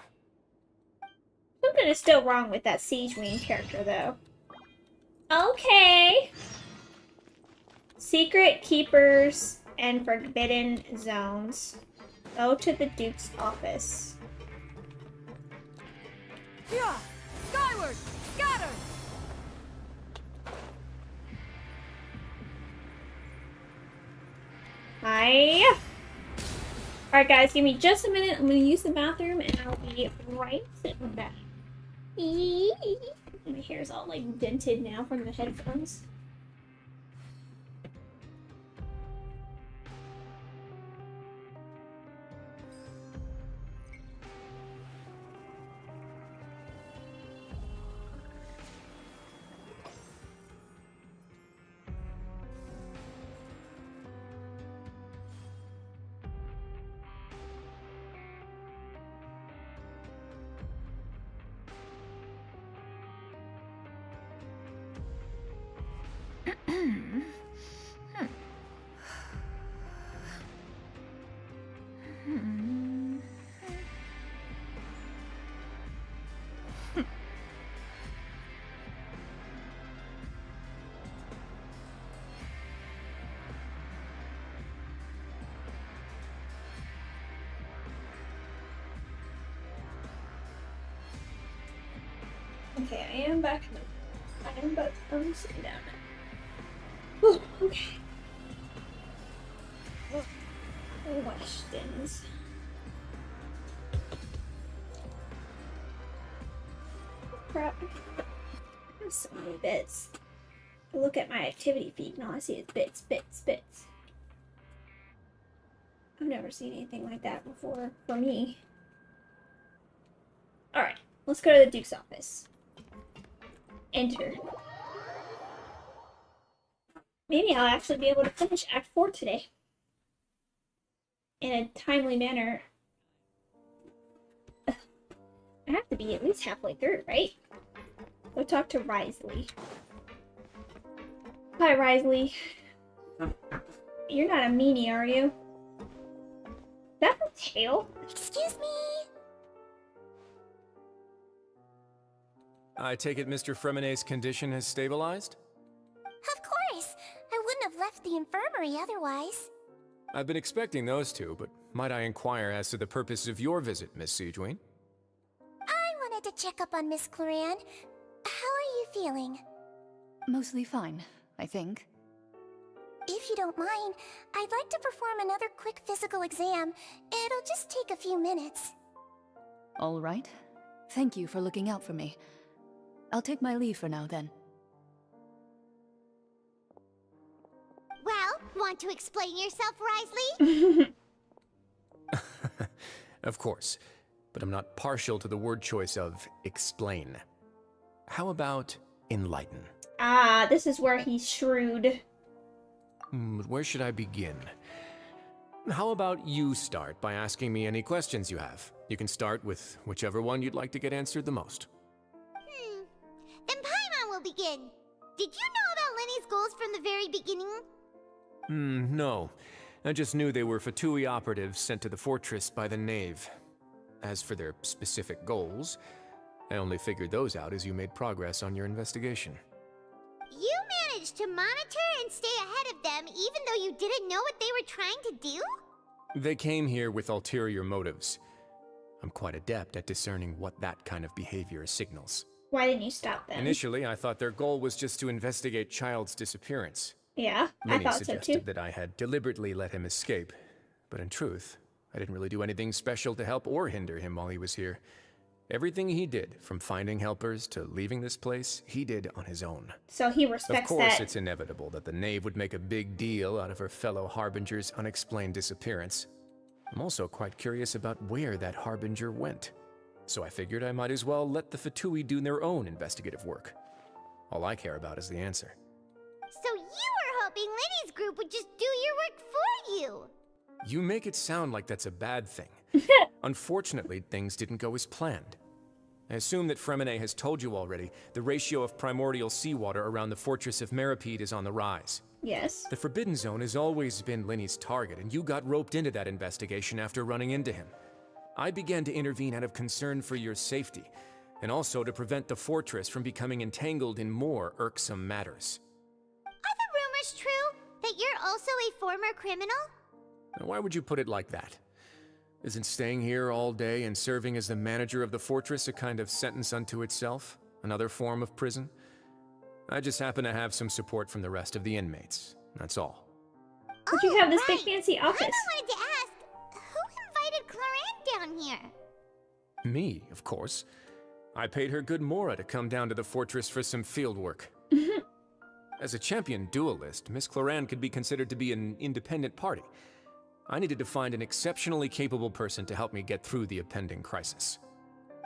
Something is still wrong with that Siege Wing character, though. Okay. Secret Keepers and Forbidden Zones. Go to the Duke's office. Yeah! Skyward! Scatter! Hi. Alright guys, give me just a minute. I'm gonna use the bathroom and I'll be right back. My hair's all like dented now from the headphones. Okay, I am back. I'm sitting down now. Whew, okay. Questions. Crap. I have so many bits. I look at my activity feed and all I see is bits, bits, bits. I've never seen anything like that before for me. Alright, let's go to the Duke's office. Enter. Maybe I'll actually be able to finish Act 4 today. In a timely manner. I have to be at least halfway through, right? Go talk to Risley. Hi, Risley. You're not a meanie, are you? Is that a tail? Excuse me? I take it Mr. Fremenay's condition has stabilized? Of course. I wouldn't have left the infirmary otherwise. I've been expecting those two, but might I inquire as to the purpose of your visit, Miss Siegewien? I wanted to check up on Miss Cloran. How are you feeling? Mostly fine, I think. If you don't mind, I'd like to perform another quick physical exam. It'll just take a few minutes. All right. Thank you for looking out for me. I'll take my leave for now, then. Well, want to explain yourself, Risley? Of course, but I'm not partial to the word choice of explain. How about enlighten? Ah, this is where he's shrewd. Where should I begin? How about you start by asking me any questions you have? You can start with whichever one you'd like to get answered the most. Then Paimon will begin. Did you know about Lenny's goals from the very beginning? No. I just knew they were Fatui operatives sent to the fortress by the Knave. As for their specific goals, I only figured those out as you made progress on your investigation. You managed to monitor and stay ahead of them even though you didn't know what they were trying to do? They came here with ulterior motives. I'm quite adept at discerning what that kind of behavior signals. Why didn't you stop them? Initially, I thought their goal was just to investigate Child's disappearance. Yeah, Many I thought so suggested too. that I had deliberately let him escape, but in truth, I didn't really do anything special to help or hinder him while he was here. Everything he did, from finding helpers to leaving this place, he did on his own. So he respects Of course, that. it's inevitable that the Knave would make a big deal out of her fellow Harbinger's unexplained disappearance. I'm also quite curious about where that Harbinger went. So I figured I might as well let the Fatui do their own investigative work. All I care about is the answer. So you were hoping Lenny's group would just do your work for you! You make it sound like that's a bad thing. Unfortunately, things didn't go as planned. I assume that Fremenay has told you already, the ratio of primordial seawater around the fortress of Meripede is on the rise. Yes. The Forbidden Zone has always been Lenny's target, and you got roped into that investigation after running into him. I began to intervene out of concern for your safety, and also to prevent the fortress from becoming entangled in more irksome matters. Are the rumors true? That you're also a former criminal? Now, why would you put it like that? Isn't staying here all day and serving as the manager of the fortress a kind of sentence unto itself? Another form of prison? I just happen to have some support from the rest of the inmates. That's all. But you have this big fancy office. I wanted to ask, who invited Cloran down here? Me, of course. I paid her good mora to come down to the fortress for some field work. As a champion duelist, Miss Clorinde could be considered to be an independent party. I needed to find an exceptionally capable person to help me get through the impending crisis.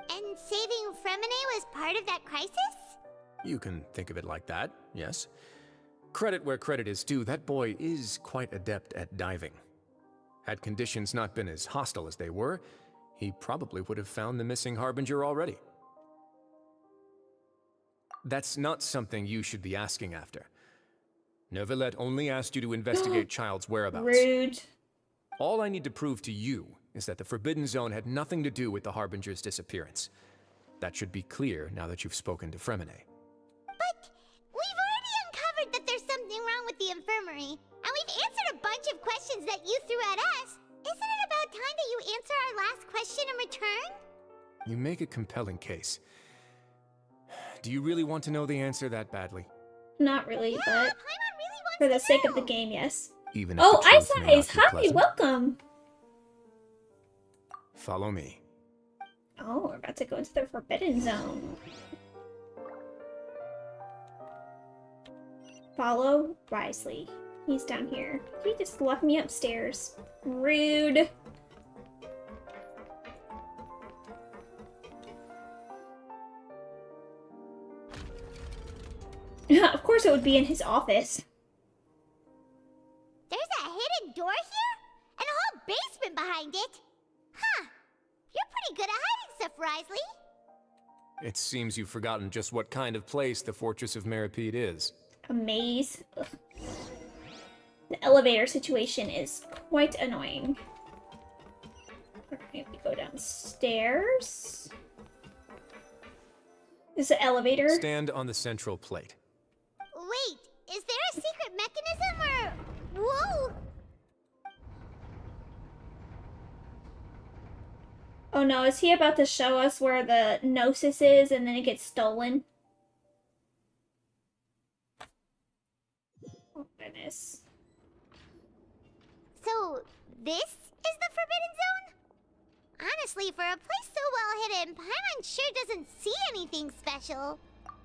And saving Fremine was part of that crisis? You can think of it like that, yes. Credit where credit is due, that boy is quite adept at diving. Had conditions not been as hostile as they were, he probably would have found the missing Harbinger already. That's not something you should be asking after. Neuvillette only asked you to investigate Child's whereabouts. Rude. All I need to prove to you is that the Forbidden Zone had nothing to do with the Harbinger's disappearance. That should be clear now that you've spoken to Fremine. But we've already uncovered that there's something wrong with the infirmary, and we've answered a bunch of questions that you threw at us. Isn't it about time that you answer our last question in return? You make a compelling case. Do you really want to know the answer that badly? Not really, but for the sake of the game, yes. Even if Oh, the truth Ice may Eyes! not be Hi, pleasant. welcome! Follow me. Oh, we're about to go into the Forbidden Zone. Follow wisely. He's down here. He just left me upstairs. Rude. Of course it would be in his office. There's a hidden door here? And a whole basement behind it? Huh. You're pretty good at hiding stuff, Risley. It seems you've forgotten just what kind of place the Fortress of Meripede is. A maze. Ugh. The elevator situation is quite annoying. Alright, we go downstairs. Is the elevator? Stand on the central plate. Wait, is there a secret mechanism or... Whoa! Oh no, is he about to show us where the Gnosis is and then it gets stolen? Oh goodness. So, this is the Forbidden Zone? Honestly, for a place so well hidden, Paimon sure doesn't see anything special.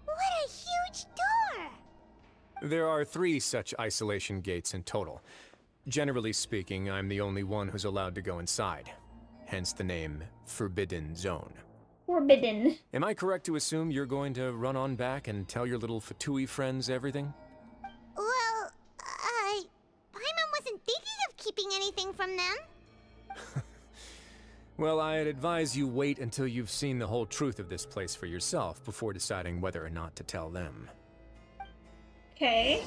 What a huge door! There are 3 such isolation gates in total. Generally speaking, I'm the only one who's allowed to go inside. Hence the name Forbidden Zone. Forbidden. Am I correct to assume you're going to run on back and tell your little Fatui friends everything? Well, Paimon wasn't thinking of keeping anything from them. Well, I'd advise you wait until you've seen the whole truth of this place for yourself before deciding whether or not to tell them. Okay.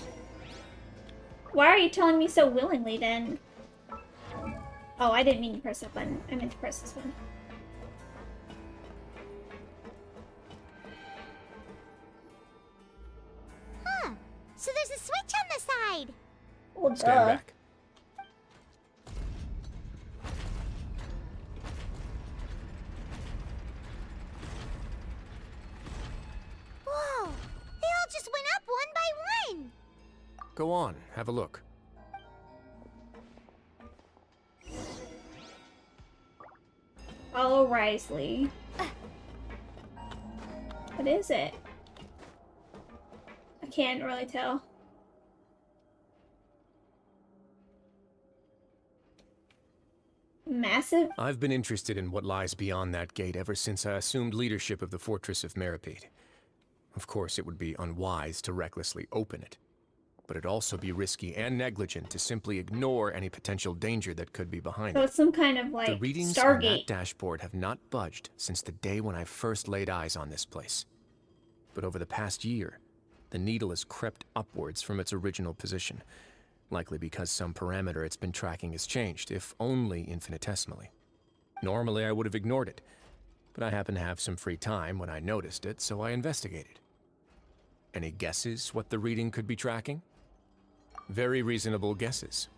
Why are you telling me so willingly then? Oh, I didn't mean to press that button. I meant to press this one. Huh. So there's a switch on the side. Well, Stand back. Whoa. They all just went up one by one. Go on, have a look. Follow Risley. What is it? I can't really tell. Massive? I've been interested in what lies beyond that gate ever since I assumed leadership of the Fortress of Meripede. Of course, it would be unwise to recklessly open it, but it'd also be risky and negligent to simply ignore any potential danger that could be behind So it. it's some kind of like The readings on Stargate. that dashboard have not budged since the day when I first laid eyes on this place. But over the past year, the needle has crept upwards from its original position, likely because some parameter it's been tracking has changed, if only infinitesimally. Normally I would have ignored it, but I happened to have some free time when I noticed it, so I investigated. Any guesses what the reading could be tracking? Very reasonable guesses.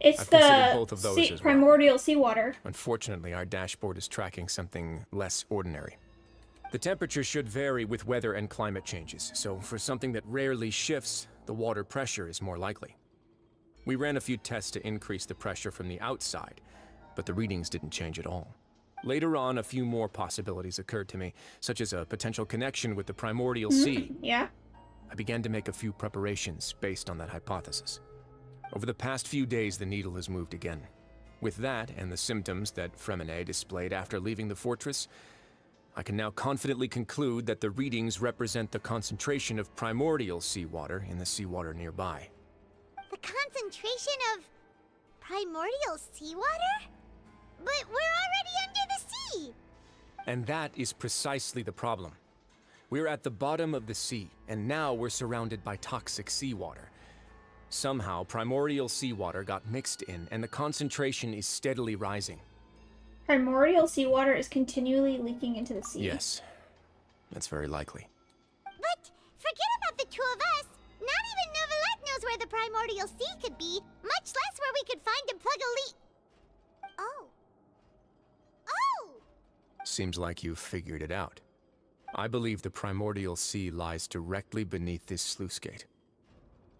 It's I've considered both of those as well. primordial seawater. Unfortunately, our dashboard is tracking something less ordinary. The temperature should vary with weather and climate changes, so for something that rarely shifts, the water pressure is more likely. We ran a few tests to increase the pressure from the outside, but the readings didn't change at all. Later on, a few more possibilities occurred to me, such as a potential connection with the primordial sea. Yeah. I began to make a few preparations based on that hypothesis. Over the past few days, the needle has moved again. With that, and the symptoms that Fremine displayed after leaving the fortress, I can now confidently conclude that the readings represent the concentration of primordial seawater in the seawater nearby. The concentration of primordial seawater? But we're already under the sea! And that is precisely the problem. We're at the bottom of the sea, and now we're surrounded by toxic seawater. Somehow, primordial seawater got mixed in, and the concentration is steadily rising. Primordial seawater is continually leaking into the sea. Yes, that's very likely. But forget about the two of us. Not even Neuvillette knows where the primordial sea could be, much less where we could find and plug a leak. Oh. Oh! Seems like you've figured it out. I believe the primordial sea lies directly beneath this sluice gate.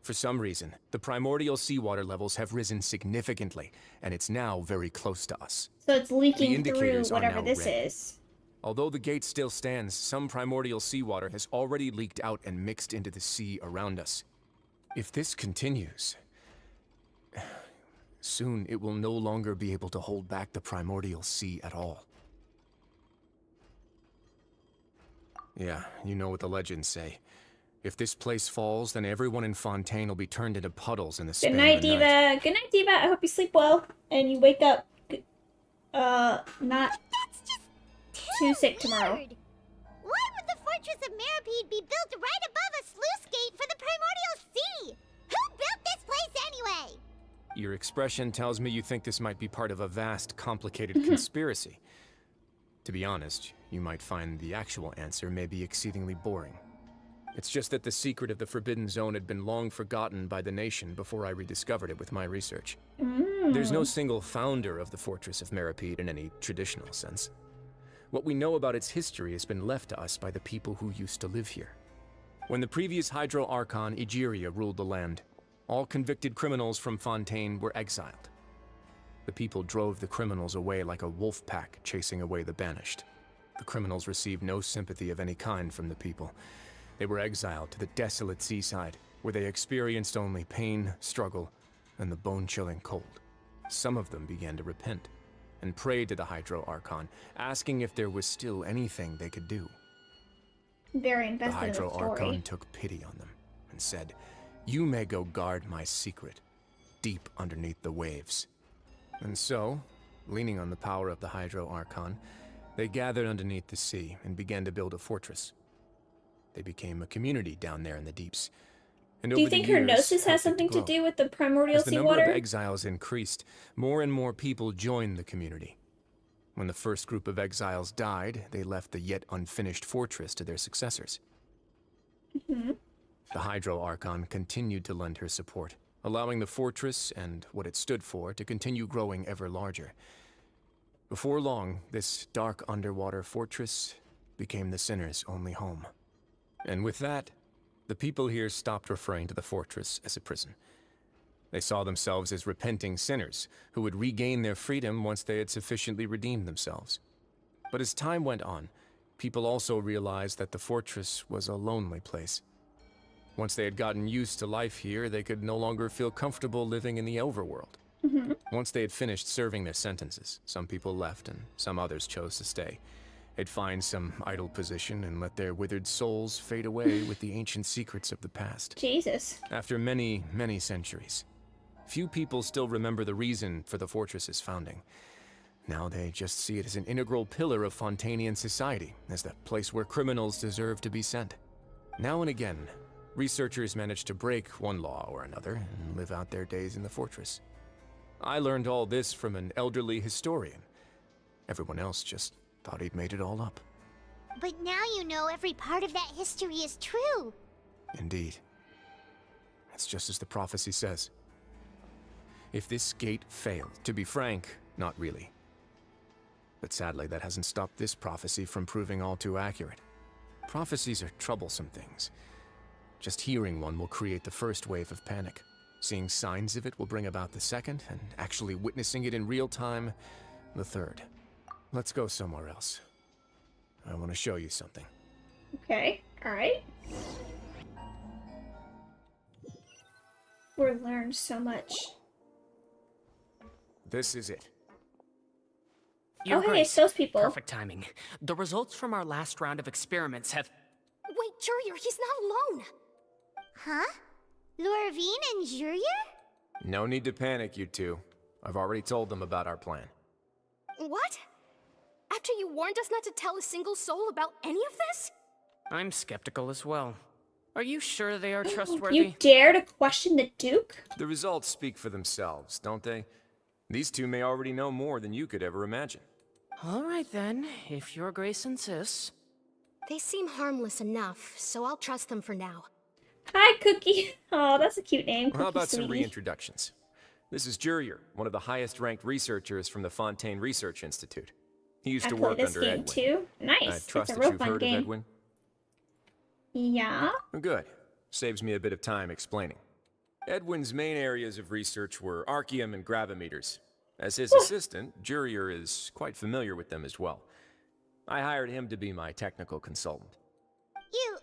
For some reason, the primordial seawater levels have risen significantly, and it's now very close to us. So it's leaking through indicators are whatever now this red. is. Although the gate still stands, some primordial seawater has already leaked out and mixed into the sea around us. If this continues, soon it will no longer be able to hold back the primordial sea at all. Yeah, you know what the legends say. If this place falls, then everyone in Fontaine will be turned into puddles in the span Good night, of a night. Diva. Good night, Diva. I hope you sleep well and you wake up not too sick tomorrow. Why would the Fortress of Meripede be built right above a sluice gate for the primordial sea? Who built this place anyway? Your expression tells me you think this might be part of a vast, complicated conspiracy. To be honest, you might find the actual answer may be exceedingly boring. It's just that the secret of the Forbidden Zone had been long forgotten by the nation before I rediscovered it with my research. There's no single founder of the Fortress of Meripede in any traditional sense. What we know about its history has been left to us by the people who used to live here. When the previous Hydro Archon Egeria ruled the land, all convicted criminals from Fontaine were exiled. The people drove the criminals away like a wolf pack chasing away the banished. The criminals received no sympathy of any kind from the people. They were exiled to the desolate seaside, where they experienced only pain, struggle, and the bone-chilling cold. Some of them began to repent, and prayed to the Hydro Archon, asking if there was still anything they could do. Very The invested in the Hydro story. Archon took pity on them, and said, "You may go guard my secret, deep underneath the waves." And so, leaning on the power of the Hydro Archon, they gathered underneath the sea and began to build a fortress. They became a community down there in the deeps. And Do you over the think years, Hernosis helped has it something to grow. do with the primordial As the number seawater? of exiles increased, more and more people joined the community. When the first group of exiles died, they left the yet unfinished fortress to their successors. The Hydro Archon continued to lend her support, allowing the fortress and what it stood for to continue growing ever larger. Before long, this dark underwater fortress became the sinner's only home. And with that, the people here stopped referring to the fortress as a prison. They saw themselves as repenting sinners who would regain their freedom once they had sufficiently redeemed themselves. But as time went on, people also realized that the fortress was a lonely place. Once they had gotten used to life here, they could no longer feel comfortable living in the overworld. Once they had finished serving their sentences, some people left and some others chose to stay. They'd find some idle position and let their withered souls fade away with the ancient secrets of the past. Jesus. After many, many centuries, few people still remember the reason for the fortress's founding. Now they just see it as an integral pillar of Fontainian society, as the place where criminals deserve to be sent. Now and again, researchers manage to break one law or another and live out their days in the fortress. I learned all this from an elderly historian. Everyone else just thought he'd made it all up. But now you know every part of that history is true. Indeed. It's just as the prophecy says. If this gate failed, to be frank, not really. But sadly, that hasn't stopped this prophecy from proving all too accurate. Prophecies are troublesome things. Just hearing one will create the first wave of panic. Seeing signs of it will bring about the second, and actually witnessing it in real time, the third. let's go somewhere else. I want to show you something. Okay, alright. We've learned so much. This is it. Your hey, Grace, it's those people. Perfect timing. The results from our last round of experiments have... Wait, Jurier, he's not alone! Huh? Lorvine and Jurier? No need to panic, you two. I've already told them about our plan. What? After you warned us not to tell a single soul about any of this? I'm skeptical as well. Are you sure they are trustworthy? You dare to question the Duke? The results speak for themselves, don't they? These two may already know more than you could ever imagine. All right then, if your Grace insists. They seem harmless enough, so I'll trust them for now. Hi, Cookie. Oh, that's a cute name. How about some Sweetie. reintroductions? This is Jurier, one of the highest-ranked researchers from the Fontaine Research Institute. He used to work under Edwin. Too. Nice. I trust It's a that real you've fun heard game. of Edwin. Yeah. Good. Saves me a bit of time explaining. Edwin's main areas of research were archeum and gravimeters. As his assistant, Jurier is quite familiar with them as well. I hired him to be my technical consultant. You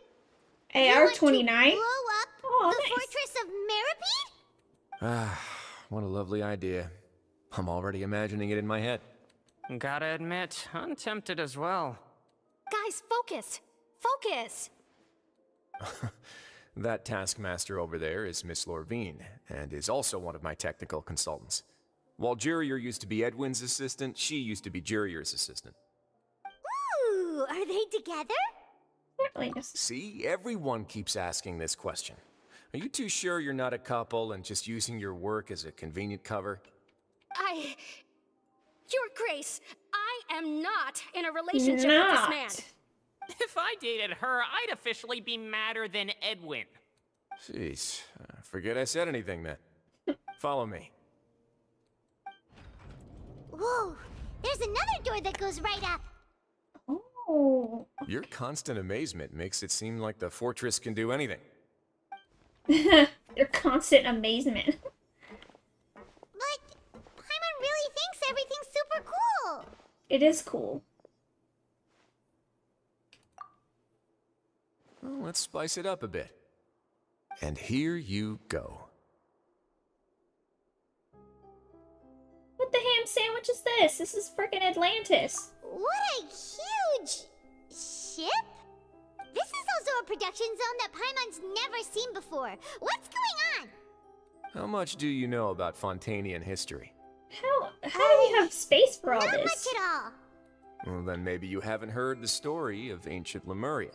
AR-29? blow up the nice. fortress of Meripede? Ah, what a lovely idea. I'm already imagining it in my head. Gotta admit, I'm tempted as well. Guys, focus! Focus! That taskmaster over there is Miss Lorvine, and is also one of my technical consultants. While Jurier used to be Edwin's assistant, she used to be Jurier's assistant. Ooh, are they together? See, everyone keeps asking this question. Are you too sure you're not a couple and just using your work as a convenient cover? Your Grace, I am not in a relationship with this man. If I dated her, I'd officially be madder than Edwin. Jeez, forget I said anything then. Follow me. Whoa, there's another door that goes right up. Oh. Your constant amazement makes it seem like the fortress can do anything. Their constant amazement. But Paimon really thinks everything's super cool. It is cool. Well, let's spice it up a bit. And here you go. What the ham sandwich is this? This is freaking Atlantis. What a huge ship? This is also a production zone that Paimon's never seen before. What's going on? How much do you know about Fontainian history? How do you have space for all Not this? much at all. Well, then maybe you haven't heard the story of ancient Lemuria.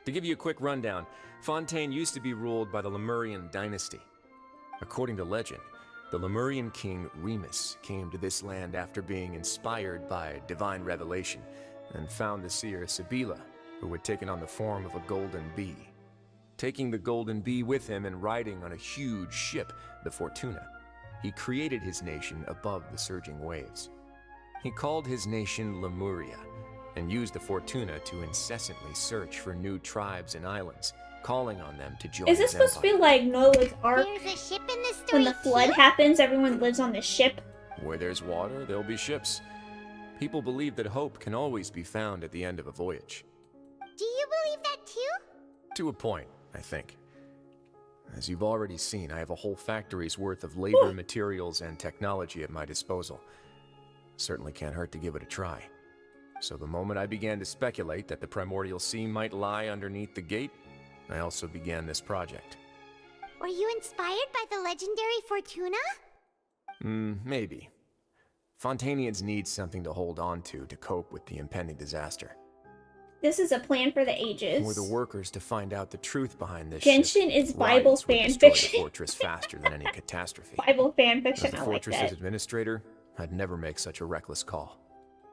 To give you a quick rundown, Fontaine used to be ruled by the Lemurian dynasty. According to legend, the Lemurian king Remus came to this land after being inspired by divine revelation and found the seer Sibila, who had taken on the form of a golden bee. Taking the golden bee with him and riding on a huge ship, the Fortuna, he created his nation above the surging waves. He called his nation Lemuria, and used the Fortuna to incessantly search for new tribes and islands, calling on them to join Is this his supposed to empire. be like Noah's Ark? There's a ship in this story When the flood happens, everyone lives on the ship. Where there's water, there'll be ships. People believe that hope can always be found at the end of a voyage. Do you believe that too? To a point, I think. As you've already seen, I have a whole factory's worth of labor, materials, and technology at my disposal. Certainly can't hurt to give it a try. So the moment I began to speculate that the Primordial Sea might lie underneath the gate, I also began this project. Were you inspired by the legendary Fortuna? Maybe. Fontainians need something to hold on to cope with the impending disaster. This is a plan for the ages. For the workers to find out the truth behind this Genshin ship, is Bible riots would fan destroy fiction. the fortress faster than any catastrophe. Bible fan As fiction, the I like fortress's that. administrator, I'd never make such a reckless call.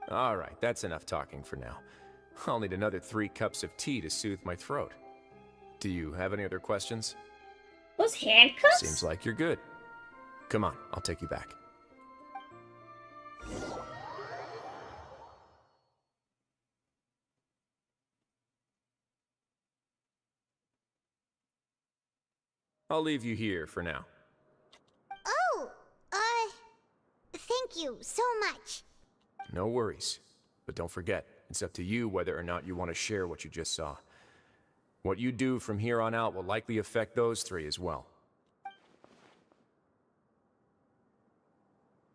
All right, that's enough talking for now. I'll need another 3 cups of tea to soothe my throat. Do you have any other questions? Those handcuffs? Seems like you're good. Come on, I'll take you back. I'll leave you here for now. Oh, thank you so much. No worries. But don't forget, it's up to you whether or not you want to share what you just saw. What you do from here on out will likely affect those three as well.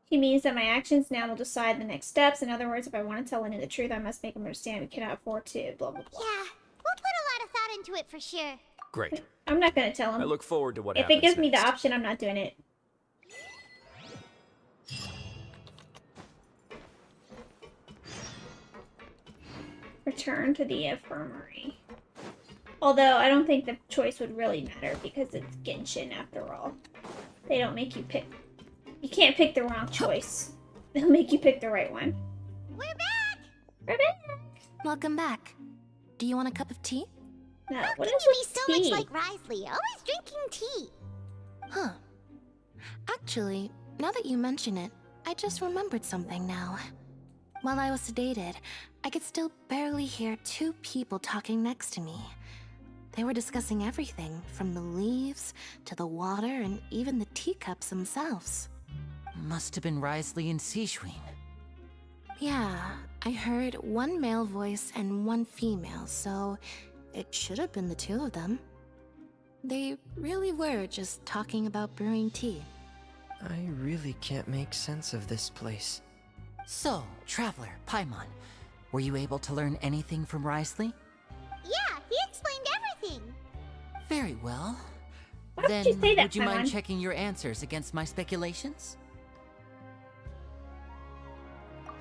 He means that my actions now will decide the next steps. In other words, if I want to tell Lenny the truth, I must make him understand we cannot afford to, blah, blah, blah. Yeah, we'll put a lot of thought into it for sure. Great. I'm not going to tell him. I look forward to what if happens it gives me the next. option, I'm not doing it. Return to the infirmary. Although, I don't think the choice would really matter because it's Genshin after all. They don't make you pick. You can't pick the wrong choice. They'll make you pick the right one. We're back! We're back! Welcome back. Do you want a cup of tea? No, How what can is you with be so tea? much like Risley, always drinking tea? Huh. Actually, now that you mention it, I just remembered something now. While I was sedated, I could still barely hear two people talking next to me. They were discussing everything, from the leaves to the water and even the teacups themselves. Must have been Risley and Sijwin. Yeah, I heard one male voice and one female, so it should have been the two of them. They really were just talking about brewing tea. I really can't make sense of this place. So, Traveler, Paimon, were you able to learn anything from Risley? Yeah, he explained everything. Very well. Why Then, would you say that, would you mind Paimon? checking your answers against my speculations?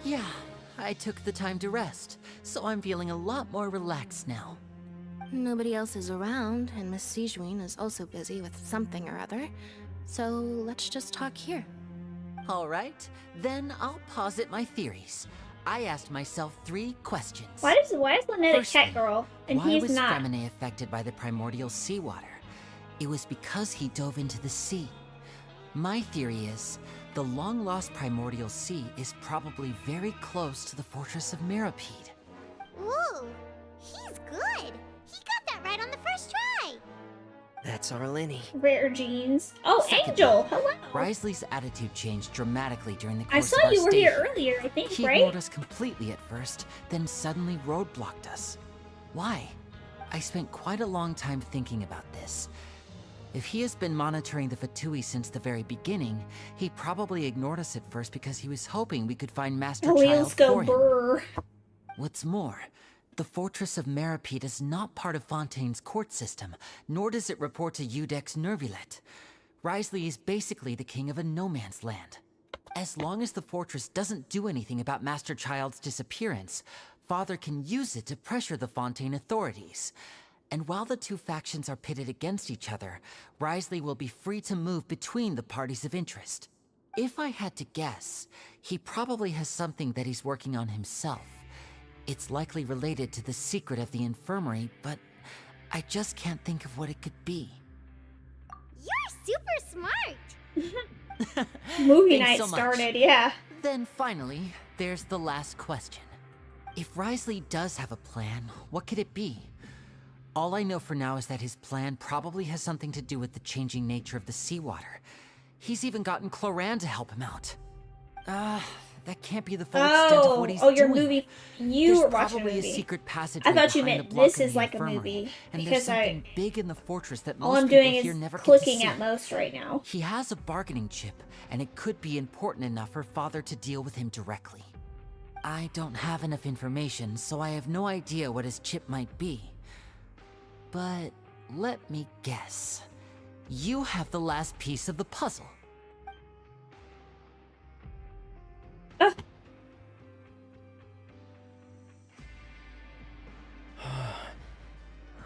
Yeah, I took the time to rest, so I'm feeling a lot more relaxed now. Nobody else is around, and Miss Sijwin is also busy with something or other, so let's just talk here. All right, then I'll posit my theories. I asked myself 3 questions. Why is Lynette a Firstly, cat girl and why he's was not? Fremine affected by the primordial seawater? It was because he dove into the sea. My theory is, the long-lost primordial sea is probably very close to the fortress of Mirapede. Ooh, he's good. He got that right on the first try. That's our Lenny. Rare genes. Oh, Secondly, Angel, hello. Risley's attitude changed dramatically during the I course saw of our you were stay here earlier, I think, He right? ignored us completely at first, then suddenly roadblocked us. Why? I spent quite a long time thinking about this. If he has been monitoring the Fatui since the very beginning, he probably ignored us at first because he was hoping we could find Master The Child wheels go for him. brr. What's more, the Fortress of Mirapede is not part of Fontaine's court system, nor does it report to Udex Nervulet. Risley is basically the king of a no-man's land. As long as the fortress doesn't do anything about Master Child's disappearance, Father can use it to pressure the Fontaine authorities. And while the two factions are pitted against each other, Risley will be free to move between the parties of interest. If I had to guess, he probably has something that he's working on himself. It's likely related to the secret of the infirmary, but I just can't think of what it could be. You're super smart. Movie Thanks night so much. started, yeah. Then finally, there's the last question. If Risley does have a plan, what could it be? All I know for now is that his plan probably has something to do with the changing nature of the seawater. He's even gotten Cloran to help him out. That can't be the full extent of what he's doing. your movie. You were There's watching a probably movie. a secret passage. I thought you behind meant the block this in is the like a infirmary, movie, and there's because something big in the fortress that all most I'm people doing here is never get to clicking see. at most right now. He has a bargaining chip, and it could be important enough for Father to deal with him directly. I don't have enough information, so I have no idea what his chip might be. But let me guess. You have the last piece of the puzzle.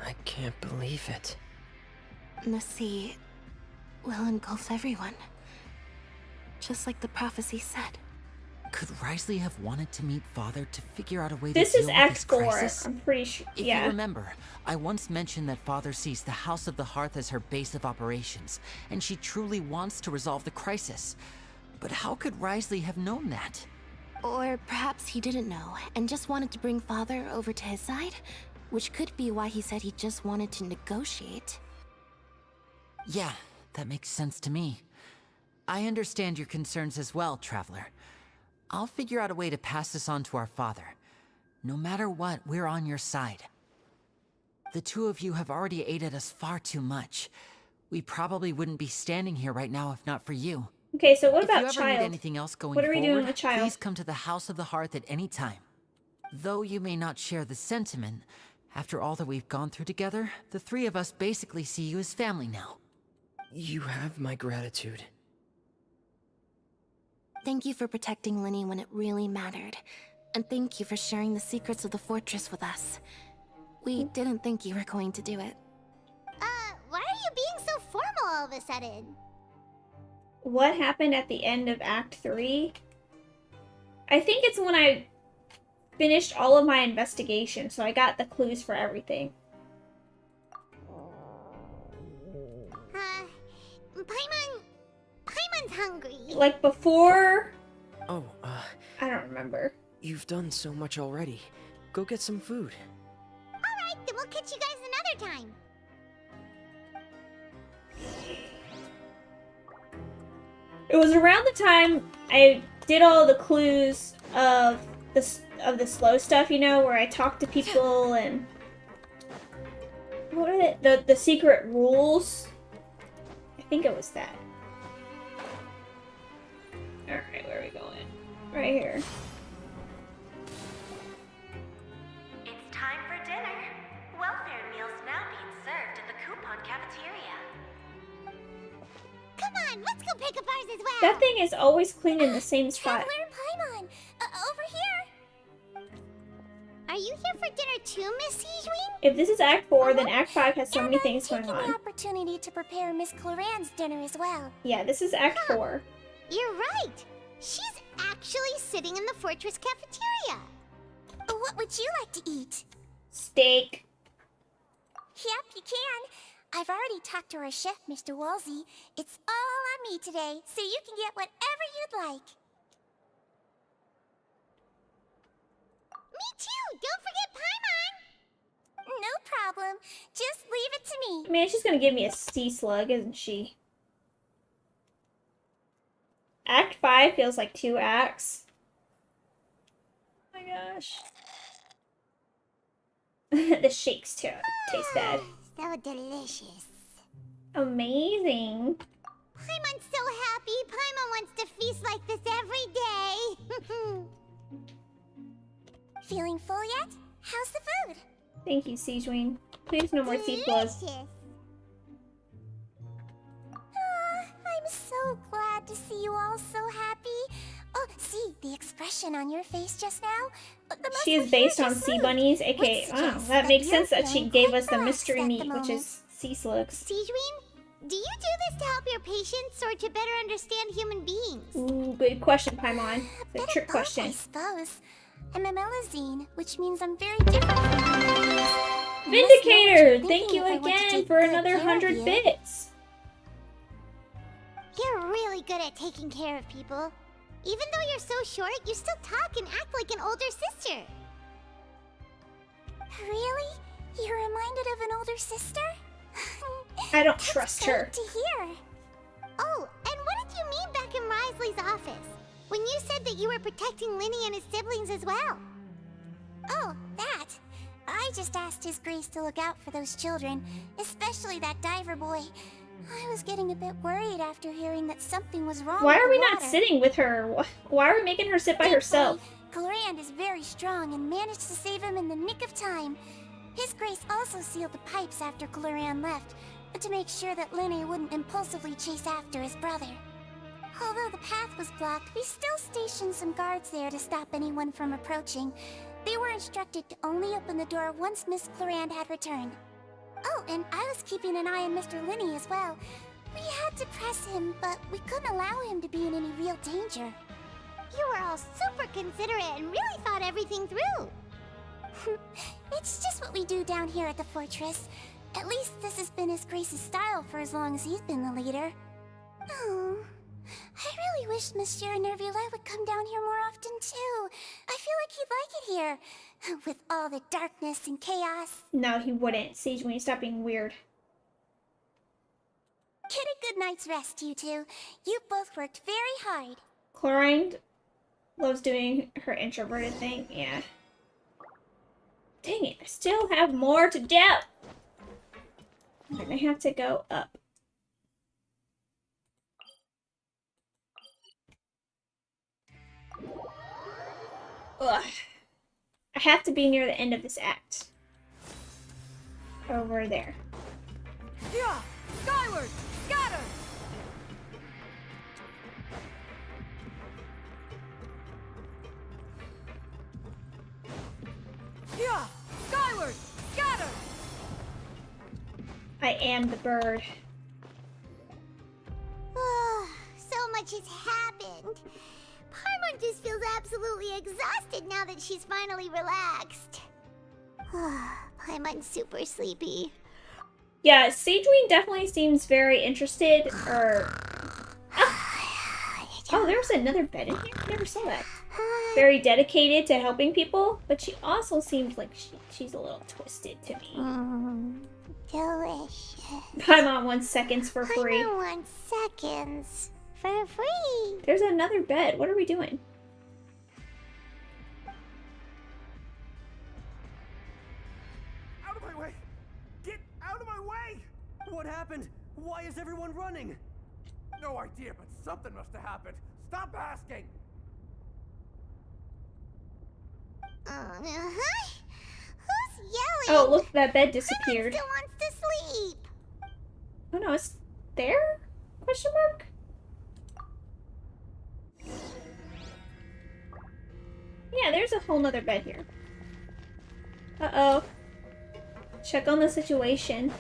I can't believe it. The sea will engulf everyone. Just like the prophecy said. Could Risley have wanted to meet Father to figure out a way This to is deal Act with this 4. crisis? I'm pretty sure. If Yeah. you remember, I once mentioned that Father sees the House of the Hearth as her base of operations, and she truly wants to resolve the crisis. But how could Risley have known that? Or perhaps he didn't know and just wanted to bring Father over to his side, which could be why he said he just wanted to negotiate. Yeah, that makes sense to me. I understand your concerns as well, Traveler. I'll figure out a way to pass this on to our father. No matter what, we're on your side. The two of you have already aided us far too much. We probably wouldn't be standing here right now if not for you. Okay, so what about If you ever Child? need anything else going What are we forward, doing with Child? please come to the House of the Hearth at any time. Though you may not share the sentiment, after all that we've gone through together, the three of us basically see you as family now. You have my gratitude. Thank you for protecting Linny when it really mattered. And thank you for sharing the secrets of the fortress with us. We didn't think you were going to do it. Why are you being so formal all of a sudden? What happened at the end of Act 3? I think it's when I finished all of my investigation, so I got the clues for everything. Paimon's hungry. Like before? Oh, I don't remember. You've done so much already. Go get some food. Alright, then we'll catch you guys another time. It was around the time I did all the clues of the slow stuff, you know, where I talked to people and what are the secret rules? I think it was that. Alright, where are we going? Right here. It's time for dinner. Welfare meals now being served at the coupon cafeteria. Come on, let's go pick up ours as well. That thing is always clean in the same spot. Traveler and Paimon, over here. Are you here for dinner too, Miss Sijween? If this is Act 4, then Act 5 has so many things going The on. opportunity to prepare Miss Cloran's dinner as well. Yeah, this is Act 4. You're right. She's actually sitting in the fortress cafeteria. What would you like to eat? Steak. Yep, you can. I've already talked to our chef, Mr. Wolsey. It's all on me today, so you can get whatever you'd like. Me too! Don't forget Paimon! No problem. Just leave it to me. Man, she's gonna give me a sea slug, isn't she? Act 5 feels like 2 acts. Oh my gosh. The shakes too taste bad. So delicious. Amazing. Paimon's so happy. Paimon wants to feast like this every day. Feeling full yet? How's the food? Thank you, Sijween. Please no more sea slugs. I'm so glad to see you all so happy. Oh, see, the expression on your face just now? She is based on sea bunnies, aka, oh, that makes sense that she gave us the mystery meat, which is sea slugs. Sijween, do you do this to help your patients or to better understand human beings? Ooh, good question, Paimon. It's a trick question. I suppose. I'm a Melazine, which means I'm very different from human beings. Vindicator! Thank you again for another 100 bits. You're really good at taking care of people. Even though you're so short, you still talk and act like an older sister. Really? You're reminded of an older sister? I don't trust her. To hear. Oh, and what did you mean back in Risley's office? When you said that you were protecting Linny and his siblings as well? Oh, that. I just asked His Grace to look out for those children, especially that diver boy. I was getting a bit worried after hearing that something was wrong. Why are we with the not water. sitting with her? Why are we making her sit by herself? Clorand is very strong and managed to save him in the nick of time. His Grace also sealed the pipes after Clorand left, to make sure that Linny wouldn't impulsively chase after his brother. Although the path was blocked, we still stationed some guards there to stop anyone from approaching. They were instructed to only open the door once Miss Clorand had returned. Oh, and I was keeping an eye on Mr. Linny as well. We had to press him, but we couldn't allow him to be in any real danger. You were all super considerate and really thought everything through. It's just what we do down here at the fortress. At least this has been His Grace's style for as long as he's been the leader. Oh, I really wish Monsieur Nervulette would come down here more often too. I feel like he'd like it here. With all the darkness and chaos. No, he wouldn't. Sage, when you stop being weird. Get a good night's rest, you two. You both worked very hard. Chlorine, Loves doing her introverted thing. Yeah. Dang it, I still have more to do. I'm gonna have to go up. Ugh. I have to be near the end of this act. Over there. Yeah! Skyward! Scatter! Yeah! Skyward! Scatter! I am the bird. So much has happened. Paimon just feels absolutely exhausted now that she's finally relaxed. Paimon's super sleepy. Yeah, Sageween definitely seems very interested, or... Oh, there's another bed in here? I never saw that. Very dedicated to helping people, but she also seems like she's a little twisted to me. Delicious. Paimon wants seconds for free. Paimon wants seconds for free. There's another bed. What are we doing? Out of my way! Get out of my way! What happened? Why is everyone running? No idea, but something must have happened. Stop asking! Who's yelling? Oh, look, that bed disappeared. Still wants to sleep. Oh no, it's there? Question mark? Yeah, there's a whole nother bed here. Uh-oh. Check on the situation.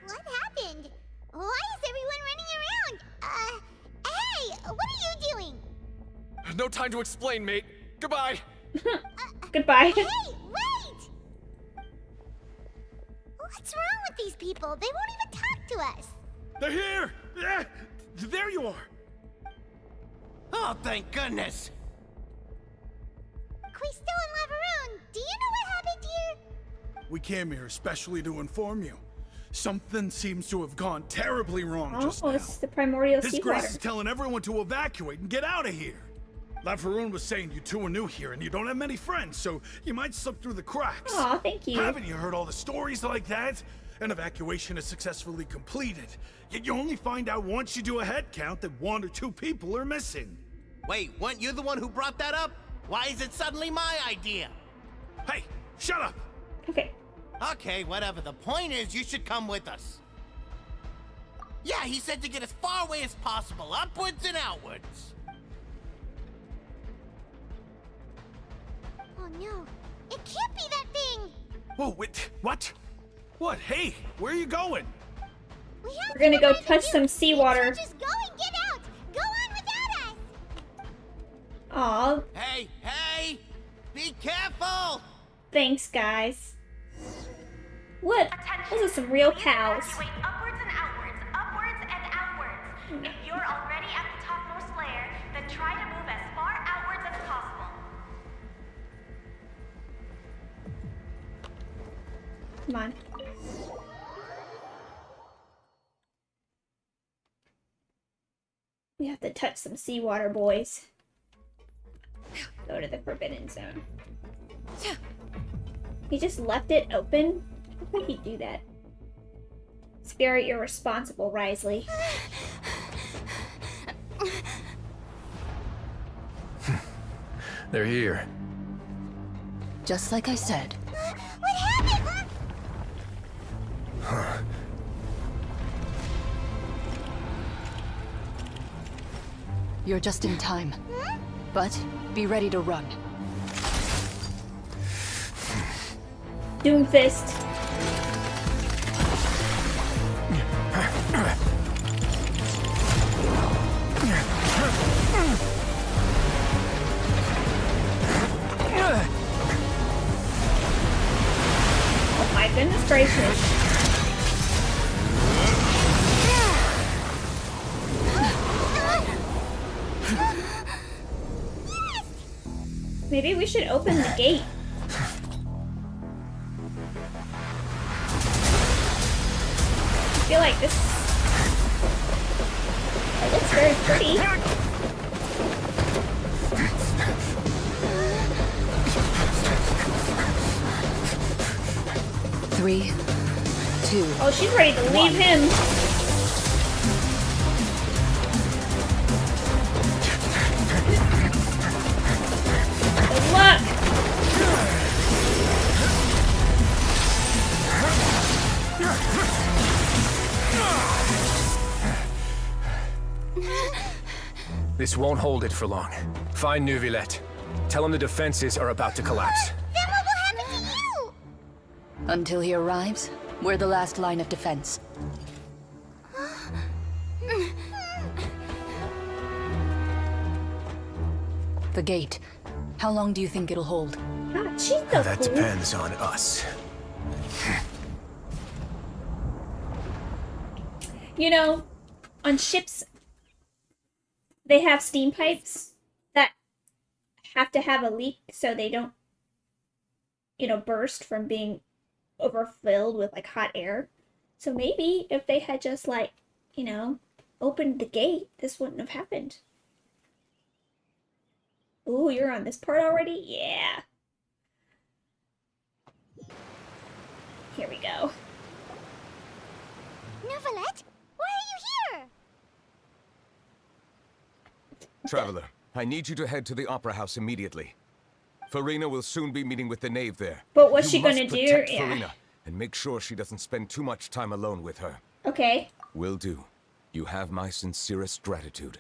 What happened? Why is everyone running around? Hey, what are you doing? No time to explain, mate. Goodbye. Goodbye. Hey, wait! What's wrong with these people? They won't even talk to us. They're here! Yeah, there you are! Oh, thank goodness! Quisto and Laveroon, do you know what happened here? We came here especially to inform you. Something seems to have gone terribly wrong just Oh, now. it's the primordial His seawater. Grace is telling everyone to evacuate and get out of here. Laveroon was saying you two are new here and you don't have many friends, so you might slip through the cracks. Aw, thank you. Haven't you heard all the stories like that? An evacuation is successfully completed, yet you only find out once you do a head count that 1 or 2 people are missing. Wait, weren't you the one who brought that up? Why is it suddenly my idea? Hey, shut up! Okay. Okay, whatever. The point is, you should come with us. Yeah, he said to get as far away as possible, upwards and outwards. Oh no, it can't be that thing! Whoa, wait, what? What? Hey, where are you going? We're gonna go touch some seawater. Just go and get out! Go on without us! Aw, Hey, hey! Be careful! thanks, guys. What? Those are some real cows. Evacuate upwards and outwards, upwards and outwards. If you're already at the topmost layer, then try to move as far outwards as possible. Come on. We have to touch some seawater, boys. Go to the Forbidden Zone. He just left it open? How could he do that? It's very irresponsible, Risley. They're here. Just like I said. What happened? Huh. You're just in time. But be ready to run. Doomfist. Oh my goodness gracious. Maybe we should open the gate. feel like this... It looks very pretty. 3, 2. Oh, she's ready to leave him. Good luck. This won't hold it for long. Find Neuvillette. Tell him the defenses are about to collapse. Then what will happen to you? Until he arrives, we're the last line of defense. The gate. How long do you think it'll hold? God, she's so That cool. depends on us. You know, on ships, they have steam pipes that have to have a leak so they don't, you know, burst from being overfilled with like hot air. So maybe if they had just like, you know, opened the gate, this wouldn't have happened. Ooh, you're on this part already? Yeah. Here we go. Neuvillette, why are you here? Traveler, I need you to head to the Opera House immediately. Farina will soon be meeting with the knave there. But what's You she gonna must do? protect Yeah. Farina and make sure she doesn't spend too much time alone with her. Okay. Will do. You have my sincerest gratitude.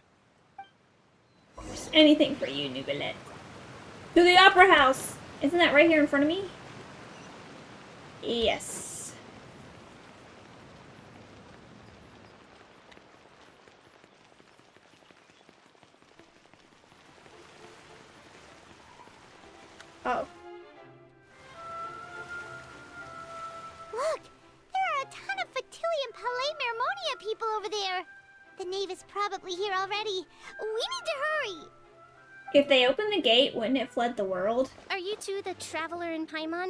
Anything for you, Neuvillette. To the Opera House! Isn't that right here in front of me? Yes. Oh. Look, there are a ton of Fatui and Palais Mermonia people over there. The knave is probably here already. We need to hurry. If they open the gate, wouldn't it flood the world? Are you two the traveler in Paimon?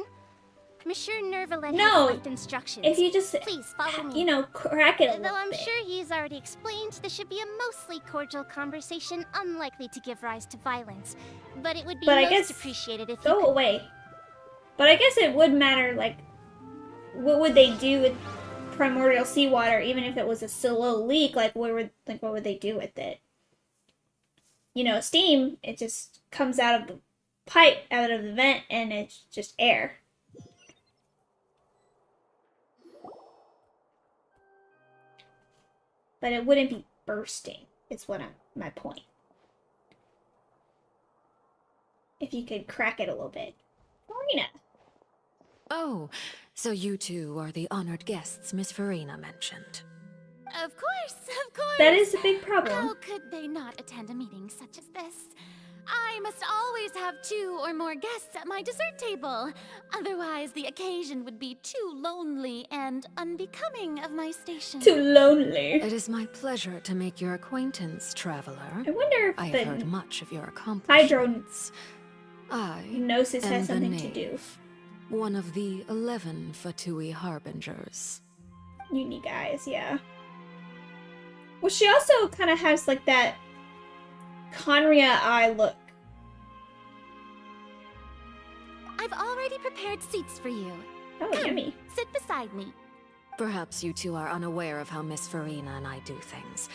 Monsieur Neuvillette No. has left instructions. If you just, Please follow me. you know, crack it a little Though I'm bit. sure he's already explained, this should be a mostly cordial conversation, unlikely to give rise to violence. But it would be But I most guess appreciated if go you could... away. But I guess it would matter, like, what would they do with primordial seawater, even if it was a slow leak? Like, what would they do with it? You know, steam, it just comes out of the pipe, out of the vent, and it's just air. But it wouldn't be bursting, is what my point. If you could crack it a little bit. Farina. Oh, so you two are the honored guests Miss Farina mentioned. Of course, of course. That is a big problem. How could they not attend a meeting such as this? I must always have 2 or more guests at my dessert table. Otherwise, the occasion would be too lonely and unbecoming of my station. Too lonely. It is my pleasure to make your acquaintance, traveler. I wonder if I the have heard much of your accomplishments. Hydronosis I has am the something to do. knave, one of the 11 Fatui harbingers. Unique eyes, yeah. Well, she also kind of has like that Conria eye look. I've already prepared seats for you. Oh, Come, yummy. Sit beside me. Perhaps you two are unaware of how Miss Farina and I do things.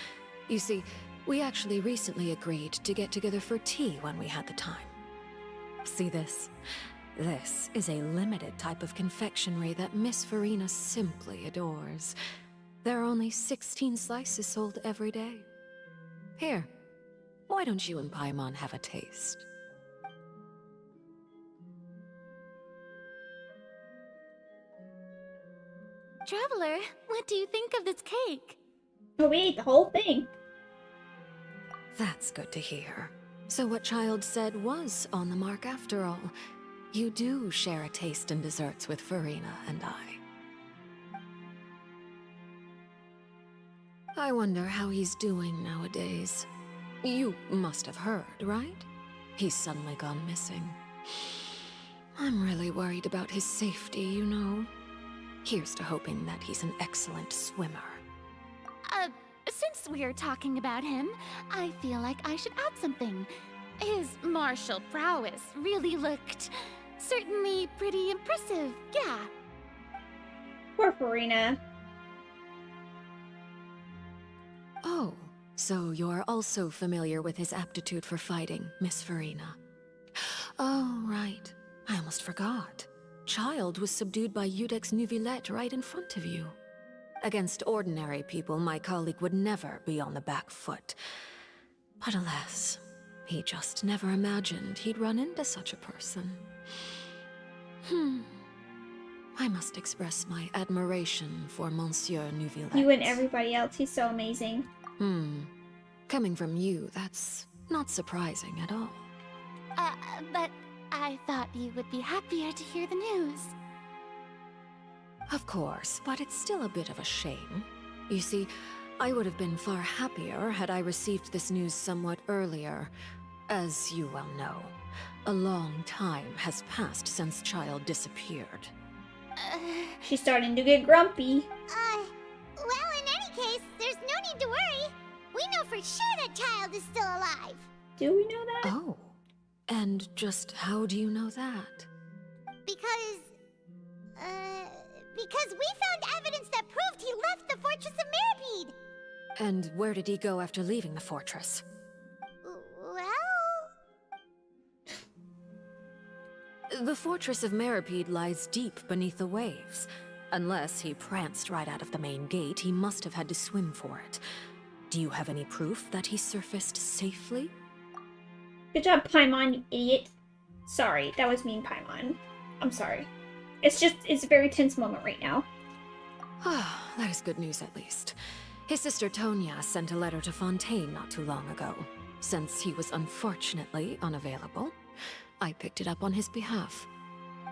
You see, we actually recently agreed to get together for tea when we had the time. See this? This is a limited type of confectionery that Miss Farina simply adores. There are only 16 slices sold every day. Here, why don't you and Paimon have a taste? Traveler, what do you think of this cake? Oh, we ate the whole thing. That's good to hear. So what Child said was on the mark after all. You do share a taste in desserts with Farina and I wonder how he's doing nowadays. You must have heard, right? He's suddenly gone missing. I'm really worried about his safety, you know. Here's to hoping that he's an excellent swimmer. since we're talking about him, I feel like I should add something. His martial prowess really looked certainly pretty impressive, yeah. Poor Farina. Oh, so you're also familiar with his aptitude for fighting, Miss Farina. Oh, right. I almost forgot. Child was subdued by Udex Nuvillette right in front of you. Against ordinary people, my colleague would never be on the back foot. But alas, he just never imagined he'd run into such a person. I must express my admiration for Monsieur Nuvillette. You and everybody else, he's so amazing. Coming from you, that's not surprising at all. But I thought you would be happier to hear the news. Of course, but it's still a bit of a shame. You see, I would have been far happier had I received this news somewhat earlier. As you well know, a long time has passed since Child disappeared. She's starting to get grumpy. Well, in any case, there's no need to worry. We know for sure that Child is still alive. Do we know that? Oh. And just how do you know that? Because we found evidence that proved he left the Fortress of Meripede. And where did he go after leaving the fortress? Well... The Fortress of Meripede lies deep beneath the waves. Unless he pranced right out of the main gate, he must have had to swim for it. Do you have any proof that he surfaced safely? Good job, Paimon, you idiot. Sorry, that was mean, Paimon. I'm sorry. It's a very tense moment right now. That is good news at least. His sister Tonya sent a letter to Fontaine not too long ago. Since he was unfortunately unavailable, I picked it up on his behalf.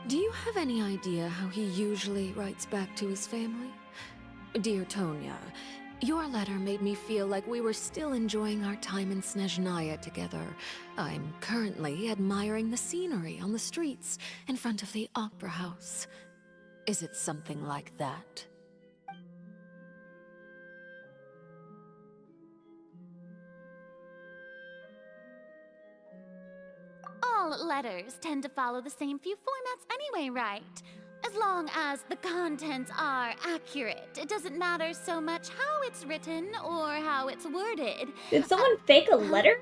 Do you have any idea how he usually writes back to his family? Dear Tonya, your letter made me feel like we were still enjoying our time in Snezhnaya together. I'm currently admiring the scenery on the streets in front of the Opera House. Is it something like that? All letters tend to follow the same few formats anyway, right? As long as the contents are accurate, it doesn't matter so much how it's written or how it's worded. Did someone fake a letter?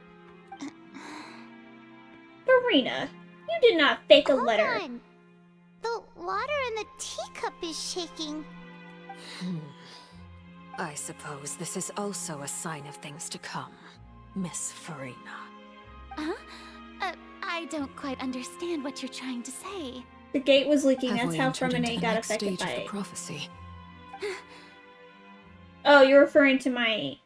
Farina, you did not fake a letter. Hold on. The water in the teacup is shaking. I suppose this is also a sign of things to come, Miss Farina. Huh? I don't quite understand what you're trying to say. The gate was leaking, that's Halfway how entered into Fremine the got next affected stage by of the it. prophecy. Oh, you're referring to my...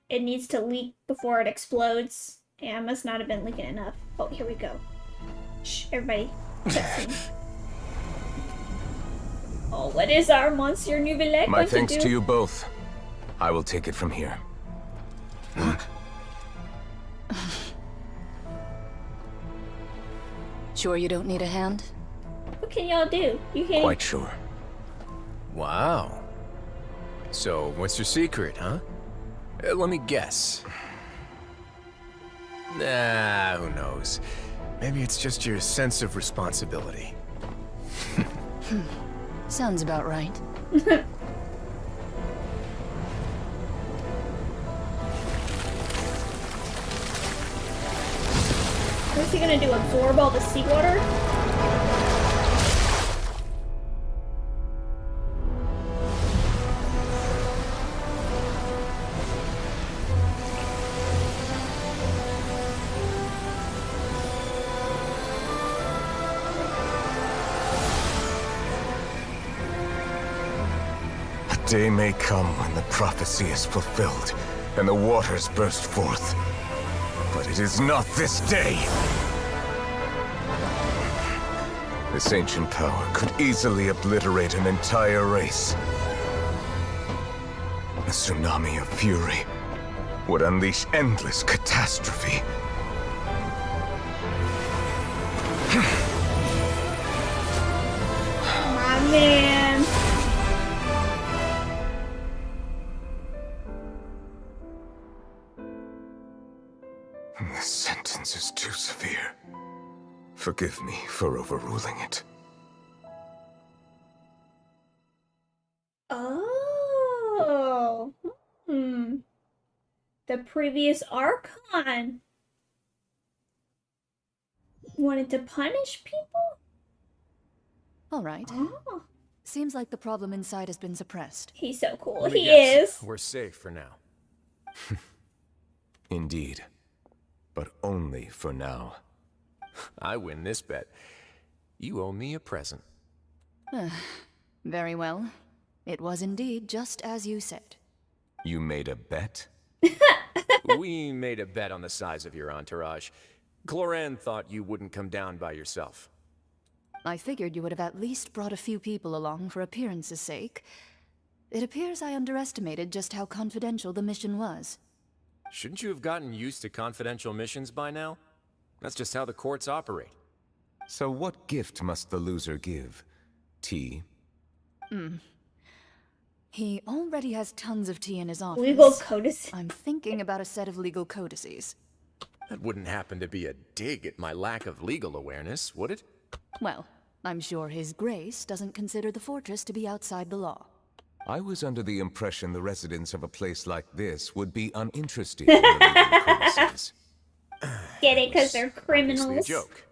It needs to leak before it explodes. Yeah, it must not have been leaking enough. Oh, here we go. Shh, everybody. Oh, what is our Monsieur Nuvillette My going thanks to do? to you both. I will take it from here. Sure you don't need a hand? What can y'all do? You can't... Quite sure. Wow. So, what's your secret, huh? Let me guess. Nah, who knows? Maybe it's just your sense of responsibility. Sounds about right. What's he gonna do? Absorb all the seawater? A day may come when the prophecy is fulfilled and the waters burst forth. But it is not this day! This ancient power could easily obliterate an entire race. A tsunami of fury would unleash endless catastrophe. My man. This sentence is too severe. Forgive me for overruling it. Oh. The previous Archon wanted to punish people? Alright. Oh. Seems like the problem inside has been suppressed. He's so cool. Let me He guess. is. We're safe for now. Indeed. But only for now. I win this bet. You owe me a present. Very well. It was indeed just as you said. You made a bet? We made a bet on the size of your entourage. Cloran thought you wouldn't come down by yourself. I figured you would have at least brought a few people along for appearance's sake. It appears I underestimated just how confidential the mission was. Shouldn't you have gotten used to confidential missions by now? That's just how the courts operate. So what gift must the loser give? Tea? He already has tons of tea in his office. Legal codices. I'm thinking about a set of legal codices. That wouldn't happen to be a dig at my lack of legal awareness, would it? Well, I'm sure His Grace doesn't consider the fortress to be outside the law. I was under the impression the residents of a place like this would be uninterested in the legal codices. Get it? Because they're criminals. Obviously a joke.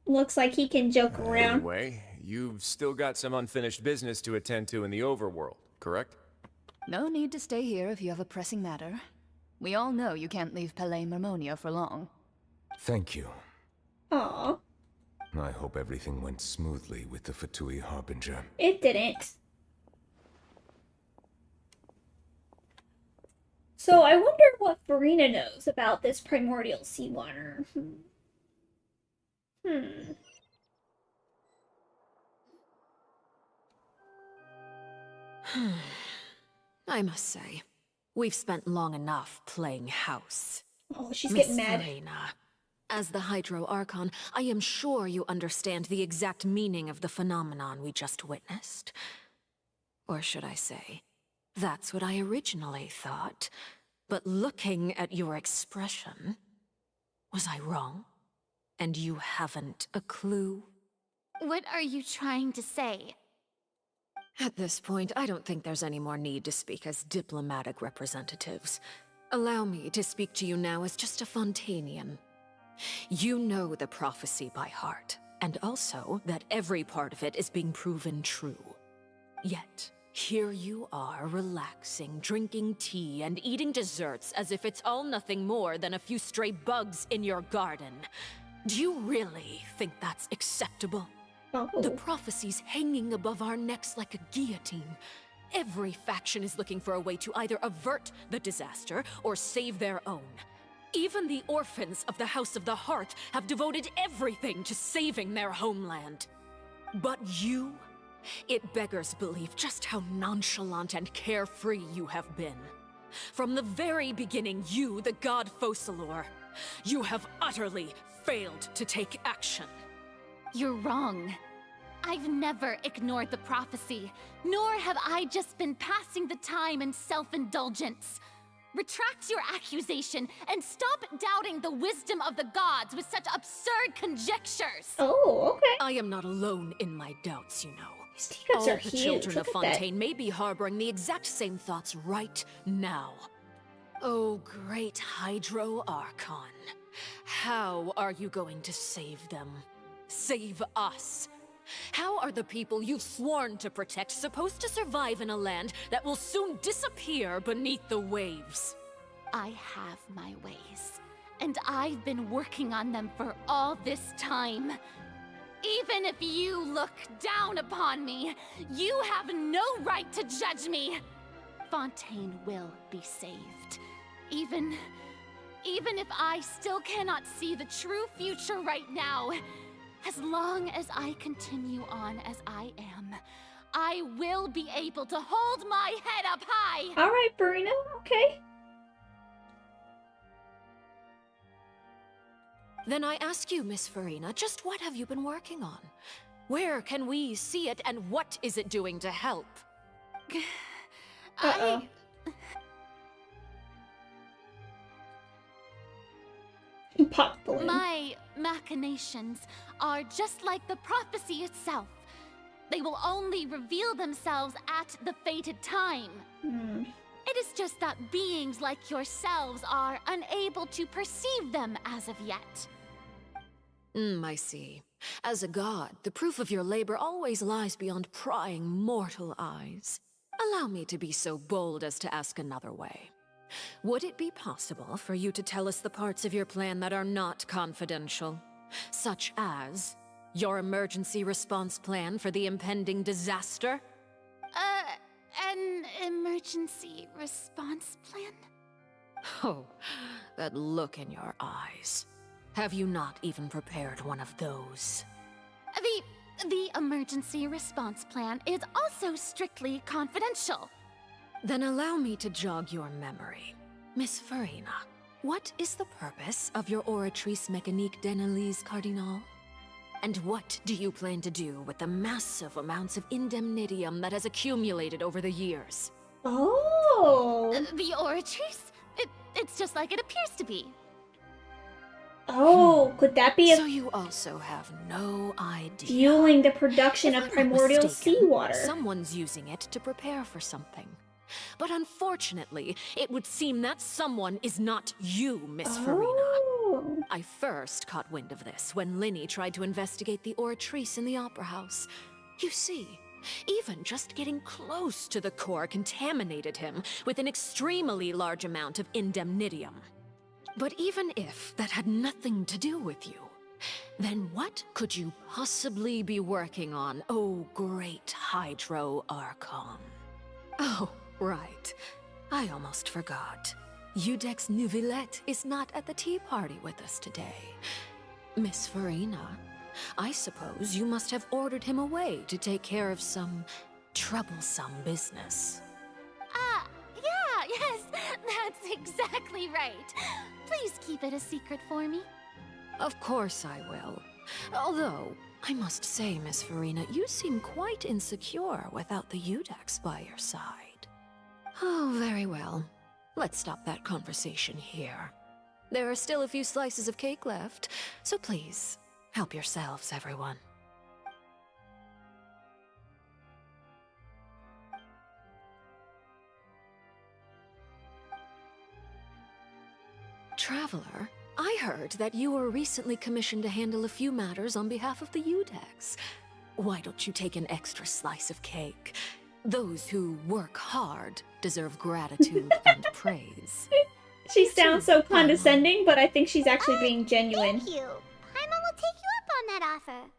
Looks like he can joke around. Anyway, you've still got some unfinished business to attend to in the overworld, correct? No need to stay here if you have a pressing matter. We all know you can't leave Palais Mermonia for long. Thank you. Aww. I hope everything went smoothly with the Fatui Harbinger. It didn't. So I wonder what Farina knows about this primordial seawater. I must say, we've spent long enough playing house. Oh, she's Miss getting mad. Farina, as the Hydro Archon, I am sure you understand the exact meaning of the phenomenon we just witnessed. Or should I say, that's what I originally thought. But looking at your expression, was I wrong? And you haven't a clue? What are you trying to say? At this point, I don't think there's any more need to speak as diplomatic representatives. Allow me to speak to you now as just a Fontainian. You know the prophecy by heart, and also that every part of it is being proven true. Yet, here you are relaxing, drinking tea, and eating desserts as if it's all nothing more than a few stray bugs in your garden. Do you really think that's acceptable? The prophecy's hanging above our necks like a guillotine. Every faction is looking for a way to either avert the disaster or save their own. Even the orphans of the House of the Hearth have devoted everything to saving their homeland. But you? It beggars belief just how nonchalant and carefree you have been. From the very beginning, you, the god Focalor, you have utterly failed to take action. You're wrong. I've never ignored the prophecy, nor have I just been passing the time in self-indulgence. Retract your accusation and stop doubting the wisdom of the gods with such absurd conjectures. Oh, okay. I am not alone in my doubts, you know. These teacups All are the huge. children Look of at that. Fontaine may be harboring the exact same thoughts right now. Oh, great Hydro Archon. How are you going to save them? Save us? How are the people you've sworn to protect supposed to survive in a land that will soon disappear beneath the waves? I have my ways, and I've been working on them for all this time. Even if you look down upon me, you have no right to judge me. Fontaine will be saved. Even if I still cannot see the true future right now, as long as I continue on as I am, I will be able to hold my head up high. All right, Farina. Okay. Then I ask you, Miss Farina, just what have you been working on? Where can we see it, and what is it doing to help? balloon. My machinations are just like the prophecy itself. They will only reveal themselves at the fated time. It is just that beings like yourselves are unable to perceive them as of yet. I see. As a god, the proof of your labor always lies beyond prying mortal eyes. Allow me to be so bold as to ask another way. Would it be possible for you to tell us the parts of your plan that are not confidential? Such as your emergency response plan for the impending disaster? An emergency response plan? Oh, that look in your eyes. Have you not even prepared one of those? The emergency response plan is also strictly confidential. Then allow me to jog your memory. Miss Farina, what is the purpose of your Oratrice Mécanique d'Annelise Cardinal? And what do you plan to do with the massive amounts of indemnitium that has accumulated over the years? Oh! The Oratrice? It's just like it appears to be. Oh, could that be a... So you also have no idea. Fueling the production of primordial seawater. Someone's using it to prepare for something. But unfortunately, it would seem that someone is not you, Miss Farina. I first caught wind of this when Linny tried to investigate the Oratrice in the Opera House. You see, even just getting close to the core contaminated him with an extremely large amount of indemnitium. But even if that had nothing to do with you, then what could you possibly be working on, oh great Hydro Archon? Oh, right. I almost forgot. Udex Neuvillette is not at the tea party with us today. Miss Farina, I suppose you must have ordered him away to take care of some troublesome business. Yes, that's exactly right. Please keep it a secret for me. Of course I will. Although, I must say, Miss Farina, you seem quite insecure without the Udex by your side. Oh, very well. Let's stop that conversation here. There are still a few slices of cake left, so please, help yourselves, everyone. Traveler, I heard that you were recently commissioned to handle a few matters on behalf of the Udex. Why don't you take an extra slice of cake? Those who work hard deserve gratitude and praise. She sounds so condescending, but I think she's actually being genuine. Thank you. Paimon will take you up on that offer.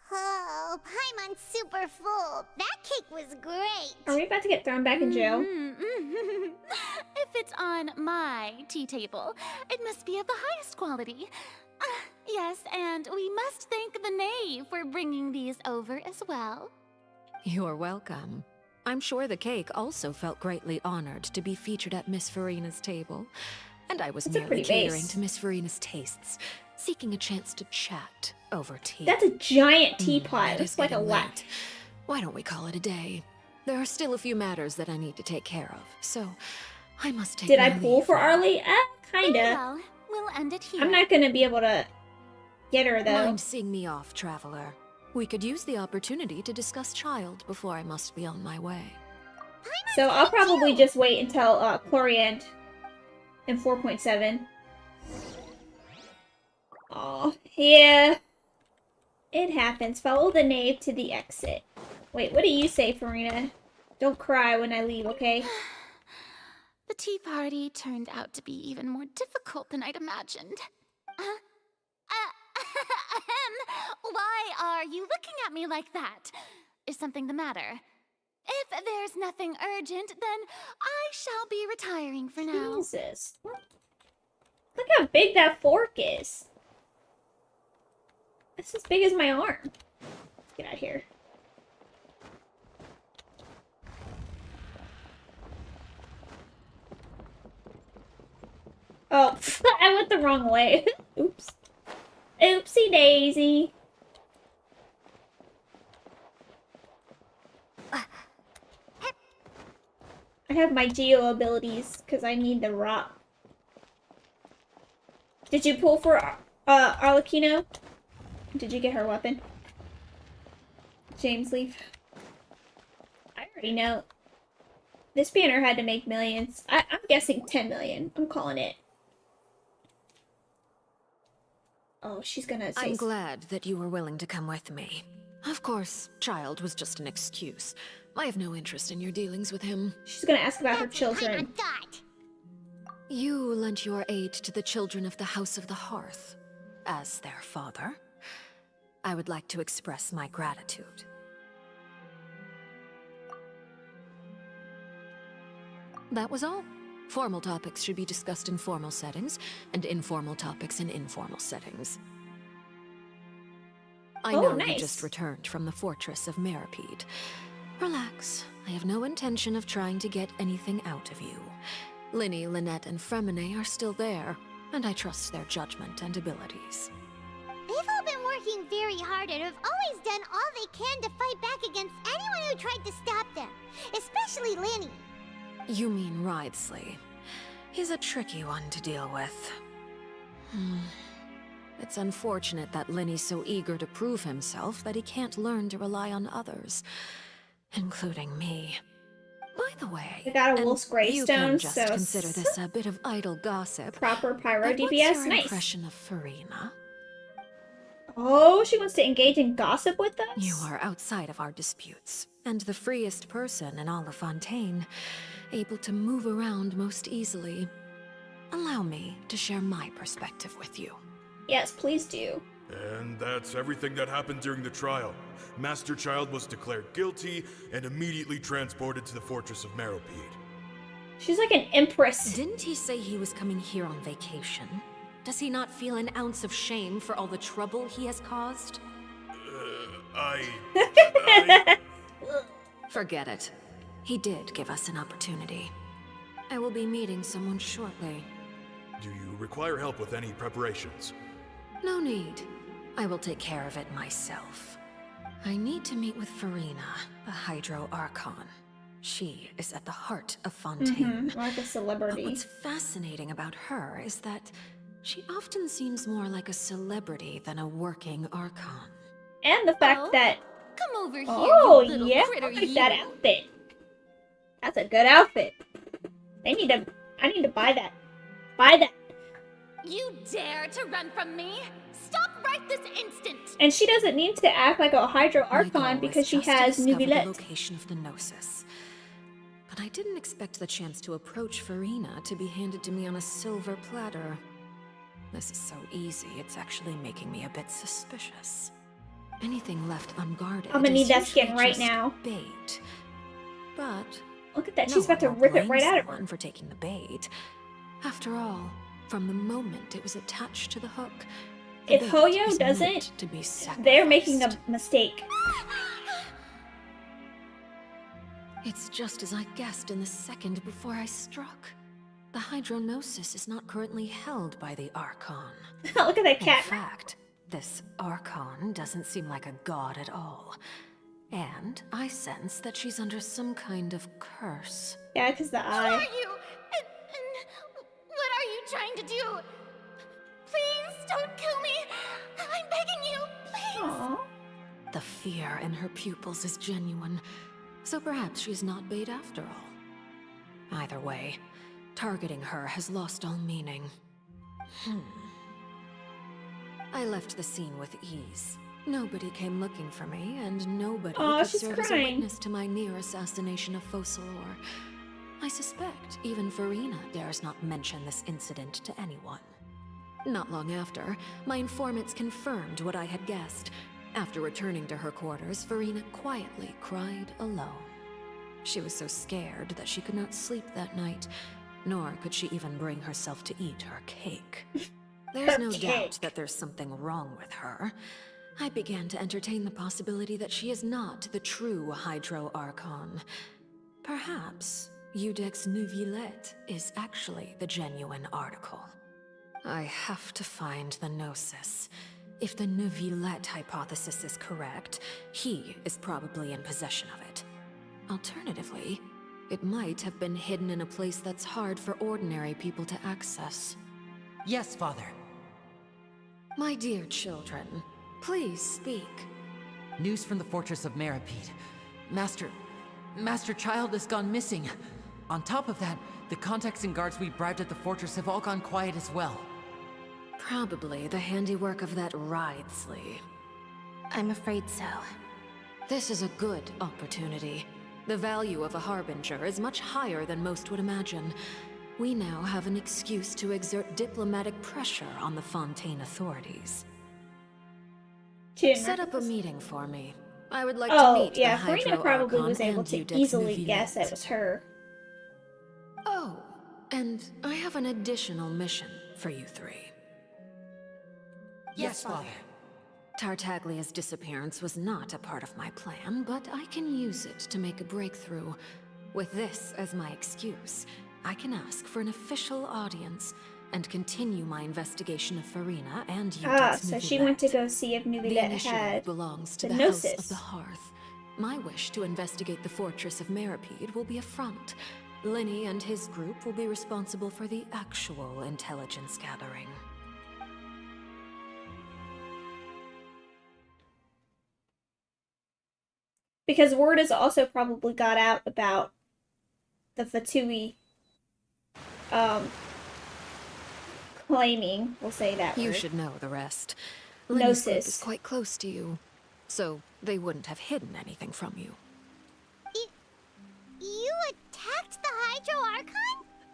Oh, Paimon's super full. That cake was great. Are we about to get thrown back in jail? If it's on my tea table, it must be of the highest quality. Yes, and we must thank the knave for bringing these over as well. You're welcome. I'm sure the cake also felt greatly honored to be featured at Miss Farina's table. And I was That's a merely pretty catering vase. to Miss Farina's tastes, seeking a chance to chat over tea. That's a giant teapot. It It's is like a getting lot. late. Why don't we call it a day? There are still a few matters that I need to take care of, so I must take Did my I pull leave for now. Arlie? Kinda. Well, we'll end it here. I'm not gonna be able to get her though. Mind seeing me off, traveler? We could use the opportunity to discuss Child before I must be on my way. So I'll probably just wait until Chloriant in 4.7. Oh, yeah. It happens. Follow the knave to the exit. Wait, what do you say, Farina? Don't cry when I leave, okay? The tea party turned out to be even more difficult than I'd imagined. Why are you looking at me like that? Is something the matter? If there's nothing urgent, then I shall be retiring for now. Jesus. Look how big that fork is. It's as big as my arm. Let's get out of here. Oh, I went the wrong way. Oops. Oopsie daisy. have my Geo abilities because I need the rock. Did you pull for Arlecchino? Did you get her weapon? James leave. I already know. This banner had to make millions. I'm guessing 10 million. I'm calling it. Oh, she's gonna say... I'm glad that you were willing to come with me. Of course, child was just an excuse. I have no interest in your dealings with him. She's gonna ask about her children. You lent your aid to the children of the House of the Hearth. As their father, I would like to express my gratitude. That was all. Formal topics should be discussed in formal settings, and informal topics in informal settings. I know you just returned from the fortress of Meripede. Relax. I have no intention of trying to get anything out of you. Linny, Lynette, and Fremine are still there, and I trust their judgment and abilities. They've all been working very hard and have always done all they can to fight back against anyone who tried to stop them, especially Linny. You mean Wriothesley. He's a tricky one to deal with. It's unfortunate that Linny's so eager to prove himself that he can't learn to rely on others, including me. By the way, I got a Wolf's Greystone, you can just so consider this a bit of idle gossip. Proper pyro But DPS, what's your nice. impression of Furina? Oh, she wants to engage in gossip with us? You are outside of our disputes, and the freest person in all of Fontaine, able to move around most easily. Allow me to share my perspective with you. Yes, please do. And that's everything that happened during the trial. Master Child was declared guilty and immediately transported to the fortress of Meripede. She's like an empress. Didn't he say he was coming here on vacation? Does he not feel an ounce of shame for all the trouble he has caused? Forget it. He did give us an opportunity. I will be meeting someone shortly. Do you require help with any preparations? No need. I will take care of it myself. I need to meet with Furina, the Hydro Archon. She is at the heart of Fontaine. Like a celebrity. But what's fascinating about her is that she often seems more like a celebrity than a working Archon. And the fact that... Come over here, oh, you little yeah, critter, I like you. that outfit. That's a good outfit. I need to buy that. Buy that. You dare to run from me? Stop right this instant! And she doesn't need to act like a Hydro Archon because she has the Nuvilette. location of the Gnosis. But I didn't expect the chance to approach Furina to be handed to me on a silver platter. This is so easy, it's actually making me a bit suspicious. Anything left unguarded I'm gonna need is that skin usually right just now. Bait. But look at that, no she's about to one rip it blames right out of her. someone for taking the bait. After all, from the moment it was attached to the hook, the If bait Hoyo was doesn't, meant to be they're making a mistake. It's just as I guessed in the second before I struck. The Hydronosis is not currently held by the Archon. Look at that cat. In fact, this Archon doesn't seem like a god at all. And I sense that she's under some kind of curse. Yeah, because the Who eye. are you? And what are you trying to do? Please don't kill me. I'm begging you, please. Aww. The fear in her pupils is genuine, so perhaps she's not bait after all. Either way, targeting her has lost all meaning. I left the scene with ease. Nobody came looking for me, and nobody could she's serve as a crying. witness to my near assassination of Focalor. I suspect even Furina dares not mention this incident to anyone. Not long after, my informants confirmed what I had guessed. After returning to her quarters, Furina quietly cried alone. She was so scared that she could not sleep that night, nor could she even bring herself to eat her cake. There's no doubt that there's something wrong with her. I began to entertain the possibility that she is not the true Hydro Archon. Perhaps Eudex Neuvillette is actually the genuine article. I have to find the Gnosis. If the Neuvillette hypothesis is correct, he is probably in possession of it. Alternatively, It might have been hidden in a place that's hard for ordinary people to access. Yes, Father. My dear children, please speak. News from the fortress of Meripede. Master Child has gone missing. On top of that, the contacts and guards we bribed at the fortress have all gone quiet as well. Probably the handiwork of that Wriothesley. I'm afraid so. This is a good opportunity. The value of a Harbinger is much higher than most would imagine. We now have an excuse to exert diplomatic pressure on the Fontaine authorities. Set up a meeting for me. I would like to meet yeah, the Hydro Farina probably Archon was able and to Udex easily Nuvillet. guess it was her. Oh, and I have an additional mission for you three. Yes, Father. Tartaglia's disappearance was not a part of my plan, but I can use it to make a breakthrough. With this as my excuse, I can ask for an official audience and continue my investigation of Farina and Udex So she Nuvillet. went to go see if The Nuvillet initiative had belongs to the the House of Gnosis. the Hearth. My wish to investigate the fortress of Meripede will be a front. Lenny and his group will be responsible for the actual intelligence gathering. Because word has also probably got out about the Fatui claiming, we'll say that You word. should know the rest. Lenny's group is Gnosis. quite close to you, so they wouldn't have hidden anything from you. You attacked the Hydro Archon?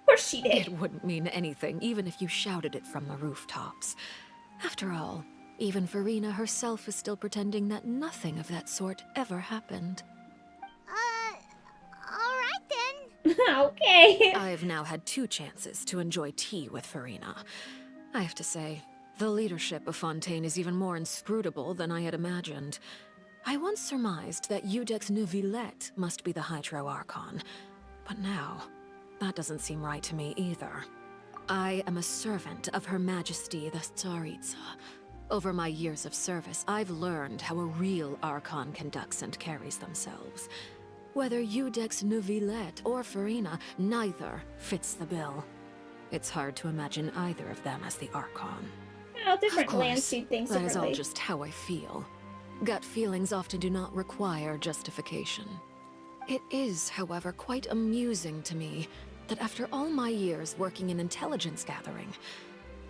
Of course she did. It wouldn't mean anything, even if you shouted it from the rooftops. After all, even Farina herself is still pretending that nothing of that sort ever happened. Alright then. Okay. I've now had 2 chances to enjoy tea with Farina. I have to say, the leadership of Fontaine is even more inscrutable than I had imagined. I once surmised that Udex Nuvillet must be the Hydro Archon, but now, that doesn't seem right to me either. I am a servant of Her Majesty the Tsaritsa. Over my years of service, I've learned how a real Archon conducts and carries themselves. Whether Udex Nuvillet or Farina, neither fits the bill. It's hard to imagine either of them as the Archon. Well, different Of course, lands do things that is differently. all just how I feel. Gut feelings often do not require justification. It is, however, quite amusing to me that after all my years working in intelligence gathering,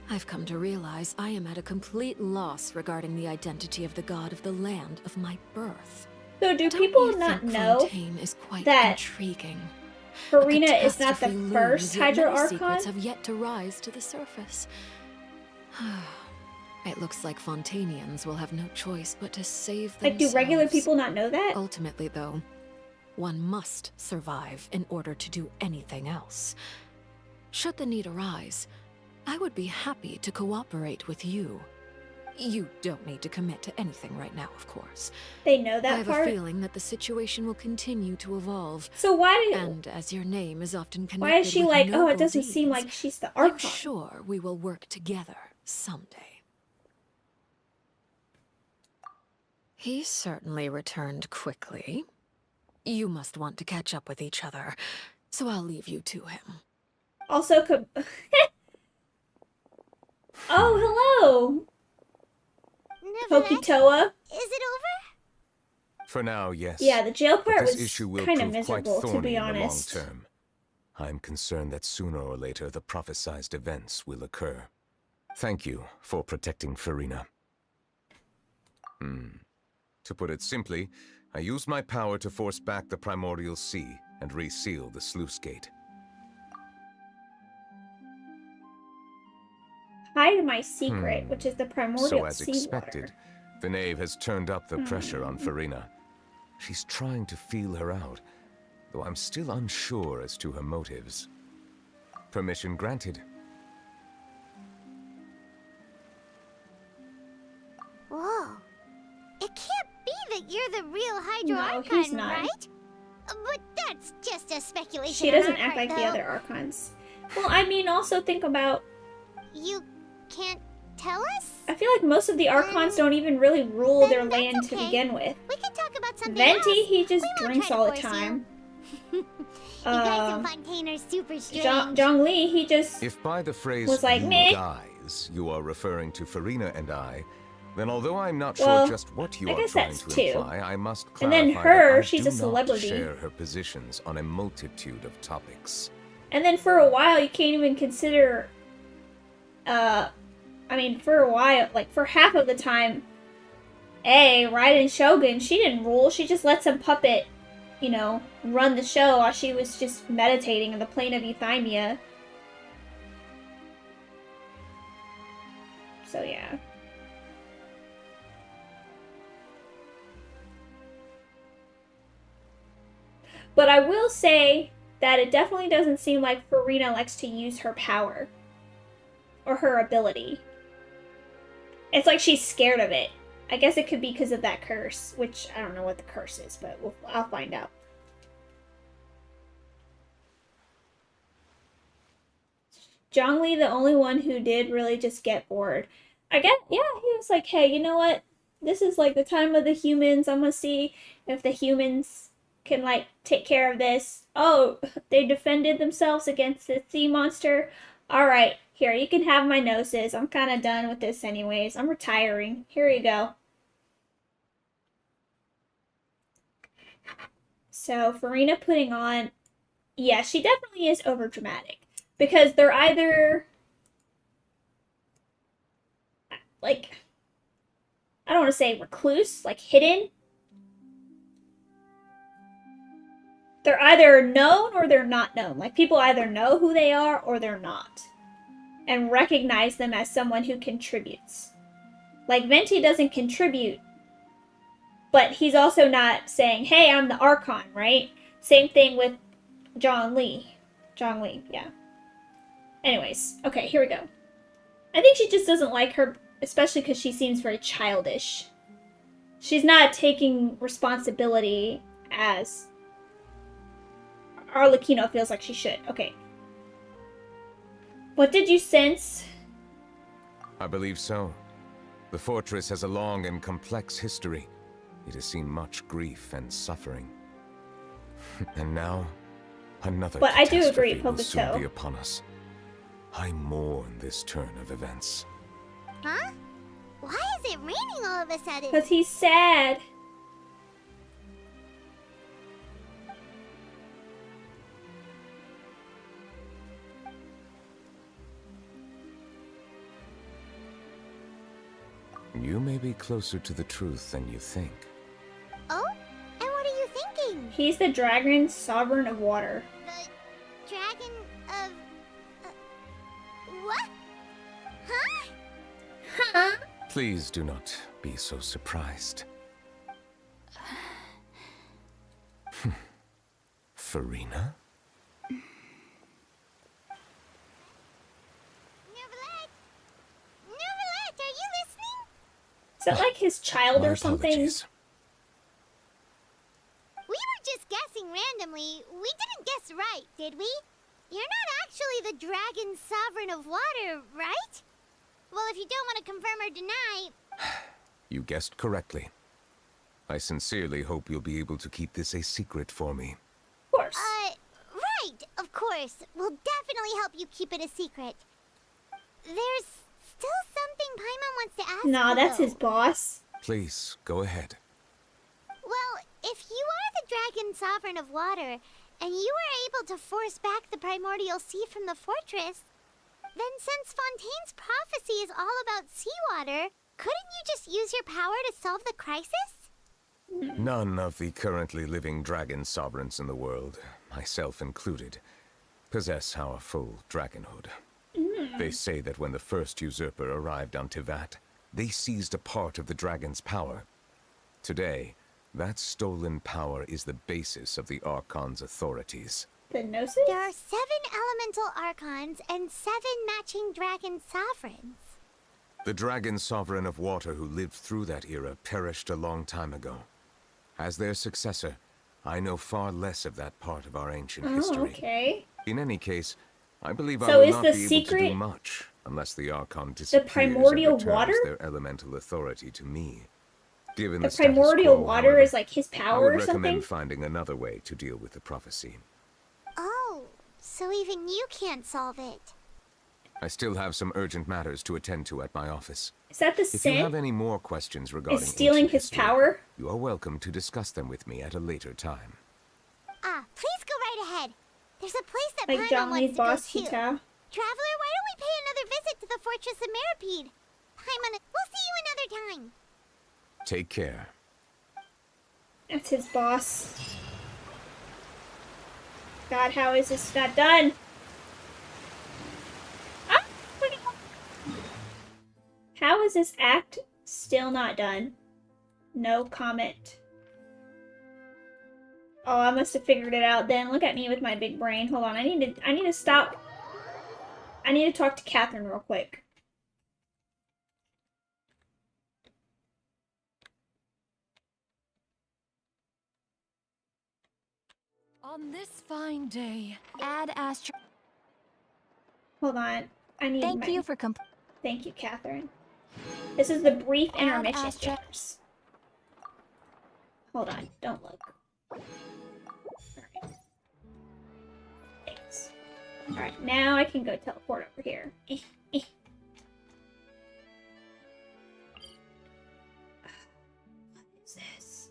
I've come to realize I am at a complete loss regarding the identity of the god of the land of my birth. So do Don't people you not think know Fontaine is quite that intriguing? Farina A is not the catastrophe first looms, yet Hydro many secrets Archon? have yet to rise to the surface. It looks like Fontainians will have no choice but to save Like, themselves. do regular people not know that? Ultimately, though, one must survive in order to do anything else. Should the need arise, I would be happy to cooperate with you. You don't need to commit to anything right now, of course. They know that I have part? a feeling that the situation will continue to evolve. So why did... And as your name is often connected Why is she with like, oh, it noble doesn't seem deeds, like she's the I'm Archon? sure we will work together someday. He certainly returned quickly. You must want to catch up with each other, so I'll leave you to him. Also, oh, hello! Hokitoa. Is it over? For now, yes. Yeah, the jail But part this was issue will kind of prove quite miserable, to thorny be in the long honest. term. I'm concerned that sooner or later the prophesized events will occur. Thank you for protecting Farina. To put it simply, I used my power to force back the Primordial Sea and reseal the sluice gate. Hide my secret, which is the primordial So as sea expected, water. the knave has turned up the pressure on Farina. She's trying to feel her out, though I'm still unsure as to her motives. Permission granted. Whoa. It can't be that you're the real Hydro No, Archon, he's not. right? But that's just a speculation. She on doesn't our act part, like the though. other Archons. Well, I mean, also think about... You can't tell us? I feel like most of the Archons don't even really rule their land to okay. begin with. We can talk about something Venti, else. he just We won't drinks try to all the force you. time. You guys in Fontaine are super strange. Zhongli, he just If by the phrase was like, "you meh. guys" you are referring to Farina and I, then although I'm not Well, sure just what you I are guess trying that's to two. imply, I must And clarify then her, that I she's do a celebrity. not share her positions on a multitude of topics. And then for a while, you can't even consider, I mean, for a while, like, for half of the time, Raiden Shogun, she didn't rule. She just let some puppet, you know, run the show while she was just meditating in the plane of Euthymia. So, yeah. But I will say that it definitely doesn't seem like Farina likes to use her power. Or her ability. It's like she's scared of it. I guess it could be because of that curse, which I don't know what the curse is, but I'll find out. Zhongli, the only one who did really just get bored. I guess, yeah, he was like, hey, you know what? This is like the time of the humans. I'm gonna see if the humans can, like, take care of this. Oh, they defended themselves against the sea monster. Alright, here, you can have my Gnosis. I'm kind of done with this anyways. I'm retiring. Here you go. So, Farina putting on... Yeah, she definitely is overdramatic. Because they're either... like... I don't want to say recluse, like hidden. They're either known or they're not known. Like, people either know who they are or they're not. And recognize them as someone who contributes. Like, Venti doesn't contribute. But he's also not saying, hey, I'm the Archon, right? Same thing with Zhongli. Zhongli, yeah. Anyways, okay, here we go. I think she just doesn't like her, especially because she seems very childish. She's not taking responsibility as Arlecchino feels like she should. Okay. What did you sense? I believe so. The fortress has a long and complex history. It has seen much grief and suffering. And now, another But I do catastrophe agree, will soon Hokuto. be upon us. I mourn this turn of events. Huh? Why is it raining all of a sudden? Because he's sad. You may be closer to the truth than you think. Oh? And what are you thinking? He's the dragon sovereign of water. The dragon of... what? Huh? Huh? Please do not be so surprised. Farina? Neverlet, are you listening? Is that like his child My or something? apologies. We were just guessing randomly. We didn't guess right, did we? You're not actually the dragon sovereign of water, right? Well, if you don't want to confirm or deny... You guessed correctly. I sincerely hope you'll be able to keep this a secret for me. Of course. Right, of course. We'll definitely help you keep it a secret. There's still something Paimon wants to ask Nah, you, that's though. his boss. Please, go ahead. Well, if you are the dragon sovereign of water, and you were able to force back the primordial sea from the fortress, then since Fontaine's prophecy is all about seawater, couldn't you just use your power to solve the crisis? None of the currently living dragon sovereigns in the world, myself included, possess our full dragonhood. They say that when the first usurper arrived on Tivat, they seized a part of the dragon's power. Today, that stolen power is the basis of the Archon's authorities. The Gnosis? There are 7 elemental archons and 7 matching dragon sovereigns. The dragon sovereign of water who lived through that era perished a long time ago. As their successor, I know far less of that part of our ancient history. Oh, okay. In any case, I believe I So will is not the be able to secret do much unless the Archon disappears primordial and returns water? their elemental authority to me. Given The the status primordial quo, water however, is like his I power would or recommend something? finding another way to deal with the prophecy. Oh, so even you can't solve it. I still have some urgent matters to attend to at my office. Is that the If you sin? have any more questions regarding Is stealing ancient his history, power? you are welcome to discuss them with me at a later time. Ah, please go right ahead. There's a place that Like Paimon John wants Lee's to go boss, to. Hita. Traveler, why don't we pay another visit to the Fortress of Meripede? Paimon, we'll see you another time. Take care. That's his boss. God, how is this not done? Ah, how is this act still not done? No comment. Oh, I must have figured it out then. Look at me with my big brain. Hold on, I need to stop. I need to talk to Catherine real quick. On this fine day, Ad Astra. Hold on. I need Thank you for Thank you, Catherine. This is the brief intermission. Astra. Yes. Hold on. Don't look. Alright. Thanks. Alright, now I can go teleport over here. What is this?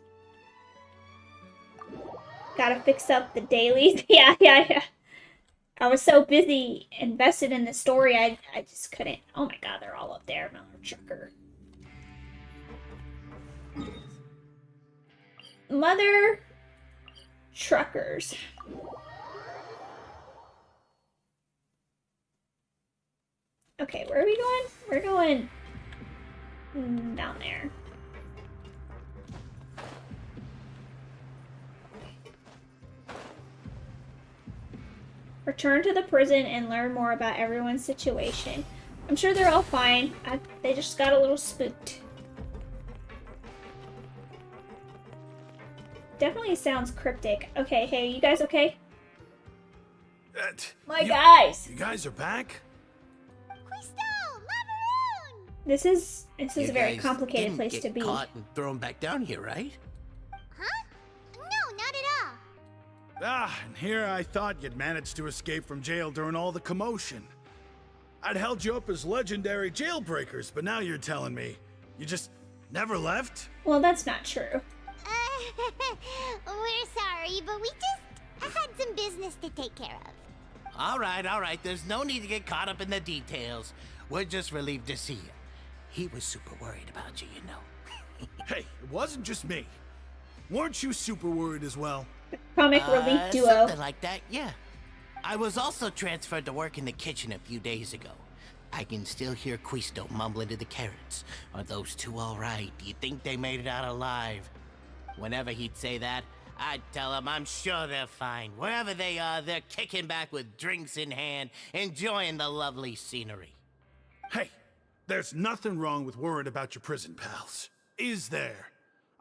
Gotta fix up the dailies. Yeah. I was so busy invested in the story, I just couldn't. Oh my god, they're all up there. Mother trucker. Mother truckers. Okay, where are we going? We're going down there. Return to the prison and learn more about everyone's situation. I'm sure they're all fine. They just got a little spooked. Definitely sounds cryptic. Okay, hey, you guys okay? My guys! You guys are back? This is a You very guys complicated didn't place get to be. caught and thrown back down here, right? No, not at all. Ah, and here I thought you'd managed to escape from jail during all the commotion. I'd held you up as legendary jailbreakers, but now you're telling me you just never left? Well, that's not true. We're sorry, but we just had some business to take care of. All right. There's no need to get caught up in the details. We're just relieved to see you. He was super worried about you, you know. Hey, it wasn't just me. Weren't you super worried as well? Comic relief duo. Something like that, yeah. I was also transferred to work in the kitchen a few days ago. I can still hear Quisto mumbling to the carrots. Are those two all right? Do you think they made it out alive? Whenever he'd say that, I'd tell him I'm sure they're fine. Wherever they are, they're kicking back with drinks in hand, enjoying the lovely scenery. Hey, there's nothing wrong with worrying about your prison pals. Is there?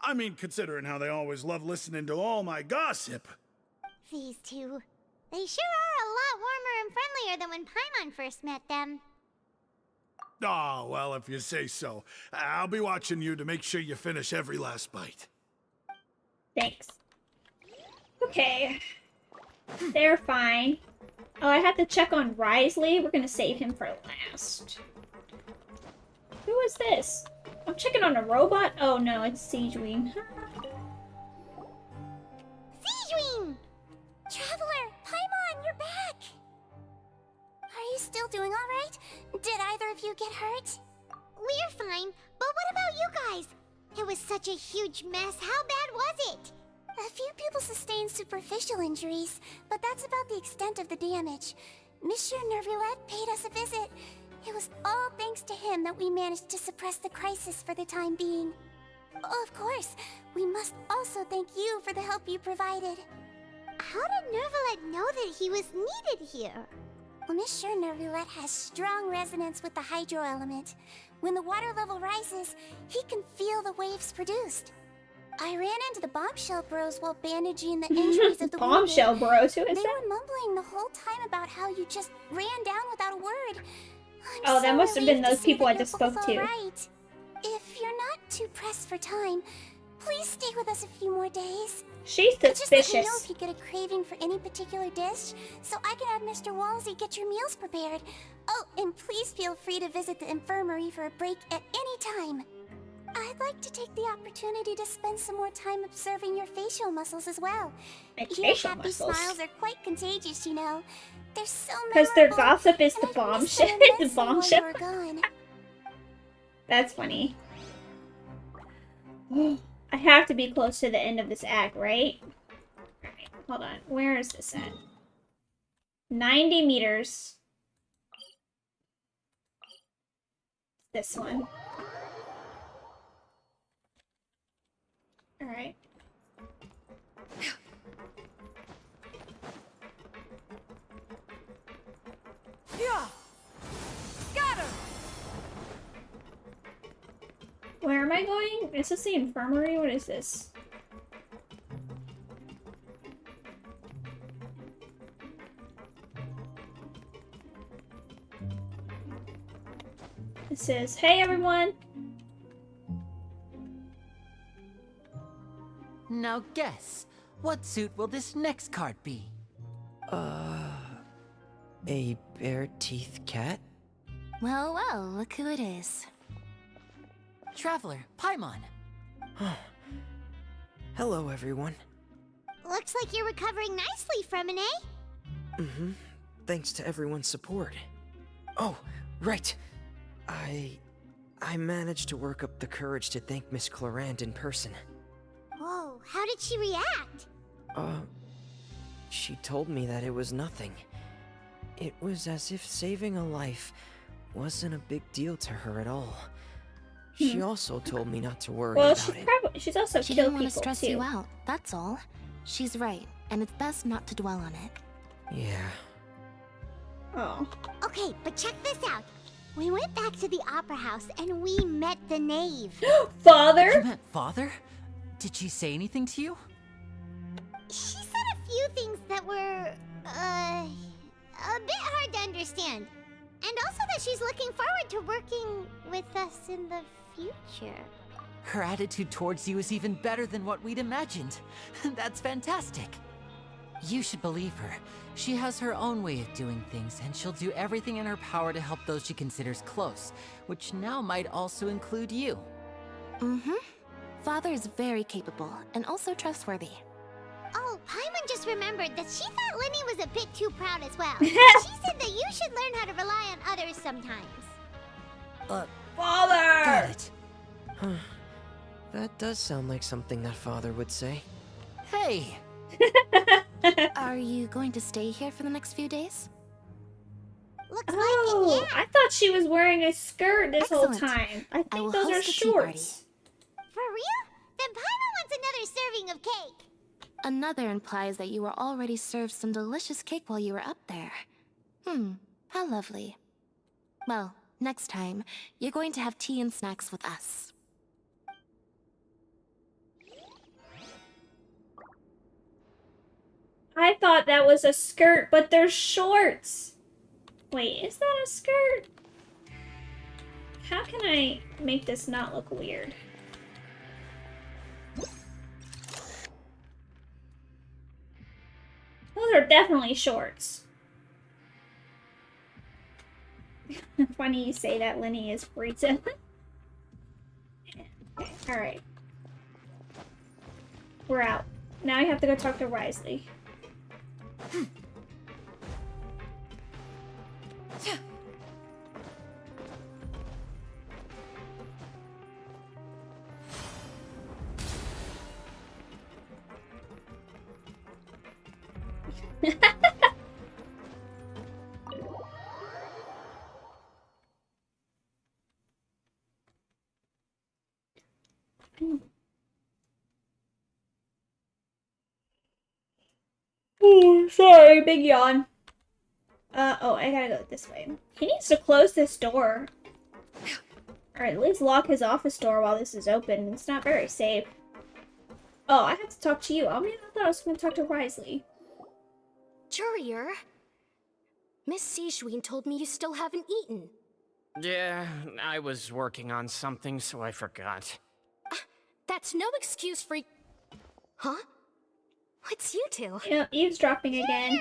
I mean, considering how they always love listening to all my gossip. These two. They sure are a lot warmer and friendlier than when Paimon first met them. Oh, well, if you say so. I'll be watching you to make sure you finish every last bite. Thanks. Okay. They're fine. Oh, I have to check on Risley. We're gonna save him for last. Who is this? I'm checking on a robot? Oh no, it's Siegewing. Siegewing! Traveler, Paimon, you're back! Are you still doing alright? Did either of you get hurt? We're fine, but what about you guys? It was such a huge mess. How bad was it? A few people sustained superficial injuries, but that's about the extent of the damage. Monsieur Nervulette paid us a visit. It was all thanks to him that we managed to suppress the crisis for the time being. Of course, we must also thank you for the help you provided. How did Nervulette know that he was needed here? Well, Monsieur Nervulette has strong resonance with the hydro element. When the water level rises, he can feel the waves produced. I ran into the Bombshell Bros while bandaging the injuries of the Bombshell Bros? Who is They that? were mumbling the whole time about how you just ran down without a word. Oh, that must have been those people I just You're both spoke to. all right. If you're not too pressed for time, please stay with us a few more days. She's Just let me know suspicious. if you get a craving for any particular dish, so I can have Mr. Walsey get your meals prepared. Oh, and please feel free to visit the infirmary for a break at any time. I'd like to take the opportunity to spend some more time observing your facial muscles as well. My Your facial happy muscles. smiles are quite contagious, you know. They're so Because their memorable, gossip is and the I've bomb missed them shit. The immensely bomb while shit. you were gone. That's funny. I have to be close to the end of this act, right? Alright, hold on. Where is this at? 90 meters. This one. Alright. Yeah. Scatter. Where am I going? Is this the infirmary? What is this? It says, hey everyone! Now guess, what suit will this next card be? A bare-teeth cat? Well, well, look who it is. Traveler, Paimon. Hello, everyone. Looks like you're recovering nicely, Fremine. Mm-hmm. Thanks to everyone's support. Oh, right. I managed to work up the courage to thank Miss Clarant in person. Whoa, how did she react? She told me that it was nothing. It was as if saving a life wasn't a big deal to her at all. She also told me not to worry Well, about it. she's also She killed didn't want to people stress too. you out, that's all. She's right, and it's best not to dwell on it. Yeah. Oh. Okay, but check this out. We went back to the opera house and we met the knave. Father? You met Father? Did she say anything to you? She said a few things that were, a bit hard to understand. And also that she's looking forward to working with us in the future. Her attitude towards you is even better than what we'd imagined. That's fantastic. You should believe her. She has her own way of doing things, and she'll do everything in her power to help those she considers close, which now might also include you. Mm-hmm. Father is very capable, and also trustworthy. Oh, Paimon just remembered that she thought Lenny was a bit too proud as well. She said that you should learn how to rely on others sometimes. Father! Got it. That does sound like something that Father would say. Hey! Are you going to stay here for the next few days? Looks Oh, like it, yeah. I thought she was wearing a skirt this whole Excellent. time. I think will those are host a tea party. shorts. For real? Then Paimon wants another serving of cake. Another implies that you were already served some delicious cake while you were up there. How lovely. Well, next time, you're going to have tea and snacks with us. I thought that was a skirt, but they're shorts. Wait, is that a skirt? How can I make this not look weird? Those are definitely shorts. Funny you say that, Lenny is Rita. Okay, alright. We're out. Now I have to go talk to Risley. Oh, sorry, big yawn. Oh, I gotta go this way. He needs to close this door. Or at least lock his office door while this is open. It's not very safe. Oh, I have to talk to you. I mean, I thought I was going to talk to Risley. Jurier, Miss Sijwin told me you still haven't eaten. Yeah, I was working on something, so I forgot. That's no excuse for... Huh? What's you two? Yeah, eavesdropping again.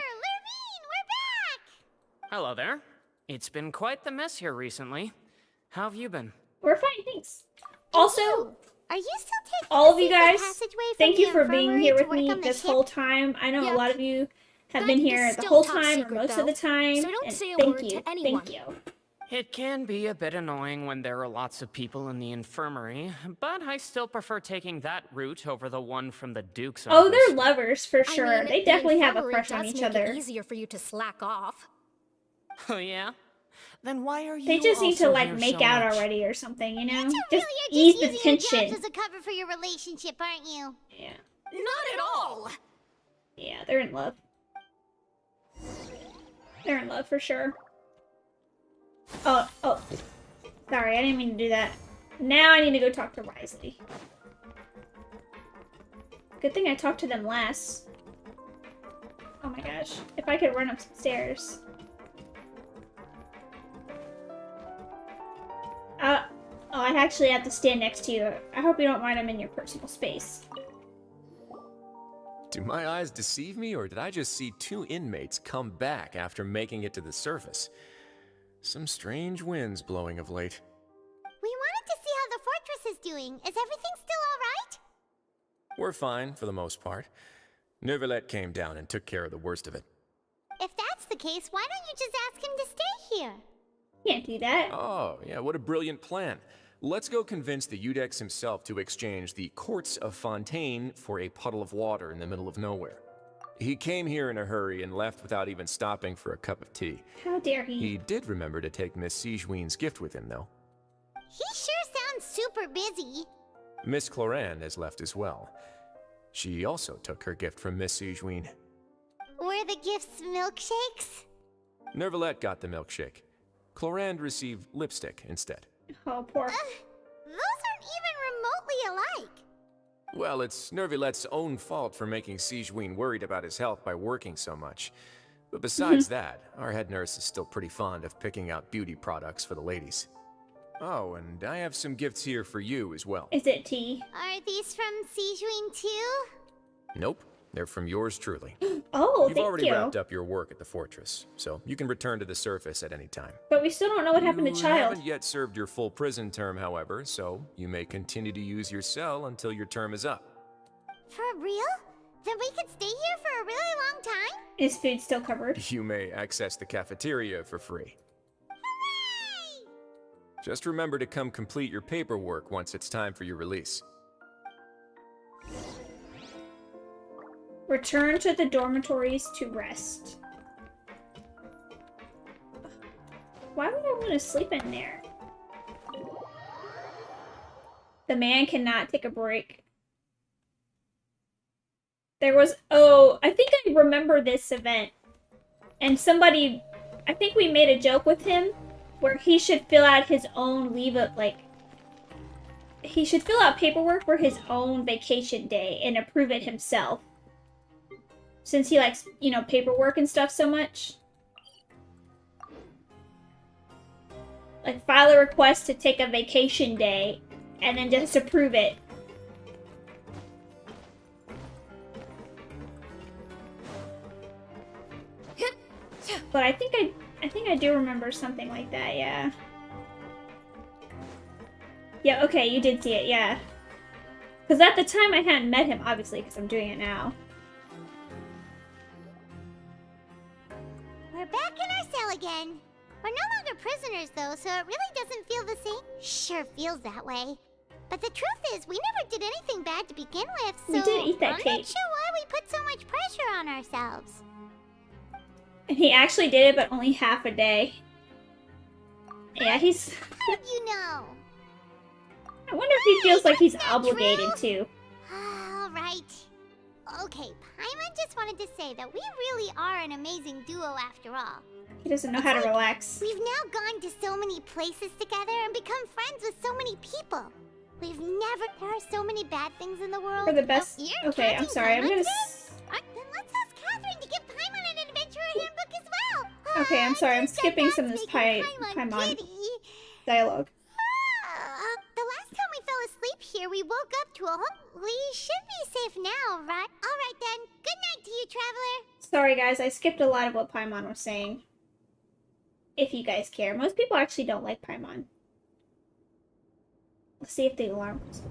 Hello there. It's been quite the mess here recently. How have you been? We're fine, thanks. Also, are you still taking all of you guys, passageway thank from you the for being infirmary here to with work me on the this ship? whole time. I know a lot of you have been That here is the still whole top time or secret, most of the though, time. so don't and say a thank word you, to anyone. thank you. It can be a bit annoying when there are lots of people in the infirmary, but I still prefer taking that route over the one from the Duke's office. Oh, they're lovers for sure. I mean, They the definitely have a infirmary crush on does each make other. It easier for you to slack off. Oh yeah? Then why are you They just need to also like here make so out much? already or something, you know? Really, Just you're ease just the using your tension. jobs as a cover for your relationship, aren't you? Yeah. Not at all! Yeah, they're in love. They're in love for sure. Oh. Sorry, I didn't mean to do that. Now I need to go talk to Risley. Good thing I talked to them last. Oh my gosh. If I could run up some stairs. Oh, I actually have to stand next to you. I hope you don't mind I'm in your personal space. Do my eyes deceive me, or did I just see two inmates come back after making it to the surface? Some strange winds blowing of late. We wanted to see how the fortress is doing. Is everything still alright? We're fine, for the most part. Neuvillette came down and took care of the worst of it. If that's the case, why don't you just ask him to stay here? Can't do that. Oh, yeah, what a brilliant plan. Let's go convince the Udex himself to exchange the courts of Fontaine for a puddle of water in the middle of nowhere. He came here in a hurry and left without even stopping for a cup of tea. How dare he? He did remember to take Miss Sigewinne's gift with him, though. He sure sounds super busy. Miss Cloran has left as well. She also took her gift from Miss Sigewinne. Were the gifts milkshakes? Neuvillette got the milkshake. Cloran received lipstick instead. Oh, poor. Those aren't even remotely alike. Well, it's Neuvillette's own fault for making Sigewinne worried about his health by working so much. But besides that, our head nurse is still pretty fond of picking out beauty products for the ladies. Oh, and I have some gifts here for you as well. Is it tea? Are these from Sigewinne too? Nope, they're from yours truly. Oh, You've thank already you. wrapped up your work at the fortress, so you can return to the surface at any time. But we still don't know what happened to You Child. haven't yet served your full prison term, however, so you may continue to use your cell until your term is up. For real? Then we could stay here for a really long time? Is food still covered? You may access the cafeteria for free. Just remember to come complete your paperwork once it's time for your release. Return to the dormitories to rest. Why would I want to sleep in there? The man cannot take a break. There was... Oh, I think I remember this event. And somebody... I think we made a joke with him where he should fill out his own leave of, like... He should fill out paperwork for his own vacation day and approve it himself. Since he likes, you know, paperwork and stuff so much. Like, file a request to take a vacation day and then just approve it. But I think I do remember something like that, yeah. Yeah, okay, you did see it, yeah. Because at the time I hadn't met him, obviously, because I'm doing it now. We're back in our cell again. We're no longer prisoners, though, so it really doesn't feel the same. Sure feels that way. But the truth is, we never did anything bad to begin with, so We did eat that I'm cake. not sure why we put so much pressure on ourselves. And he actually did it, but only half a day. Yeah, he's... How do you know? I wonder if he feels like he's obligated to. Alright. Okay, Paimon just wanted to say that we really are an amazing duo after all. He doesn't know how to relax. We've now gone to so many places together and become friends with so many people. There are so many bad things in the world. For the best... You're Okay, I'm counting sorry, I'm Paimon gonna... today? Then let's ask Catherine to give Paimon an adventurer handbook as well. Okay, I'm sorry, I'm Just skipping like some of this that's making Paimon. giddy. dialogue. The last time we fell asleep here, we woke up to a whole... We should be safe now, right? Alright then. Good night to you, Traveler. Sorry guys, I skipped a lot of what Paimon was saying. If you guys care. Most people actually don't like Paimon. Let's see if the alarm goes.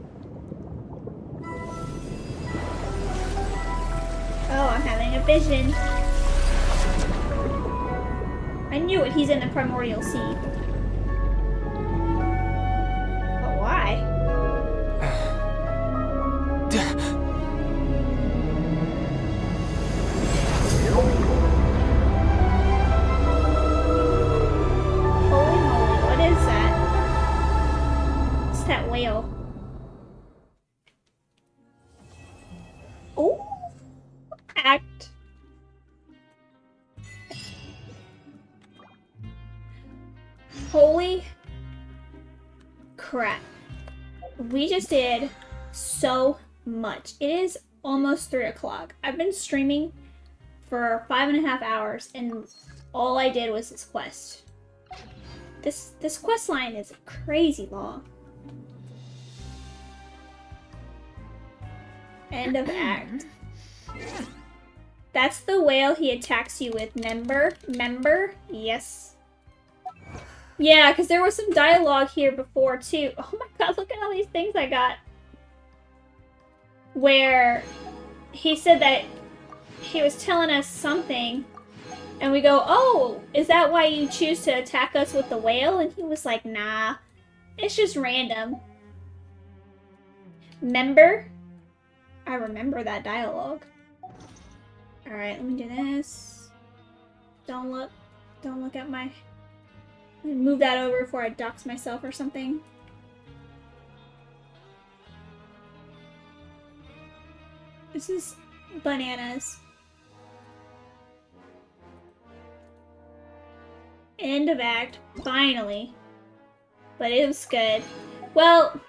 Oh, I'm having a vision. I knew it, he's in the Primordial Sea. But why? Holy moly, what is that? What's that whale? Oh! Act. Holy crap. We just did so much. It is almost 3 o'clock. I've been streaming for 5.5 hours and all I did was this quest. This quest line is crazy long. End of act. That's the whale he attacks you with, member? Member? Yes. Yeah, because there was some dialogue here before, too. Oh my god, look at all these things I got. Where he said that he was telling us something, and we go, oh, is that why you choose to attack us with the whale? And he was like, nah, it's just random. Member? I remember that dialogue. Alright, let me do this. Don't look at my... Move that over before I dox myself or something. This is bananas. End of act. Finally. But it was good. Well...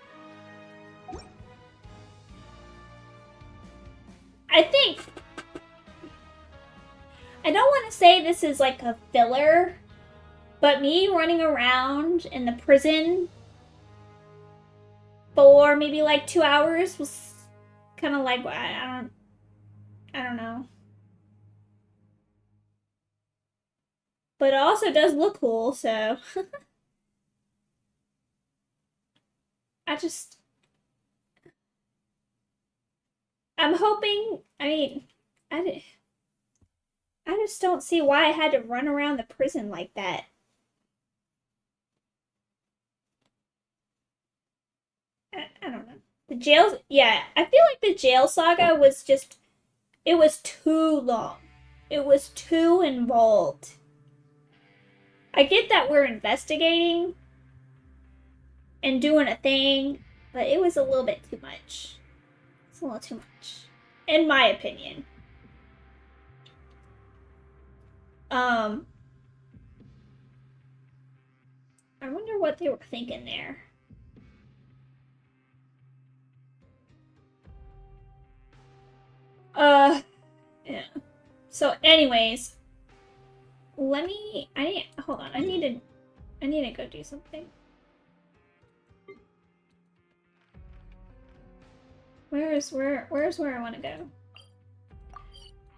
I think... I don't want to say this is like a filler, but me running around in the prison for maybe like 2 hours was kind of like, I don't know. But it also does look cool, so. I'm hoping, I just don't see why I had to run around the prison like that. I don't know. The jails, yeah, I feel like the jail saga was just, it was too long. It was too involved. I get that we're investigating and doing a thing, but it was a little bit too much. It's a little too much, in my opinion. I wonder what they were thinking there. Yeah. So anyways, hold on, I need to go do something. Where's where I want to go?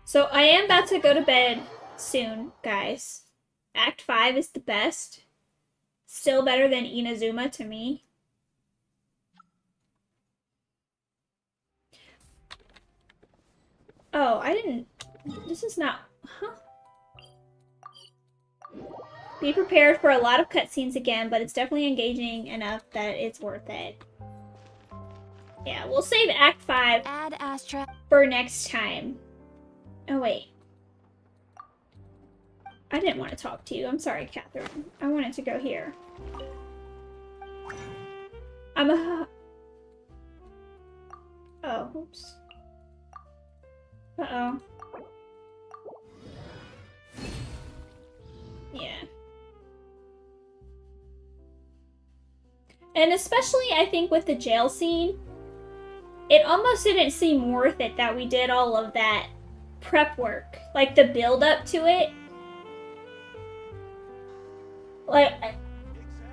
So I am about to go to bed soon, guys. Act 5 is the best. Still better than Inazuma to me. Oh, I didn't... This is not... Huh? Be prepared for a lot of cutscenes again, but it's definitely engaging enough that it's worth it. Yeah, we'll save Act 5 Add Astra for next time. Oh, wait. I didn't want to talk to you. I'm sorry, Catherine. I wanted to go here. Oh, oops. Uh-oh. Yeah. And especially, I think, with the jail scene, it almost didn't seem worth it that we did all of that prep work. Like, the build-up to it. Like,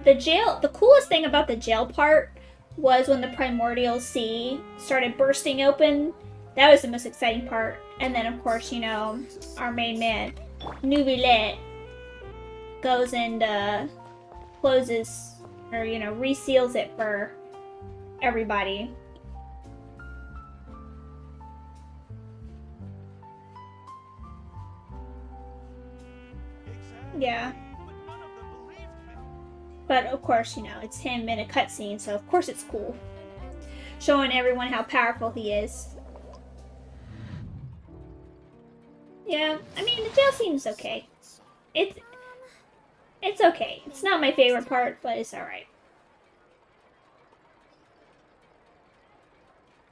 the coolest thing about the jail part was when the primordial sea started bursting open. That was the most exciting part. And then, of course, you know, our main man, Nubilet, goes and closes, or, you know, reseals it for everybody. Yeah. But, of course, you know, it's him in a cutscene, so of course it's cool. Showing everyone how powerful he is. Yeah, I mean, the jail seems okay. It's okay. It's not my favorite part, but it's alright.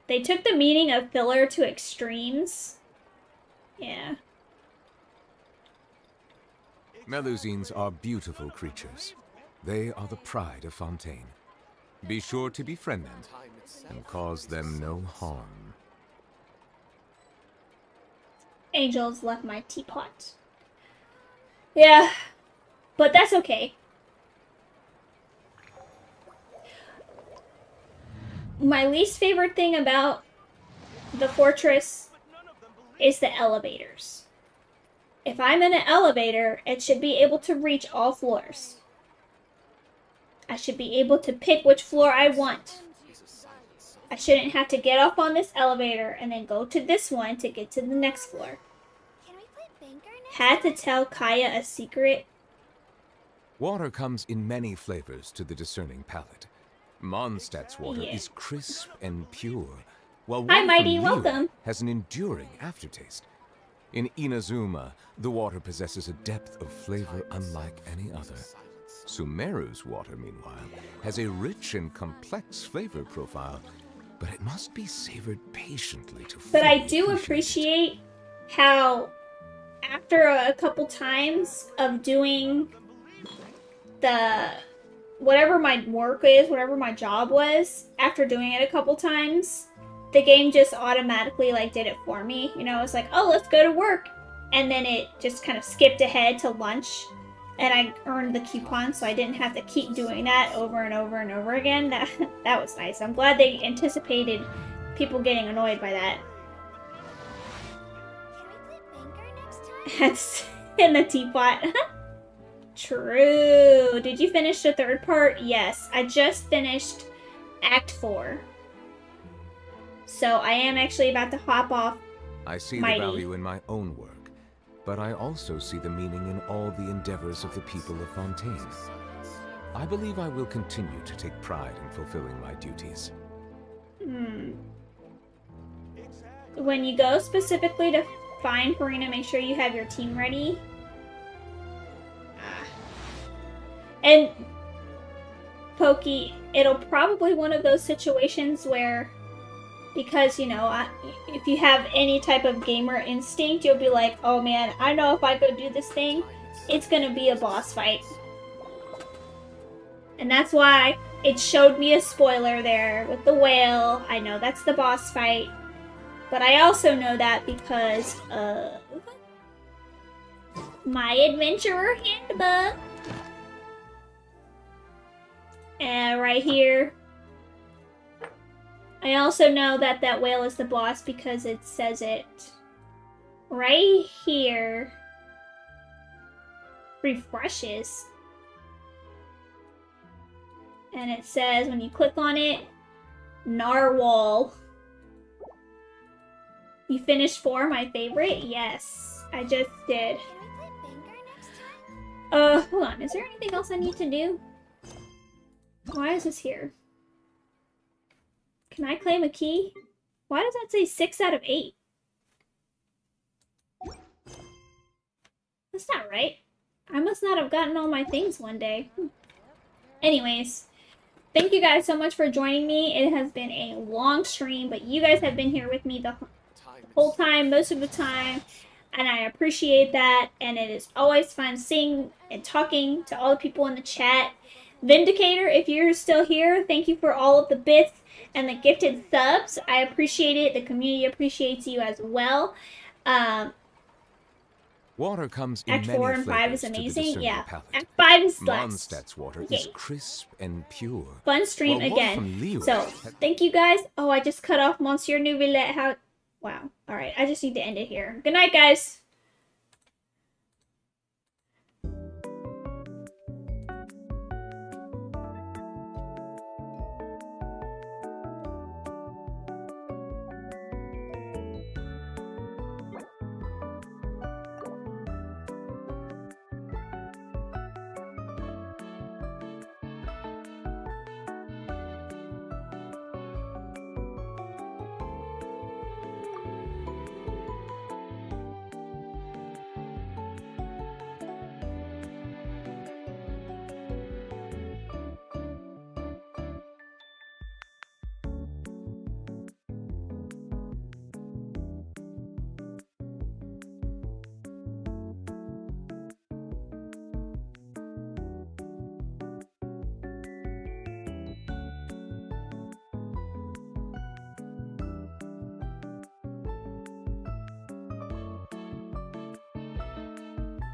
They took the meaning of filler to extremes. Yeah. Melusines are beautiful creatures. They are the pride of Fontaine. Be sure to befriend them and cause them no harm. Angels left my teapot. Yeah, but that's okay. My least favorite thing about the fortress is the elevators. If I'm in an elevator, it should be able to reach all floors. I should be able to pick which floor I want. I shouldn't have to get off on this elevator and then go to this one to get to the next floor. Had to tell Kaya a secret. Water comes in many flavors to the discerning palate. Mondstadt's water Yeah. is crisp and pure, while Hi, water Mighty, from Liyue welcome. has an enduring aftertaste. In Inazuma, the water possesses a depth of flavor unlike any other. Sumeru's water, meanwhile, has a rich and complex flavor profile, but it must be savored patiently to But I fully do appreciate how after a couple times of doing the whatever my work is, whatever my job was, after doing it a couple times, the game just automatically like did it for me. You know, it's like, oh, let's go to work. And then it just kind of skipped ahead to lunch. And I earned the coupon, so I didn't have to keep doing that over and over and over again. That was nice. I'm glad they anticipated people getting annoyed by that. That's in the teapot. True. Did you finish the third part? Yes. I just finished Act 4. So I am actually about to hop off. I see Mighty. the value in my own work, but I also see the meaning in all the endeavors of the people of Fontaine. I believe I will continue to take pride in fulfilling my duties. When you go specifically to find Farina, make sure you have your team ready. And Pokey, it'll probably one of those situations where, because, you know, if you have any type of gamer instinct, you'll be like, oh man, I know if I go do this thing, it's gonna be a boss fight. And that's why it showed me a spoiler there with the whale. I know that's the boss fight. But I also know that because of my adventurer handbook. And right here, I also know that that whale is the boss because it says it right here. Refreshes. And it says when you click on it, Narwhal. You finished 4, my favorite? Yes, I just did. Hold on, is there anything else I need to do? Why is this here? Can I claim a key? Why does that say 6 out of 8? That's not right. I must not have gotten all my things one day. Anyways, thank you guys so much for joining me. It has been a long stream, but you guys have been here with me the whole time, most of the time, and I appreciate that. And it is always fun seeing and talking to all the people in the chat. Vindicator, if you're still here, thank you for all of the bits and the gifted subs. I appreciate it. The community appreciates you as well. Water comes in Act many 4 and 5 is flavors to the amazing. discerning Yeah. palate. Act 5 is last. Mondstadt's water Yay. is crisp and pure. Fun stream While water again. from Leo So, thank you guys. Oh, I just cut off Monsieur Nouvillette. How? Wow. Alright, I just need to end it here. Good night, guys.